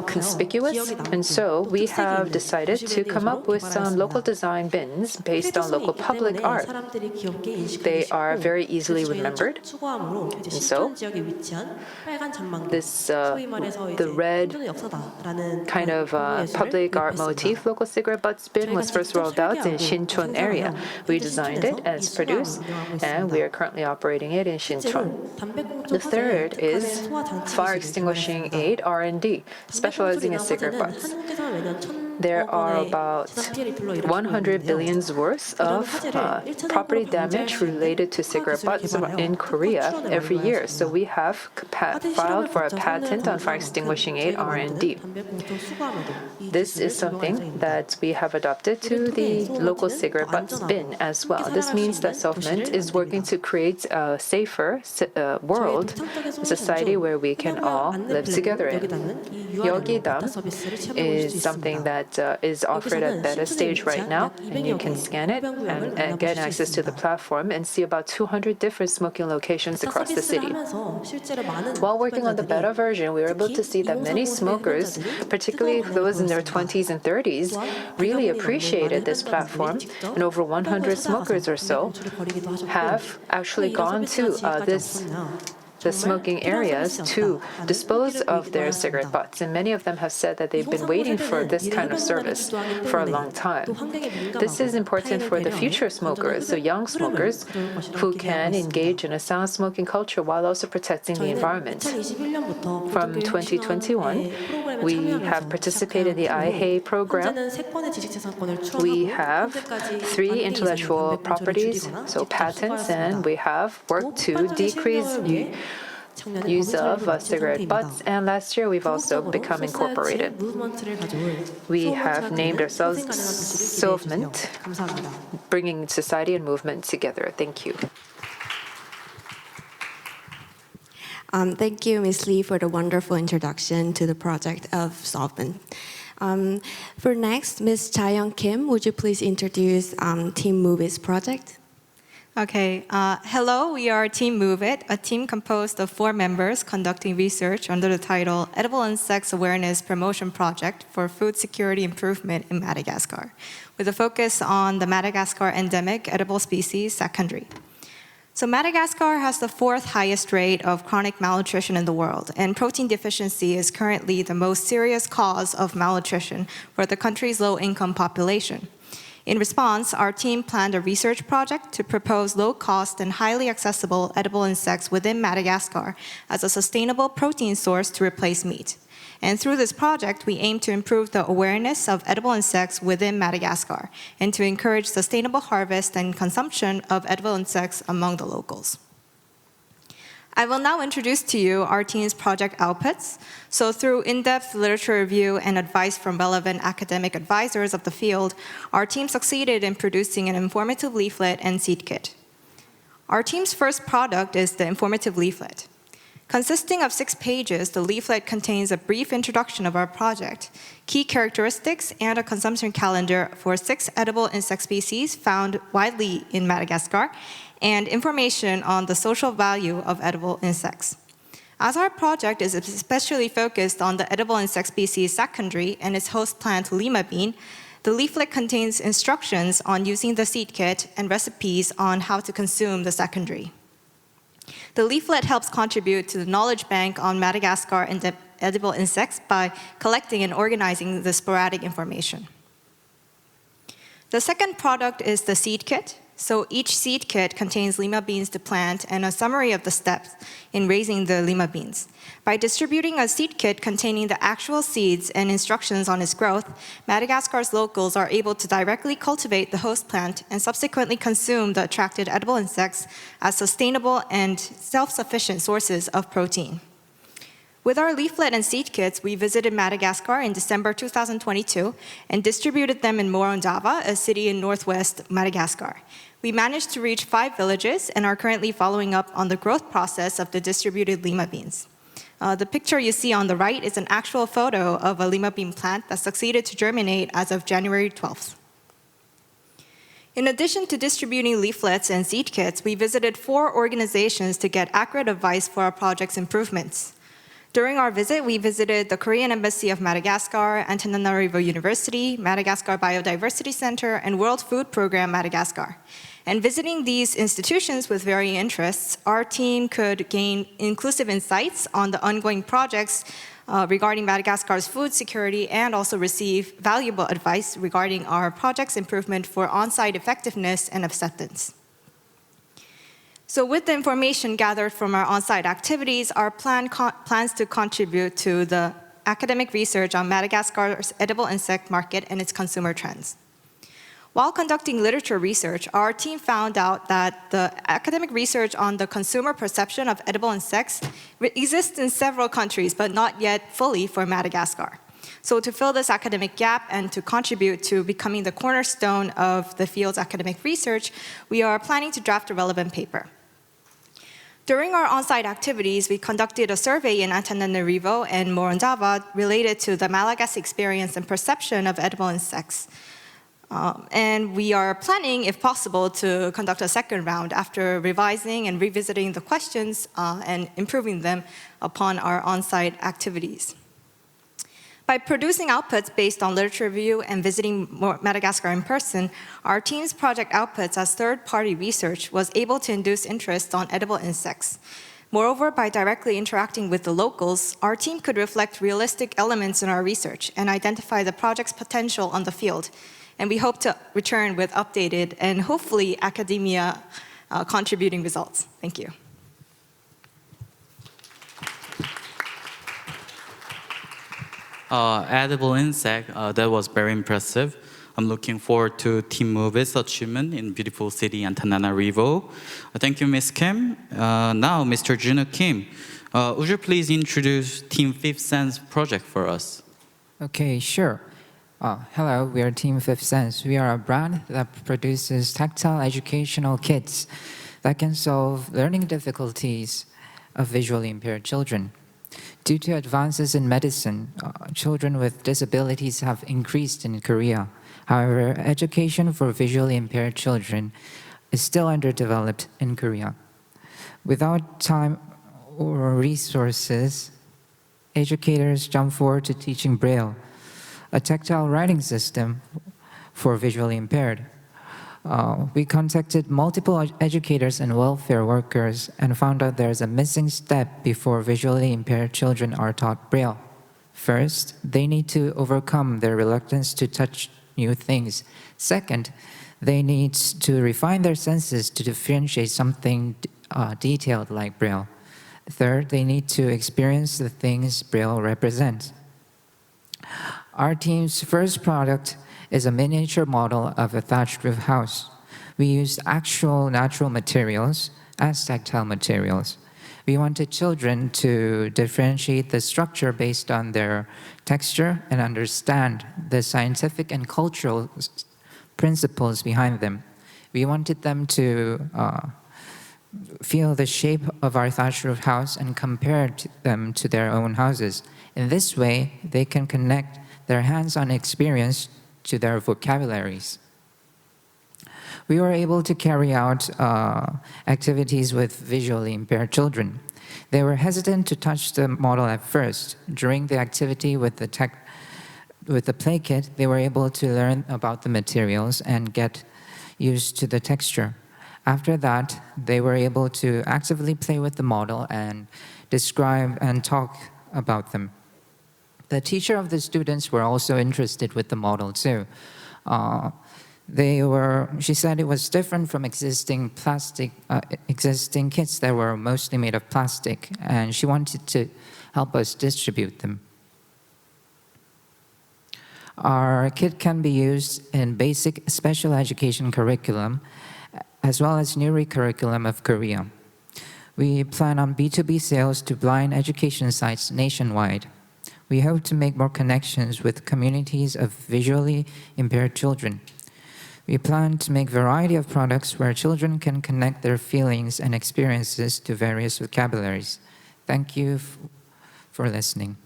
conspicuous, and so we have decided to come up with some local design bins based on local public art. They are very easily remembered, and so this the red kind of public art motif local cigarette butt bin was first rolled out in Sinchon area. We designed it as produced, and we are currently operating it in Sinchon. The third is fire extinguishing aid R&D, specializing in cigarette butts. There are about 100 billions worth of property damage related to cigarette butts in Korea every year. So we have filed for a patent on fire extinguishing aid R&D. This is something that we have adopted to the local cigarette butts bin as well. This means that Solvent is working to create a safer world, a society where we can all live together in. igee.dam is something that is offered at a stage right now, and you can scan it and get access to the platform and see about 200 different smoking locations across the city. While working on the beta version, we were able to see that many smokers, particularly those in their 20s and 30s, really appreciated this platform, and over 100 smokers or so have actually gone to the smoking areas to dispose of their cigarette butts, and many of them have said that they've been waiting for this kind of service for a long time. This is important for the future smokers, so young smokers who can engage in a sound smoking culture while also protecting the environment. From 2021, we have participated in the igee program. We have 3 intellectual properties, so patents, and we have worked to decrease use of cigarette butts, and last year we've also become incorporated. We have named ourselves Solvent, bringing society and movement together. Thank you. Thank you, Ms. Lee, for the wonderful introduction to the project of Solvent. For next, Ms. Jaeyoung Kim, would you please introduce Team Movie's project? Okay, hello, we are Team Move It, a team composed of 4 members conducting research under the title Edible Insects Awareness Promotion Project for Food Security Improvement in Madagascar, with a focus on the Madagascar endemic edible species, secondary. So Madagascar has the 4th highest rate of chronic malnutrition in the world, and protein deficiency is currently the most serious cause of malnutrition for the country's low-income population. In response, our team planned a research project to propose low-cost and highly accessible edible insects within Madagascar as a sustainable protein source to replace meat. And through this project, we aim to improve the awareness of edible insects within Madagascar and to encourage sustainable harvest and consumption of edible insects among the locals. I will now introduce to you our team's project outputs. So through in-depth literature review and advice from relevant academic advisors of the field, our team succeeded in producing an informative leaflet and seed kit. Our team's first product is the informative leaflet. Consisting of 6 pages, the leaflet contains a brief introduction of our project, key characteristics, and a consumption calendar for 6 edible insect species found widely in Madagascar, and information on the social value of edible insects. As our project is especially focused on the edible insect species secondary and its host plant lima bean, the leaflet contains instructions on using the seed kit and recipes on how to consume the secondary. The leaflet helps contribute to the knowledge bank on Madagascar and edible insects by collecting and organizing the sporadic information. The second product is the seed kit. So each seed kit contains lima beans to plant and a summary of the steps in raising the lima beans. By distributing a seed kit containing the actual seeds and instructions on its growth, Madagascar's locals are able to directly cultivate the host plant and subsequently consume the attracted edible insects as sustainable and self-sufficient sources of protein. With our leaflet and seed kits, we visited Madagascar in December 2022 and distributed them in Morondava, a city in northwest Madagascar. We managed to reach 5 villages and are currently following up on the growth process of the distributed lima beans. The picture you see on the right is an actual photo of a lima bean plant that succeeded to germinate as of January 12th. In addition to distributing leaflets and seed kits, we visited 4 organizations to get accurate advice for our project's improvements. During our visit, we visited the Korean Embassy of Madagascar, Antananarivo University, Madagascar Biodiversity Center, and World Food Program Madagascar. And visiting these institutions with varying interests, our team could gain inclusive insights on the ongoing projects regarding Madagascar's food security and also receive valuable advice regarding our project's improvement for on-site effectiveness and acceptance. So with the information gathered from our on-site activities, our plans to contribute to the academic research on Madagascar's edible insect market and its consumer trends. While conducting literature research, our team found out that the academic research on the consumer perception of edible insects exists in several countries, but not yet fully for Madagascar. So to fill this academic gap and to contribute to becoming the cornerstone of the field's academic research, we are planning to draft a relevant paper. During our on-site activities, we conducted a survey in Antananarivo and Morondava related to the Malagasy experience and perception of edible insects. And we are planning, if possible, to conduct a second round after revising and revisiting the questions and improving them upon our on-site activities. By producing outputs based on literature review and visiting Madagascar in person, our team's project outputs as third-party research was able to induce interest on edible insects. Moreover, by directly interacting with the locals, our team could reflect realistic elements in our research and identify the project's potential on the field. And we hope to return with updated and hopefully academia contributing results. Thank you. Edible insect, that was very impressive. I'm looking forward to Team Move's achievement in beautiful city Antananarivo. Thank you, Ms. Kim. Now, Mr. Juno Kim, would you please introduce Team Fifth Sense project for us? Okay, sure. Hello, we are Team Fifth Sense. We are a brand that produces tactile educational kits that can solve learning difficulties of visually impaired children. Due to advances in medicine, children with disabilities have increased in Korea. However, education for visually impaired children is still underdeveloped in Korea. Without time or resources, educators jump forward to teaching Braille, a tactile writing system for visually impaired. We contacted multiple educators and welfare workers and found out there's a missing step before visually impaired children are taught Braille. First, they need to overcome their reluctance to touch new things. Second, they need to refine their senses to differentiate something detailed like Braille. Third, they need to experience the things Braille represents. Our team's first product is a miniature model of a thatched roof house. We used actual natural materials as tactile materials. We wanted children to differentiate the structure based on their texture and understand the scientific and cultural principles behind them. We wanted them to feel the shape of our thatched roof house and compare them to their own houses. In this way, they can connect their hands-on experience to their vocabularies. We were able to carry out activities with visually impaired children. They were hesitant to touch the model at first. During the activity with the play kit, they were able to learn about the materials and get used to the texture. After that, they were able to actively play with the model and describe and talk about them. The teacher of the students were also interested with the model too. She said it was different from existing kits that were mostly made of plastic, and she wanted to help us distribute them. Our kit can be used in basic special education curriculum, as well as new curriculum of Korea. We plan on B2B sales to blind education sites nationwide. We hope to make more connections with communities of visually impaired children. We plan to make a variety of products where children can connect their feelings and experiences to various vocabularies. Thank you for listening.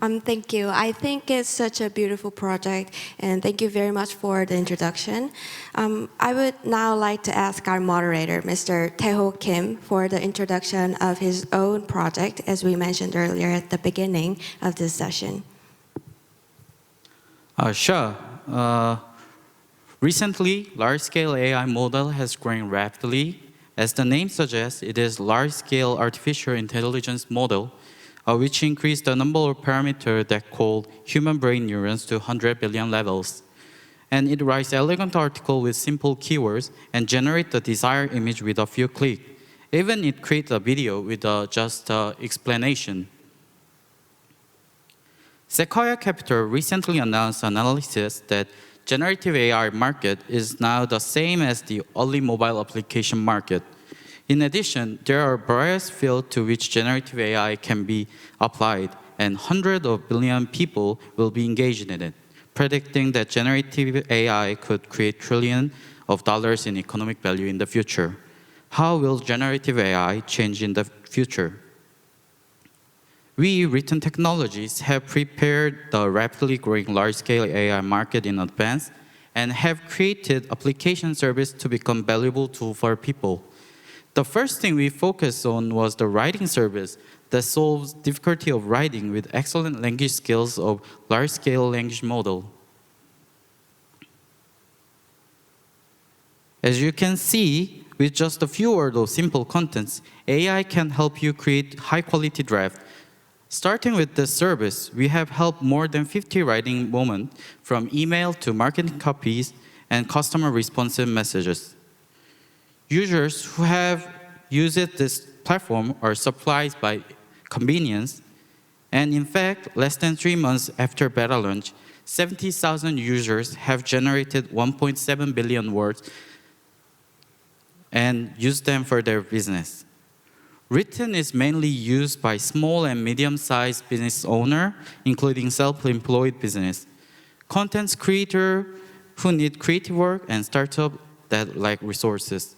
Thank you. I think it's such a beautiful project, and thank you very much for the introduction. I would now like to ask our moderator, Mr. Tae-ho Kim, for the introduction of his own project, as we mentioned earlier at the beginning of this session. Sure. Recently, large-scale AI model has grown rapidly. As the name suggests, it is large-scale artificial intelligence model, which increased the number of parameters that call human brain neurons to 100 billion levels. And it writes elegant article with simple keywords and generate the desired image with a few clicks. Even it creates a video with just explanation. Sequoia Capital recently announced analysis that generative AI market is now the same as the early mobile application market. In addition, there are various fields to which generative AI can be applied, and hundreds of billion people will be engaged in it, predicting that generative AI could create trillions of dollars in economic value in the future. How will generative AI change in the future? We, Written Technologies, have prepared the rapidly growing large-scale AI market in advance and have created application service to become valuable tool for people. The first thing we focused on was the writing service that solves difficulty of writing with excellent language skills of large-scale language model. As you can see, with just a few words of simple contents, AI can help you create high-quality draft. Starting with this service, we have helped more than 50 writing moments, from email to marketing copies and customer responsive messages. Users who have used this platform are surprised by convenience, and in fact, less than 3 months after beta launch, 70,000 users have generated 1.7 billion words and used them for their business. Written is mainly used by small and medium-sized business owners, including self-employed business, content creators who need creative work, and startups that lack resources.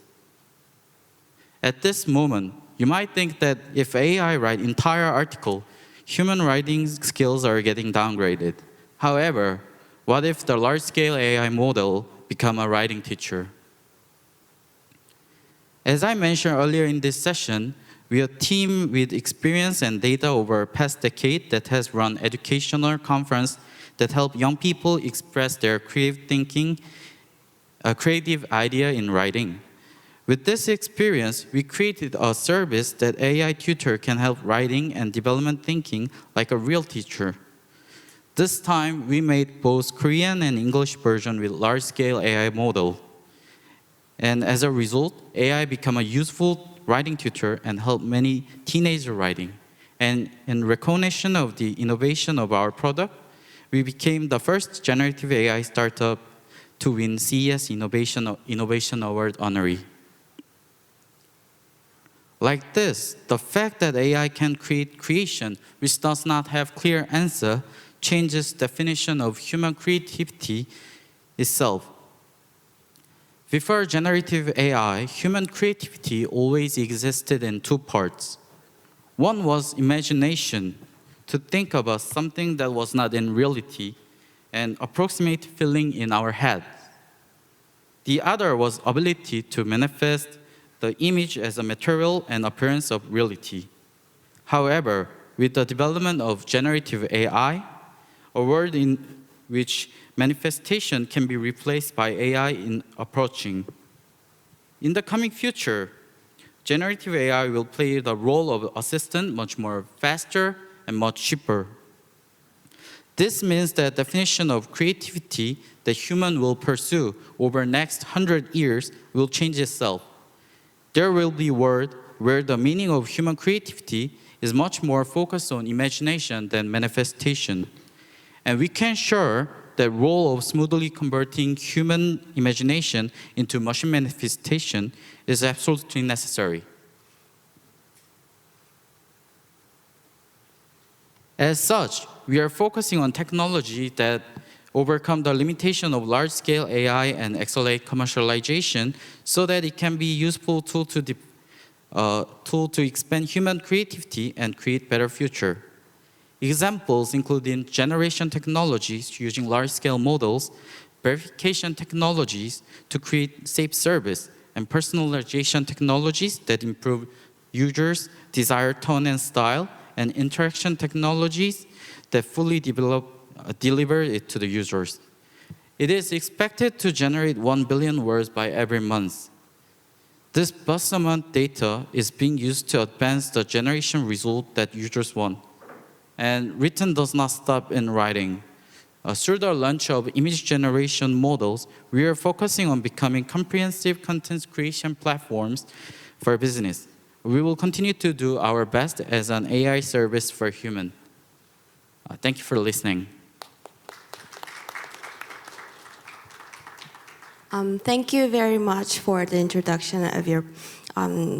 At this moment, you might think that if AI write entire article, human writing skills are getting downgraded. However, What if the large-scale AI model become a writing teacher? As I mentioned earlier in this session, we are a team with experience and data over past decade that has run educational conference that help young people express their creative thinking, creative idea in writing. With this experience, we created a service that AI tutor can help writing and development thinking like a real teacher. This time, we made both Korean and English version with large-scale AI model. And as a result, AI became a useful writing tutor and helped many teenager writing. And in recognition of the innovation of our product, we became the first generative AI startup to win CES Innovation Award honoree. Like this, the fact that AI can create creation which does not have clear answer changes definition of human creativity itself. Before generative AI, human creativity always existed in two parts. One was imagination, to think about something that was not in reality and approximate feeling in our head. The other was ability to manifest the image as a material and appearance of reality. However, with the development of generative AI, a world in which manifestation can be replaced by AI in approaching. In the coming future, generative AI will play the role of assistant much more faster and much cheaper. This means that the definition of creativity that human will pursue over the next 100 years will change itself. There will be a world where the meaning of human creativity is much more focused on imagination than manifestation. And we can ensure the role of smoothly converting human imagination into machine manifestation is absolutely necessary. As such, we are focusing on technology that overcome the limitation of large-scale AI and accelerate commercialization so that it can be a useful tool to expand human creativity and create better future. Examples include generation technologies using large-scale models, verification technologies to create safe service, and personalization technologies that improve users' desired tone and style, and interaction technologies that fully deliver it to the users. It is expected to generate 1 billion words by every month. This bus amount data is being used to advance the generation result that users want. And written does not stop in writing. Through the launch of image generation models, we are focusing on becoming comprehensive content creation platforms for business. We will continue to do our best as an AI service for human. Thank you for listening. Thank you very much for the introduction of your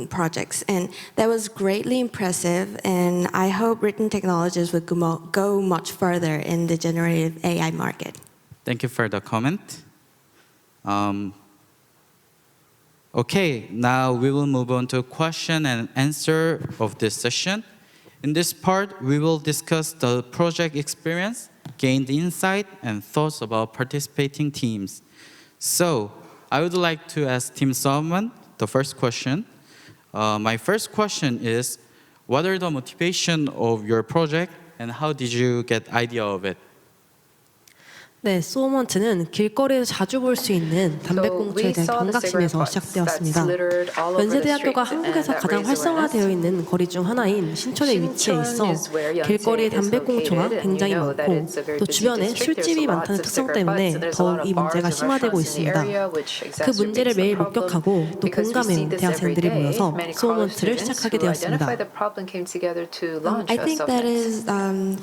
projects, and that was greatly impressive, and I hope written technologies will go much further in the generative AI market. Thank you for the comment. Okay, now we will move on to question and answer of this session. In this part, we will discuss the project experience, gain the insight, and thoughts about participating teams. So, I would like to ask Team Solomon the first question. My first question is, what are the motivation of your project and how did you get idea of it? 네, 소모먼트는 길거리에서 자주 볼 수 있는 담배꽁초에 대한 경각심에서 시작되었습니다. 연세대학교가 한국에서 가장 활성화되어 있는 거리 중 하나인 신촌에 위치해 있어 길거리에 담배꽁초가 굉장히 많고 또 주변에 술집이 많다는 특성 때문에 더욱 이 문제가 심화되고 있습니다. 그 문제를 매일 목격하고 또 공감해온 대학생들이 모여서 소모먼트를 시작하게 되었습니다. I think that is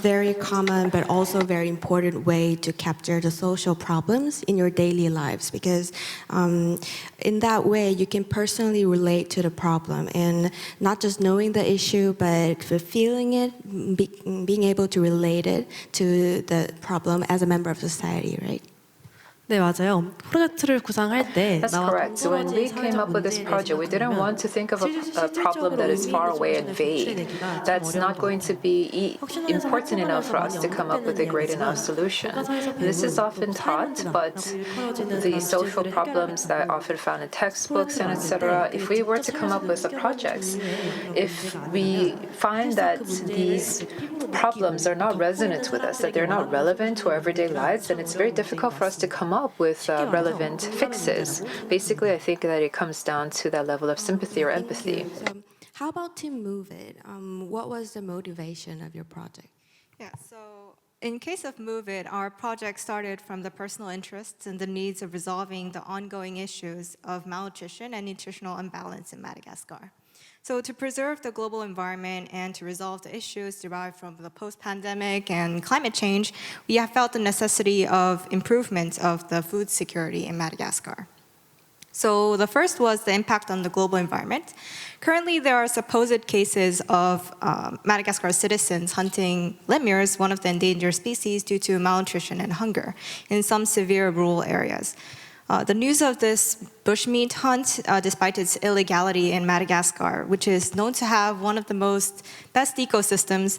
very common but also very important way to capture the social problems in your daily lives, because in that way you can personally relate to the problem and not just knowing the issue but feeling it, being able to relate it to the problem as a member of society, right? 네, 맞아요. 프로젝트를 구상할 때 That's 나와 correct. So when we 동떨어진 came 사회적 up with this 문제에 project, we didn't 대해서 want to think of a problem 실질적으로 that is 의미 far 있는 away and 솔루션을 vague. 도출해내기가 좀 That's 어려운 not 것 going to 같아요. be 혁신원에서 important enough for us 활동하면서 to 많이 come up with a 언급되는 great 이야기지만 enough solution. 교과서에서 This is 배운 often 사회 taught, but 문제다라고 일컬어지는 the 그런 social 주제들을 problems that 해결하겠다고 often found in textbooks 프로젝트를 and 만들 etc. 때 If 그게 we were 직접 to come up 찾아서 with the 느껴보는 projects, 종류의 그런 if 문제가 we 아니라면 find 사실상 that 그 문제를 these 피부로 problems are not 느끼고 겪고 있는 resonant with us, that 사람들에게 they're not 와닿는 relevant to our 솔루션을 everyday 만들기가 lives, then 참 it's very 어려운 문제인 difficult 것 for us to 같습니다. come up with 쉽게 말해서 relevant 공감의 fixes. 문제라고 Basically, I 생각합니다. think that it comes down to that level of sympathy or Thank empathy. you. So, how about Team Move It? What was the motivation of your project? Yeah, so in case of Move It, our project started from the personal interests and the needs of resolving the ongoing issues of malnutrition and nutritional imbalance in Madagascar. So to preserve the global environment and to resolve the issues derived from the post-pandemic and climate change, we have felt the necessity of improvement of the food security in Madagascar. So the first was the impact on the global environment. Currently, there are supposed cases of Madagascar citizens hunting lemurs, one of the endangered species, due to malnutrition and hunger in some severe rural areas. The news of this bushmeat hunt, despite its illegality in Madagascar, which is known to have one of the best ecosystems,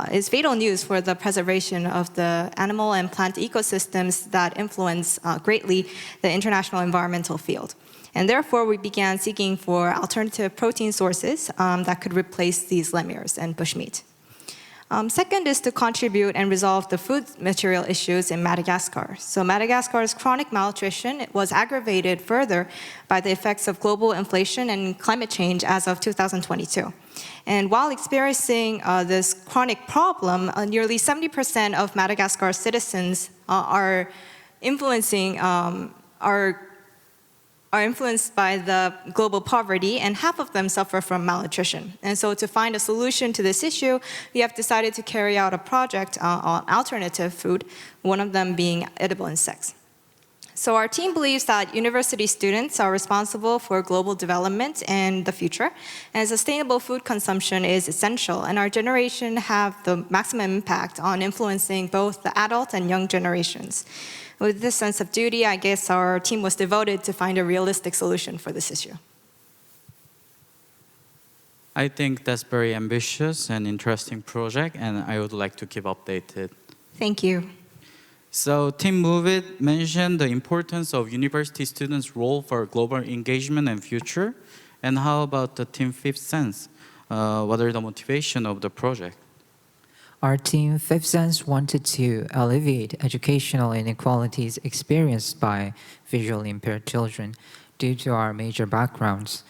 is fatal news for the preservation of the animal and plant ecosystems that influence greatly the international environmental field. And therefore, we began seeking for alternative protein sources that could replace these lemurs and bushmeat. Second is to contribute and resolve the food material issues in Madagascar. So Madagascar's chronic malnutrition was aggravated further by the effects of global inflation and climate change as of 2022. And while experiencing this chronic problem, nearly 70% of Madagascar citizens are influenced by the global poverty, and half of them suffer from malnutrition. And so to find a solution to this issue, we have decided to carry out a project on alternative food, one of them being edible insects. So our team believes that university students are responsible for global development in the future, and sustainable food consumption is essential, and our generation have the maximum impact on influencing both the adult and young generations. With this sense of duty, I guess our team was devoted to find a realistic solution for this issue. I think that's very ambitious and interesting project, and I would like to keep updated. Thank you. So Team Move It mentioned the importance of university students' role for global engagement and future. And how about the Team Fifth Sense? What are the motivation of the project? Our team, Fifth Sense, wanted to alleviate educational inequalities experienced by visually impaired children due to our major backgrounds.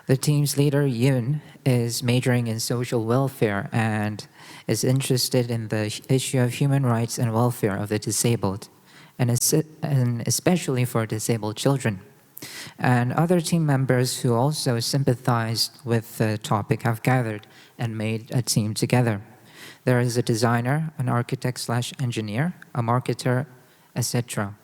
The team's leader, Yoon, is majoring in social welfare and is interested in the issue of human rights and welfare of the disabled, and especially for disabled children. And other team members who also sympathized with the topic have gathered and made a team together. There is a designer, an architect/engineer, a marketer, etc.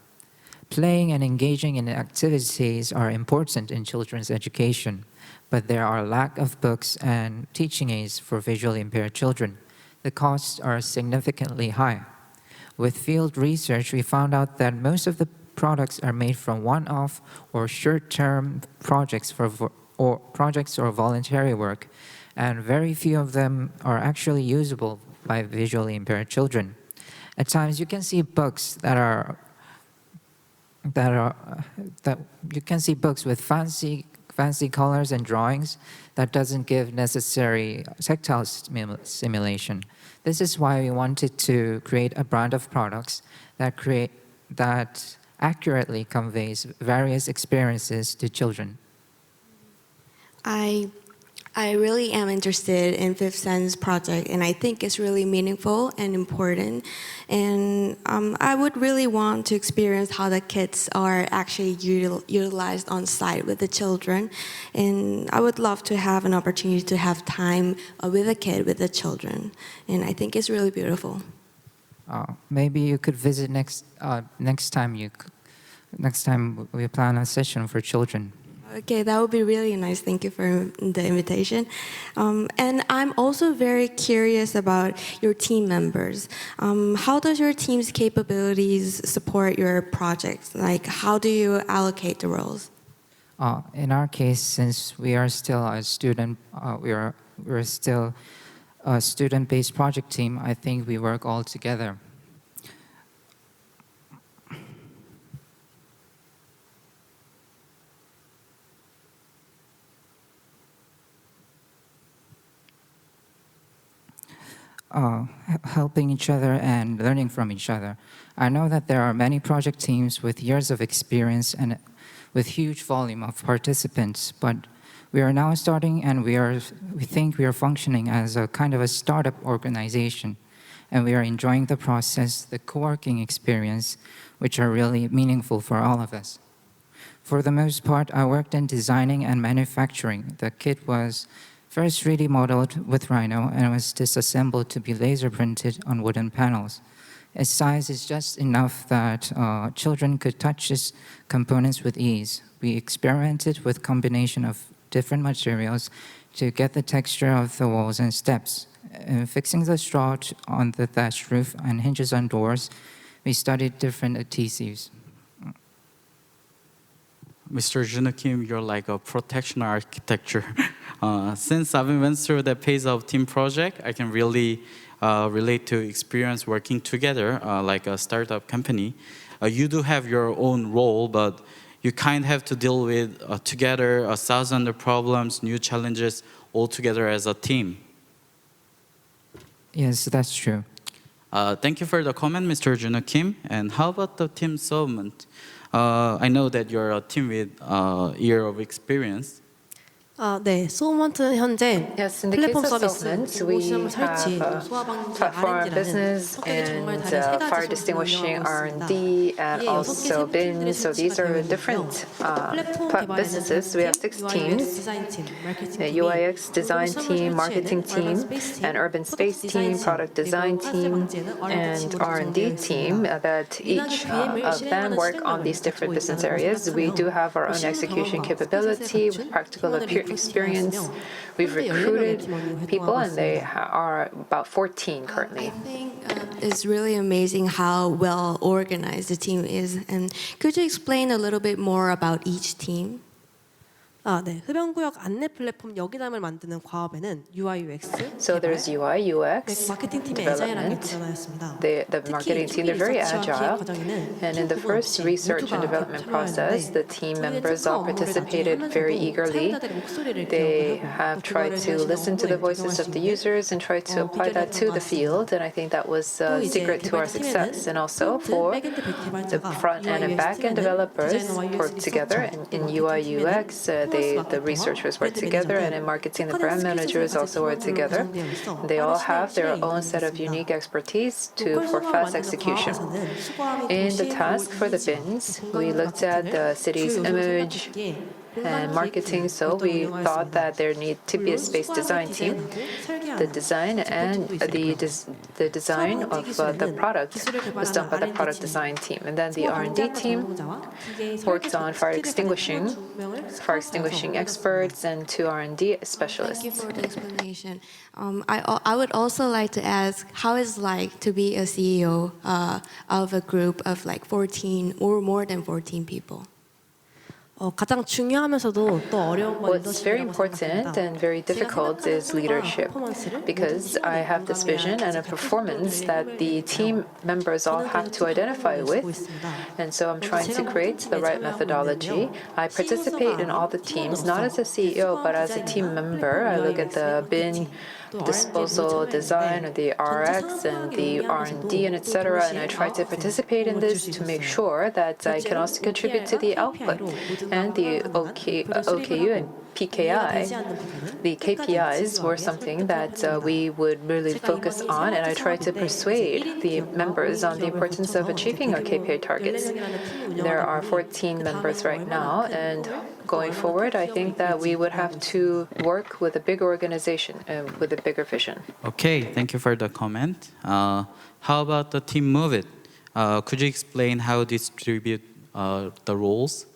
Playing and engaging in activities are important in children's education, but there are lack of books and teaching aids for visually impaired children. The costs are significantly high. With field research, we found out that most of the products are made from one-off or short-term projects or voluntary work, and very few of them are actually usable by visually impaired children. At times, you can see books you can see books with fancy colors and drawings that doesn't give necessary tactile simulation. This is why we wanted to create a brand of products that accurately conveys various experiences to children. I really am interested in Fifth Sense project, and I think it's really meaningful and important. And I would really want to experience how the kids are actually utilized on site with the children. And I would love to have an opportunity to have time with a kid, with the children. And I think it's really beautiful. Maybe you could visit next time we plan a session for children. Okay, that would be really nice. Thank you for the invitation. And I'm also very curious about your team members. How does your team's capabilities support your projects? Like, how do you allocate the roles? In our case, since we are still a student, we're still a student-based project team. I think we work all together. Helping each other and learning from each other. I know that there are many project teams with years of experience and with huge volume of participants, but we are now starting and we think we are functioning as a kind of a startup organization, and we are enjoying the process, the co-working experience, which are really meaningful for all of us. For the most part, I worked in designing and manufacturing. The kit was first 3D modeled with Rhino and was disassembled to be laser printed on wooden panels. Its size is just enough that children could touch its components with ease. We experimented with combination of different materials to get the texture of the walls and steps. Fixing the straw on the thatched roof and hinges on doors, we studied different adhesives. Mr. Junho Kim, you're like a protection architecture. Since I've went through the phase of team project, I can really relate to experience working together like a startup company. You do have your own role, but you kind of have to deal with together 1,000 problems, new challenges, all together as a team. Yes, that's true. Thank you for the comment, Mr. Junho Kim. And how about the team solvent? I know that you're a team with a year of experience. 네, 소먼트는 현재 Yes, in the case 플랫폼 of 서비스, settlements, 공공 we 시설물 설치, have 소화방지, platform R&D라는 business 성격이 정말 and 다른 세 가지 fire 소식을 distinguishing 운영하고 R&D 있습니다. and 이에 6개 also 세부 팀들의 bins. So 설치가 these 되어 are 있는데요. different 플랫폼 개발에는 businesses. We have 6 UI/UX teams. 디자인 팀, 마케팅 The 팀이 UIX design 공공 team, 시설물 marketing 설치에는 team, urban space team, and urban space 프로덕트 team, 디자인 product 팀, design 그리고 team, 컨셉 방지에는 R&D and 팀으로 R&D 구성되어 team 있습니다. that each of them work on these different business areas. We do have our own execution capability, practical experience. We've recruited people, and they are about 14 currently. I think it's really amazing how well organized the team is. And could you explain a little bit more about each team? 네, 흡연구역 안내 플랫폼 여기담을 만드는 과업에는 UI/UX, So there's UI, UX, 마케팅 팀의 애자일하게 development. 구현하였습니다. The marketing team, they're very agile. And in the first research and development process, the team members all participated very eagerly. They have tried to listen to the voices of the users and try to apply that to the field. And I think that was a secret to our success. And also for the front end and back end developers work together. And in UI, UX, the researchers work together, and in marketing, the brand managers also work together. They all have their own set of unique expertise for fast execution. In the task for the bins, we looked at the city's image and marketing, so we thought that there needed to be a space design team. The design and the design of the product was done by the product design team, and then the R&D team worked on fire extinguishing experts and 2 R&D specialists. Thank you for the explanation. I would also like to ask, how is it like to be a CEO of a group of like 14 or more than 14 people? 가장 중요하면서도 또 어려운 건 What's very important and very difficult is leadership, because I have this vision and a performance that the team members all have to identify with, and so I'm trying to create the right methodology. I participate in all the teams, not as a CEO, but as a team member. I look at the bin disposal design or the RX and the R&D and etc. And I try to participate in this to make sure that I can also contribute to the output. And the OKU and PKI, the KPIs were something that we would really focus on, and I try to persuade the members on the importance of achieving our KPI targets. There are 14 members right now, and going forward, I think that we would have to work with a bigger organization with a bigger vision. Okay, thank you for the comment. How about the team Move It? Could you explain how distribute the roles?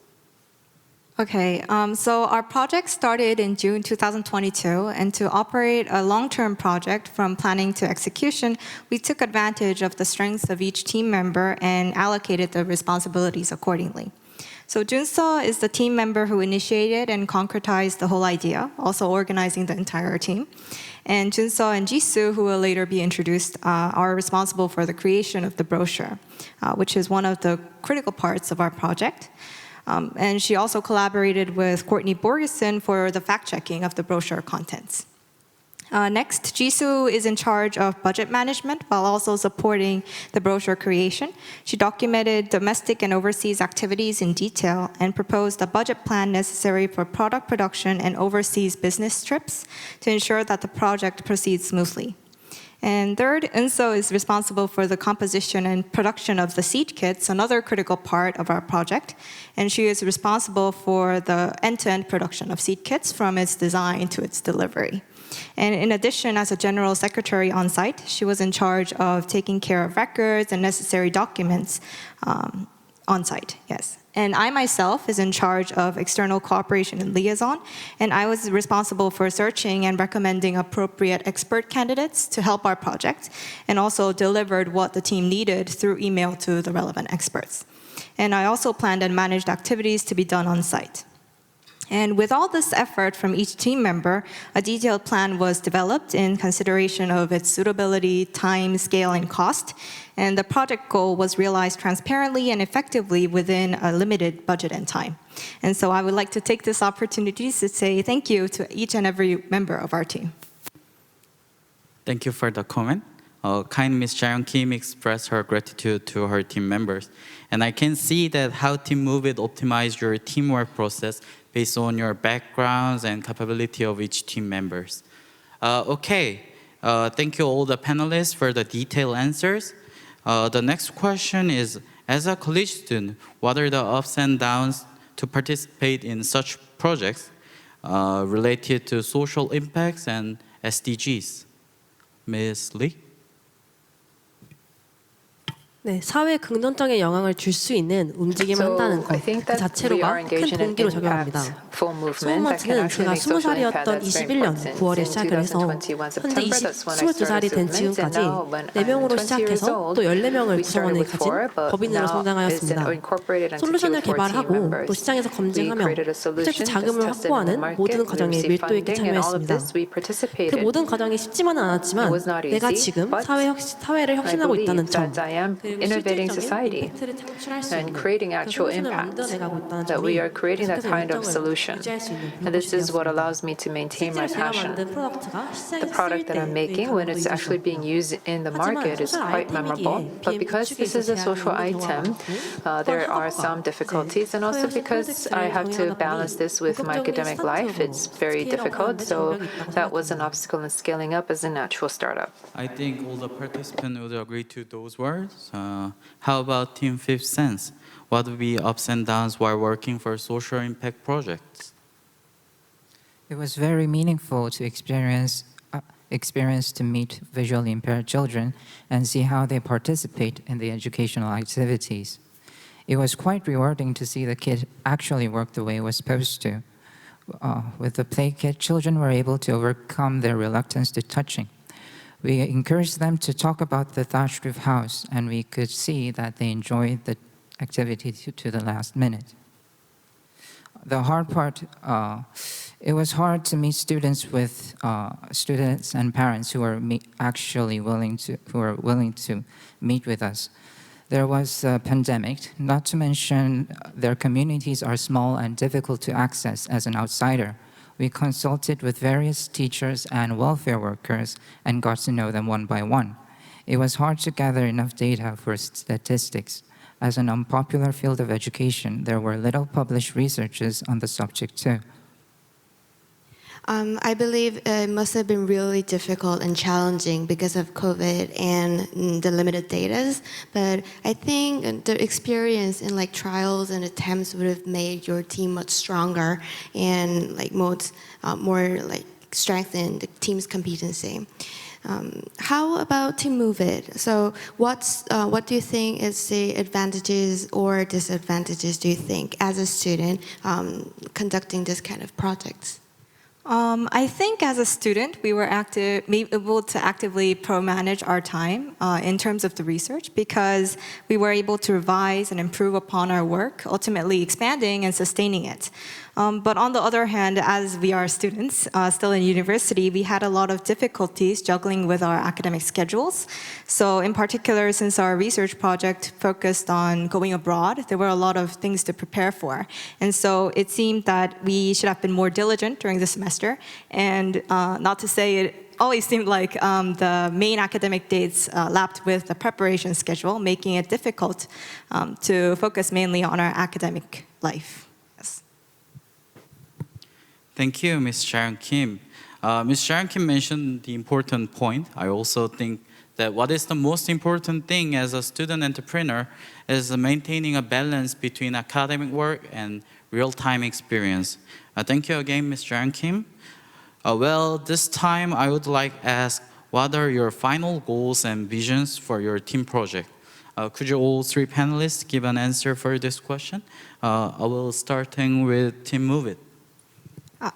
Okay, so our project started in June 2022, and to operate a long-term project from planning to execution, we took advantage of the strengths of each team member and allocated the responsibilities accordingly. So Junso is the team member who initiated and concretized the whole idea, also organizing the entire team. And Junso and Jisoo, who will later be introduced, are responsible for the creation of the brochure, which is one of the critical parts of our project. And she also collaborated with Courtney Borgeson for the fact-checking of the brochure contents. Next, Jisoo is in charge of budget management while also supporting the brochure creation. She documented domestic and overseas activities in detail and proposed a budget plan necessary for product production and overseas business trips to ensure that the project proceeds smoothly. And third, Eunso is responsible for the composition and production of the seed kits, another critical part of our project. And she is responsible for the end-to-end production of seed kits from its design to its delivery. And in addition, as a general secretary on site, she was in charge of taking care of records and necessary documents on site, yes. And I myself is in charge of external cooperation and liaison, and I was responsible for searching and recommending appropriate expert candidates to help our project, and also delivered what the team needed through email to the relevant experts. And I also planned and managed activities to be done on site. And with all this effort from each team member, a detailed plan was developed in consideration of its suitability, time, scale, and cost. And the project goal was realized transparently and effectively within a limited budget and time. And so I would like to take this opportunity to say thank you to each and every member of our team. Thank you for the comment. Kind Ms. Jaeyoung Kim expressed her gratitude to her team members. And I can see that how Team Move It optimized your teamwork process based on your backgrounds and capability of each team members. Thank you all the panelists for the detailed answers. The next question is, as a college student, what are the ups and downs to participate in such projects related to social impacts and SDGs? Ms. Lee? 네, 사회에 긍정적인 영향을 줄 수 있는 움직임을 한다는 것 그 자체로가 큰 동기로 작용합니다. 소모먼트는 제가 20살이었던 21년 9월에 시작을 해서 현재 22살이 된 지금까지 4명으로 시작해서 또 14명을 구성원을 가진 법인으로 성장하였습니다. 솔루션을 개발하고 또 시장에서 검증하며 프로젝트 자금을 확보하는 모든 과정에 밀도 있게 참여했습니다. 그 모든 과정이 쉽지만은 않았지만 내가 지금 사회를 혁신하고 있다는 점 innovating society and creating actual impact, that we are creating that kind of solution. And this is what allows me to maintain my passion. The product that I'm making, when it's actually being used in the market, is quite memorable. But because this is a social item, there are some difficulties. And also because I have to balance this with my academic life, it's very difficult. So that was an obstacle in scaling up as an actual startup. I think all the participants would agree to those words. How about Team Fifth Sense? What would be ups and downs while working for social impact projects? It was very meaningful to experience to meet visually impaired children and see how they participate in the educational activities. It was quite rewarding to see the kid actually work the way it was supposed to. With the play kit, children were able to overcome their reluctance to touching. We encouraged them to talk about the thatched roof house, and we could see that they enjoyed the activity to the last minute. The hard part, it was hard to meet students and parents who are actually willing to meet with us. There was a pandemic, not to mention their communities are small and difficult to access as an outsider. We consulted with various teachers and welfare workers and got to know them one by one. It was hard to gather enough data for statistics. As an unpopular field of education, there were little published researches on the subject too. I believe it must have been really difficult and challenging because of COVID and the limited data. But I think the experience in trials and attempts would have made your team much stronger and more strengthened the team's competency. How about Team Move It? So what do you think is the advantages or disadvantages, do you think, as a student conducting this kind of projects? I think as a student, we were able to actively manage our time in terms of the research because we were able to revise and improve upon our work, ultimately expanding and sustaining it. But on the other hand, as we are students still in university, we had a lot of difficulties juggling with our academic schedules. So in particular, since our research project focused on going abroad, there were a lot of things to prepare for. And so it seemed that we should have been more diligent during the semester. And not to say it always seemed like the main academic dates lapped with the preparation schedule, making it difficult to focus mainly on our academic life. Thank you, Ms. Sharon Kim. Ms. Sharon Kim mentioned the important point. I also think that what is the most important thing as a student entrepreneur is maintaining a balance between academic work and real-time experience. Thank you again, Ms. Sharon Kim. Well, this time I would like to ask, what are your final goals and visions for your team project? Could you all three panelists give an answer for this question? I will starting with Team Move It.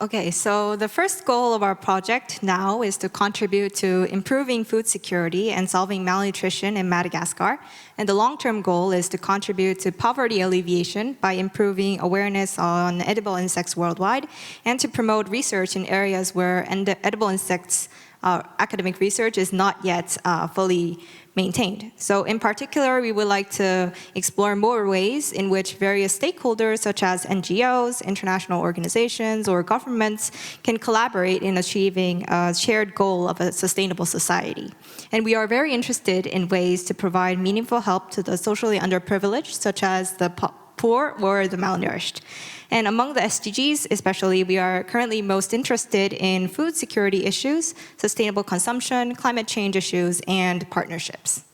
Okay, so the first goal of our project now is to contribute to improving food security and solving malnutrition in Madagascar. And the long-term goal is to contribute to poverty alleviation by improving awareness on edible insects worldwide and to promote research in areas where edible insects academic research is not yet fully maintained. So in particular, we would like to explore more ways in which various stakeholders, such as NGOs, international organizations, or governments, can collaborate in achieving a shared goal of a sustainable society. And we are very interested in ways to provide meaningful help to the socially underprivileged, such as the poor or the malnourished. And among the SDGs, especially, we are currently most interested in food security issues, sustainable consumption, climate change issues, and partnerships.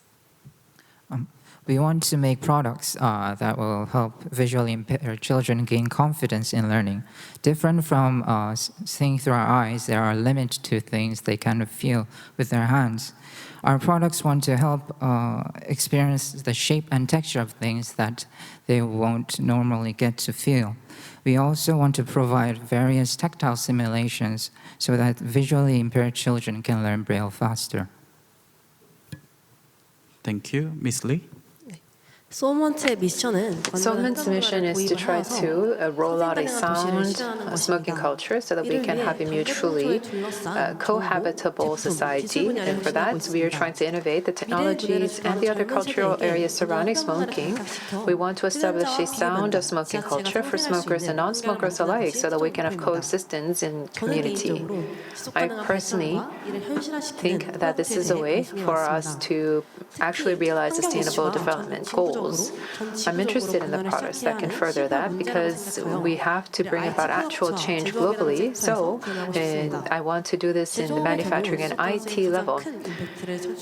We want to make products that will help visually impaired children gain confidence in learning. Different from seeing through our eyes, there are limits to things they can feel with their hands. Our products want to help experience the shape and texture of things that they won't normally get to feel. We also want to provide various tactile simulations so that visually impaired children can learn Braille faster. Thank you. Ms. Lee? 소먼트의 미션은 Someone's mission is to try to roll out a sound smoking culture so that we can have a mutually cohabitable society. And for that, we are trying to innovate the technologies and the other cultural areas surrounding smoking. We want to establish a sound smoking culture for smokers and non-smokers alike so that we can have coexistence in community. I personally think that this is a way for us to actually realize sustainable development goals. I'm interested in the products that can further that because we have to bring about actual change globally. So I want to do this in the manufacturing and IT level.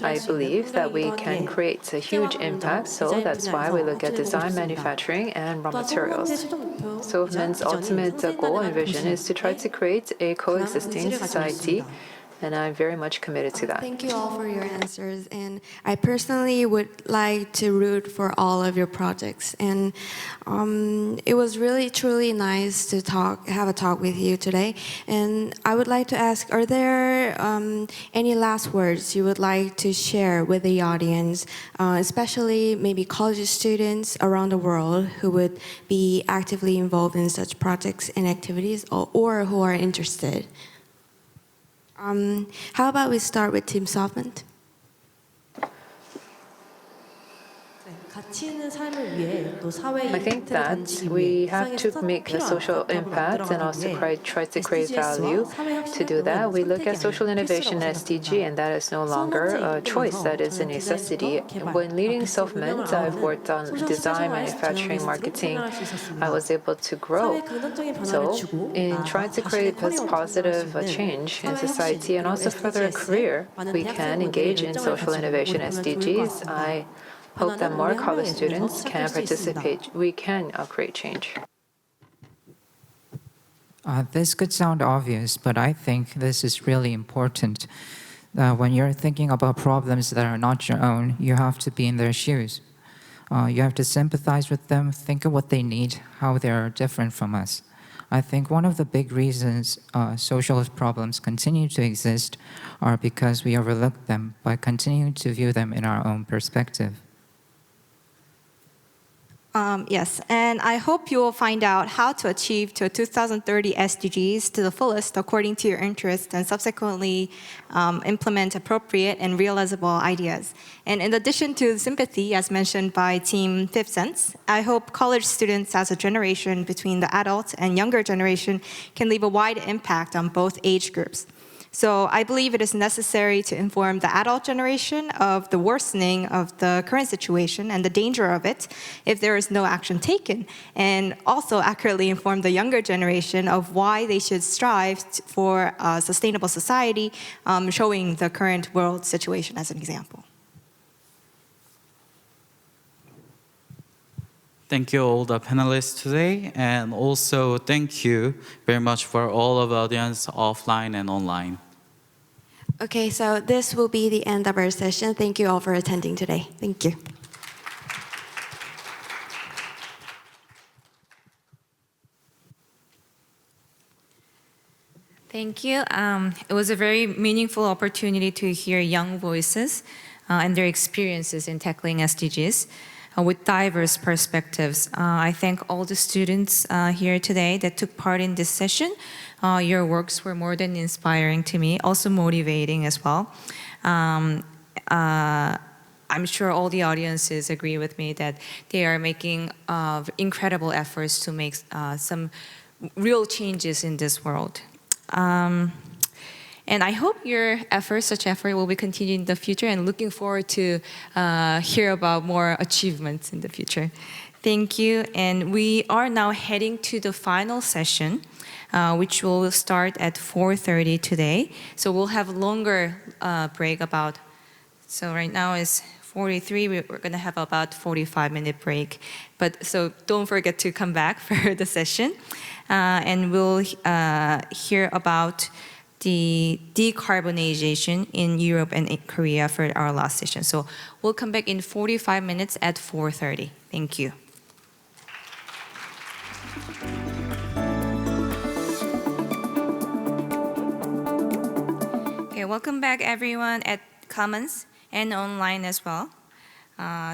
I believe that we can create a huge impact, so that's why we look at design, manufacturing, and raw materials. SOVMAN's ultimate goal and vision is to try to create a coexisting society, and I'm very much committed to that. Thank you all for your answers, and I personally would like to root for all of your projects. And it was really truly nice to have a talk with you today. And I would like to ask, are there any last words you would like to share with the audience, especially maybe college students around the world who would be actively involved in such projects and activities, or who are interested? How about we start with Team Sovereign? I think that we have to make the social impact and also try to create value. To do that, we look at social innovation SDG, and that is no longer a choice, that is a necessity. When leading SOVMAN, I've worked on design, manufacturing, marketing. I was able to grow. So in trying to create this positive change in society and also further a career, we can engage in social innovation SDGs. I hope that more college students can participate. We can create change. This could sound obvious, but I think this is really important. that when you're thinking about problems that are not your own, you have to be in their shoes. You have to sympathize with them, think of what they need, how they're different from us. I think one of the big reasons social problems continue to exist are because we overlook them by continuing to view them in our own perspective. Yes, and I hope you will find out how to achieve to 2030 SDGs to the fullest according to your interests and subsequently implement appropriate and realizable ideas. And in addition to sympathy, as mentioned by Team Fifth Sense, I hope college students as a generation between the adult and younger generation can leave a wide impact on both age groups. So I believe it is necessary to inform the adult generation of the worsening of the current situation and the danger of it if there is no action taken, and also accurately inform the younger generation of why they should strive for a sustainable society, showing the current world situation as an example. Thank you all the panelists today, and also thank you very much for all of the audience offline and online. Okay, so this will be the end of our session. Thank you all for attending today. Thank you. Thank you. It was a very meaningful opportunity to hear young voices and their experiences in tackling SDGs. With diverse perspectives. I thank all the students here today that took part in this session. Your works were more than inspiring to me, also motivating as well. I'm sure all the audiences agree with me that they are making incredible efforts to make some real changes in this world. And I hope your such effort will be continued in the future, and looking forward to hear about more achievements in the future. Thank you. And we are now heading to the final session, which will start at 4:30 today. So we'll have a longer break so right now is 43, we're going to have about 45-minute break. So don't forget to come back for the session. And we'll hear about the decarbonization in Europe and in Korea for our last session. So we'll come back in 45 minutes at 4:30. Thank you. Okay, welcome back everyone at Commons and online as well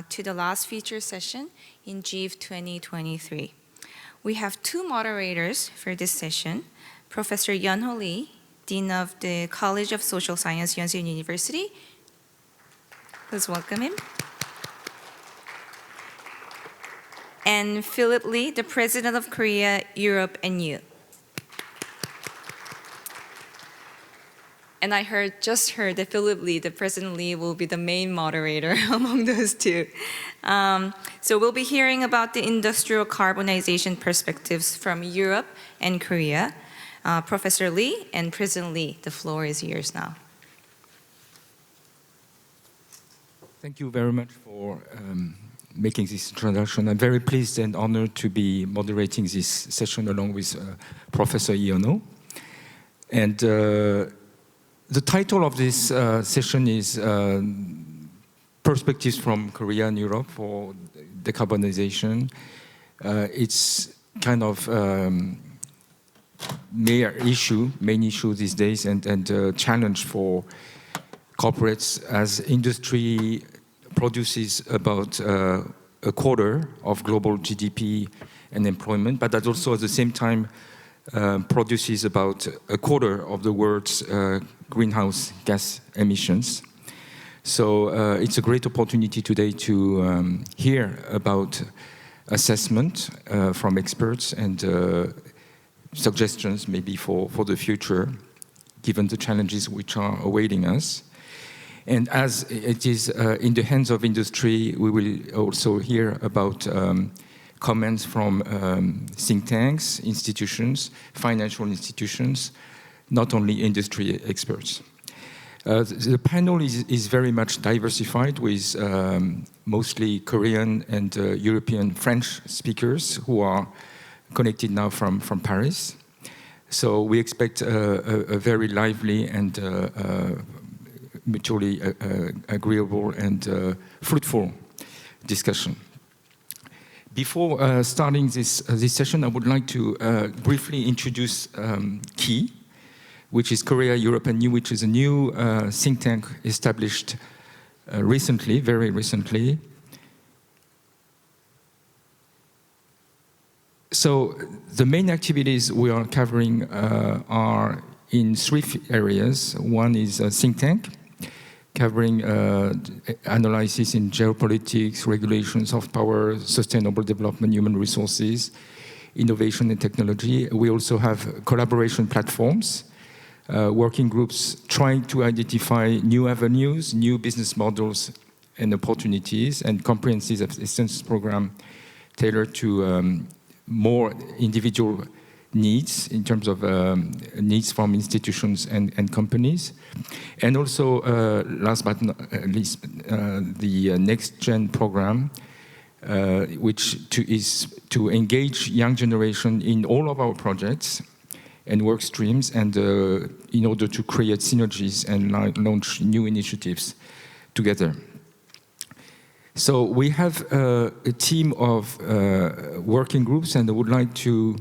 to the last feature session in GEEF 2023. We have two moderators for this session, Professor Yeonho Lee, Dean of the College of Social Science, Yonsei University. Let's welcome him. And Philip Lee, the President of Korea, Europe, and EU. And I just heard that Philip Lee, the President Lee, will be the main moderator among those two. So we'll be hearing about the industrial carbonization perspectives from Europe and Korea. Professor Lee and President Lee, the floor is yours now. Thank you very much for making this introduction. I'm very pleased and honored to be moderating this session along with Professor Yeonho. And the title of this session is Perspectives from Korea and Europe for Decarbonization. It's kind of main issue these days, and a challenge for corporates as industry produces about a quarter of global GDP and employment, but that also at the same time produces about a quarter of the world's greenhouse gas emissions. So it's a great opportunity today to hear about assessment from experts and suggestions maybe for the future, given the challenges which are awaiting us. And as it is in the hands of industry, we will also hear about comments from think tanks, institutions, financial institutions, not only industry experts. The panel is very much diversified with mostly Korean and European French speakers who are connected now from Paris. So we expect a very lively and mutually agreeable and fruitful discussion. Before starting this session, I would like to briefly introduce GEE, which is Korea, Europe, and New, which is a new think tank established recently, very recently. So the main activities we are covering are in three areas. One is a think tank, covering analysis in geopolitics, regulation, soft power, sustainable development, human resources, innovation and technology. We also have collaboration platforms, working groups trying to identify new avenues, new business models and opportunities, and comprehensive assistance program tailored to more individual needs in terms of needs from institutions and companies. And also, last but not least, the Next Gen program, which is to engage young generation in all of our projects and work streams, and in order to create synergies and launch new initiatives together. So we have a team of working groups, and I would like to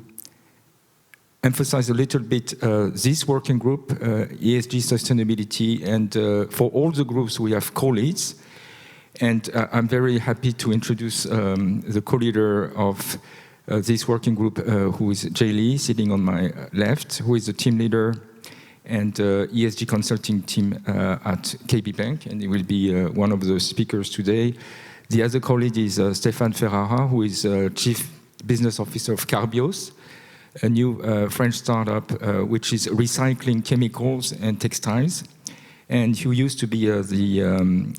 emphasize a little bit this working group, ESG sustainability, and for all the groups we have co-leads. And I'm very happy to introduce the co-leader of this working group, who is Jay Lee, sitting on my left, who is the team leader and ESG consulting team at KB Bank, and he will be one of the speakers today. The other colleague is Stéphane Ferrara, who is Chief Business Officer of Carbios, a new French startup which is recycling chemicals and textiles, and who used to be the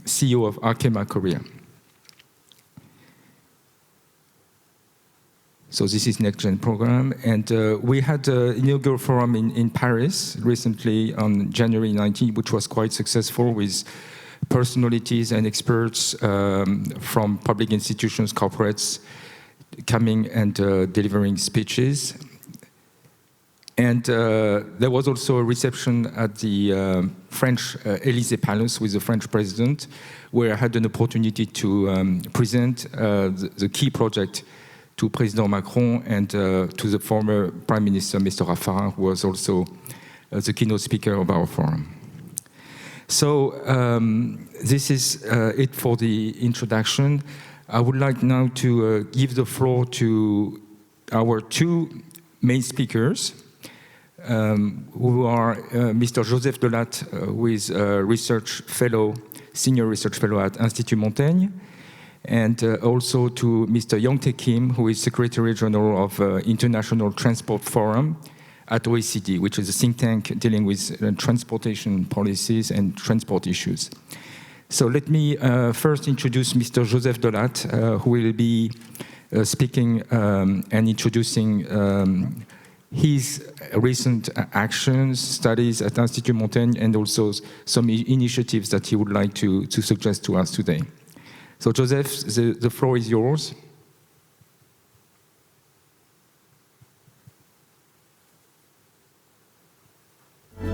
CEO of Arkema Korea. So this is Next Gen program, and we had an inaugural forum in Paris recently on January 19, which was quite successful, with personalities and experts from public institutions, corporates, coming and delivering speeches. And there was also a reception at the French Élysée Palace with the French president, where I had an opportunity to present the key project to President Macron and to the former Prime Minister, Mr. Raffarin, who was also the keynote speaker of our forum. So this is it for the introduction. I would like now to give the floor to our two main speakers, who are Mr. Joseph Delatte, who is a research fellow, senior research fellow at Institut Montaigne, and also to Mr. Yonsei Kim, who is Secretary General of International Transport Forum at OECD, which is a think tank dealing with transportation policies and transport issues. So let me first introduce Mr. Joseph Delatte, who will be speaking and introducing his recent actions, studies at Institut Montaigne, and also some initiatives that he would like to suggest to us today. So Joseph, the floor is yours.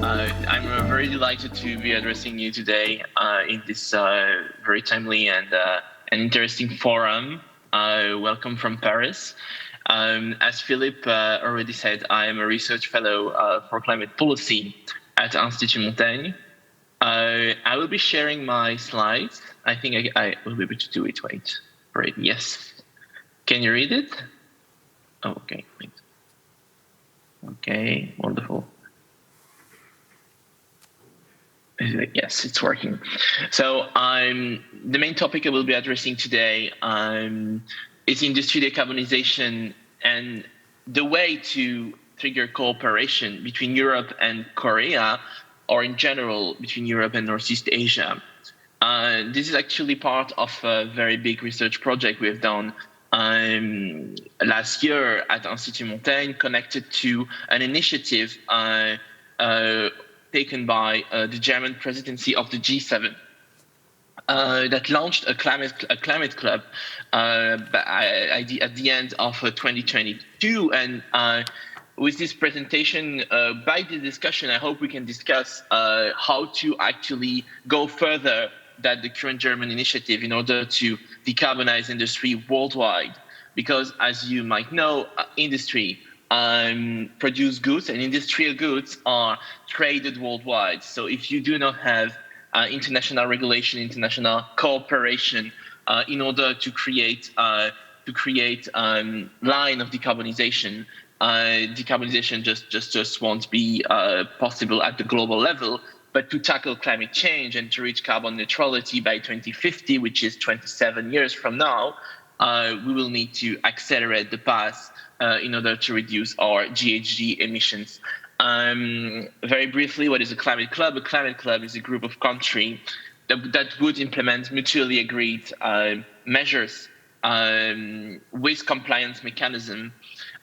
I'm very delighted to be addressing you today in this very timely and interesting forum. Welcome from Paris. As Philippe already said, I am a research fellow for climate policy at Institut Montaigne. I will be sharing my slides. I think I will be able to do it. Wait, right? Yes. Can you read it? Oh, okay. Wait. Okay, wonderful. Yes, it's working. So the main topic I will be addressing today is industry decarbonization and the way to trigger cooperation between Europe and Korea, or in general between Europe and Northeast Asia. This is actually part of a very big research project we have done last year at Institut Montaigne, connected to an initiative taken by the German presidency of the G7 that launched a climate club at the end of 2022, and with this presentation, by the discussion, I hope we can discuss how to actually go further than the current German initiative in order to decarbonize industry worldwide. Because as you might know, industry produce goods, and industrial goods are traded worldwide. So if you do not have international regulation, international cooperation in order to create line of decarbonization, decarbonization just won't be possible at the global level. But to tackle climate change and to reach carbon neutrality by 2050, which is 27 years from now, we will need to accelerate the path in order to reduce our GHG emissions. Very briefly, what is a climate club? A climate club is a group of countries that would implement mutually agreed measures with compliance mechanism.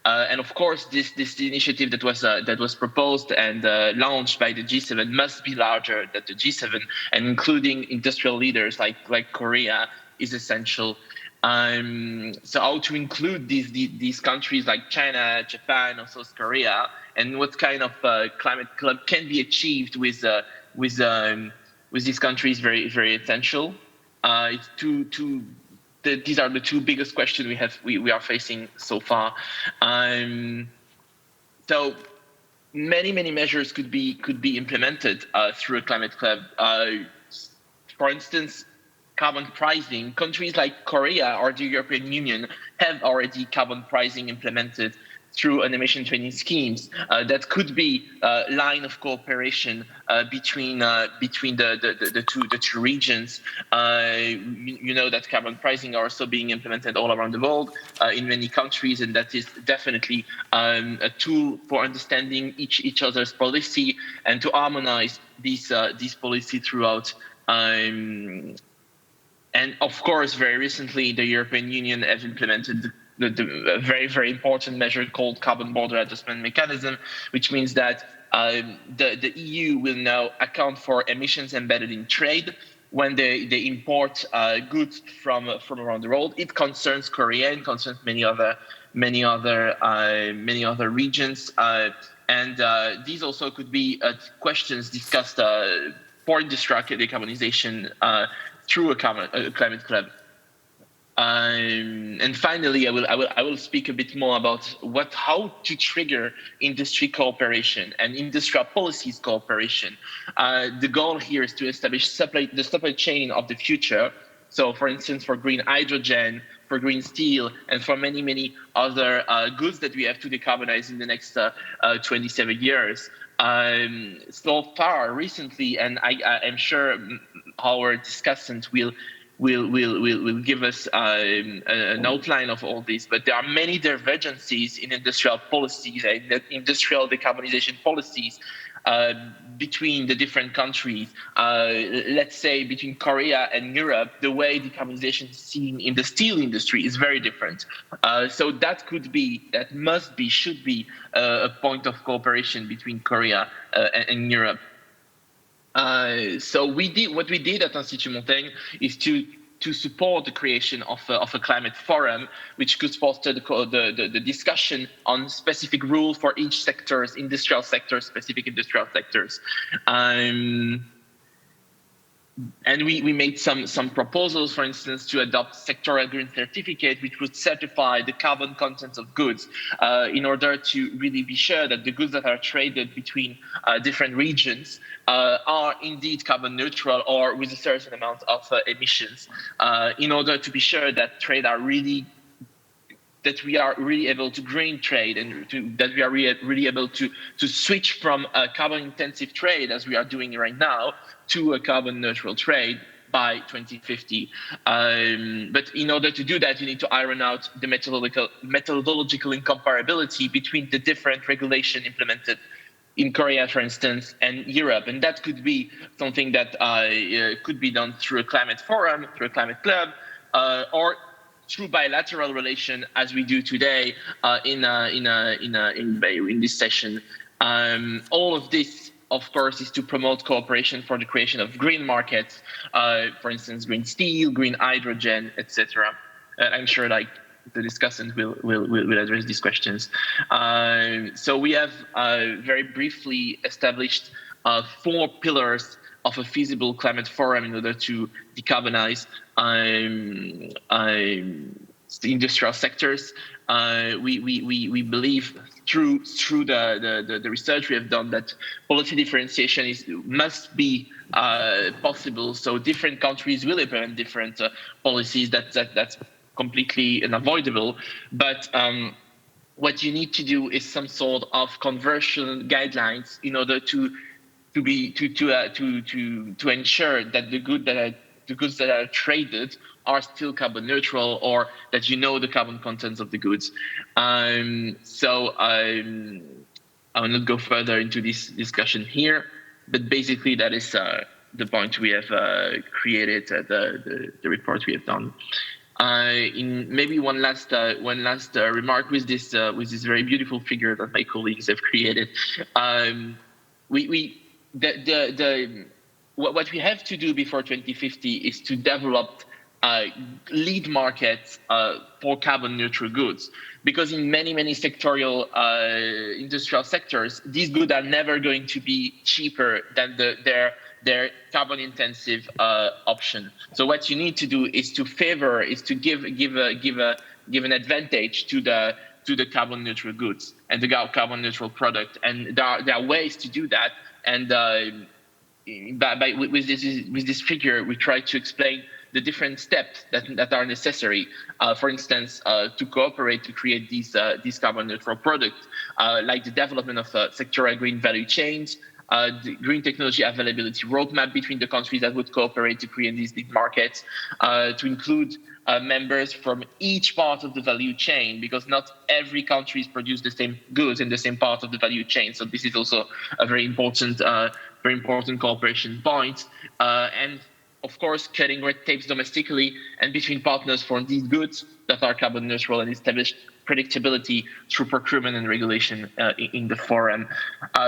And of course, this initiative that was proposed and launched by the G7 must be larger than the G7, and including industrial leaders like Korea is essential. So how to include these countries like China, Japan, or South Korea, and what kind of climate club can be achieved with these countries very essential. These are the two biggest questions we are facing so far. So many measures could be implemented through a climate club. For instance, carbon pricing. Countries like Korea or the European Union have already carbon pricing implemented through an emission trading schemes. That could be a line of cooperation between the two regions. You know that carbon pricing are also being implemented all around the world in many countries, and that is definitely a tool for understanding each other's policy and to harmonize these policy throughout. And of course, very recently, the European Union has implemented the very important measure called carbon border adjustment mechanism, which means that the EU will now account for emissions embedded in trade when they import goods from around the world. It concerns Korea and concerns many other regions, and these also could be questions discussed for industrial decarbonization through a climate club. And finally, I will speak a bit more about how to trigger industry cooperation and industrial policies cooperation. The goal here is to establish the supply chain of the future. So, for instance, for green hydrogen, for green steel, and for many other goods that we have to decarbonize in the next 27 years. So far, recently, and I am sure our discussant will give us an outline of all this, but there are many divergences in industrial policies and industrial decarbonization policies between the different countries. Let's say between Korea and Europe, the way decarbonization is seen in the steel industry is very different. So that should be a point of cooperation between Korea and Europe. So what we did at Institut Montaigne is to support the creation of a climate forum, which could foster the discussion on specific rules for each sectors, industrial sectors, specific industrial sectors. And we made some proposals, for instance, to adopt sectoral green certificate, which would certify the carbon content of goods in order to really be sure that the goods that are traded between different regions are indeed carbon neutral or with a certain amount of emissions, in order to be sure that we are really able to green trade and that we are really able to switch from a carbon intensive trade, as we are doing right now, to a carbon neutral trade by 2050. But in order to do that, you need to iron out the methodological incomparability between the different regulation implemented in Korea, for instance, and Europe. And that could be something that could be done through a climate forum, through a climate club, or through bilateral relation, as we do today in this session. All of this, of course, is to promote cooperation for the creation of green markets, for instance, green steel, green hydrogen, etc. I'm sure the discussant will address these questions. So we have very briefly established 4 pillars of a feasible climate forum in order to decarbonize the industrial sectors. We believe through the research we have done that policy differentiation must be possible. So different countries will implement different policies. That's completely unavoidable. But what you need to do is some sort of conversion guidelines in order to ensure that the goods that are traded are still carbon neutral, or that the carbon contents of the goods. So I will not go further into this discussion here, but basically that is the point we have created, the report we have done. In maybe one last remark with this very beautiful figure that my colleagues have created. What we have to do before 2050 is to develop lead markets for carbon neutral goods, because in many sectorial industrial sectors, these goods are never going to be cheaper than their carbon intensive option. So what you need to do is to give an advantage to the carbon neutral goods and the carbon neutral product, and there are ways to do that. And with this figure, we try to explain the different steps that are necessary. For instance, to cooperate to create these carbon neutral products, like the development of sectoral green value chains, the green technology availability roadmap between the countries that would cooperate to create these lead markets, to include members from each part of the value chain, because not every country produces the same goods in the same part of the value chain. So this is also a very important cooperation point. And of course, cutting red tapes domestically and between partners for these goods that are carbon neutral, and establish predictability through procurement and regulation in the forum.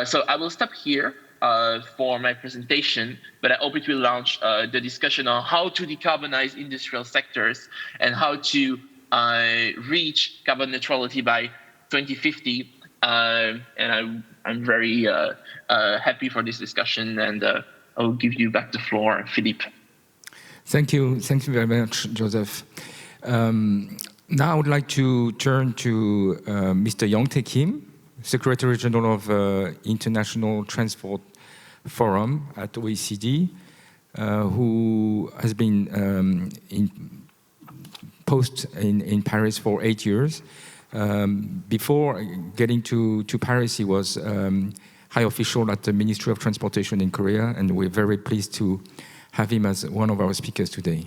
So I will stop here for my presentation, but I hope it will launch the discussion on how to decarbonize industrial sectors and how to reach carbon neutrality by 2050. And I'm very happy for this discussion, and I'll give you back the floor, Philippe. Thank you very much, Joseph. Now I would like to turn to Mr. Yonsei Kim, Secretary General of International Transport Forum at OECD, who has been in post in Paris for 8 years. Before getting to Paris, he was high official at the Ministry of Transportation in Korea, and we're very pleased to have him as one of our speakers today.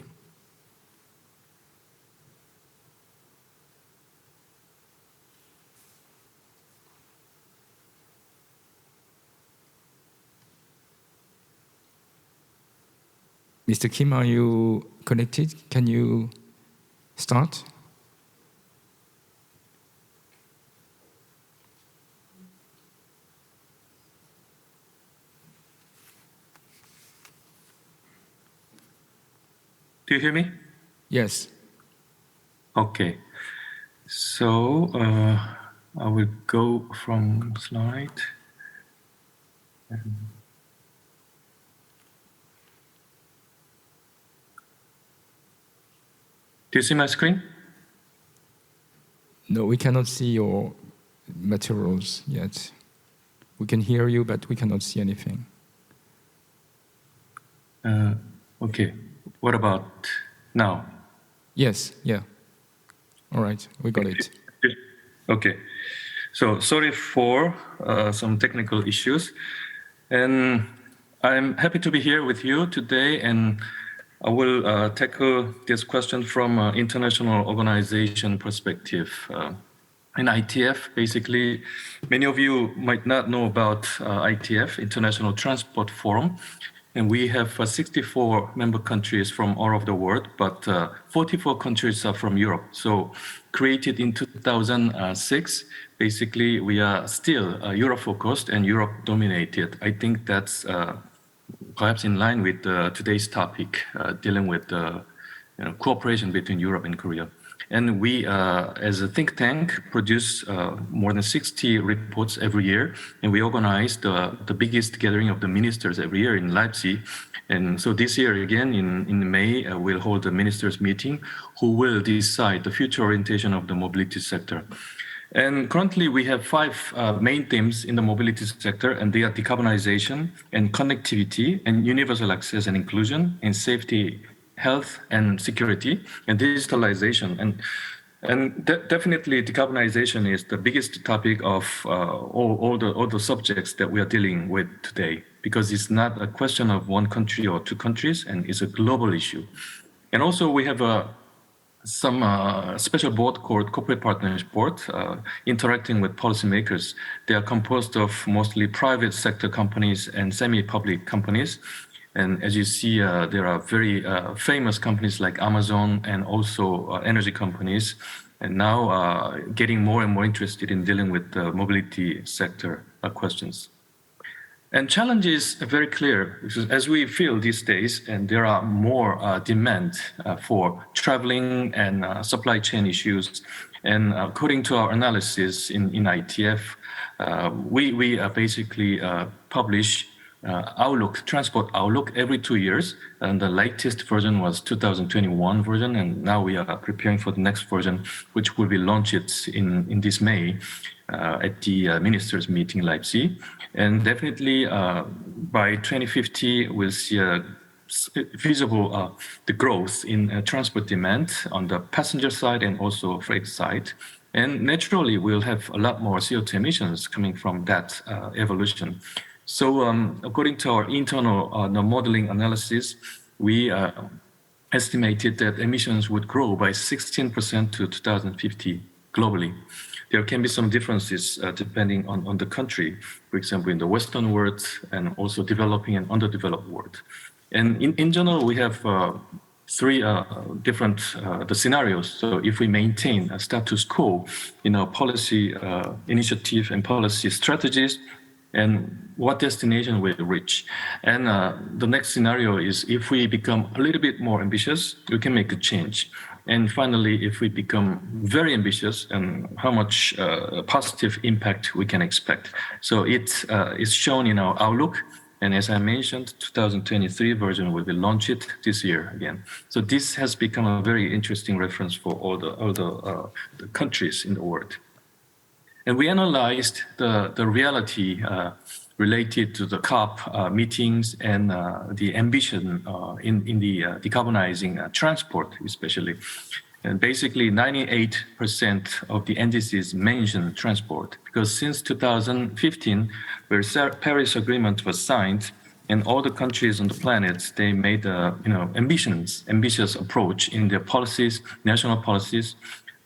Mr. Kim, are you connected? Can you start? Do you hear me? Yes. Okay. So I will go from slide. Do you see my screen? No, we cannot see your materials yet. We can hear you, but we cannot see anything. Okay. What about now? Yes, yeah. All right, we got it. Okay. So sorry for some technical issues. And I'm happy to be here with you today, and I will tackle this question from an international organization perspective. In ITF, basically, many of you might not know about ITF, International Transport Forum, and we have 64 member countries from all over the world, but 44 countries are from Europe. So created in 2006, basically we are still Euro-focused and Europe-dominated. I think that's perhaps in line with today's topic, dealing with cooperation between Europe and Korea. And we, as a think tank, produce more than 60 reports every year. And we organize the biggest gathering of the ministers every year in Leipzig. And so this year, again, in May, we'll hold a ministers meeting who will decide the future orientation of the mobility sector. And currently, we have 5 main themes in the mobility sector, and they are decarbonization and connectivity and universal access and inclusion and safety, health and security and digitalization. And definitely decarbonization is the biggest topic of all the subjects that we are dealing with today, because it's not a question of one country or 2 countries, and it's a global issue. And also we have some special board called Corporate Partnership Board, interacting with policymakers. They are composed of mostly private sector companies and semi-public companies. And as you see, there are very famous companies like Amazon and also energy companies, and now getting more and more interested in dealing with the mobility sector questions. And challenges are very clear, because as we feel these days, and there are more demand for traveling and supply chain issues. And according to our analysis in ITF, we basically publish transport outlook every 2 years, and the latest version was 2021 version, and now we are preparing for the next version, which will be launched in this May at the ministers meeting in Leipzig. And definitely by 2050 we'll see a visible the growth in transport demand on the passenger side and also freight side. And naturally we'll have a lot more CO2 emissions coming from that evolution. So according to our internal modeling analysis, we estimated that emissions would grow by 16% to 2050 globally. There can be some differences depending on the country, for example, in the Western world and also developing and underdeveloped world. And in general, we have 3 different the scenarios. So if we maintain a status quo in our policy initiative and policy strategies, and what destination we'll reach. And the next scenario is if we become a little bit more ambitious, we can make a change. And finally, if we become very ambitious, and how much positive impact we can expect. So it is shown in our outlook. And as I mentioned, 2023 version will be launched this year again. So this has become a very interesting reference for all the countries in the world. And we analyzed the reality related to the COP meetings and the ambition in the decarbonizing transport, especially. And basically 98% of the NDCs mention transport, because since 2015, where Paris Agreement was signed, and all the countries on the planet, they made ambitious approach in their policies, national policies.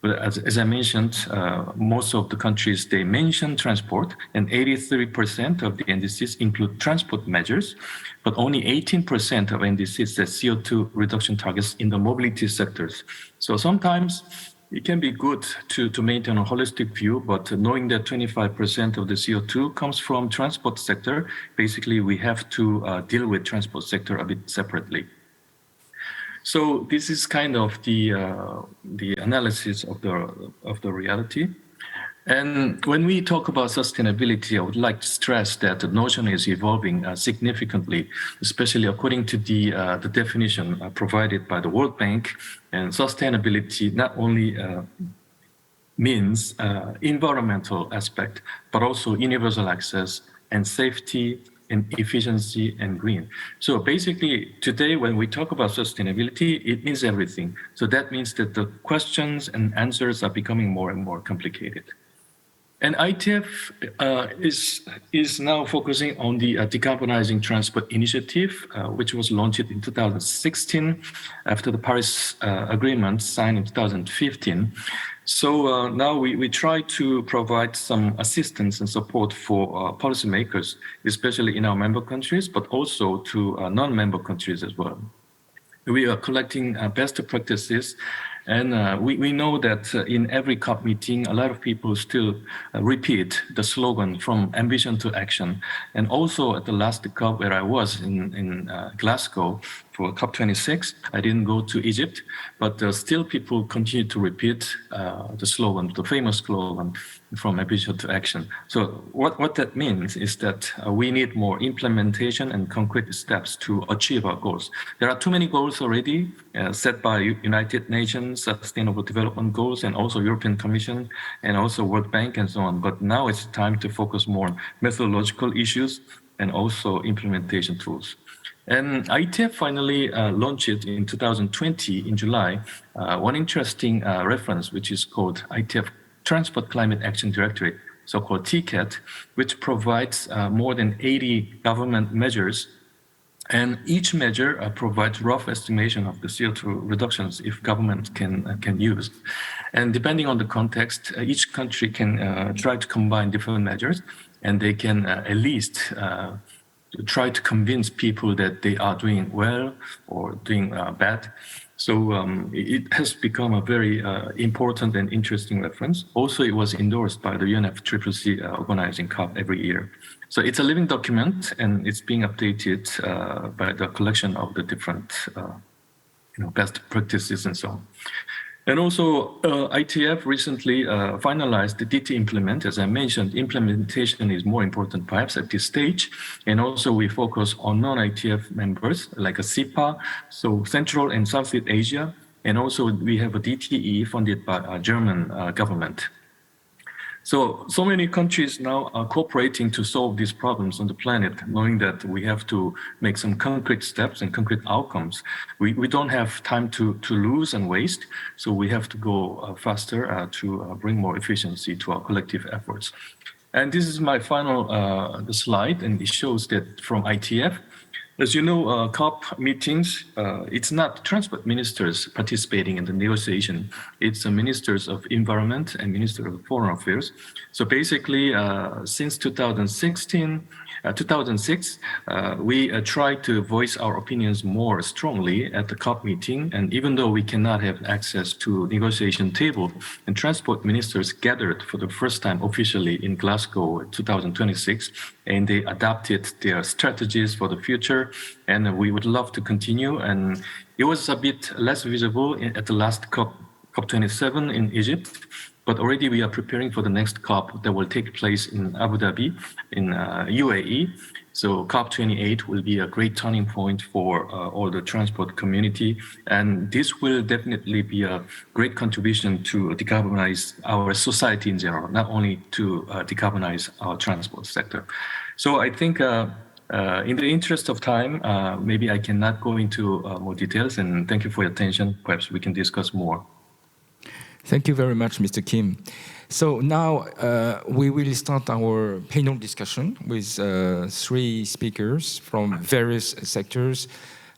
But as I mentioned, most of the countries, they mention transport, and 83% of the NDCs include transport measures, but only 18% of NDCs set CO2 reduction targets in the mobility sectors. So sometimes it can be good to maintain a holistic view, but knowing that 25% of the CO2 comes from transport sector, basically we have to deal with transport sector a bit separately. So this is kind of the analysis of the reality. And when we talk about sustainability, I would like to stress that the notion is evolving significantly, especially according to the definition provided by the World Bank. And sustainability not only means environmental aspect, but also universal access and safety and efficiency and green. So basically today when we talk about sustainability, it means everything. So that means that the questions and answers are becoming more and more complicated. And ITF is now focusing on the Decarbonizing Transport Initiative, which was launched in 2016 after the Paris Agreement signed in 2015. So now we try to provide some assistance and support for policymakers, especially in our member countries, but also to non-member countries as well. We are collecting best practices And we know that in every COP meeting, a lot of people still repeat the slogan from ambition to action. And also at the last COP where I was in Glasgow for COP26, I didn't go to Egypt, but still people continue to repeat the slogan, the famous slogan, from ambition to action. So what that means is that we need more implementation and concrete steps to achieve our goals. There are too many goals already set by United Nations Sustainable Development Goals and also European Commission and also World Bank and so on. But now it's time to focus more on methodological issues and also implementation tools. And IETF finally launched it in 2020 in July, one interesting reference, which is called IETF Transport Climate Action Directorate, so-called TCAT, which provides more than 80 government measures. And each measure provides rough estimation of the CO2 reductions if government can use. And depending on the context, each country can try to combine different measures, and they can at least try to convince people that they are doing well or doing bad. So it has become a very important and interesting reference. Also, it was endorsed by the UNFCCC organizing COP every year. So it's a living document, and it's being updated by the collection of the different best practices and so on. And also, IETF recently finalized the DT implement. As I mentioned, implementation is more important perhaps at this stage. And also we focus on non-IETF members like a SIPA, so Central and Southeast Asia. And also we have a DTE funded by our German government. So many countries now are cooperating to solve these problems on the planet, knowing that we have to make some concrete steps and concrete outcomes. We don't have time to lose and waste, so we have to go faster to bring more efficiency to our collective efforts. And this is my final slide, and it shows that from IETF, as you know, COP meetings, it's not transport ministers participating in the negotiation. It's the ministers of environment and minister of foreign affairs. So basically, since 2006, we try to voice our opinions more strongly at the COP meeting. And even though we cannot have access to negotiation table, and transport ministers gathered for the first time officially in Glasgow 2026, and they adapted their strategies for the future. And we would love to continue. And it was a bit less visible at the last COP27 in Egypt, but already we are preparing for the next COP that will take place in Abu Dhabi, in UAE. So COP28 will be a great turning point for all the transport community. And this will definitely be a great contribution to decarbonize our society in general, not only to decarbonize our transport sector. So I think in the interest of time, maybe I cannot go into more details, and thank you for your attention. Perhaps we can discuss more. Thank you very much, Mr. Kim. So now we will start our panel discussion with 3 speakers from various sectors,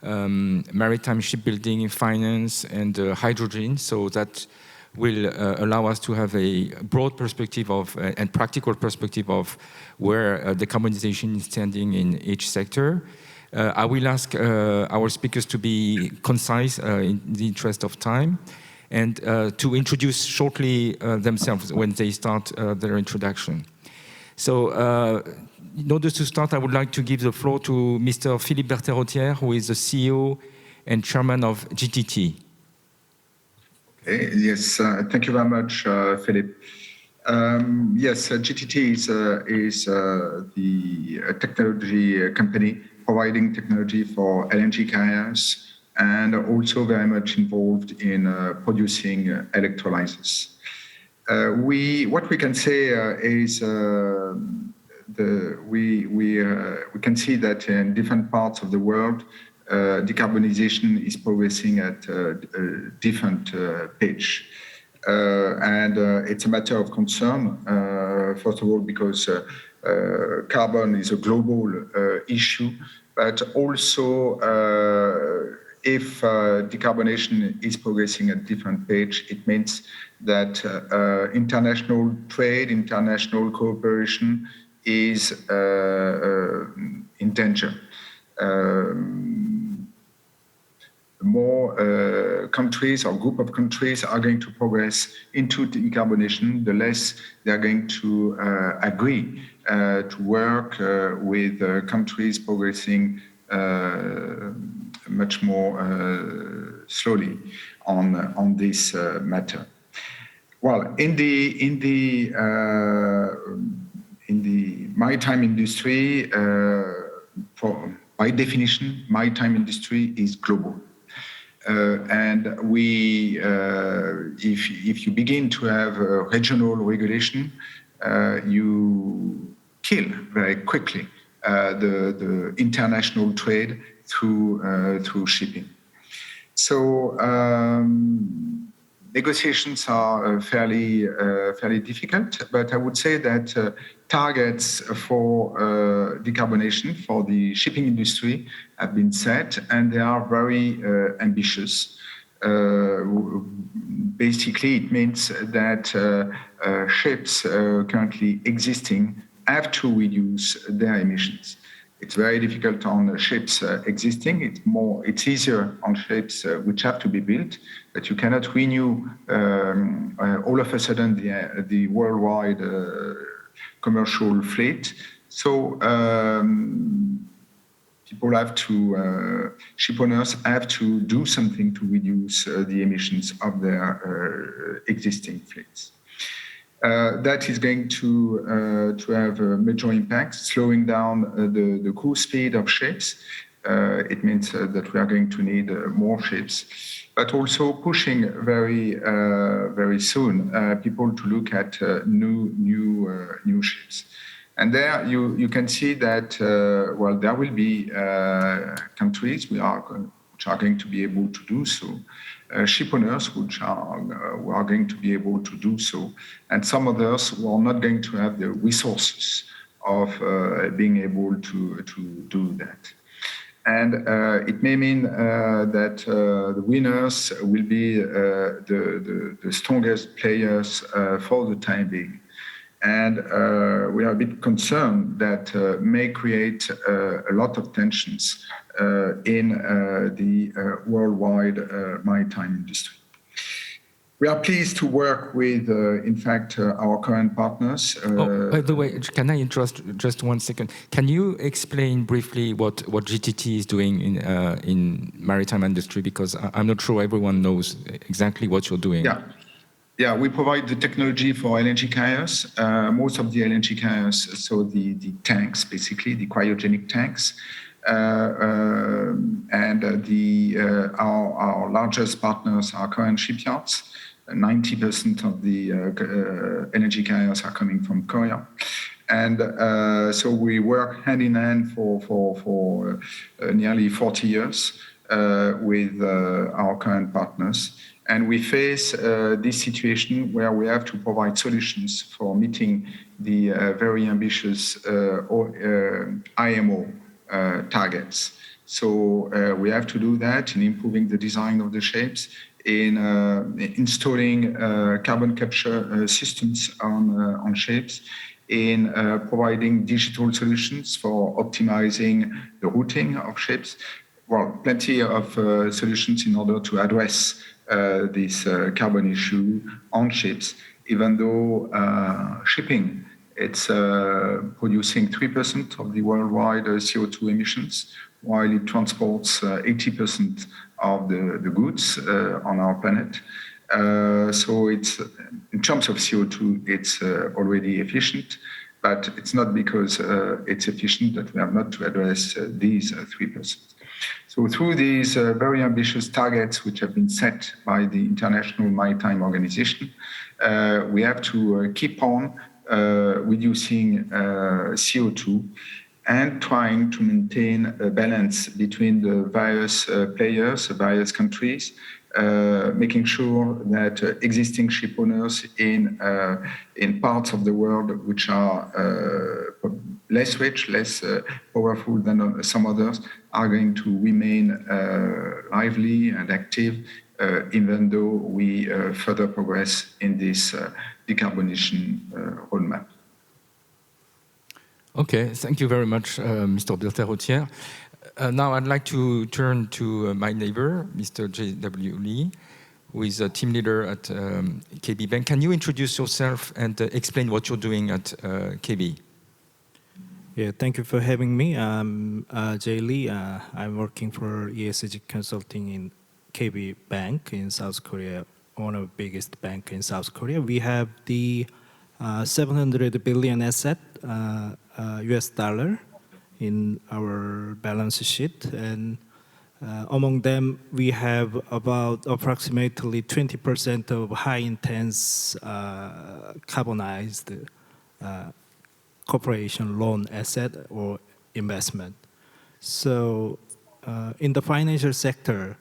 maritime shipbuilding, finance, and hydrogen. So that will allow us to have a broad perspective of and practical perspective of where decarbonization is standing in each sector. I will ask our speakers to be concise in the interest of time, and to introduce shortly themselves when they start their introduction. So in order to start, I would like to give the floor to Mr. Philippe Berthet-Rotière, who is the CEO and chairman of GTT. Okay, yes, thank you very much, Philippe. Yes, GTT is the technology company providing technology for LNG carriers, and also very much involved in producing electrolyzers. What we can say is we can see that in different parts of the world, decarbonization is progressing at a different pitch. And it's a matter of concern, first of all, because carbon is a global issue, but also if decarbonization is progressing at different pitch, it means that international trade, international cooperation is in danger. more countries or group of countries are going to progress into decarbonization, the less they are going to agree to work with countries progressing much more slowly on this matter. Well, in the maritime industry, by definition, maritime industry is global. And if you begin to have regional regulation, you kill very quickly the international trade through shipping. So negotiations are fairly difficult, but I would say that targets for decarbonization for the shipping industry have been set, and they are very ambitious. Basically, it means that ships currently existing have to reduce their emissions. It's very difficult on ships existing. It's easier on ships which have to be built, but you cannot renew all of a sudden the worldwide commercial fleet. So ship owners have to do something to reduce the emissions of their existing fleets. That is going to have a major impact, slowing down the cruise speed of ships. It means that we are going to need more ships, but also pushing very soon people to look at new ships. And there you can see that well, there will be countries which are going to be able to do so. Ship owners who are going to be able to do so, and some others who are not going to have the resources of being able to do that. And it may mean that the winners will be the strongest players for the time being. And we are a bit concerned that may create a lot of tensions in the worldwide maritime industry. We are pleased to work with, in fact, our current partners. By the way, can I interrupt just 1 second? Can you explain briefly what GTT is doing in maritime industry? Because I'm not sure everyone knows exactly what you're doing. Yeah, we provide the technology for LNG carriers. Most of the LNG carriers, so the tanks, basically, the cryogenic tanks. And our largest partners are current shipyards. 90% of the energy carriers are coming from Korea. And so we work hand in hand for nearly 40 years with our current partners. And we face this situation where we have to provide solutions for meeting the very ambitious IMO targets. So we have to do that in improving the design of the ships, in installing carbon capture systems on ships, in providing digital solutions for optimizing the routing of ships. Well, plenty of solutions in order to address this carbon issue on ships, even though shipping, it's producing 3% of the worldwide CO2 emissions, while it transports 80% of the goods on our planet. So it's, in terms of CO2, it's already efficient, but it's not because it's efficient that we have not to address these 3%. So through these very ambitious targets which have been set by the International Maritime Organization, we have to keep on reducing CO2 and trying to maintain a balance between the various players, various countries, making sure that existing ship owners in parts of the world which are less rich, less powerful than some others, are going to remain lively and active, even though we further progress in this decarbonization roadmap. Okay, thank you very much, Mr. Berthet-Rotière. Now I'd like to turn to my neighbor, Mr. J.W. Lee, who is a team leader at KB Bank. Can you introduce yourself and explain what you're doing at KB? Yeah, thank you for having me. I'm Jay Lee. I'm working for ESG Consulting in KB Bank in South Korea, one of the biggest banks in South Korea. We have the 700 billion asset, US dollar, in our balance sheet, and among them we have about approximately 20% of high-intense carbonized corporation loan asset or investment. So in the financial sector,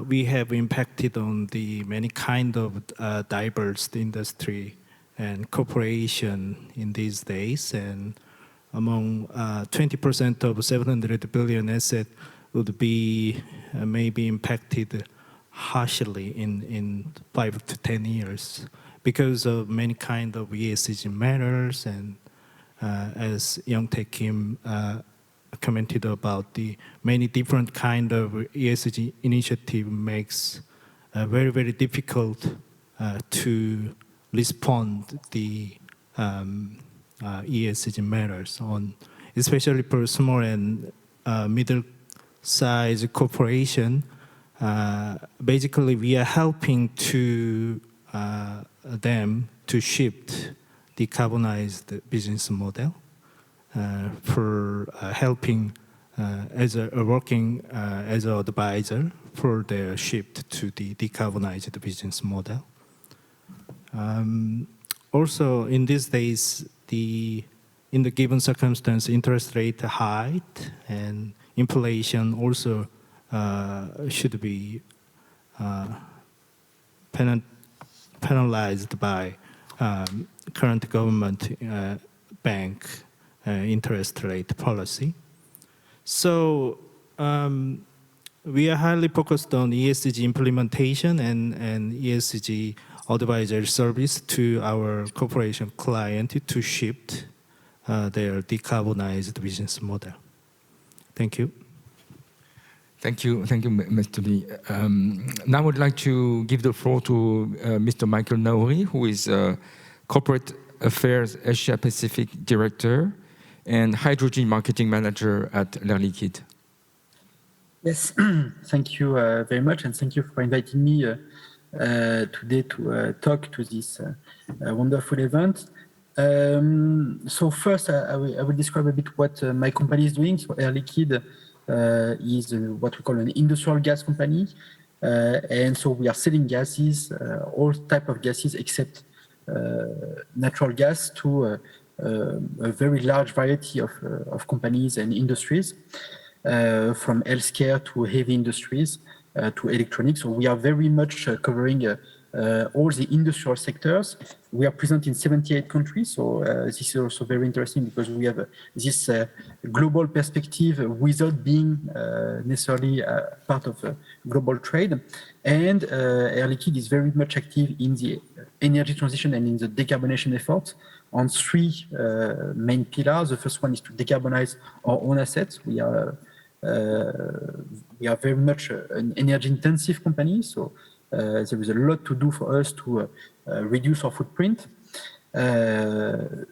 we have impacted on the many kind of diverse industry and corporation in these days, and among 20% of 700 billion asset would be maybe impacted harshly in 5 to 10 years because of many kind of ESG matters, and as Yonsei Kim commented about, the many different kind of ESG initiative makes very, very difficult to respond the ESG matters on, especially for small and middle-sized corporation. Basically, we are helping to them to shift decarbonized business model for helping as working as an advisor for their shift to the decarbonized business model. Also, in these days, in the given circumstance, interest rate high and inflation also should be penalized by current government bank interest rate policy. So we are highly focused on ESG implementation and ESG advisory service to our corporation client to shift their decarbonized business model. Thank you. Thank you, Mr. Lee. Now I would like to give the floor to Mr. Michael Naori, who is Corporate Affairs Asia Pacific Director and Hydrogen Marketing Manager at L'Air Liquide. Yes, thank you very much, and thank you for inviting me today to talk to this wonderful event. So first, I will describe a bit what my company is doing. So Air Liquide is what we call an industrial gas company, and so we are selling gases, all type of gases except natural gas, to a very large variety of companies and industries, from healthcare to heavy industries to electronics. So we are very much covering all the industrial sectors. We are present in 78 countries, so this is also very interesting because we have this global perspective without being necessarily part of global trade. And Air Liquide is very much active in the energy transition and in the decarbonization effort on three main pillars. The first one is to decarbonize our own assets. We are very much an energy-intensive company, so there is a lot to do for us to reduce our footprint.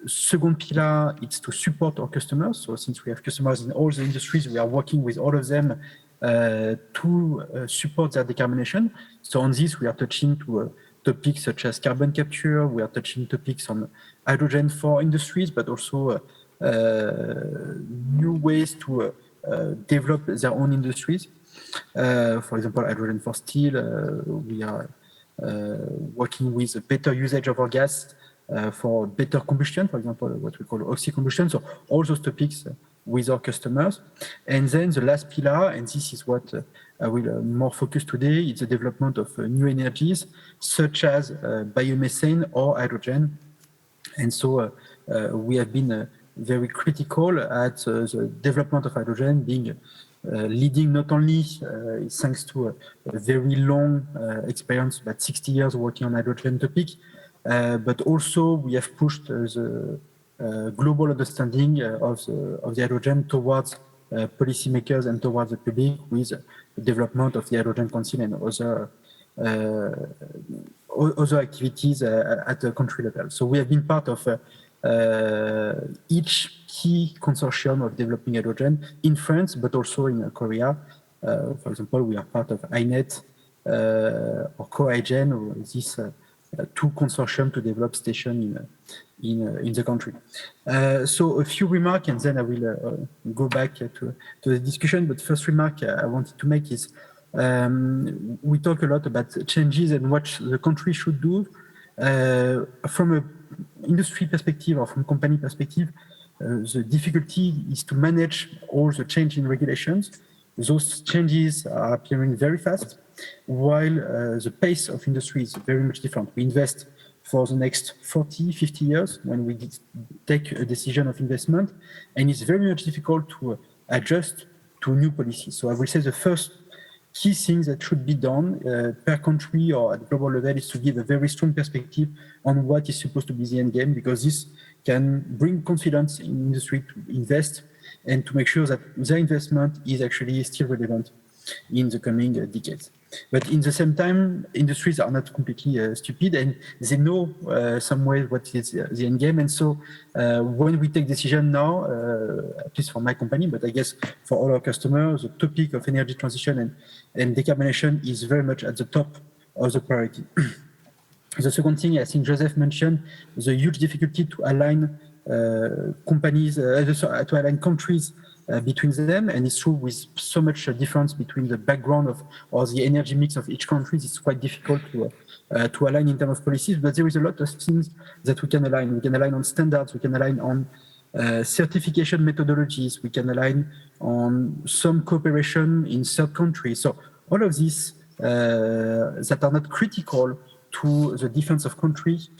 Second pillar, it's to support our customers. So since we have customers in all the industries, we are working with all of them to support their decarbonization. So on this, we are touching to topics such as carbon capture. We are touching topics on hydrogen for industries, but also new ways to develop their own industries. For example, hydrogen for steel. We are working with a better usage of our gas for better combustion, for example, what we call oxy-combustion. So all those topics with our customers. And then the last pillar, and this is what I will more focus today, is the development of new energies, such as biomethane or hydrogen. And so we have been very critical at the development of hydrogen, being leading not only thanks to a very long experience, about 60 years working on hydrogen topic, but also we have pushed the global understanding of the hydrogen towards policymakers and towards the public with the development of the Hydrogen Council and other activities at the country level. So we have been part of each key consortium of developing hydrogen in France, but also in Korea. For example, we are part of INET or Co-Hydrogen, or these two consortium to develop stations in the country. So a few remarks, and then I will go back to the discussion. But first remark I wanted to make is we talk a lot about changes and what the country should do. From an industry perspective or from company perspective, the difficulty is to manage all the change in regulations. Those changes are appearing very fast, while the pace of industry is very much different. We invest for the next 40, 50 years when we take a decision of investment, and it's very much difficult to adjust to new policies. So I will say the first key thing that should be done per country or at global level is to give a very strong perspective on what is supposed to be the end game, because this can bring confidence in industry to invest and to make sure that their investment is actually still relevant in the coming decades. But in the same time, industries are not completely stupid, and they know some way what is the end game. And so when we take decision now, at least for my company, but I guess for all our customers, the topic of energy transition and decarbonization is very much at the top of the priority. The second thing, I think Joseph mentioned, the huge difficulty to align companies, to align countries between them, and it's true with so much difference between the background of or the energy mix of each country. It's quite difficult to align in terms of policies, but there is a lot of things that we can align. We can align on standards, we can align on certification methodologies, we can align on some cooperation in third countries. So all of these that are not critical to the defense of countries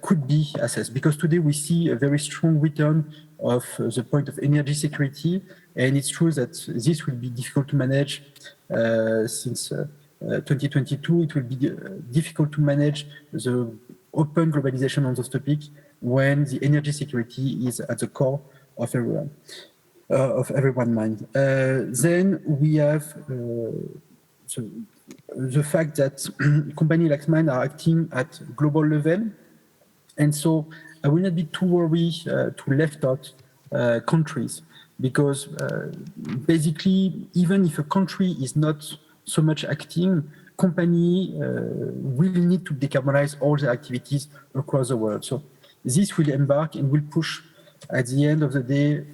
could be assessed, because today we see a very strong return of the point of energy security, and it's true that this will be difficult to manage since 2022. It will be difficult to manage the open globalization on this topic when the energy security is at the core of everyone's mind. Then we have the fact that companies like mine are acting at global level, and so I will not be too worried to left out countries, because basically, even if a country is not so much acting, company will need to decarbonize all the activities across the world. So this will embark and will push at the end of the day,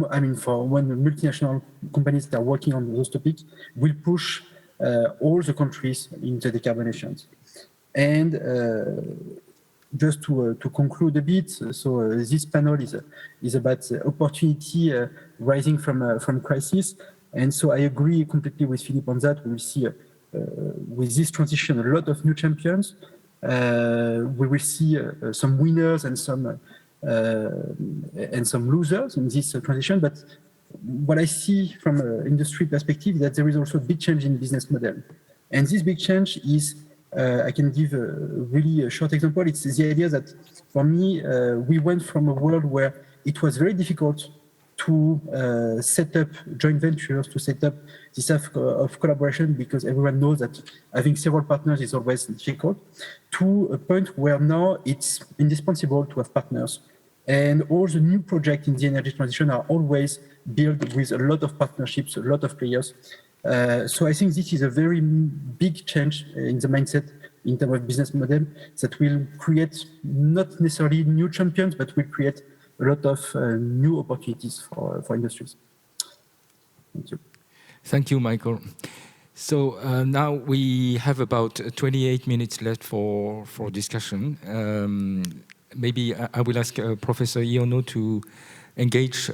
I mean, for when the multinational companies that are working on those topics will push all the countries in the decarbonization. And just to conclude a bit, so this panel is about opportunity rising from crisis, and so I agree completely with Philippe on that. We will see with this transition a lot of new champions. We will see some winners and some losers in this transition. But what I see from an industry perspective is that there is also a big change in business model, and this big change is. I can give a really short example. It's the idea that, for me, we went from a world where it was very difficult to set up joint ventures, to set up this type of collaboration, because everyone knows that having several partners is always difficult, to a point where now it's indispensable to have partners. And all the new projects in the energy transition are always built with a lot of partnerships, a lot of players. So I think this is a very big change in the mindset in terms of business model that will create not necessarily new champions, but will create a lot of new opportunities for industries. Thank you. Thank you, Michael. So now we have about 28 minutes left for discussion. Maybe I will ask Professor Iono to engage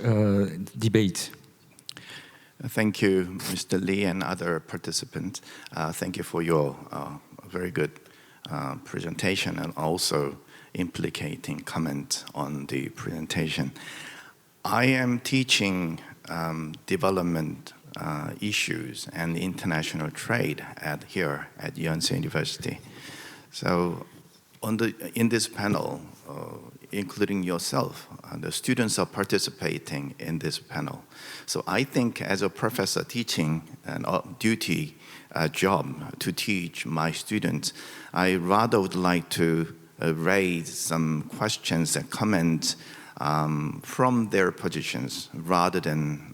debate. Thank you, Mr. Lee and other participants. Thank you for your very good presentation and also implicating comment on the presentation. I am teaching development issues and international trade here at Yonsei University. So in this panel, including yourself, the students are participating in this panel. So I think as a professor teaching an duty job to teach my students, I rather would like to raise some questions and comments from their positions rather than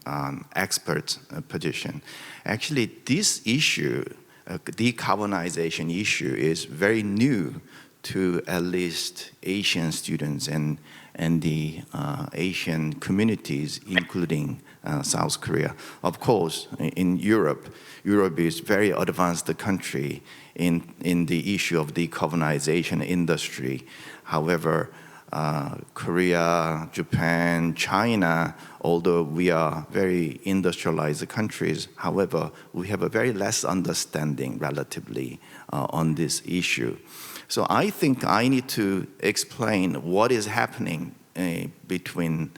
expert position. Actually, this issue, decarbonization issue, is very new to at least Asian students and the Asian communities, including South Korea. Of course, in Europe is a very advanced country in the issue of decarbonization industry. However, Korea, Japan, China, although we are very industrialized countries, however, we have a very less understanding relatively on this issue. So I think I need to explain what is happening between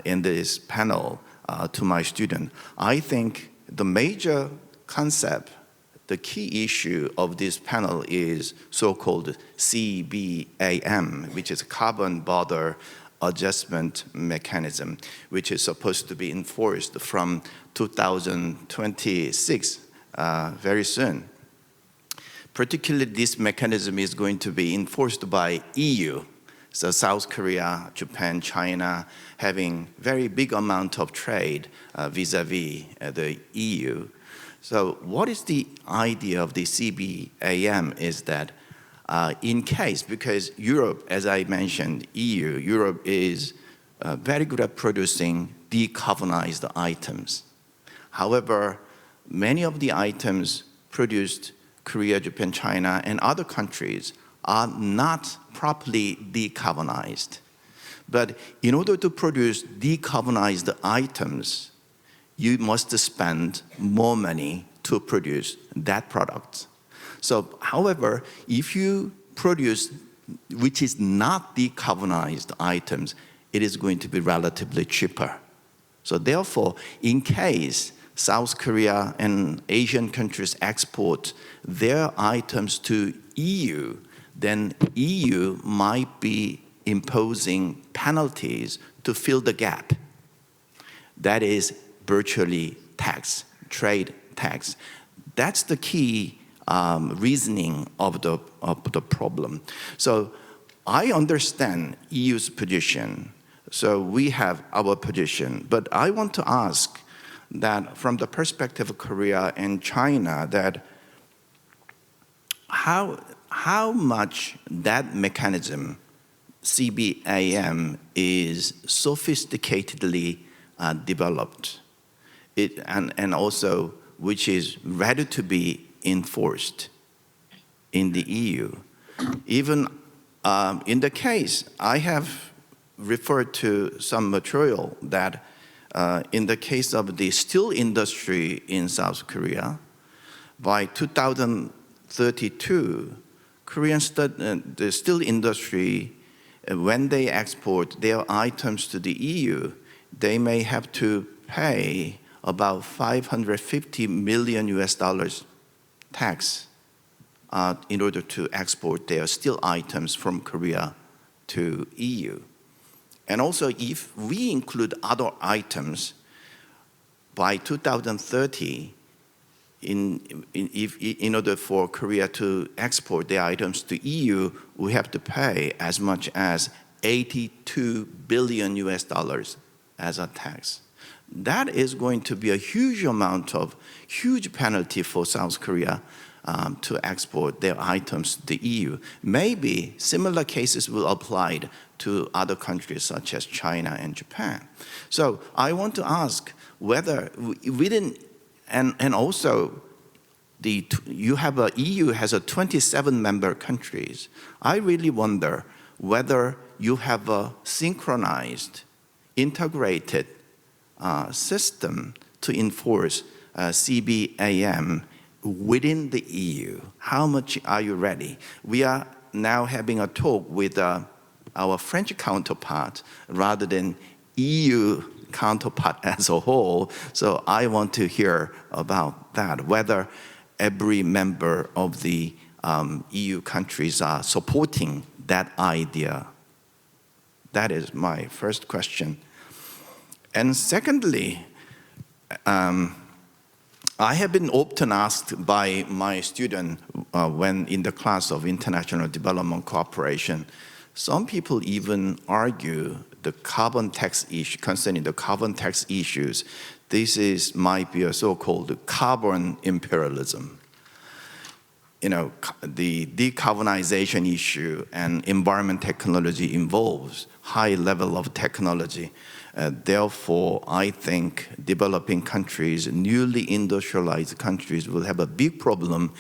in this panel to my student. I think the major concept, the key issue of this panel is so-called CBAM, which is Carbon Border Adjustment Mechanism, which is supposed to be enforced from 2026, very soon. Particularly, this mechanism is going to be enforced by EU. So South Korea, Japan, China, having very big amount of trade vis-a-vis the EU. So what is the idea of the CBAM is that in case, because Europe, as I mentioned, Europe is very good at producing decarbonized items. However, many of the items produced Korea, Japan, China, and other countries are not properly decarbonized. But in order to produce decarbonized items, you must spend more money to produce that product. So, however, if you produce which is not decarbonized items, it is going to be relatively cheaper. So therefore, in case South Korea and Asian countries export their items to EU, then EU might be imposing penalties to fill the gap. That is virtually tax, trade tax. That's the key reasoning of the problem. So I understand EU's position. So we have our position. But I want to ask that from the perspective of Korea and China, that how much that mechanism, CBAM, is sophisticatedly developed, and also which is ready to be enforced in the EU. Even in the case, I have referred to some material that in the case of the steel industry in South Korea, by 2032, the steel industry, when they export their items to the EU, they may have to pay about $550 million tax in order to export their steel items from Korea to EU. And also, if we include other items, by 2030, in order for Korea to export their items to EU, we have to pay as much as $82 billion as a tax. That is going to be a huge penalty for South Korea to export their items to the EU. Maybe similar cases will apply to other countries such as China and Japan. So I want to ask whether and also EU has 27 member countries. I really wonder whether you have a synchronized, integrated system to enforce CBAM within the EU. How much are you ready? We are now having a talk with our French counterpart rather than EU counterpart as a whole. So I want to hear about that, whether every member of the EU countries are supporting that idea. That is my first question. And secondly, I have been often asked by my student when in the class of international development cooperation, some people even argue the carbon tax issue, concerning the carbon tax issues, might be a so-called carbon imperialism. You know, the decarbonization issue and environment technology involves high level of technology. Therefore, I think developing countries, newly industrialized countries, will have a big problem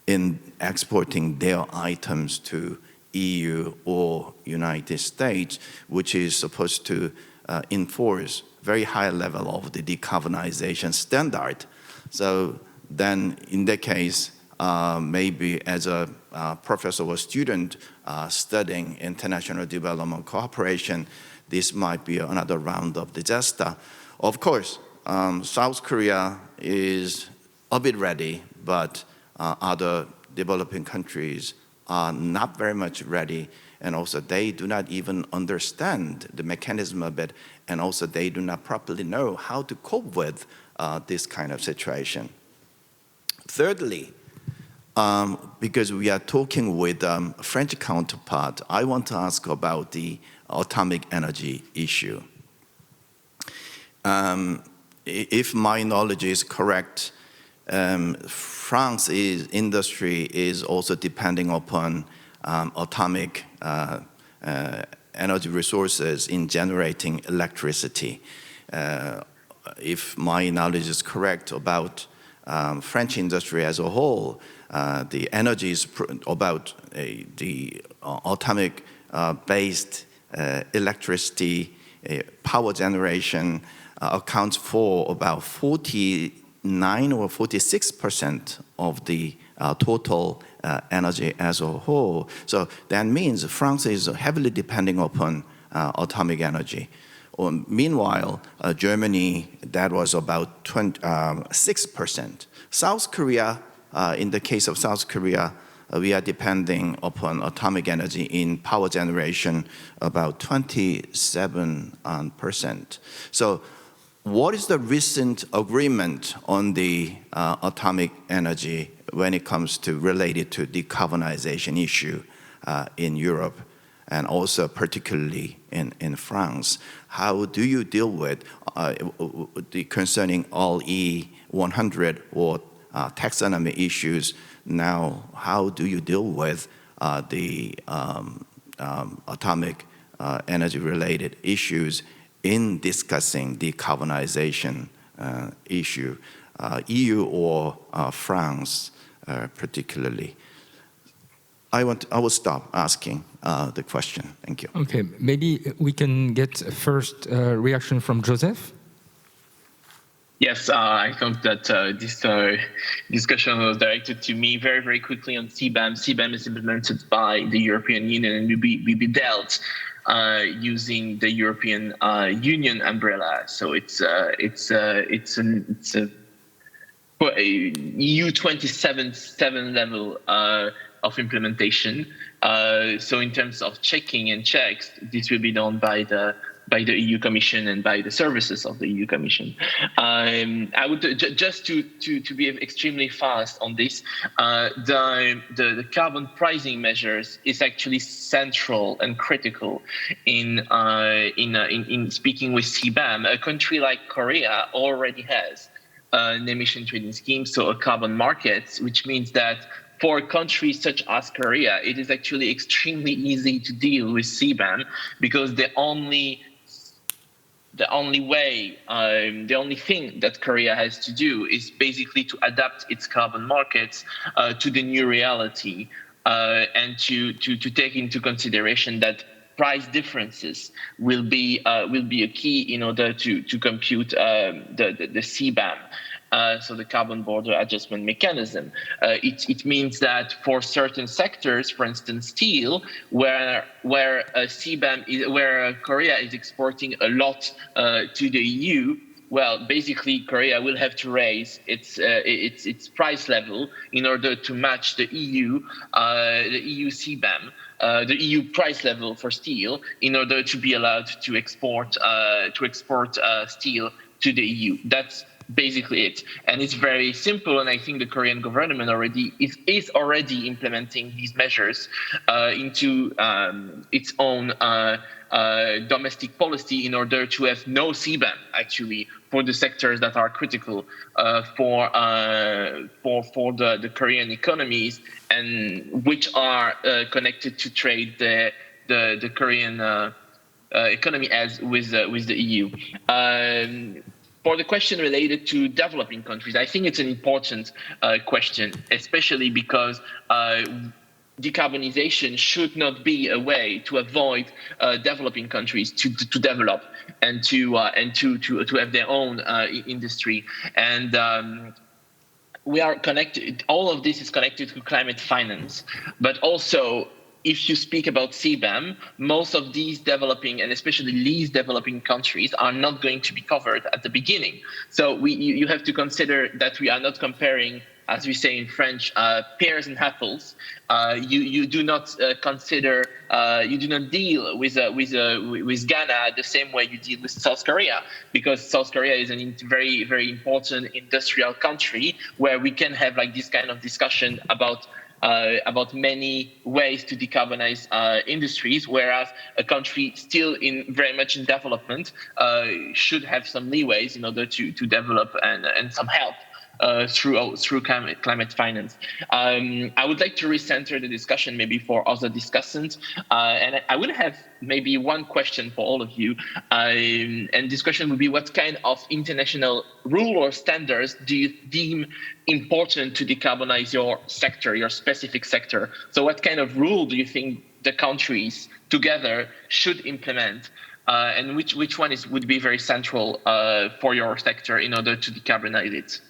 in exporting their items to EU or United States, which is supposed to enforce very high level of the decarbonization standard. So then in that case, maybe as a professor or student studying international development cooperation, this might be another round of disaster. Of course, South Korea is a bit ready, but other developing countries are not very much ready, and also they do not even understand the mechanism of it, and also they do not properly know how to cope with this kind of situation. Thirdly, because we are talking with a French counterpart, I want to ask about the atomic energy issue. If my knowledge is correct, France's industry is also depending upon atomic energy resources in generating electricity. If my knowledge is correct about French industry as a whole, the energy is about the atomic based electricity power generation accounts for about 49 or 46% of the total energy as a whole. So that means France is heavily depending upon atomic energy. Meanwhile, Germany, that was about 6%. South Korea, in the case of South Korea, we are depending upon atomic energy in power generation about 27%. So what is the recent agreement on the atomic energy when it comes to related to decarbonization issue in Europe and also particularly in France? How do you deal with the concerning all E100 or taxonomy issues? Now, how do you deal with the atomic energy-related issues in discussing decarbonization issue, EU or France particularly? I will stop asking the question. Thank you. Okay, maybe we can get a first reaction from Joseph. Yes, I think that this discussion was directed to me very, very quickly on CBAM. CBAM is implemented by the European Union and will be dealt using the European Union umbrella. So it's a EU 27 level of implementation. So in terms of checking and checks, this will be done by the EU Commission and by the services of the EU Commission. I would just to be extremely fast on this. The carbon pricing measures is actually central and critical in speaking with CBAM. A country like Korea already has an emission trading scheme, so a carbon market, which means that for countries such as Korea, it is actually extremely easy to deal with CBAM because the only thing that Korea has to do is basically to adapt its carbon markets to the new reality and to take into consideration that price differences will be a key in order to compute the CBAM. So the carbon border adjustment mechanism. It means that for certain sectors, for instance, steel, where CBAM where Korea is exporting a lot to the EU, well, basically Korea will have to raise its price level in order to match the EU CBAM, the EU price level for steel, in order to be allowed to export steel to the EU. That's basically it, and it's very simple. And I think the Korean government is already implementing these measures into its own domestic policy in order to have no CBAM actually for the sectors that are critical for the Korean economies and which are connected to trade the Korean economy as with the EU. For the question related to developing countries, I think it's an important question, especially because decarbonization should not be a way to avoid developing countries to develop and to have their own industry. And we are connected. All of this is connected to climate finance, but also, if you speak about CBAM, most of these developing and especially least developing countries are not going to be covered at the beginning. So you have to consider that we are not comparing, as we say in French, pears and apples. You do not you do not deal with Ghana the same way you deal with South Korea, because South Korea is a very, very important industrial country where we can have like this kind of discussion about many ways to decarbonize industries, whereas a country still very much in development should have some leeways in order to develop and some help through climate finance. I would like to recenter the discussion maybe for other discussants, and I would have maybe one question for all of you, and this question would be: what kind of international rule or standards do you deem important to decarbonize your sector, your specific sector? So what kind of rule do you think the countries together should implement, and which one would be very central for your sector in order to decarbonize it?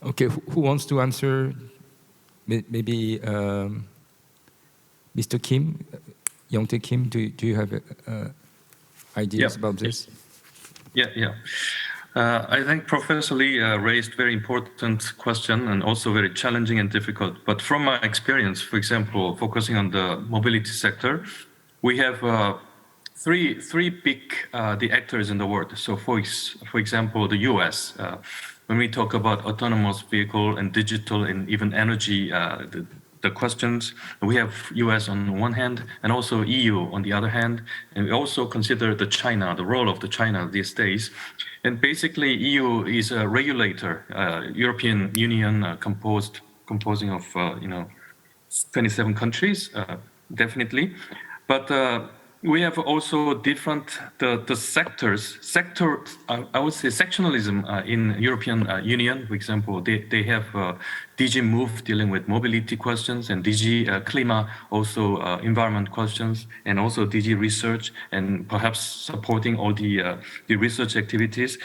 Okay, who wants to answer? Maybe Mr. Kim, Yongtae Kim, do you have ideas about this? Yeah. I think Professor Lee raised very important question and also very challenging and difficult. But from my experience, for example, focusing on the mobility sector, we have three big the actors in the world. So for example, the US. When we talk about autonomous vehicle and digital and even energy, the questions, we have US on one hand and also EU on the other hand. And we also consider the role of the China these days. And basically EU is a regulator, European Union composing of 27 countries, definitely. But we have also different the sectors. I would say sectionalism in European Union. For example, they have DG Move dealing with mobility questions, and DG Klima also environment questions, and also DG Research, and perhaps supporting all the research activities.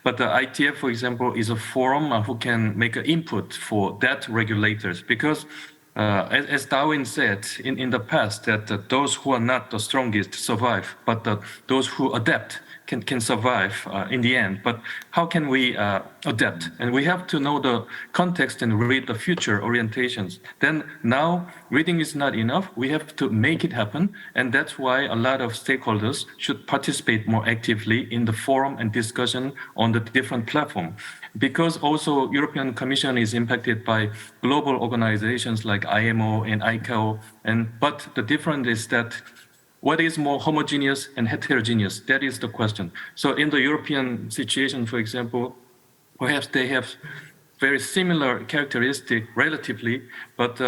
But the ITF, for example, is a forum who can make an input for that regulators, because as Darwin said in the past, that those who are not the strongest survive, but those who adapt can survive in the end. But how can we adapt? And we have to know the context and read the future orientations. Then now reading is not enough. We have to make it happen. And that's why a lot of stakeholders should participate more actively in the forum and discussion on the different platforms. Because also European Commission is impacted by global organizations like IMO and ICAO. But the difference is that what is more homogeneous and heterogeneous? That is the question. So in the European situation, for example, perhaps they have very similar characteristics relatively, but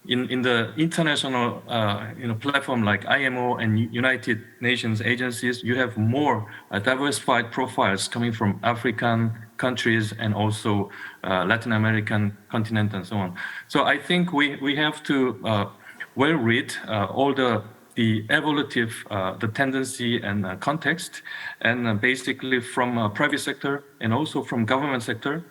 in the international platform like IMO and United Nations agencies, you have more diversified profiles coming from African countries and also Latin American continent and so on. So I think we have to well read all the evolutive, the tendency and context, and basically from private sector and also from government sector.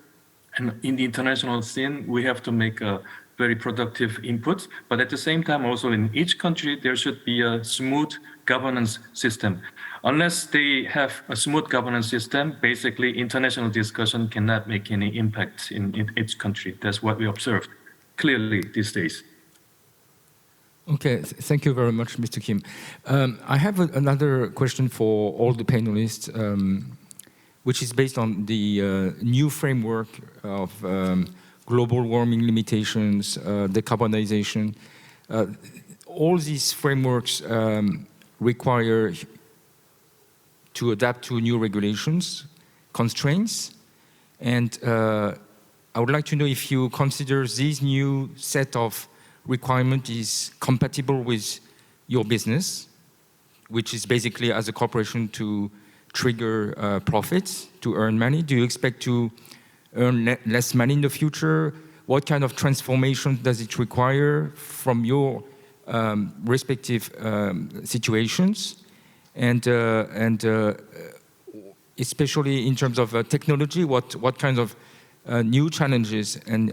And in the international scene, we have to make a very productive inputs, but at the same time also in each country, there should be a smooth governance system. unless they have a smooth governance system, basically international discussion cannot make any impact in each country. That's what we observed clearly these days. Okay, thank you very much, Mr. Kim. I have another question for all the panelists, which is based on the new framework of global warming limitations, decarbonization. All these frameworks require to adapt to new regulations, constraints, and I would like to know if you consider this new set of requirement is compatible with your business, which is basically as a corporation to trigger profits, to earn money. Do you expect to earn less money in the future? What kind of transformation does it require from your respective situations? And especially in terms of technology, what kind of new challenges and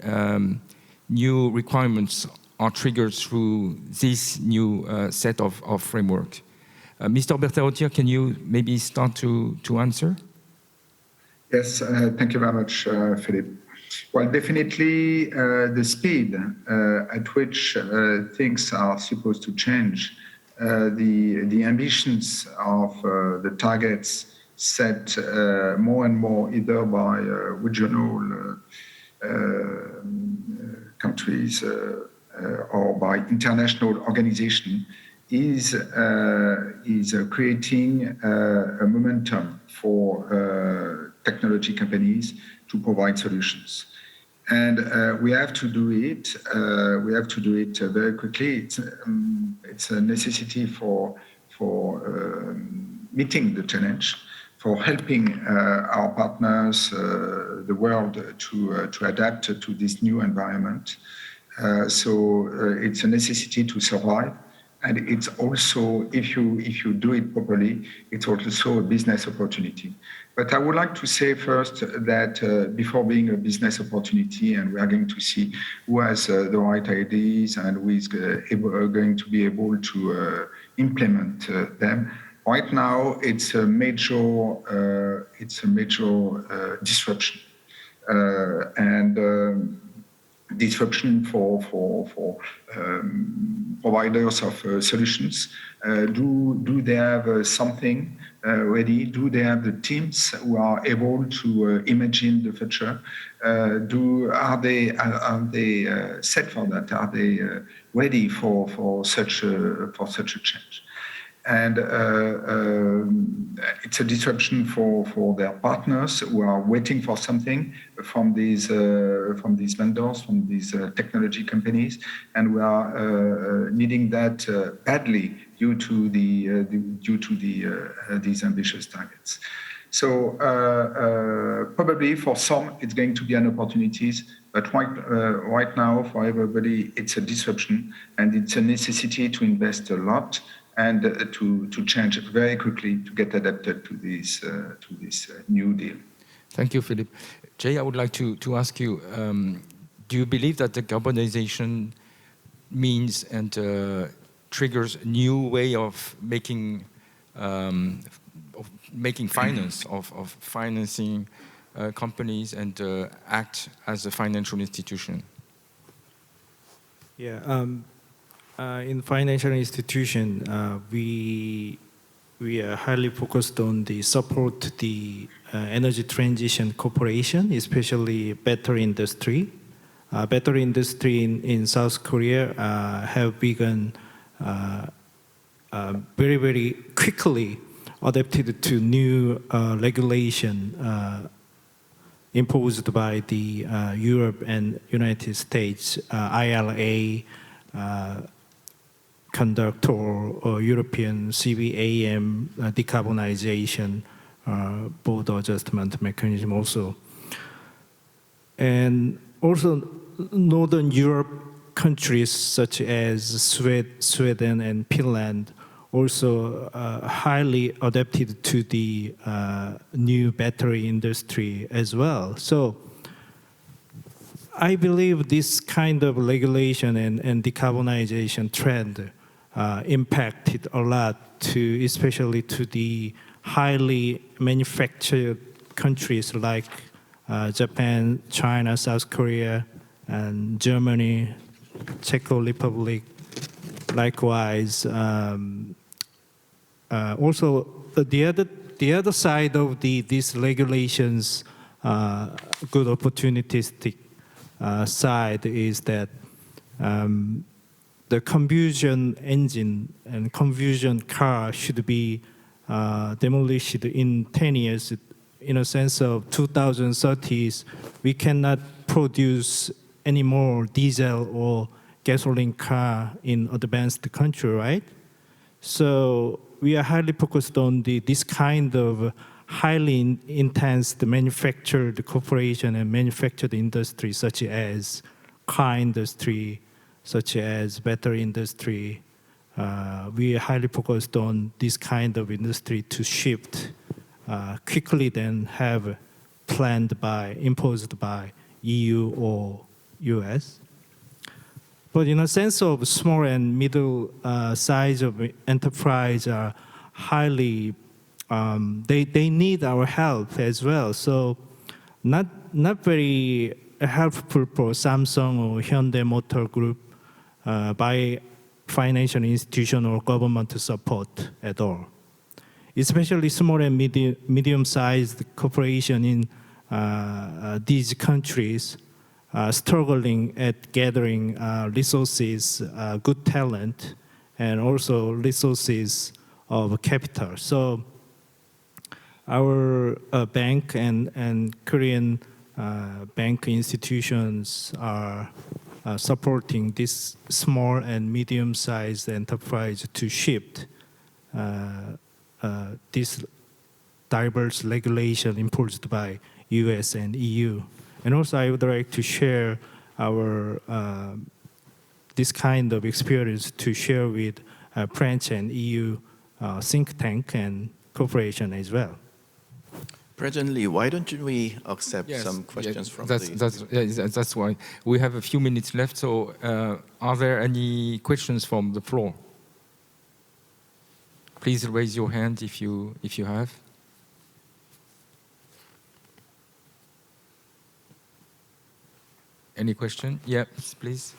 new requirements are triggered through this new set of frameworks? Mr. Berthaud-Thiers, can you maybe start to answer? Yes, thank you very much, Philip. Well, definitely the speed at which things are supposed to change, the ambitions of the targets set more and more either by regional countries or by international organization is creating a momentum for technology companies to provide solutions. And we have to do it. We have to do it very quickly. It's a necessity for meeting the challenge, for helping our partners, the world, to adapt to this new environment. So it's a necessity to survive. And it's also, if you do it properly, it's also a business opportunity. But I would like to say first that before being a business opportunity, and we are going to see who has the right ideas and who is going to be able to implement them. Right now, it's a major disruption, and disruption for providers of solutions. Do they have something ready? Do they have the teams who are able to imagine the future? Are they set for that? Are they ready for such a change? And it's a disruption for their partners who are waiting for something from these vendors, from these technology companies, and we are needing that badly due to these ambitious targets. So probably for some it's going to be an opportunity, but right now for everybody it's a disruption, and it's a necessity to invest a lot and to change it very quickly to get adapted to this new deal. Thank you, Philip. Jay, I would like to ask you, do you believe that the decarbonization means and triggers a new way of making finance, of financing companies and act as a financial institution? Yeah. In financial institution, we are highly focused on the support the energy transition corporation, especially battery industry. Battery industry in South Korea have begun very, very quickly adapted to new regulation imposed by the Europe and United States, IRA, conduct or European CBAM decarbonization border adjustment mechanism also. And also Northern Europe countries such as Sweden and Finland also highly adapted to the new battery industry as well. So I believe this kind of regulation and decarbonization trend impacted a lot especially to the highly manufactured countries like Japan, China, South Korea, and Germany, Czech Republic. Likewise, also the other side of these regulations, good opportunistic side is that the combustion engine and combustion car should be demolished in 10 years. In a sense of 2030s, we cannot produce any more diesel or gasoline car in advanced country, right? So we are highly focused on this kind of highly intense manufactured corporation and manufactured industry, such as car industry, such as battery industry. We are highly focused on this kind of industry to shift quickly than have imposed by EU or US. But in a sense of small and middle size of enterprise are highly, they need our help as well. So not very helpful for Samsung or Hyundai Motor Group by financial institution or government support at all. Especially small and medium-sized corporation in these countries struggling at gathering resources, good talent, and also resources of capital. So our bank and Korean bank institutions are supporting this small and medium-sized enterprise to shift this diverse regulation imposed by US and EU. And also I would like to share our this kind of experience to share with French and EU think tank and cooperation as well. President Lee, why don't we accept some questions from that's why. We have a few minutes left, so are there any questions from the floor? Please raise your hand if you have. Any question? Yeah, please.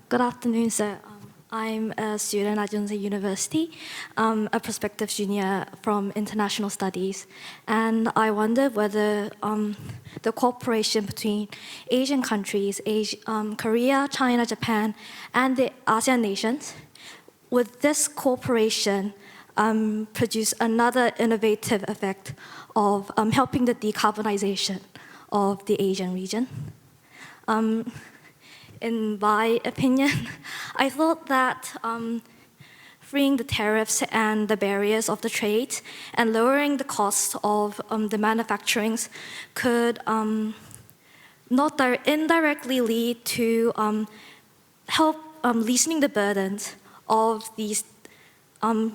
Good afternoon, sir. I'm a student at Yonsei University, a prospective junior from international studies, and I wonder whether the cooperation between Asian countries, Korea, China, Japan, and the ASEAN nations, would this cooperation produce another innovative effect of helping the decarbonization of the Asian region? In my opinion, I thought that freeing the tariffs and the barriers of the trade and lowering the cost of the manufacturing could not indirectly lead to help lessening the burdens of these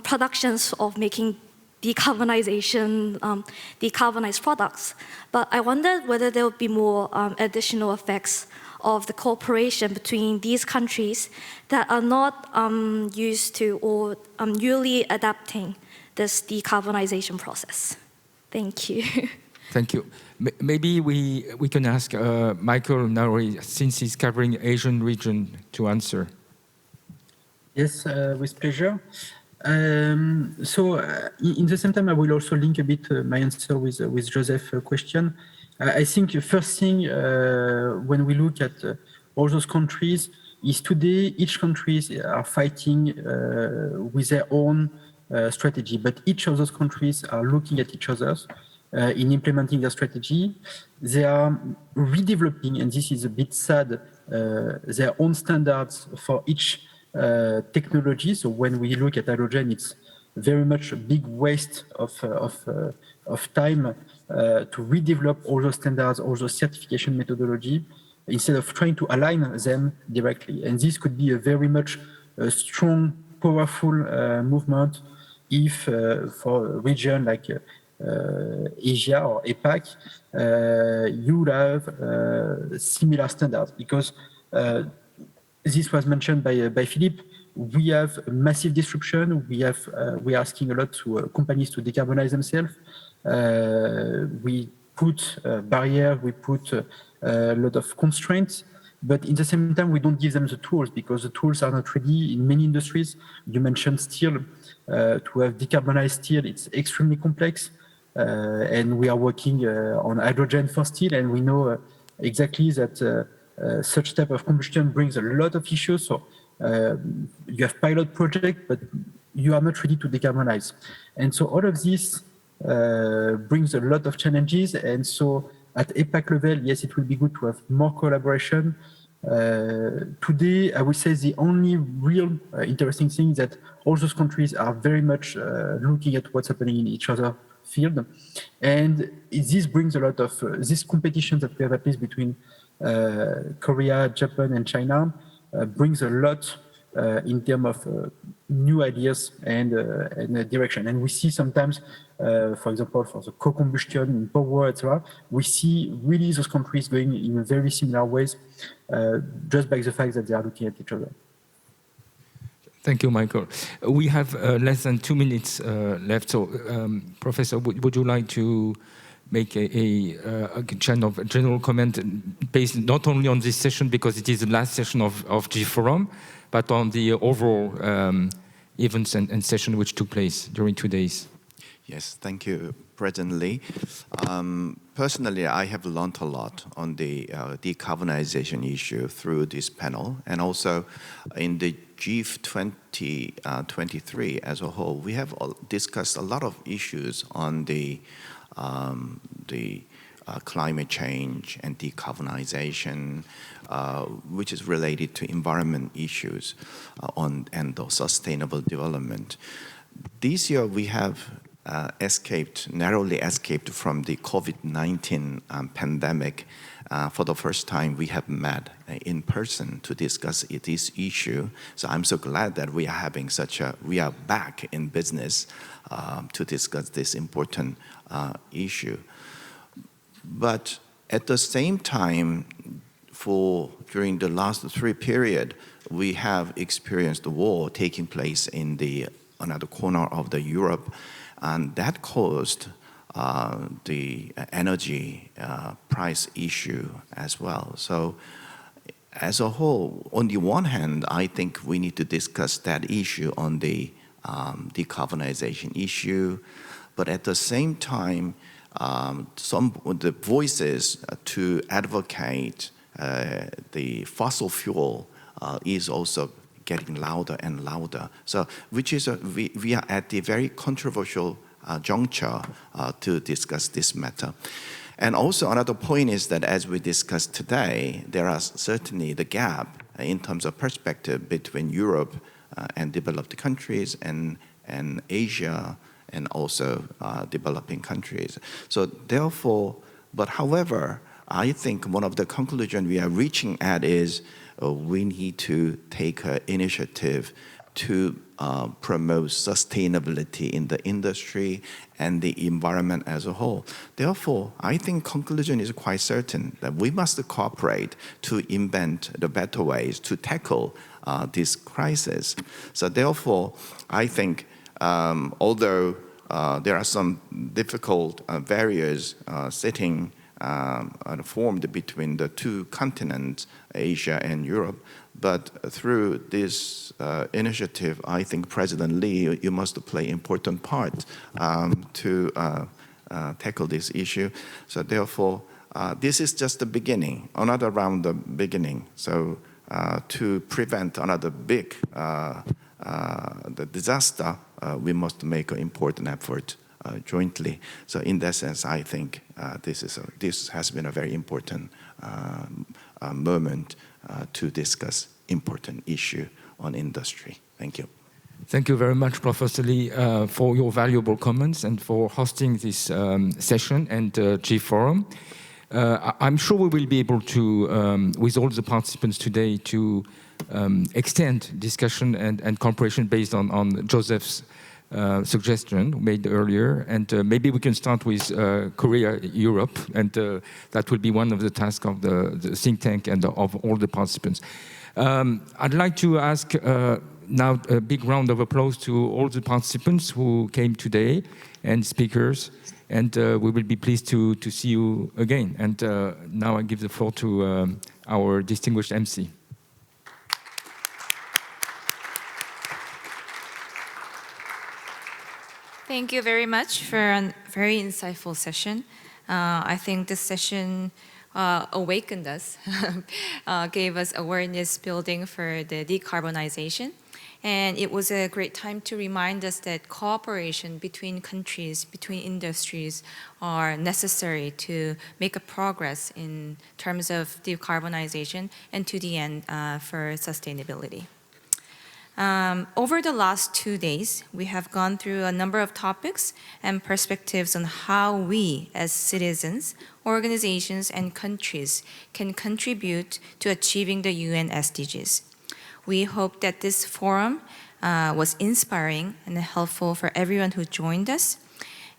productions of making decarbonized products. But I wondered whether there would be more additional effects of the cooperation between these countries that are not used to or newly adapting this decarbonization process. Thank you. Thank you. Maybe we can ask Michael Nauri, since he's covering Asian region, to answer. Yes, with pleasure. So in the same time, I will also link a bit my answer with Joseph's question. I think the first thing when we look at all those countries is today each countries are fighting with their own strategy, but each of those countries are looking at each other in implementing their strategy. They are redeveloping, and this is a bit sad, their own standards for each technology. So when we look at hydrogen, it's very much a big waste of time to redevelop all those standards, all those certification methodology, instead of trying to align them directly. And this could be a very much strong, powerful movement if for a region like Asia or APAC, you would have similar standards, because this was mentioned by Philippe. We have massive disruption. We are asking a lot to companies to decarbonize themselves. We put barriers, we put a lot of constraints, but in the same time, we don't give them the tools, because the tools are not ready in many industries. You mentioned steel. To have decarbonized steel, it's extremely complex. And we are working on hydrogen for steel, and we know exactly that such type of combustion brings a lot of issues. So you have pilot projects, but you are not ready to decarbonize. And so all of this brings a lot of challenges. And so at APAC level, yes, it will be good to have more collaboration. Today, I would say the only real interesting thing is that all those countries are very much looking at what's happening in each other field. And this brings a lot of this competition that we have at least between Korea, Japan, and China brings a lot in terms of new ideas and direction. And we see sometimes, for example, for the co-combustion in power, etc., we see really those countries going in very similar ways, just by the fact that they are looking at each other. Thank you, Michael. We have less than 2 minutes left. So, Professor, would you like to make a kind of general comment based not only on this session, because it is the last session of GEEF Forum, but on the overall events and session which took place during 2 days? Yes, thank you, President Lee. Personally, I have learned a lot on the decarbonization issue through this panel, and also in the GEEF 2023 as a whole. We have discussed a lot of issues on the climate change and decarbonization, which is related to environment issues and sustainable development. This year we have narrowly escaped from the COVID-19 pandemic. For the first time, we have met in person to discuss this issue. So I'm so glad that we are back in business to discuss this important issue. But at the same time, during the last 3 periods, we have experienced the war taking place in another corner of the Europe, and that caused the energy price issue as well. So as a whole, on the one hand, I think we need to discuss that issue on the decarbonization issue, but at the same time, some of the voices to advocate the fossil fuel is also getting louder and louder. So, which is we are at the very controversial juncture to discuss this matter. And also another point is that, as we discussed today, there are certainly the gap in terms of perspective between Europe and developed countries and Asia and also developing countries. So therefore, but however, I think one of the conclusions we are reaching at is we need to take an initiative to promote sustainability in the industry and the environment as a whole. Therefore, I think conclusion is quite certain that we must cooperate to invent the better ways to tackle this crisis. So therefore, I think although there are some difficult barriers formed between the two continents, Asia and Europe, but through this initiative, I think President Lee, you must play an important part to tackle this issue. So therefore, this is just the beginning, another round of beginning. So to prevent another big the disaster, we must make an important effort jointly. So in that sense, I think this has been a very important moment to discuss important issue on industry. Thank you. Thank you very much, Professor Lee, for your valuable comments and for hosting this session and GEEF Forum. I'm sure we will be able to, with all the participants today, to extend discussion and cooperation based on Joseph's suggestion made earlier, and maybe we can start with Korea, Europe, and that will be one of the tasks of the think tank and of all the participants. I'd like to ask now a big round of applause to all the participants who came today and speakers, and we will be pleased to see you again. And now I give the floor to our distinguished MC. Thank you very much for a very insightful session. I think this session awakened us, gave us awareness building for the decarbonization. And it was a great time to remind us that cooperation between countries, between industries are necessary to make a progress in terms of decarbonization and to the end for sustainability. Over the last 2 days, we have gone through a number of topics and perspectives on how we as citizens, organizations, and countries can contribute to achieving the UN SDGs. We hope that this forum was inspiring and helpful for everyone who joined us.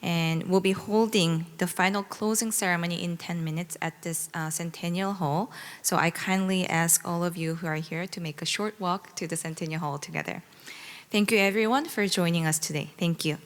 And we'll be holding the final closing ceremony in 10 minutes at this Centennial Hall. So I kindly ask all of you who are here to make a short walk to the Centennial Hall together. Thank you everyone for joining us today. Thank you.